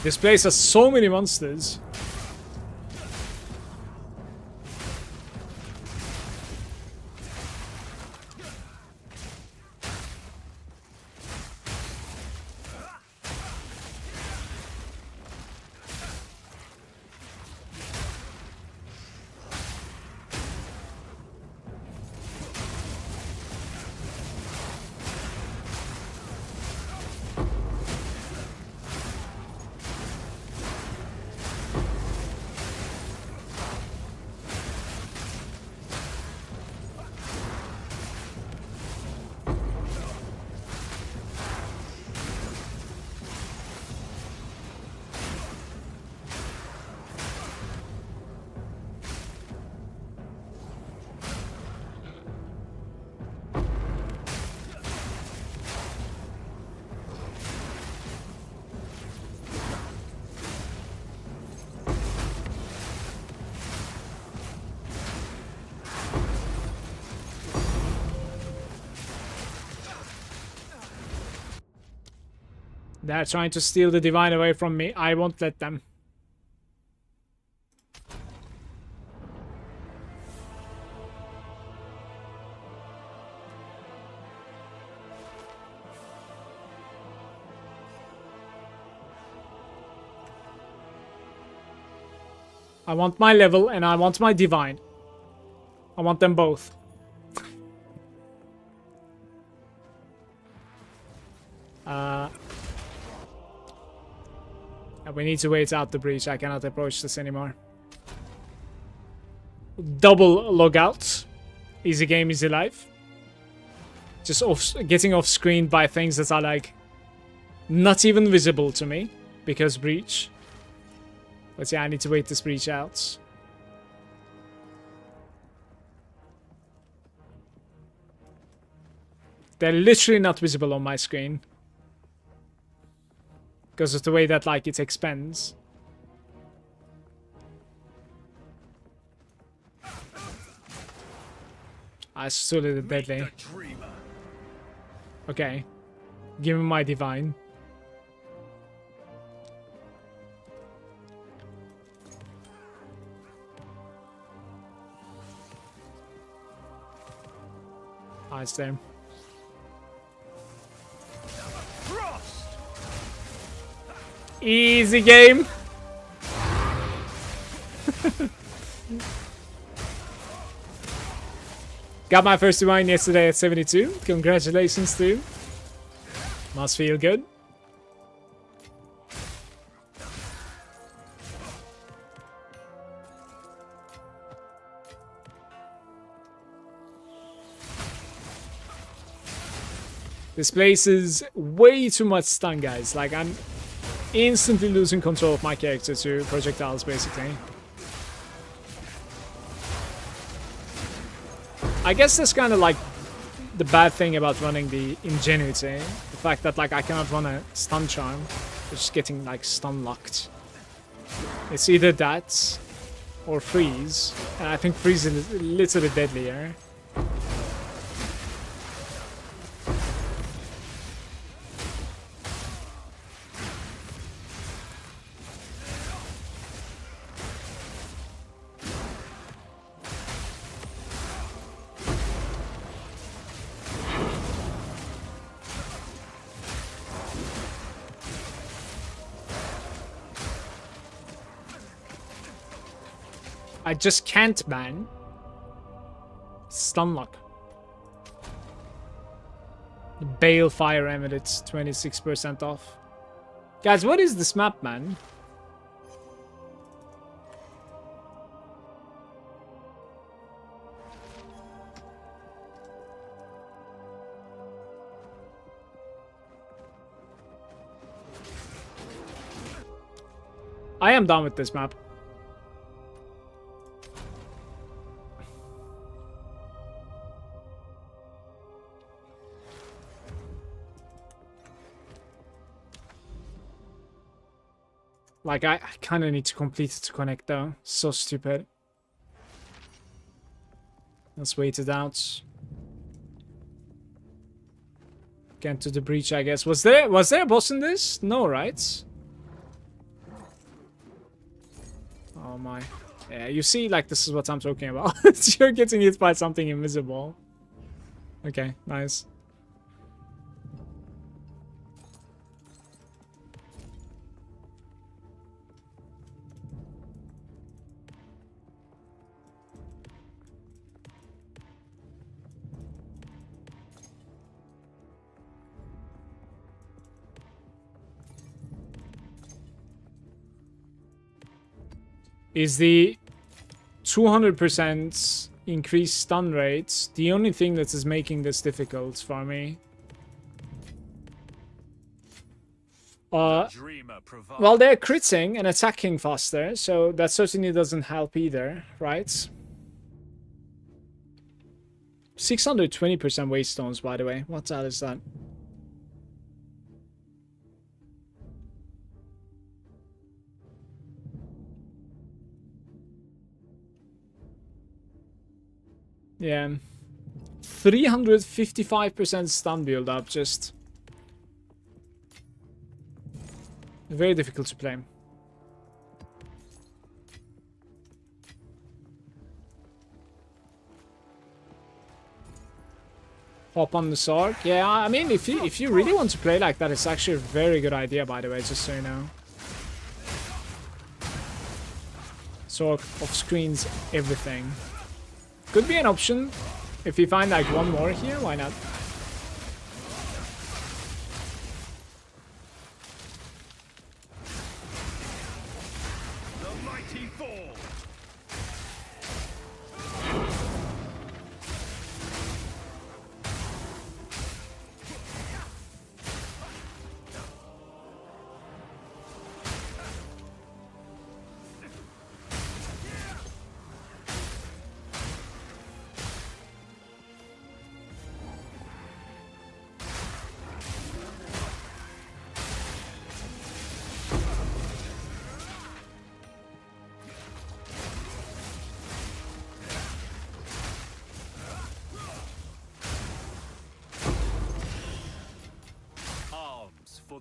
This place has so many monsters. They're trying to steal the divine away from me. I won't let them. I want my level and I want my divine. I want them both. We need to wait out the breach. I cannot approach this anymore. Double logout. Easy game, easy life. Just getting off screen by things that are like not even visible to me. because breach. But yeah, I need to wait this breach out. They're literally not visible on my screen. Because of the way that, like, it expands. I still it deadly. Okay. Give me my divine. Nice there. Easy game. Got my first divine yesterday at 72. Congratulations, too. Must feel good. This place is way too much stun, guys. Like, I'm instantly losing control of my character to projectiles, basically. I guess that's kind of like the bad thing about running the Ingenuity. The fact that, like, I cannot run a stun charm. Just getting, like, stun locked. It's either that or freeze. And I think freeze is a little bit deadlier. I just can't, man. Stun lock. Balefire Emirates, 26% off. Guys, what is this map, man? I am done with this map. Like, I kind of need to complete it to connect, though. So stupid. Let's wait it out. Get to the breach, I guess. Was there a boss in this? No, right? Oh my. Yeah, you see, like, this is what I'm talking about. You're getting hit by something invisible. Okay, nice. Is the 200% increased stun rate the only thing that is making this difficult for me? Well, they're critting and attacking faster, so that certainly doesn't help either, right? 620% waste stones, by the way. What the hell is that? Yeah, 355% stun build up, just very difficult to play. Hop on the Sark. Yeah, I mean, if you really want to play like that, it's actually a very good idea, by the way, just so you know. Sark off screens everything. Could be an option. If you find like one more here, why not? The mighty fall.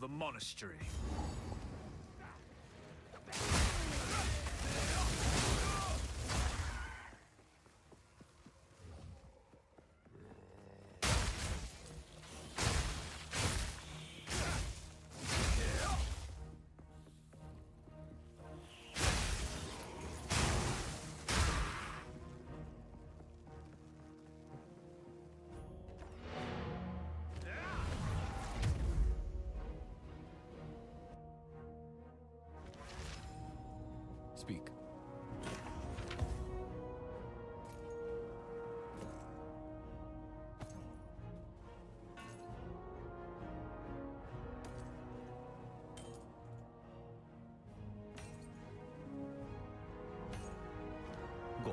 the monastery. Speak. Go.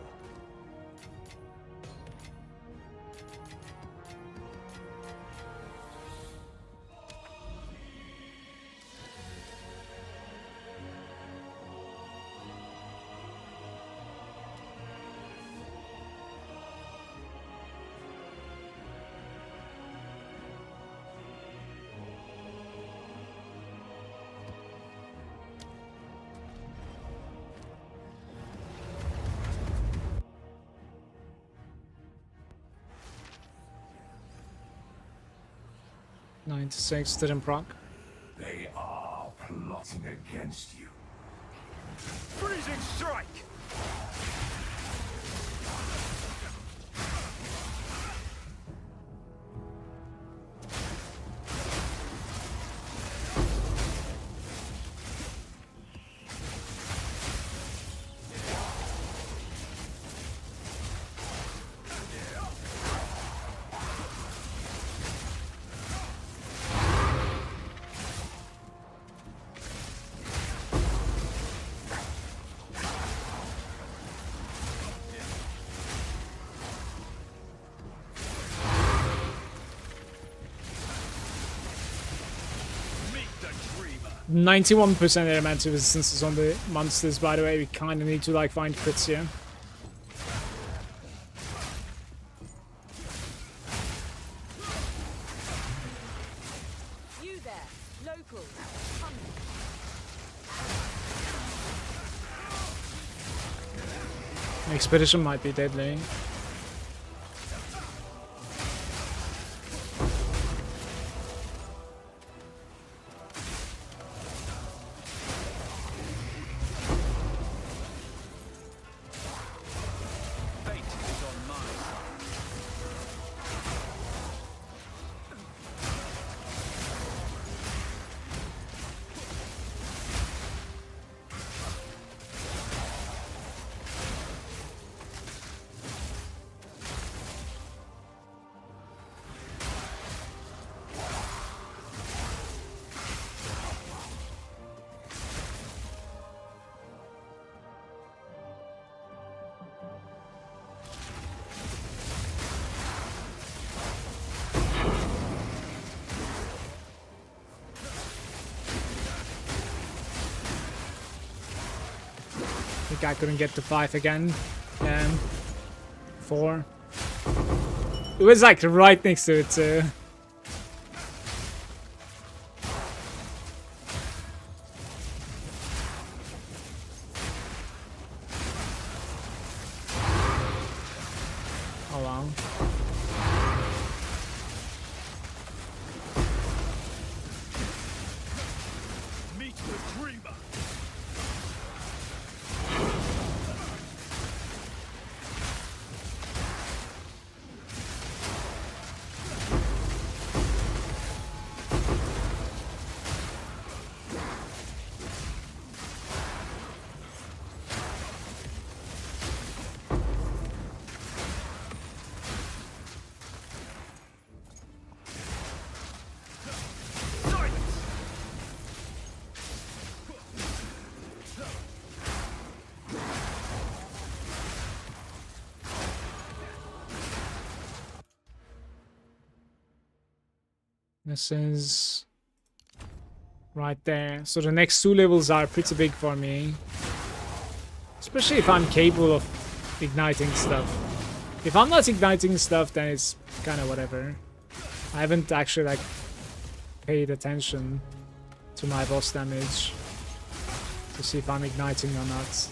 $96 didn't proc. They are plotting against you. Freezing strike! Meet the dreamer. 91% elemental resistances on the monsters, by the way. We kind of need to like find crits here. You there, local. Come. Expedition might be deadly. Fate is on my side. The guy couldn't get to 5 again. 4. It was like right next to it too. Oh wow. Meet the dreamer. This is right there. So the next 2 levels are pretty big for me. Especially if I'm capable of igniting stuff. If I'm not igniting stuff, then it's kind of whatever. I haven't actually like paid attention to my boss damage to see if I'm igniting or not.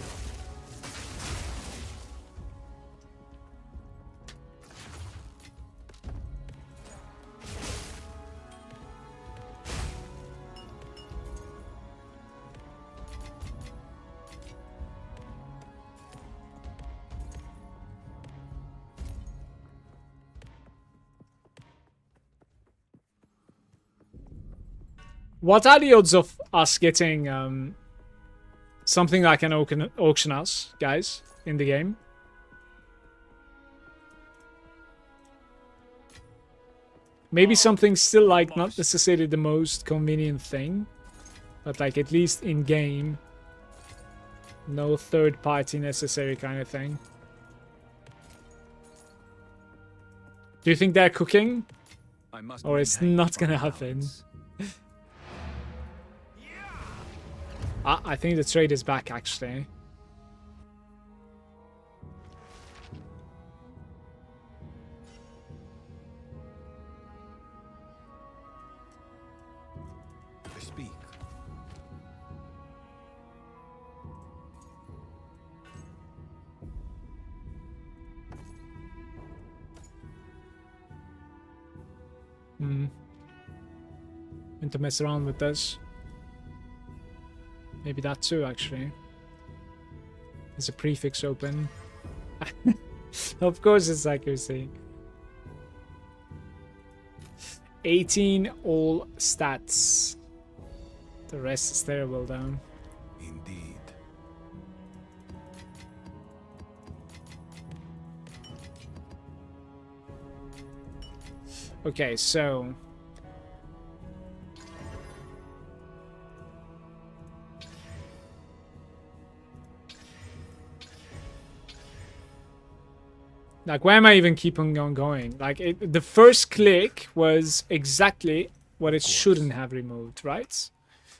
What are the odds of us getting something that can auction us, guys, in the game? Maybe something still like not necessarily the most convenient thing, but like at least in game, no third party necessary kind of thing. Do you think they're cooking? I must Or it's maintain not a gonna fine happen? balance. I think the trade is back, actually. I speak. Need to mess around with this. Maybe that too, actually. There's a prefix open. Of course it's accuracy. 18 all stats. The rest is terrible though. Indeed. Okay, so... like, why am I even keeping on going? Like, the first click was exactly what it shouldn't have removed, right?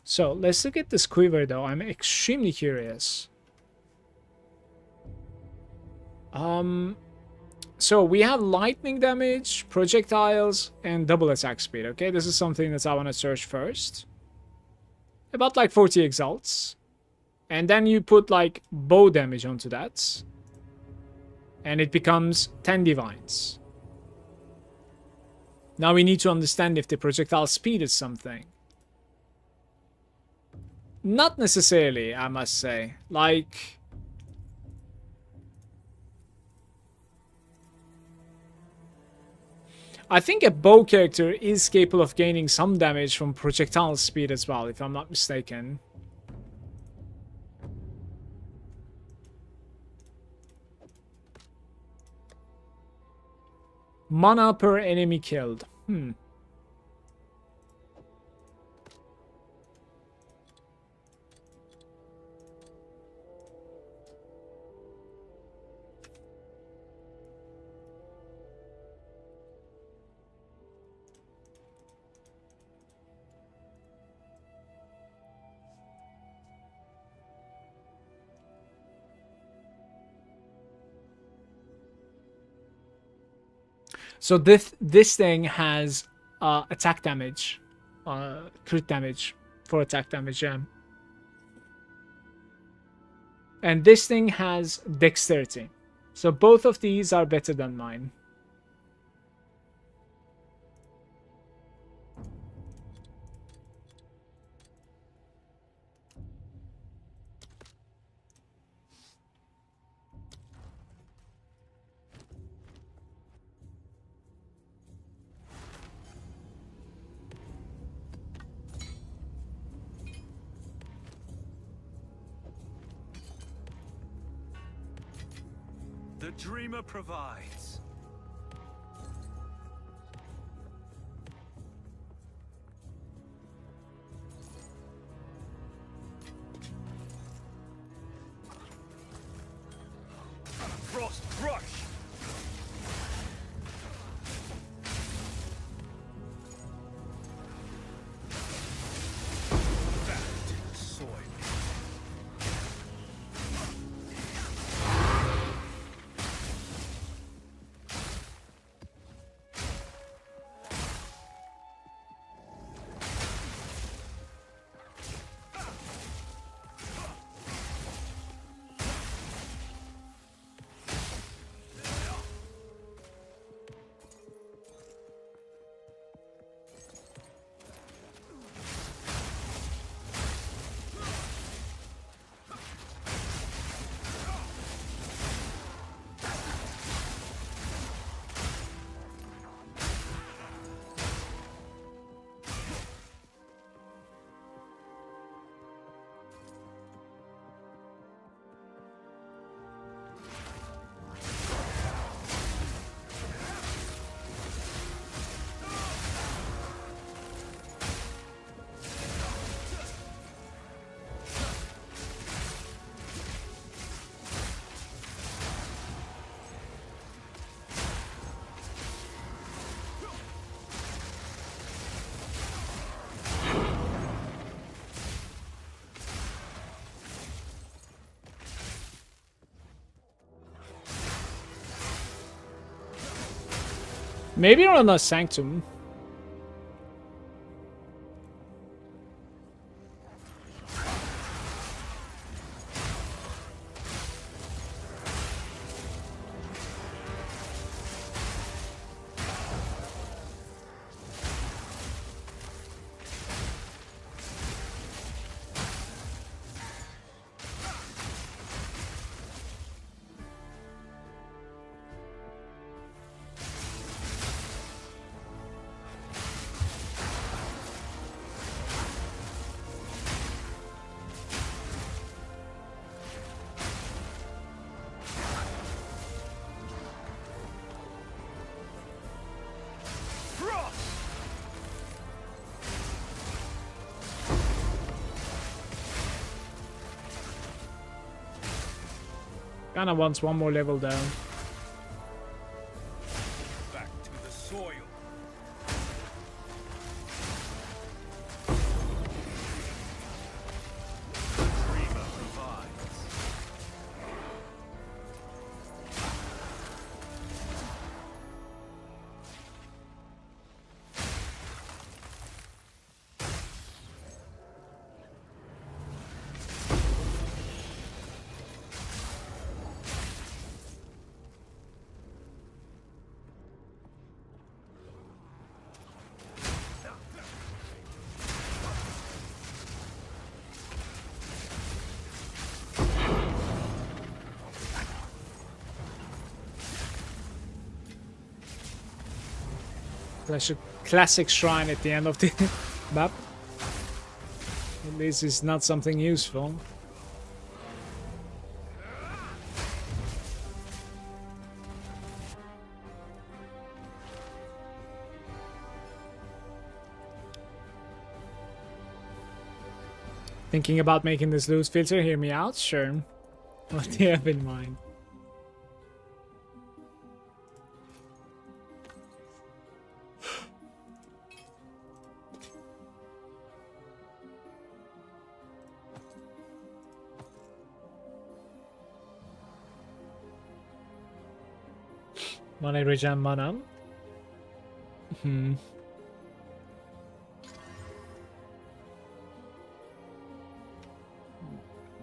So, let's look at this quiver, though. I'm extremely curious. So, we have lightning damage, projectiles, and double attack speed, okay? This is something that I want to search first. About, like, 40 exalts. And then you put, like, bow damage onto that. And it becomes 10 divines. Now we need to understand if the projectile speed is something. Not necessarily, I must say. Like... I think a bow character is capable of gaining some damage from projectile speed as well, if I'm not mistaken. Mana per enemy killed. So this thing has attack damage, crit damage for attack damage, yeah. And this thing has dexterity. So both of these are better than mine. The dreamer provides. Frost rush. That didn't soil me. Maybe on a Sanctum. Kinda wants one more level down. Back to the soil. Dreamer provides. Classic shrine at the end of the map. At least it's not something useful. Thinking about making this loot filter, hear me out? Sure. What do you have in mind? Money regen mana.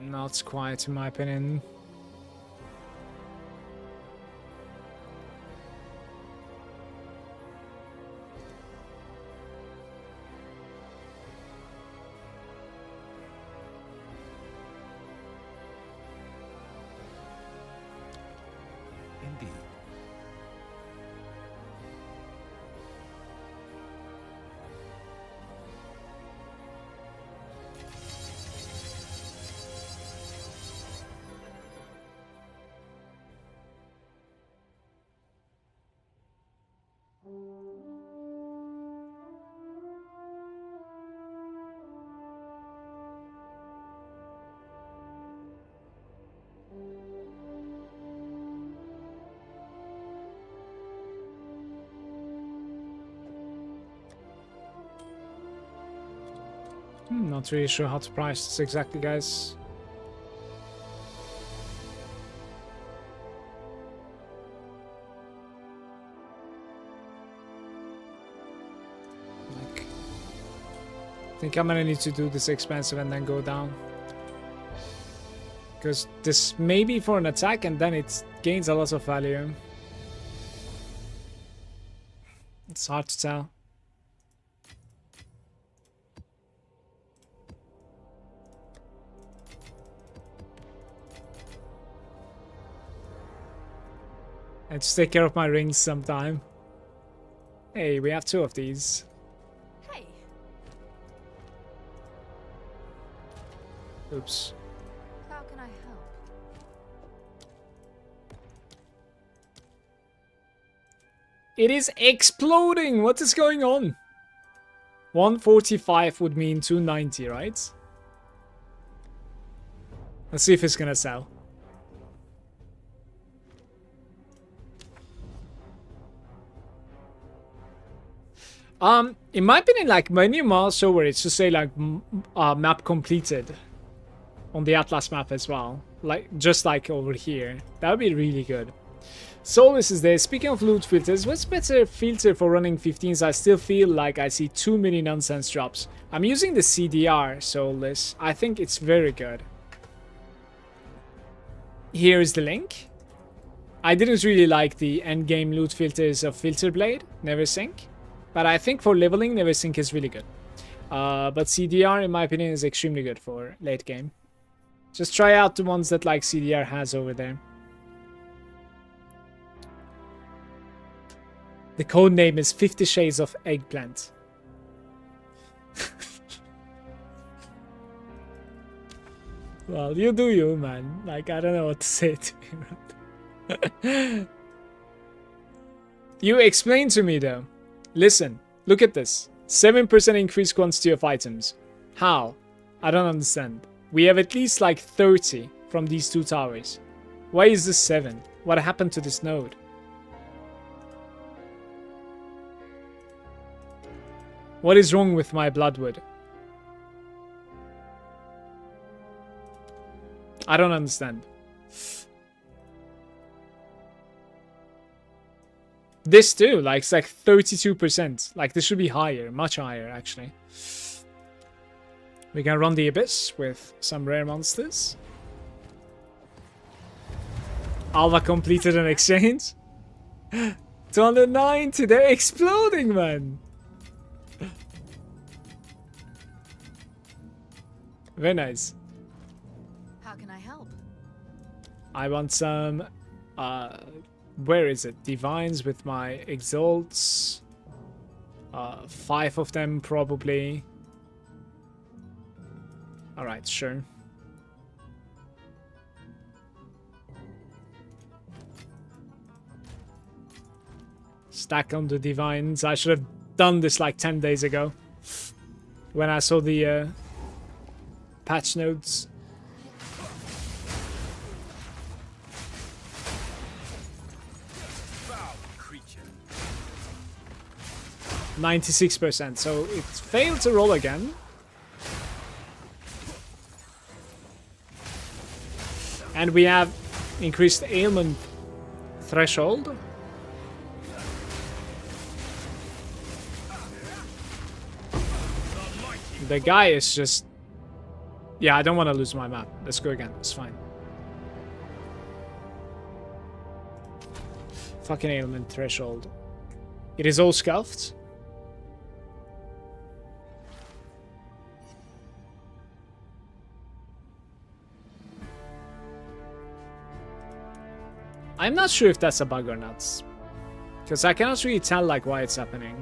Not quite in my opinion. Indeed. Not really sure how to price this exactly, guys. Like, I think I'm gonna need to do this expensive and then go down. Because this may be for an attack and then it gains a lot of value. It's hard to tell. And just take care of my rings sometime. Hey, we have 2 of these. Hey, Oops. how can I help? It is exploding! What is going on? 145 would mean 290, right? Let's see if it's gonna sell. In my opinion, like, when you mouse over it should say like map completed on the Atlas map as well, like just like over here. That would be really good. Solus is there. Speaking of loot filters, what's better filter for running 15s? I still feel like I see too many nonsense drops. I'm using the CDR, Solus. I think it's very good. Here is the link. I didn't really like the endgame loot filters of Filter Blade, Never Sink. But I think for leveling, Never Sink is really good. But CDR, in my opinion, is extremely good for late game. Just try out the ones that like CDR has over there. The code name is 50 Shades of Eggplant. Well, you do you, man. Like, I don't know what to say to you. You explain to me, though. Listen, look at this. 7% increased quantity of items. How? I don't understand. We have at least like 30 from these two towers. Why is this 7? What happened to this node? What is wrong with my Bloodwood? I don't understand. This too, like it's like 32%. Like this should be higher, much higher actually. We can run the Abyss with some rare monsters. Alva completed an exchange. 290, they're exploding, man. Very nice. How can I help? I want some, where is it? Divines with my Exalts. 5 of them probably. Alright, sure. Stack on the Divines. I should have done this like 10 days ago. When I saw the patch notes. Foul creature. 96%, so it failed to roll again. And we have increased ailment threshold. The guy is just... Yeah, I don't want to lose my map. Let's go again. It's fine. Fucking ailment threshold. It is all scuffed. I'm not sure if that's a bug or not. Because I cannot really tell like why it's happening.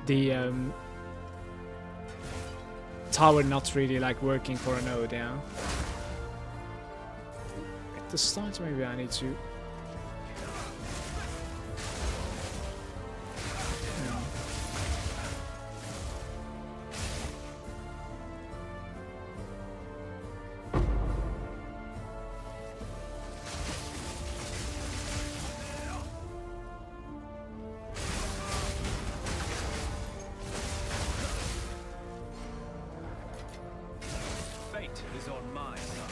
The tower not really like working for a node, yeah. At the start maybe I need to... Fate is on my side.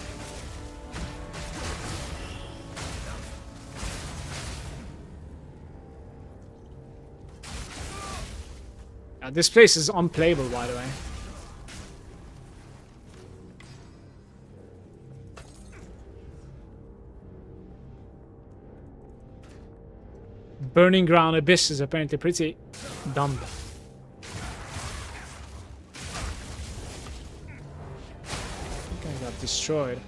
This place is unplayable, by the way. Burning Ground Abyss is apparently pretty dumb. I think I got destroyed.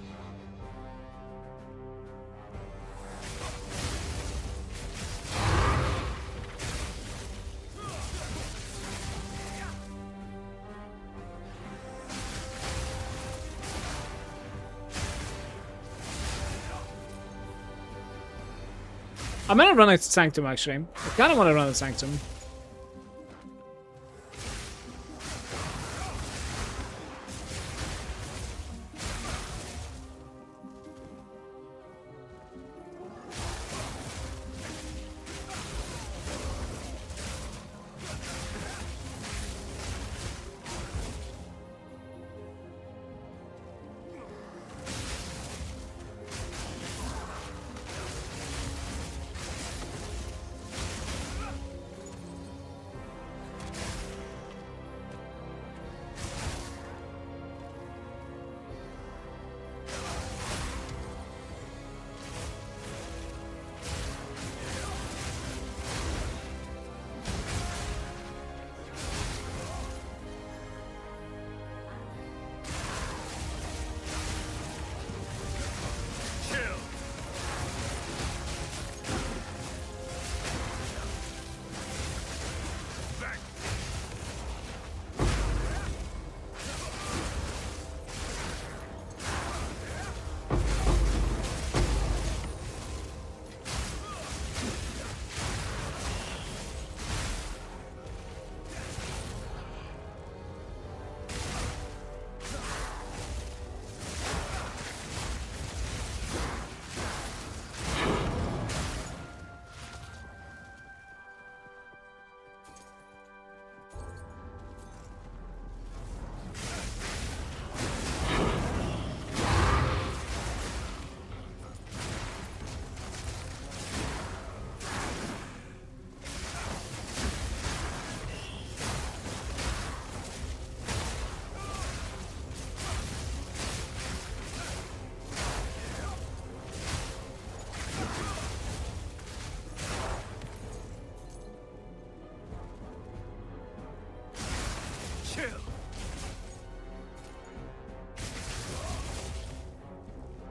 I'm gonna run a Sanctum actually. I kinda wanna run a Sanctum.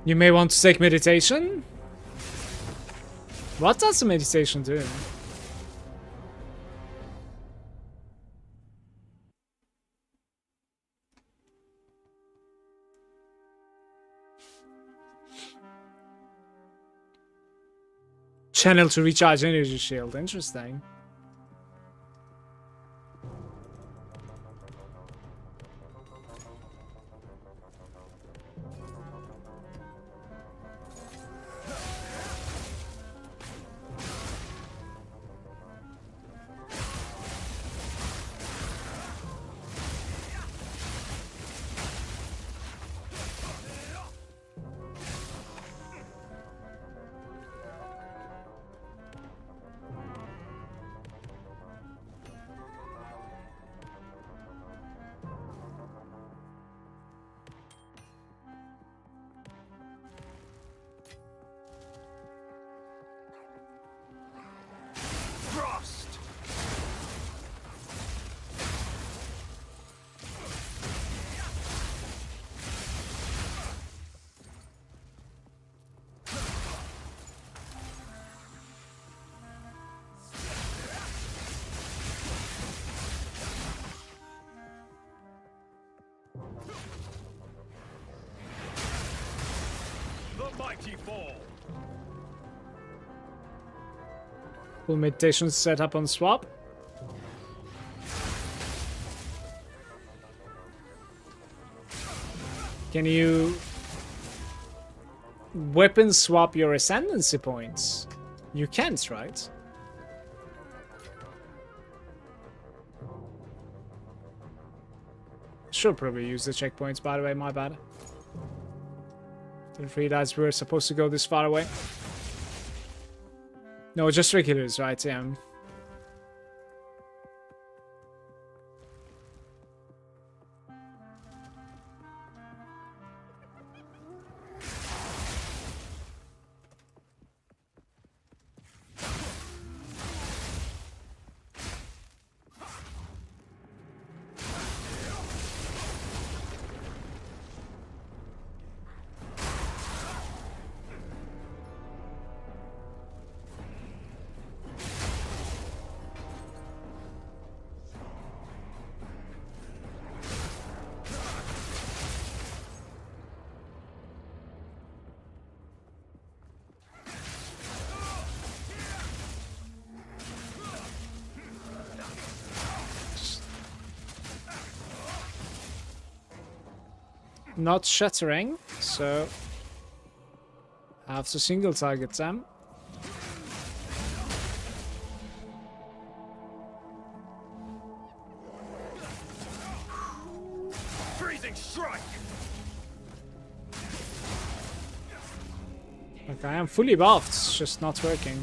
You may want to take meditation? What does the meditation do? Channel to recharge energy shield. Interesting. Frost! The mighty fall! Full meditation set up on swap. Can you weapon swap your ascendancy points? You can't, right? Should probably use the checkpoints, by the way, my bad. Didn't realize we were supposed to go this far away. No, just regulars, right? Yeah. Not shattering, so I have to single target them. Freezing strike! Okay, I am fully buffed, it's just not working.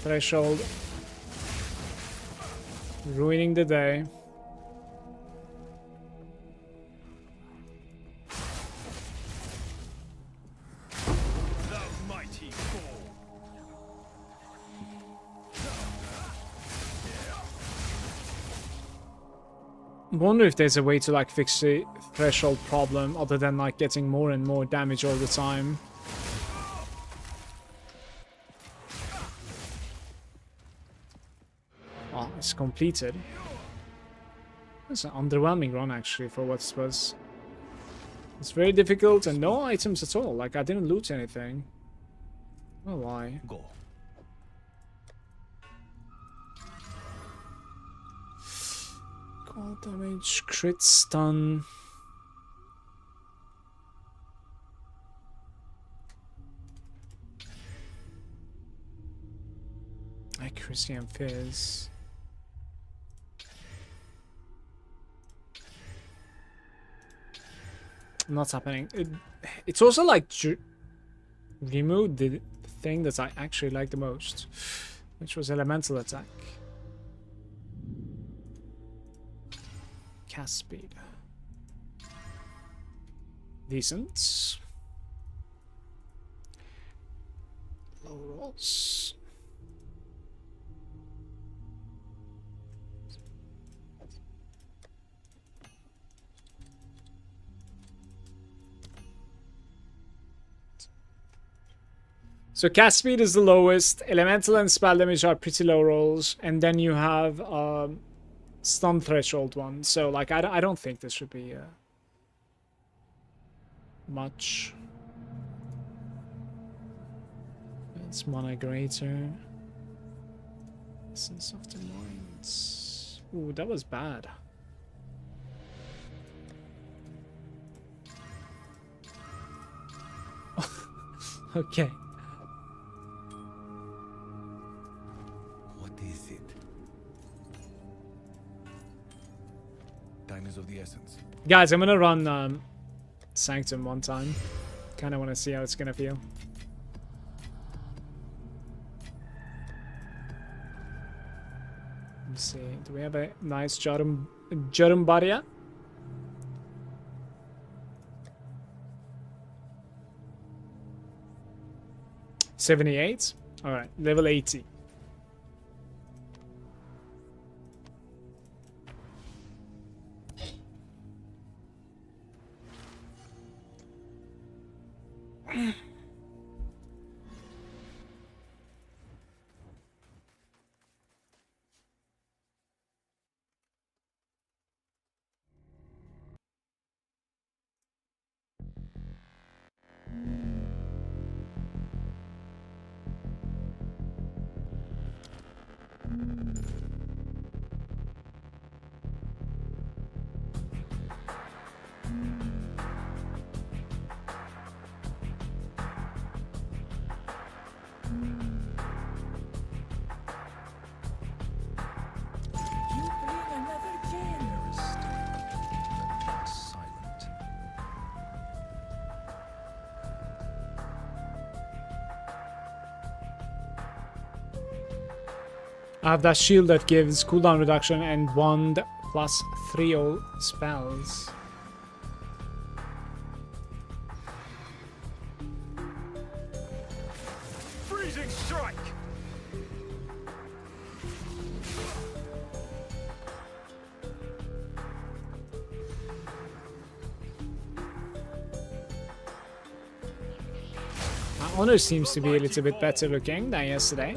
Threshold. Ruining the day. Wonder if there's a way to like fix the threshold problem other than like getting more and more damage all the time. Oh, it's completed. It's an underwhelming run actually for what it was. It's very difficult and no items at all. Like I didn't loot anything. Oh why? Go. Cold damage, crit stun. Accuracy and fizz. Not happening. It's also like remove the thing that I actually like the most, which was elemental attack. Cast speed. Decent. Low rolls. So cast speed is the lowest. Elemental and spell damage are pretty low rolls, and then you have stun threshold one. So like I don't think this should be much. It's mana greater. Essence of the Minds. Ooh, that was bad. Okay. What is it? Time is of the essence. Guys, I'm gonna run Sanctum one time. Kinda wanna see how it's gonna feel. Let's see. Do we have a nice Jarumbaria? $78. Alright, level 80. You bring another gem. There is still, but not silent. I have that shield that gives cooldown reduction and wand plus 3 all spells. Freezing strike! My honor seems to be a little bit better looking than yesterday.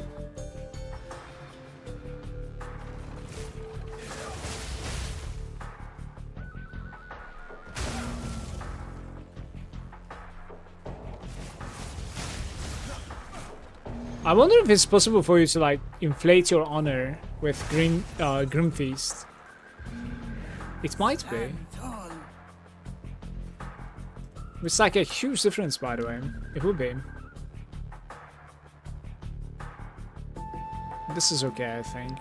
I wonder if it's possible for you to like inflate your honor with Grim Feast. It might be. It's like a huge difference, by the way. It would be. This is okay, I think.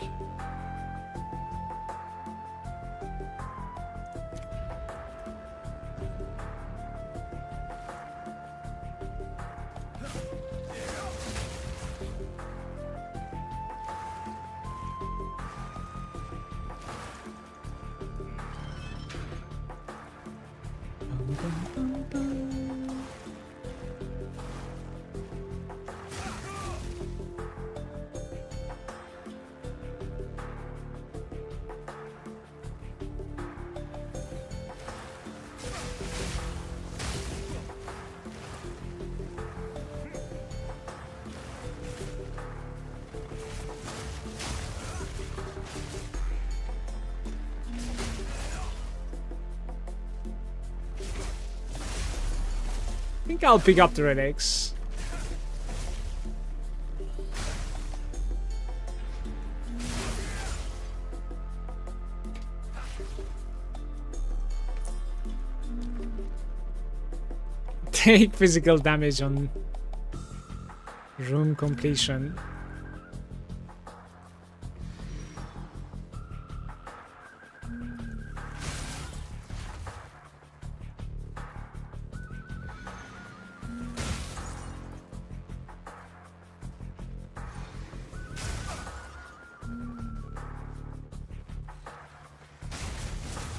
I think I'll pick up the relics. Take physical damage on room completion.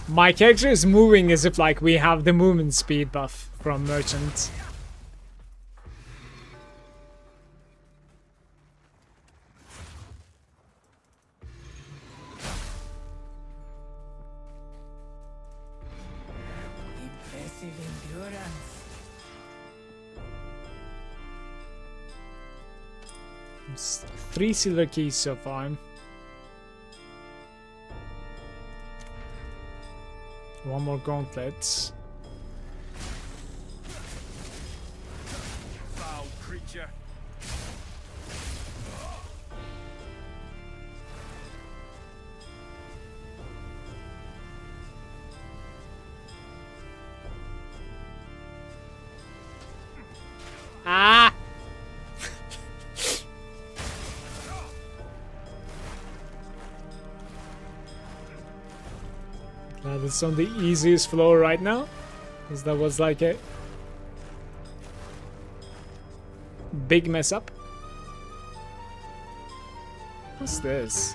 My character is moving as if like we have the movement speed buff from Merchant. Impressive endurance. It's 3 silver keys so far. One more gauntlet. Foul creature. Ah! Glad it's on the easiest floor right now, because that was like a big mess up. What's this?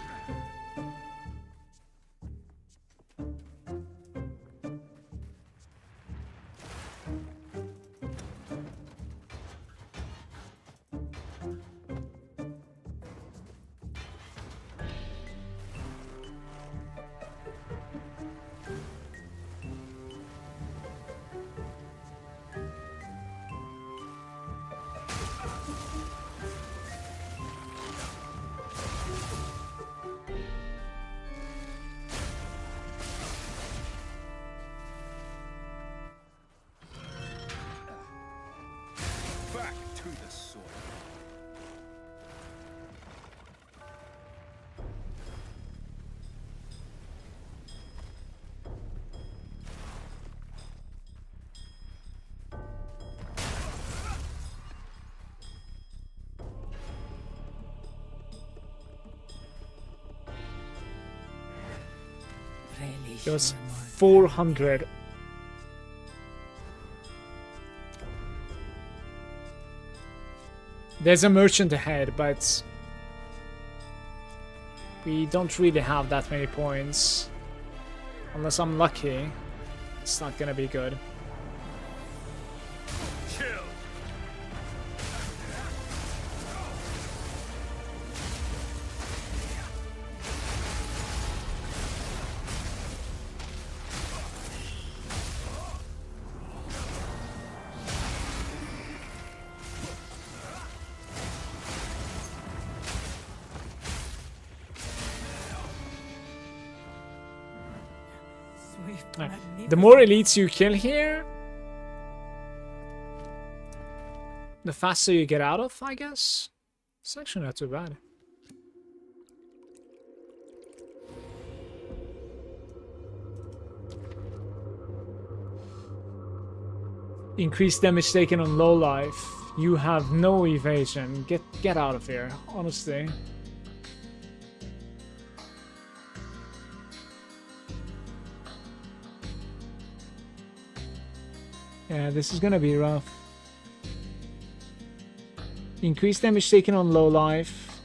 Back to the soil. It was 400. There's a merchant ahead, but we don't really have that many points. Unless I'm lucky, it's not gonna be good. Chill. The more elites you kill here, the faster you get out of, I guess. It's actually not too bad. Increased damage taken on low life. You have no evasion. Get out of here, honestly. Yeah, this is gonna be rough. Increased damage taken on low life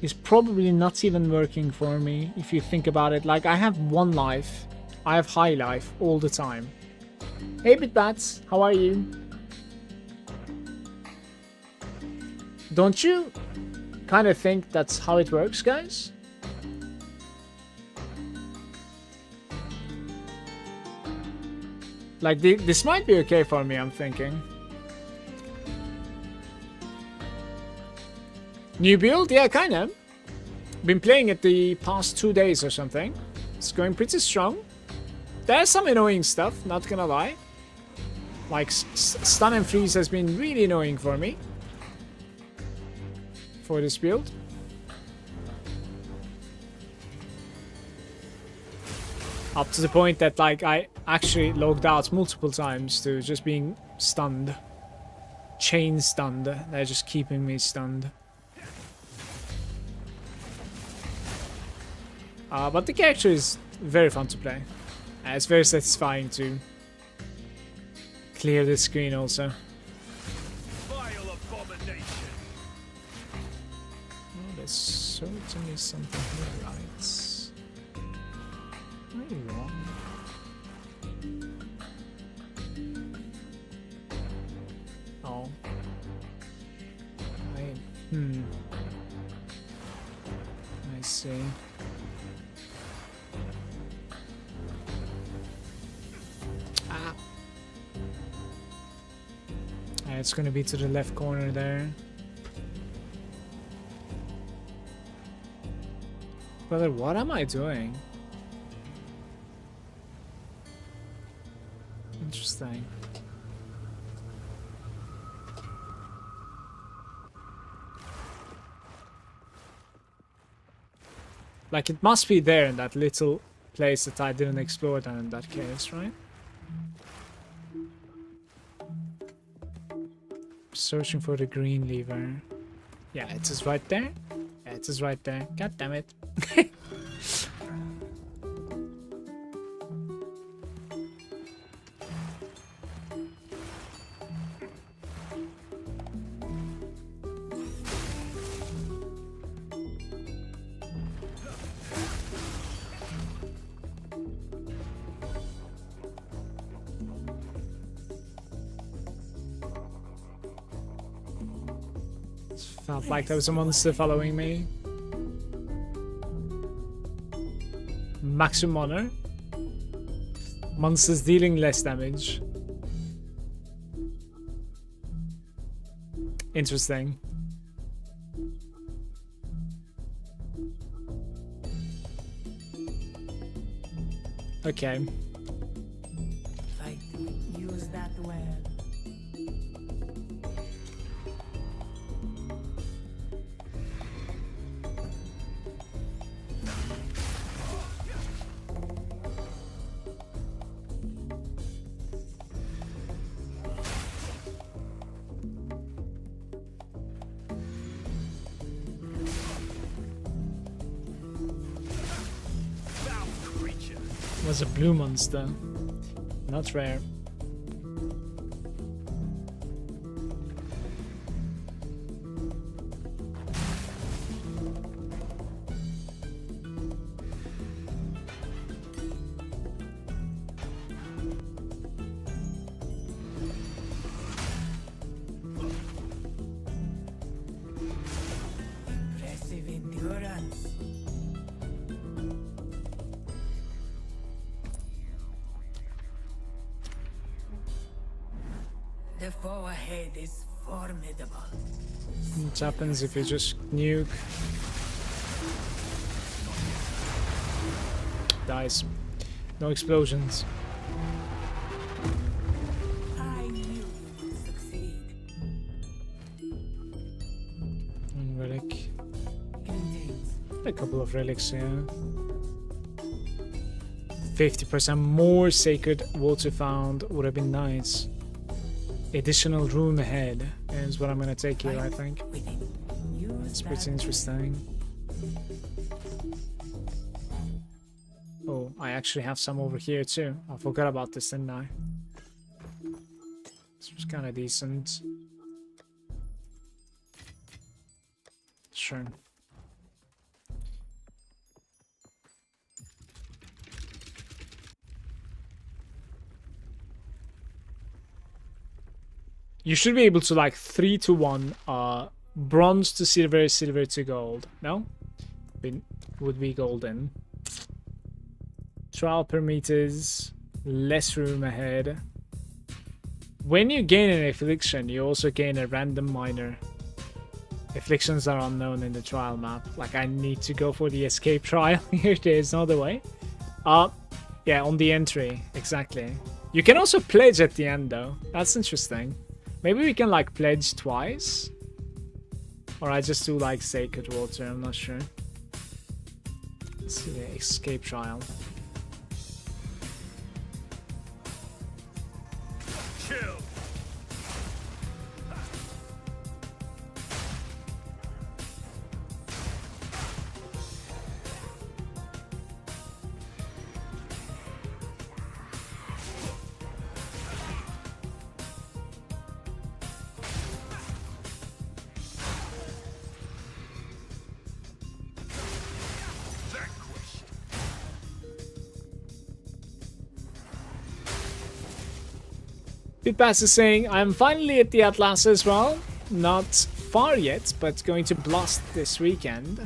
is probably not even working for me if you think about it. Like, I have 1 life. I have high life all the time. Hey Bitbats, how are you? Don't you kind of think that's how it works, guys? Like, this might be okay for me, I'm thinking. New build? Yeah, kinda. Been playing it the past 2 days or something. It's going pretty strong. There's some annoying stuff, not gonna lie. Like, stun and freeze has been really annoying for me. For this build. Up to the point that, like, I actually logged out multiple times to just being stunned. Chain stunned. They're just keeping me stunned. But the character is very fun to play. It's very satisfying to clear the screen also. Vile abomination. Oh, there's certainly something here, right? Maybe wrong. Oh. I see. Ah. It's gonna be to the left corner there. Brother, what am I doing? Interesting. Like, it must be there in that little place that I didn't explore then in that case, right? Searching for the green lever. Yeah, it is right there. Yeah, it is right there. God damn it. Felt like there was a monster following me. Maximum honor. Monsters dealing less damage. Interesting. Okay. Fight. Use that well. Was a blue monster. Not rare. Impressive endurance. The foe ahead is formidable. What happens if you just nuke? Dies. No explosions. I knew you would succeed. And relic. Greetings. A couple of relics here. 50% more sacred water found would have been nice. Additional room ahead is what I'm gonna take here, I think. Within. Use It's that pretty interesting. Oh, I actually have some over here too. I forgot about this, didn't I? This was kind of decent. Sure. You should be able to like 3 to 1 bronze to silver, silver to gold. No? Would be golden. Trial per meters, less room ahead. When you gain an affliction, you also gain a random minor. Afflictions are unknown in the trial map. Like, I need to go for the escape trial here. There's no other way. Yeah, on the entry, exactly. You can also pledge at the end though. That's interesting. Maybe we can like pledge twice. Or I just do like sacred water, I'm not sure. Let's see the escape trial. Chill. Pitpass is saying, I'm finally at the Atlas as well. Not far yet, but going to blast this weekend.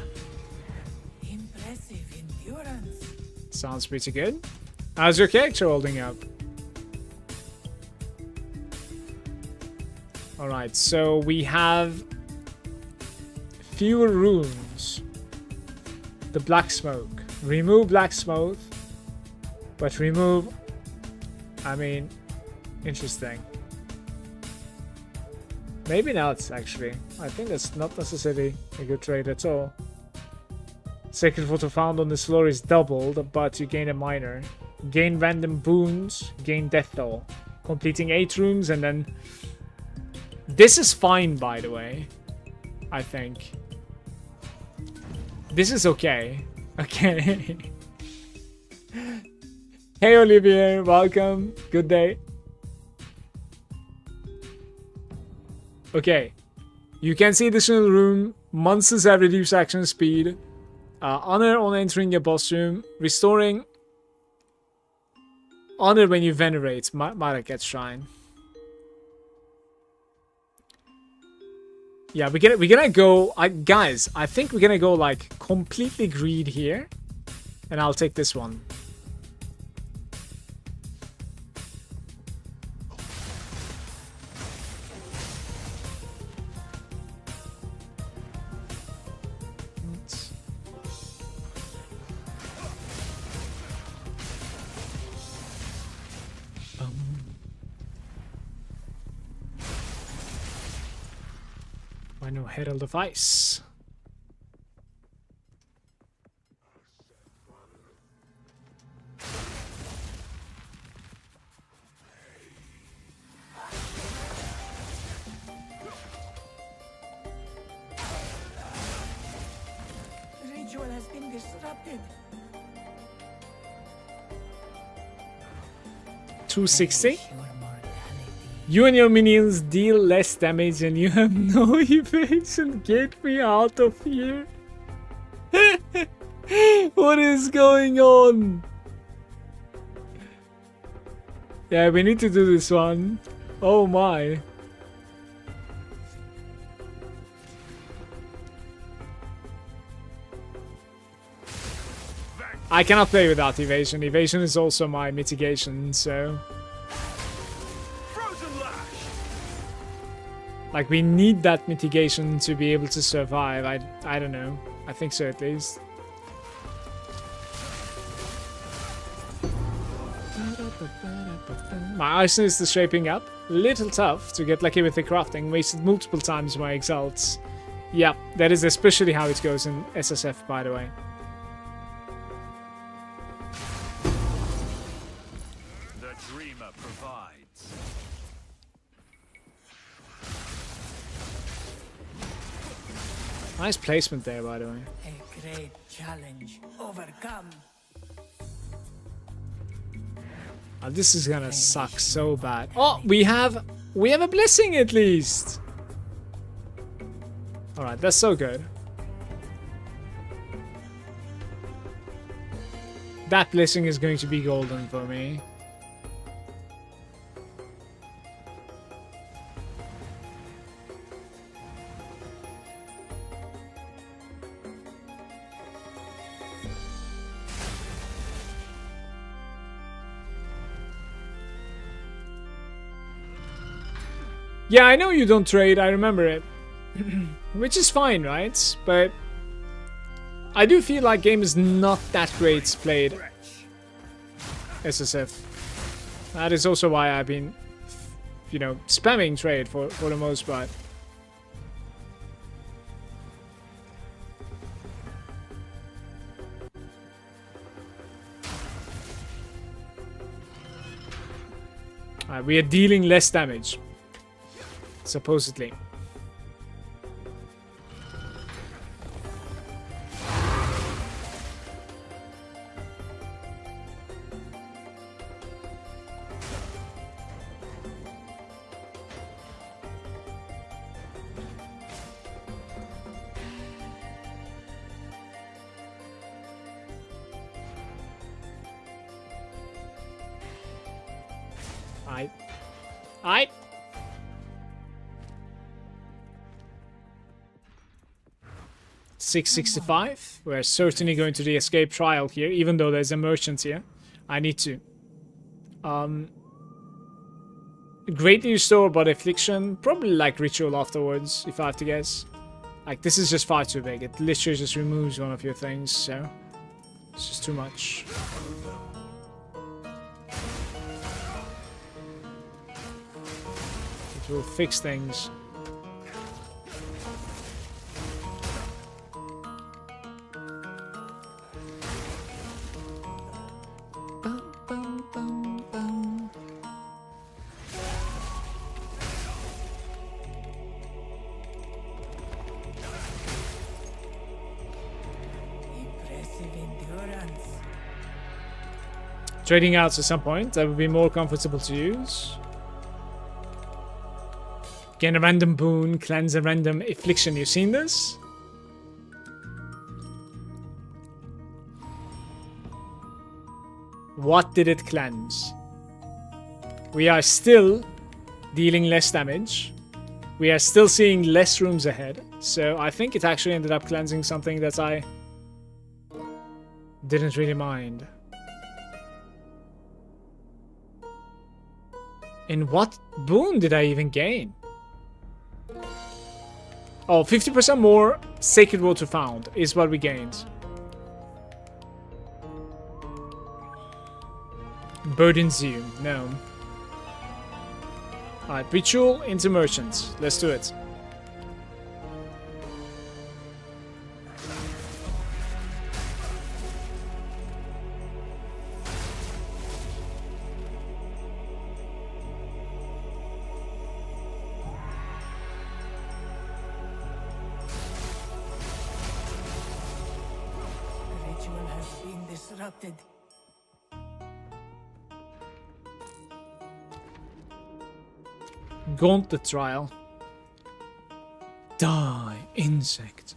impressive endurance. Sounds pretty good. How's your character holding up? Alright, so we have fewer runes. the black smoke. Remove black smoke, but remove... I mean, interesting. Maybe not, actually. I think that's not necessarily a good trade at all. Sacred Photo found on this floor is doubled, but you gain a minor. Gain random boons, gain death toll. Completing 8 rooms and then... This is fine, by the way. I think. This is okay. Okay. Hey Olivier, welcome. Good day. Okay. You can see additional room. Monsters have reduced action speed. Honor on entering a boss room. Restoring honor when you venerate Malagant Shrine. Yeah, we're gonna go... guys, I think we're gonna go like completely greed here. And I'll take this one. Why no Herald of Ice? Ritual has been disrupted. 260. You and your minions deal less damage and you have no evasion. Get me out of here. What is going on? Yeah, we need to do this one. Oh my. I cannot play without evasion. Evasion is also my mitigation, so... Like, we need that mitigation to be able to survive. I don't know. I think so, at least. My Arsonist is shaping up. Little tough to get lucky with the crafting. Wasted multiple times my exalts. Yeah, that is especially how it goes in SSF, by the way. The dreamer provides. Nice placement there, by the way. A great challenge overcome. Oh, this is gonna suck so bad. Oh, we have a blessing at least. All right, that's so good. That blessing is going to be golden for me. Yeah, I know you don't trade, I remember it. Which is fine, right? But I do feel like game is not that great played SSF. That is also why I've been, you know, spamming trade for the most part. Alright, we are dealing less damage. Supposedly. I 665. We're certainly going to the escape trial here, even though there's a merchant here. I need to. Greatly restore body affliction. Probably like ritual afterwards, if I have to guess. Like, this is just far too big. It literally just removes one of your things, so it's just too much. It will fix things. Impressive endurance. Trading outs at some point, that would be more comfortable to use. Gain a random boon, cleanse a random affliction. You've seen this? What did it cleanse? We are still dealing less damage. We are still seeing less rooms ahead. So I think it actually ended up cleansing something that I didn't really mind. And what boon did I even gain? Oh, 50% more Sacred Water found is what we gained. Burdens you. No. Alright, Ritual into Merchants. Let's do it. The ritual has been disrupted. Gauntlet Trial. Die, insect.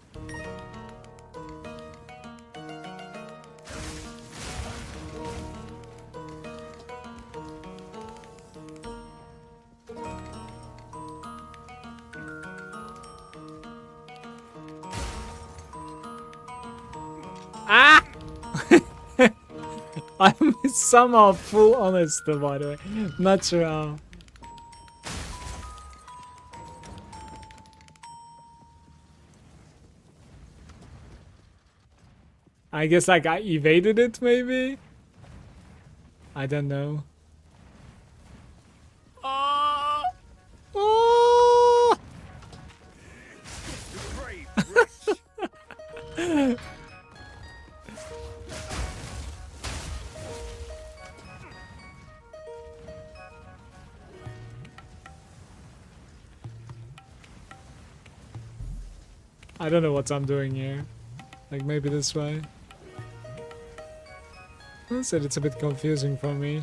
Ah! I'm somehow full honest, by the way. Not sure how. I guess like I evaded it maybe? I don't know. Oh! Oh! Brave wretch. I don't know what I'm doing here. Like maybe this way. I said it's a bit confusing for me.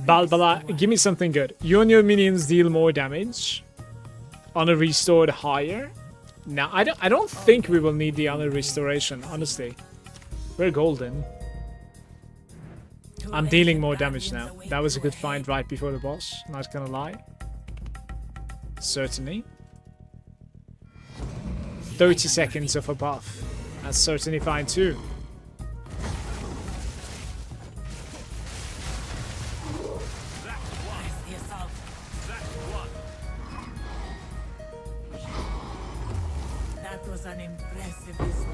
Balbala, give me something good. You and your minions deal more damage. Honor restored higher. Now I don't think we will need the honor restoration, honestly. We're golden. I'm dealing more damage now. That was a good find right before the boss, not gonna lie. Certainly. 30 seconds of a buff. That's certainly fine too. The assault. That was an impressive display.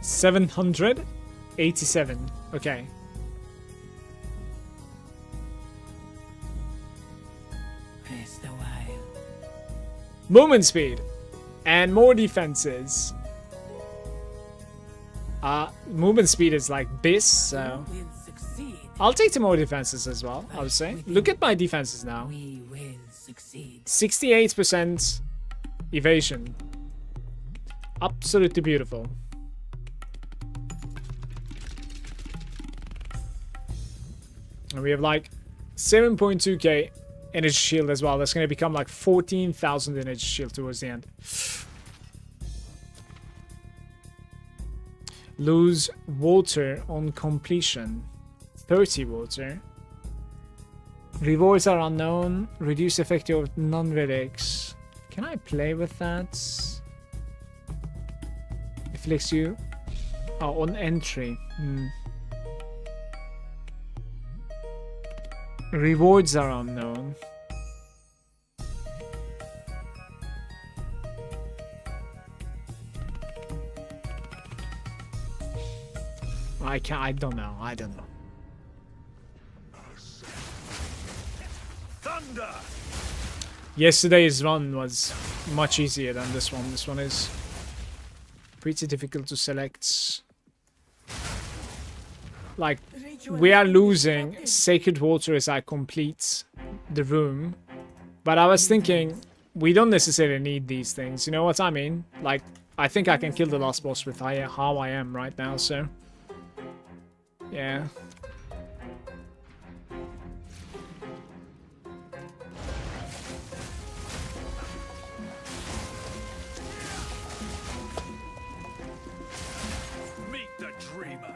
787. Okay. Rest a while. Movement speed. And more defenses. Movement speed is like this, so We will succeed. I'll take the more defenses as well, I would say. Look at my defenses now. We will succeed. 68% evasion. Absolutely beautiful. And we have like 7.2k energy shield as well. That's going to become like 14,000 energy shield towards the end. Lose water on completion. 30 water. Rewards are unknown. Reduce effective of non-relics. Can I play with that? inflicts you on entry. Rewards are unknown. I don't know. Thunder! Yesterday's run was much easier than this one. This one is pretty difficult to select. Like, we are losing Sacred Water as I complete the room. But I was thinking, we don't necessarily need these things. You know what I mean? Like, I think I can kill the last boss with how I am right now, so... yeah. Meet the dreamer.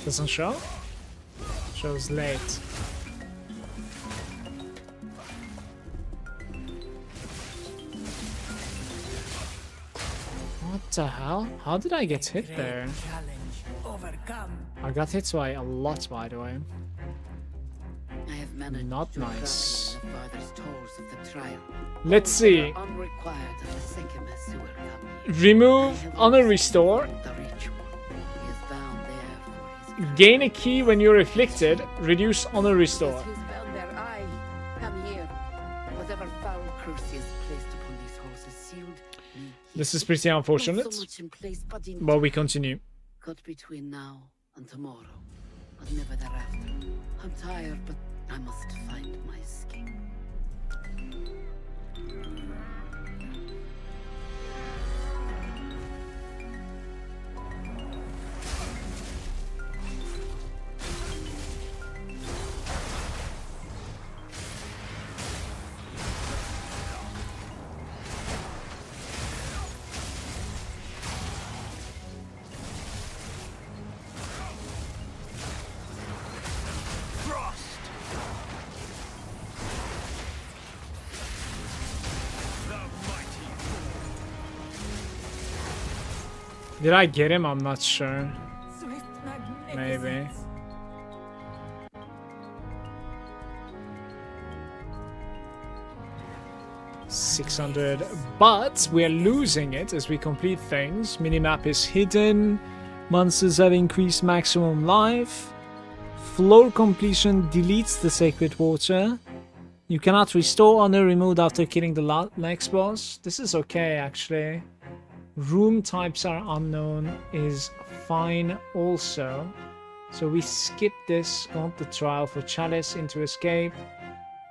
Doesn't show? Shows late. What the hell? How did I get hit there? I got hit by a lot, by the way. I have managed Not to nice. travel the farthest holes of the trial. Let's see. Unrequired of the second who will come here. Remove Honor Restore. The ritual. He is bound there for his Gain a key when you're afflicted. Reduce Honor Restore. He's bound there. I am here. Whatever foul curse is placed upon these holes is sealed. This is pretty Not unfortunate. so much in place, but in But we continue. cut between now and tomorrow, but never thereafter. I'm tired, but I must find my escape. Frost! The mighty Did I get him? I'm not sure. Swift Maybe. $600, but we're losing it as we complete things. Minimap is hidden. Monsters have increased maximum life. Floor completion deletes the Sacred Water. You cannot restore honor removed after killing the next boss. This is okay, actually. Room types are unknown is fine also. So we skip this, go on the trial for Chalice into escape.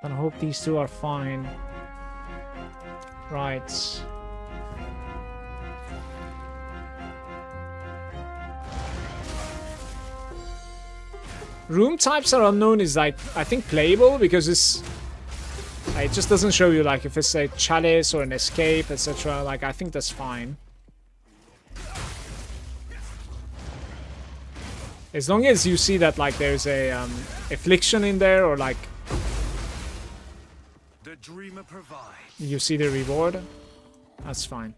And I hope these two are fine. Right. Room types are unknown is like, I think playable because it just doesn't show you like if it's a Chalice or an escape, etc. Like I think that's fine. As long as you see that like there's a affliction in there or like The dreamer provides. you see the reward, that's fine.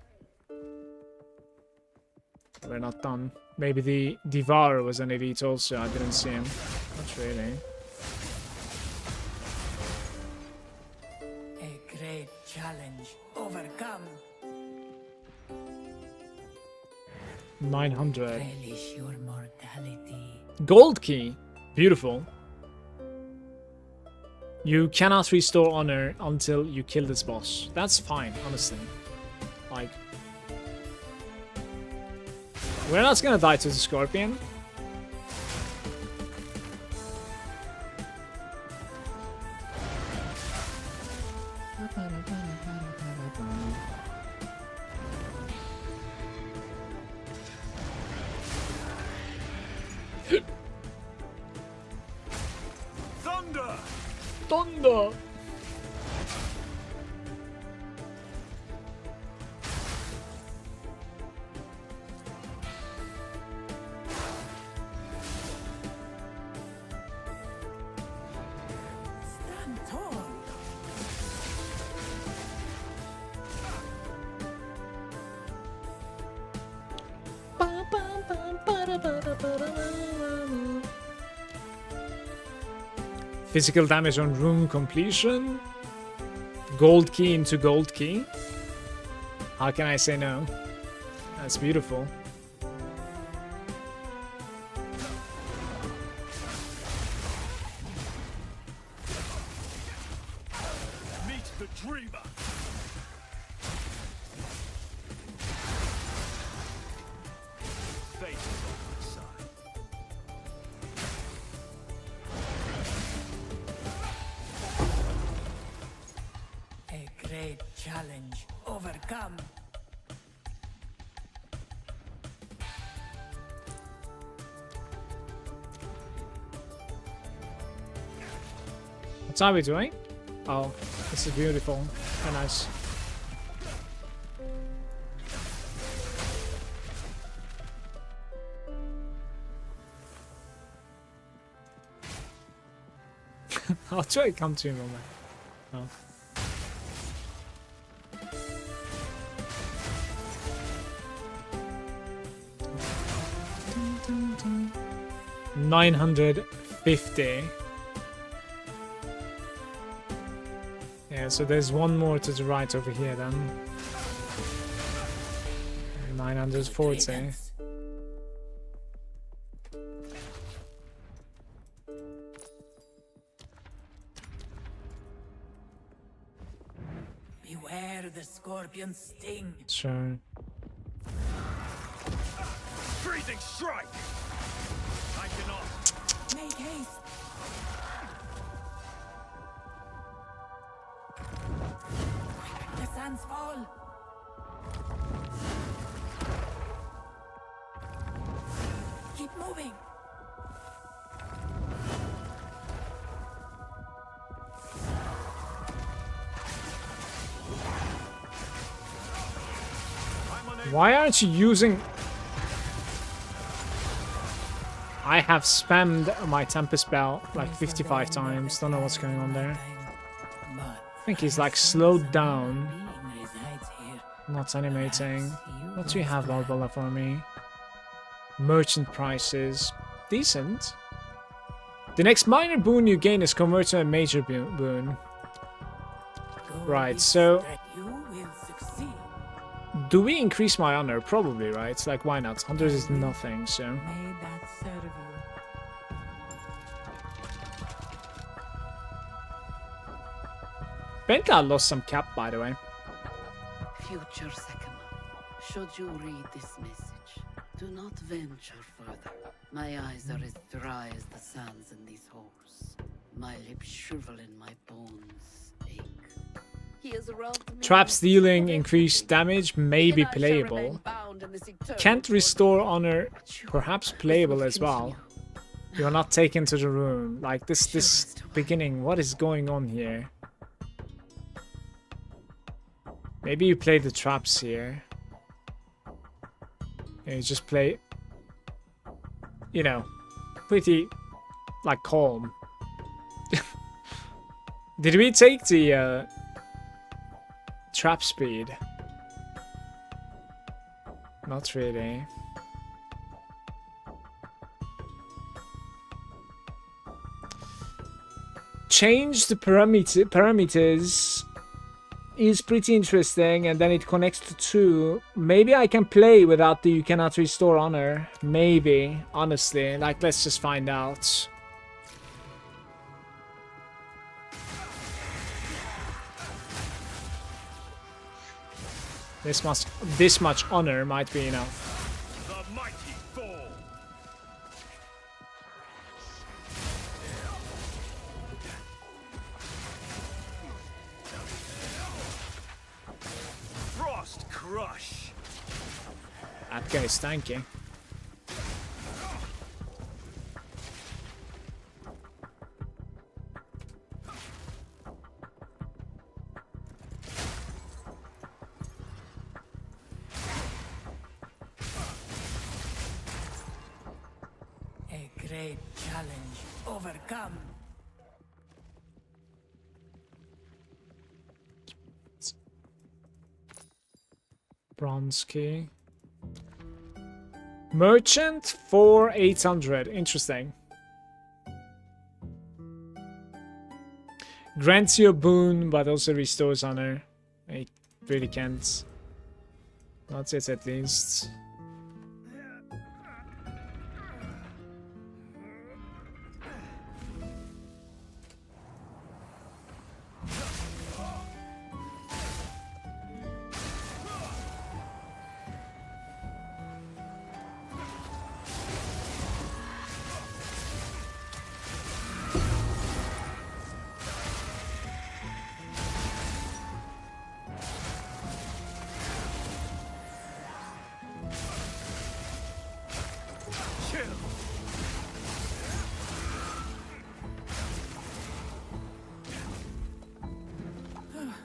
We're not done. Maybe the Devourer was an elite also, I didn't see him. Not really. A great challenge overcome. 900. Relish your mortality. Gold key. Beautiful. You cannot restore honor until you kill this boss. That's fine, honestly. Like, we're not gonna die to the Scorpion. Thunder! Thunder! Physical damage on rune completion. Gold key into gold key. How can I say no? That's beautiful. Meet the dreamer. Fate is on my side. A great challenge overcome. What are we doing? Oh, this is beautiful. Very nice. I'll try to come to him on my... Oh. $950. Yeah, so there's one more to the right over here then. 940. Beware the scorpion's sting. Sure. Freezing strike. I cannot. Make haste. The sands fall. Keep moving. Why aren't you using... I have spammed my Tempest spell like 55 times. Don't know what's going on there. I think he's like slowed down. Not animating. What do you have, Valhalla, for me? Merchant prices. Decent. The next minor boon you gain is converted to a major boon. Right, so... do we increase my honor? Probably, right? Like, why not? 100 is nothing, so... May that serve you. Benta lost some cap, by the way. Future Sekima, should you read this message, do not venture further. My eyes are as dry as the sands in these holes. My lips shrivel and my bones ache. He has robbed me Traps dealing of increased everything. damage may be Even I shall remain playable. bound in this eternal Can't restore honor, But you perhaps must playable as continue. well. You're not taken to the room. Like this Surest way. beginning, what is going on here? Maybe you play the traps here. And you just play, you know, pretty, like, calm. Did we take the trap speed? Not really. Change the parameters is pretty interesting, and then it connects to 2. Maybe I can play without the you cannot restore honor. Maybe, honestly. Like, let's just find out. This much honor might be enough. The mighty fall. Frost crush. That guy is tanky. A great challenge overcome. Bronze key. Merchant for 800. Interesting. Grants you a boon, but also restores honor. It really can't. Not yet, at least.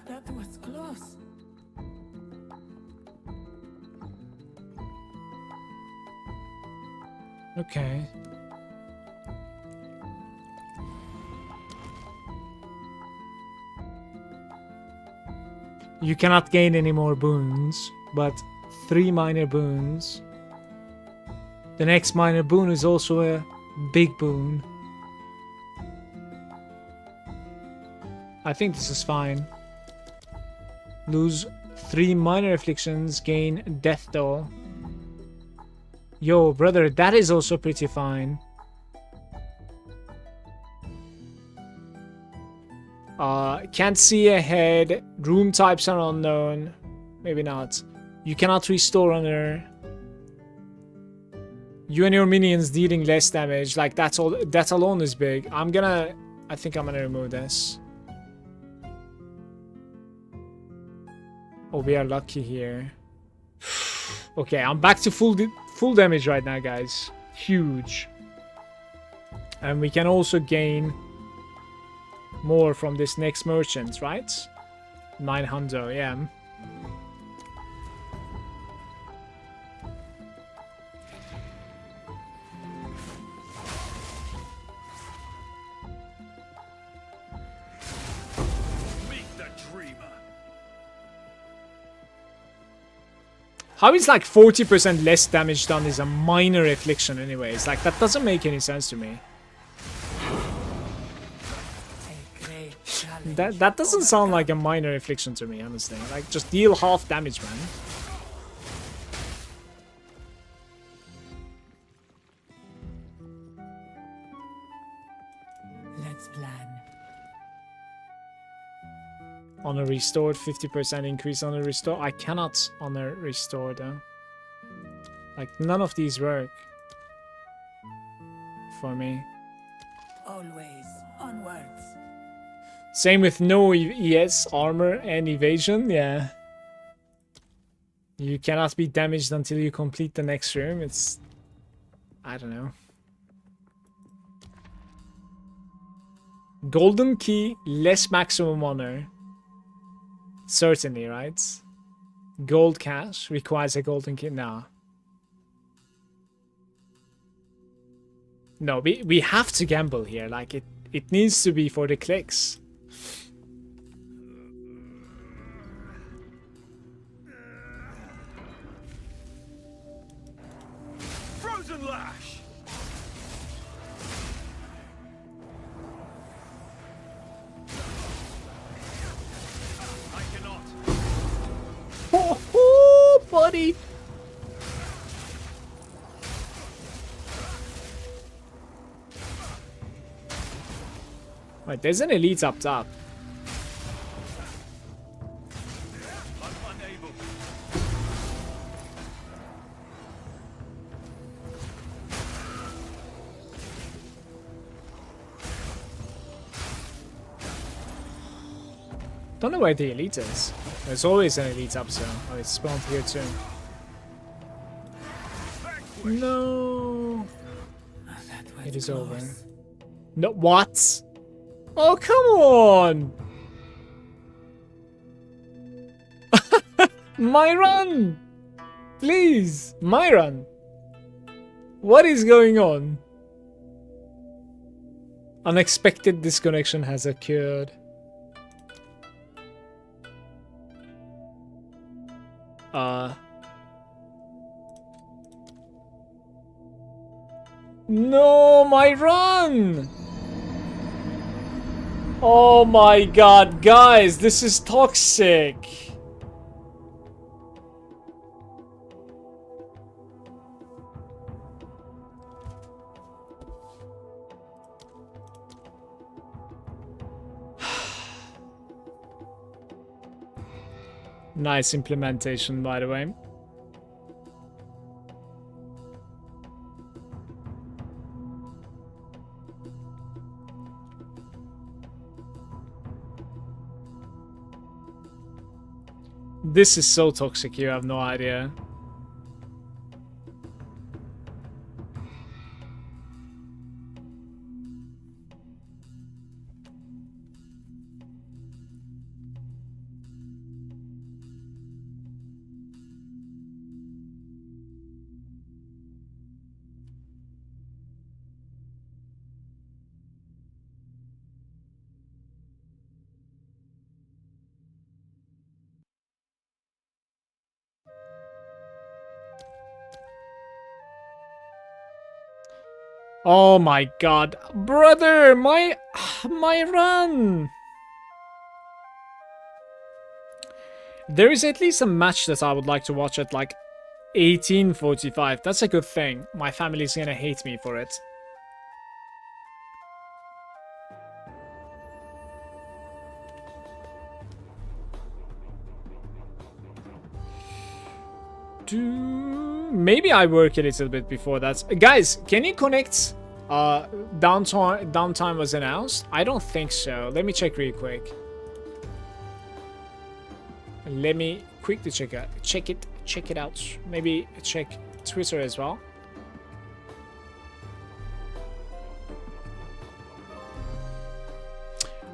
That was close. Okay. You cannot gain any more boons, but 3 minor boons. The next minor boon is also a big boon. I think this is fine. Lose 3 minor afflictions, gain death toll. Yo, brother, that is also pretty fine. Can't see ahead. Room types are unknown. Maybe not. You cannot restore honor. You and your minions dealing less damage. Like, that's all. That alone is big. I think I'm gonna remove this. Oh, we are lucky here. Okay, I'm back to full damage right now, guys. Huge. And we can also gain more from this next merchant, right? 900, yeah. Meet the dreamer. How is like 40% less damage done is a minor affliction anyways? Like, that doesn't make any sense to me. That doesn't sound like a minor affliction to me, honestly. Like, just deal half damage, man. Let's plan. Honor restored, 50% increase honor restore. I cannot honor restore though. Like, none of these work for me. Always onwards. Same with no ES, armor, and evasion, yeah. You cannot be damaged until you complete the next room. It's... I don't know. Golden key, less maximum honor. Certainly, right? Gold cash requires a golden key. No. No, we have to gamble here. Like, it needs to be for the clicks. Frozen lash. I cannot. Oh, buddy. Wait, there's an elite up top. I'm unable. Don't know where the elite is. There's always an elite up zone. Oh, it's spawned here too. No. It is over. No, what? Oh, come on! My run! Please, my run. What is going on? Unexpected disconnection has occurred. No, my run! Oh my god, guys, this is toxic. Nice implementation, by the way. This is so toxic, you have no idea. Oh my god, brother, my run. There is at least a match that I would like to watch at like 18:45. That's a good thing. My family's gonna hate me for it. Maybe I work a little bit before that. Guys, can you connect? Downtime was announced? I don't think so. Let me check real quick. Let me quickly check it out. Maybe check Twitter as well.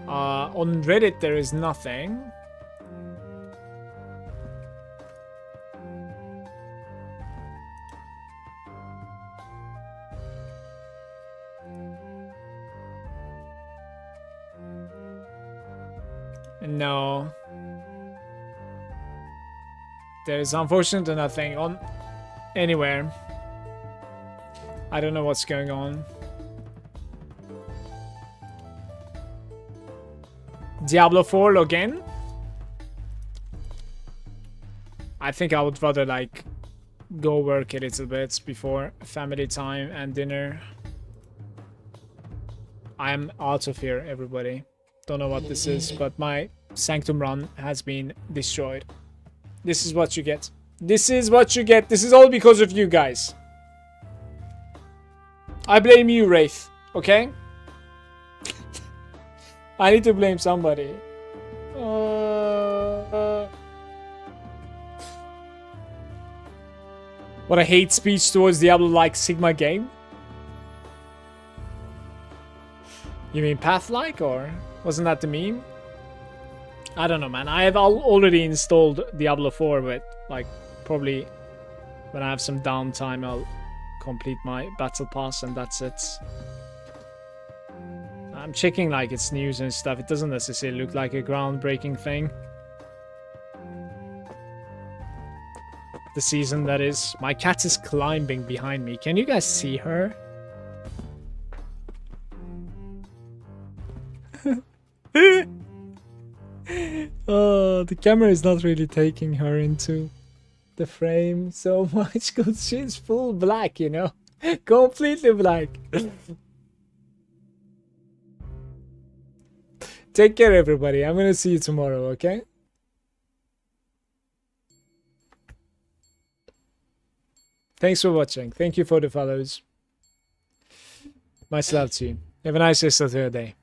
On Reddit there is nothing. No. There's unfortunately nothing on anywhere. I don't know what's going on. Diablo 4 login? I think I would rather like go work a little bit before family time and dinner. I'm out of here, everybody. Don't know what this is, but my Sanctum run has been destroyed. This is what you get. This is what you get. This is all because of you guys. I blame you, Wraith. Okay? I need to blame somebody. What a hate speech towards Diablo-like Sigma game. You mean Path-like, or wasn't that the meme? I don't know, man. I have already installed Diablo 4, but like probably when I have some downtime, I'll complete my battle pass, and that's it. I'm checking like its news and stuff. It doesn't necessarily look like a groundbreaking thing. The season, that is. My cat is climbing behind me. Can you guys see her? Oh, the camera is not really taking her into the frame so much because she's full black, you know? Completely black. Take care, everybody. I'm gonna see you tomorrow, okay? Thanks for watching. Thank you for the follows. Much love to you. Have a nice rest of your day.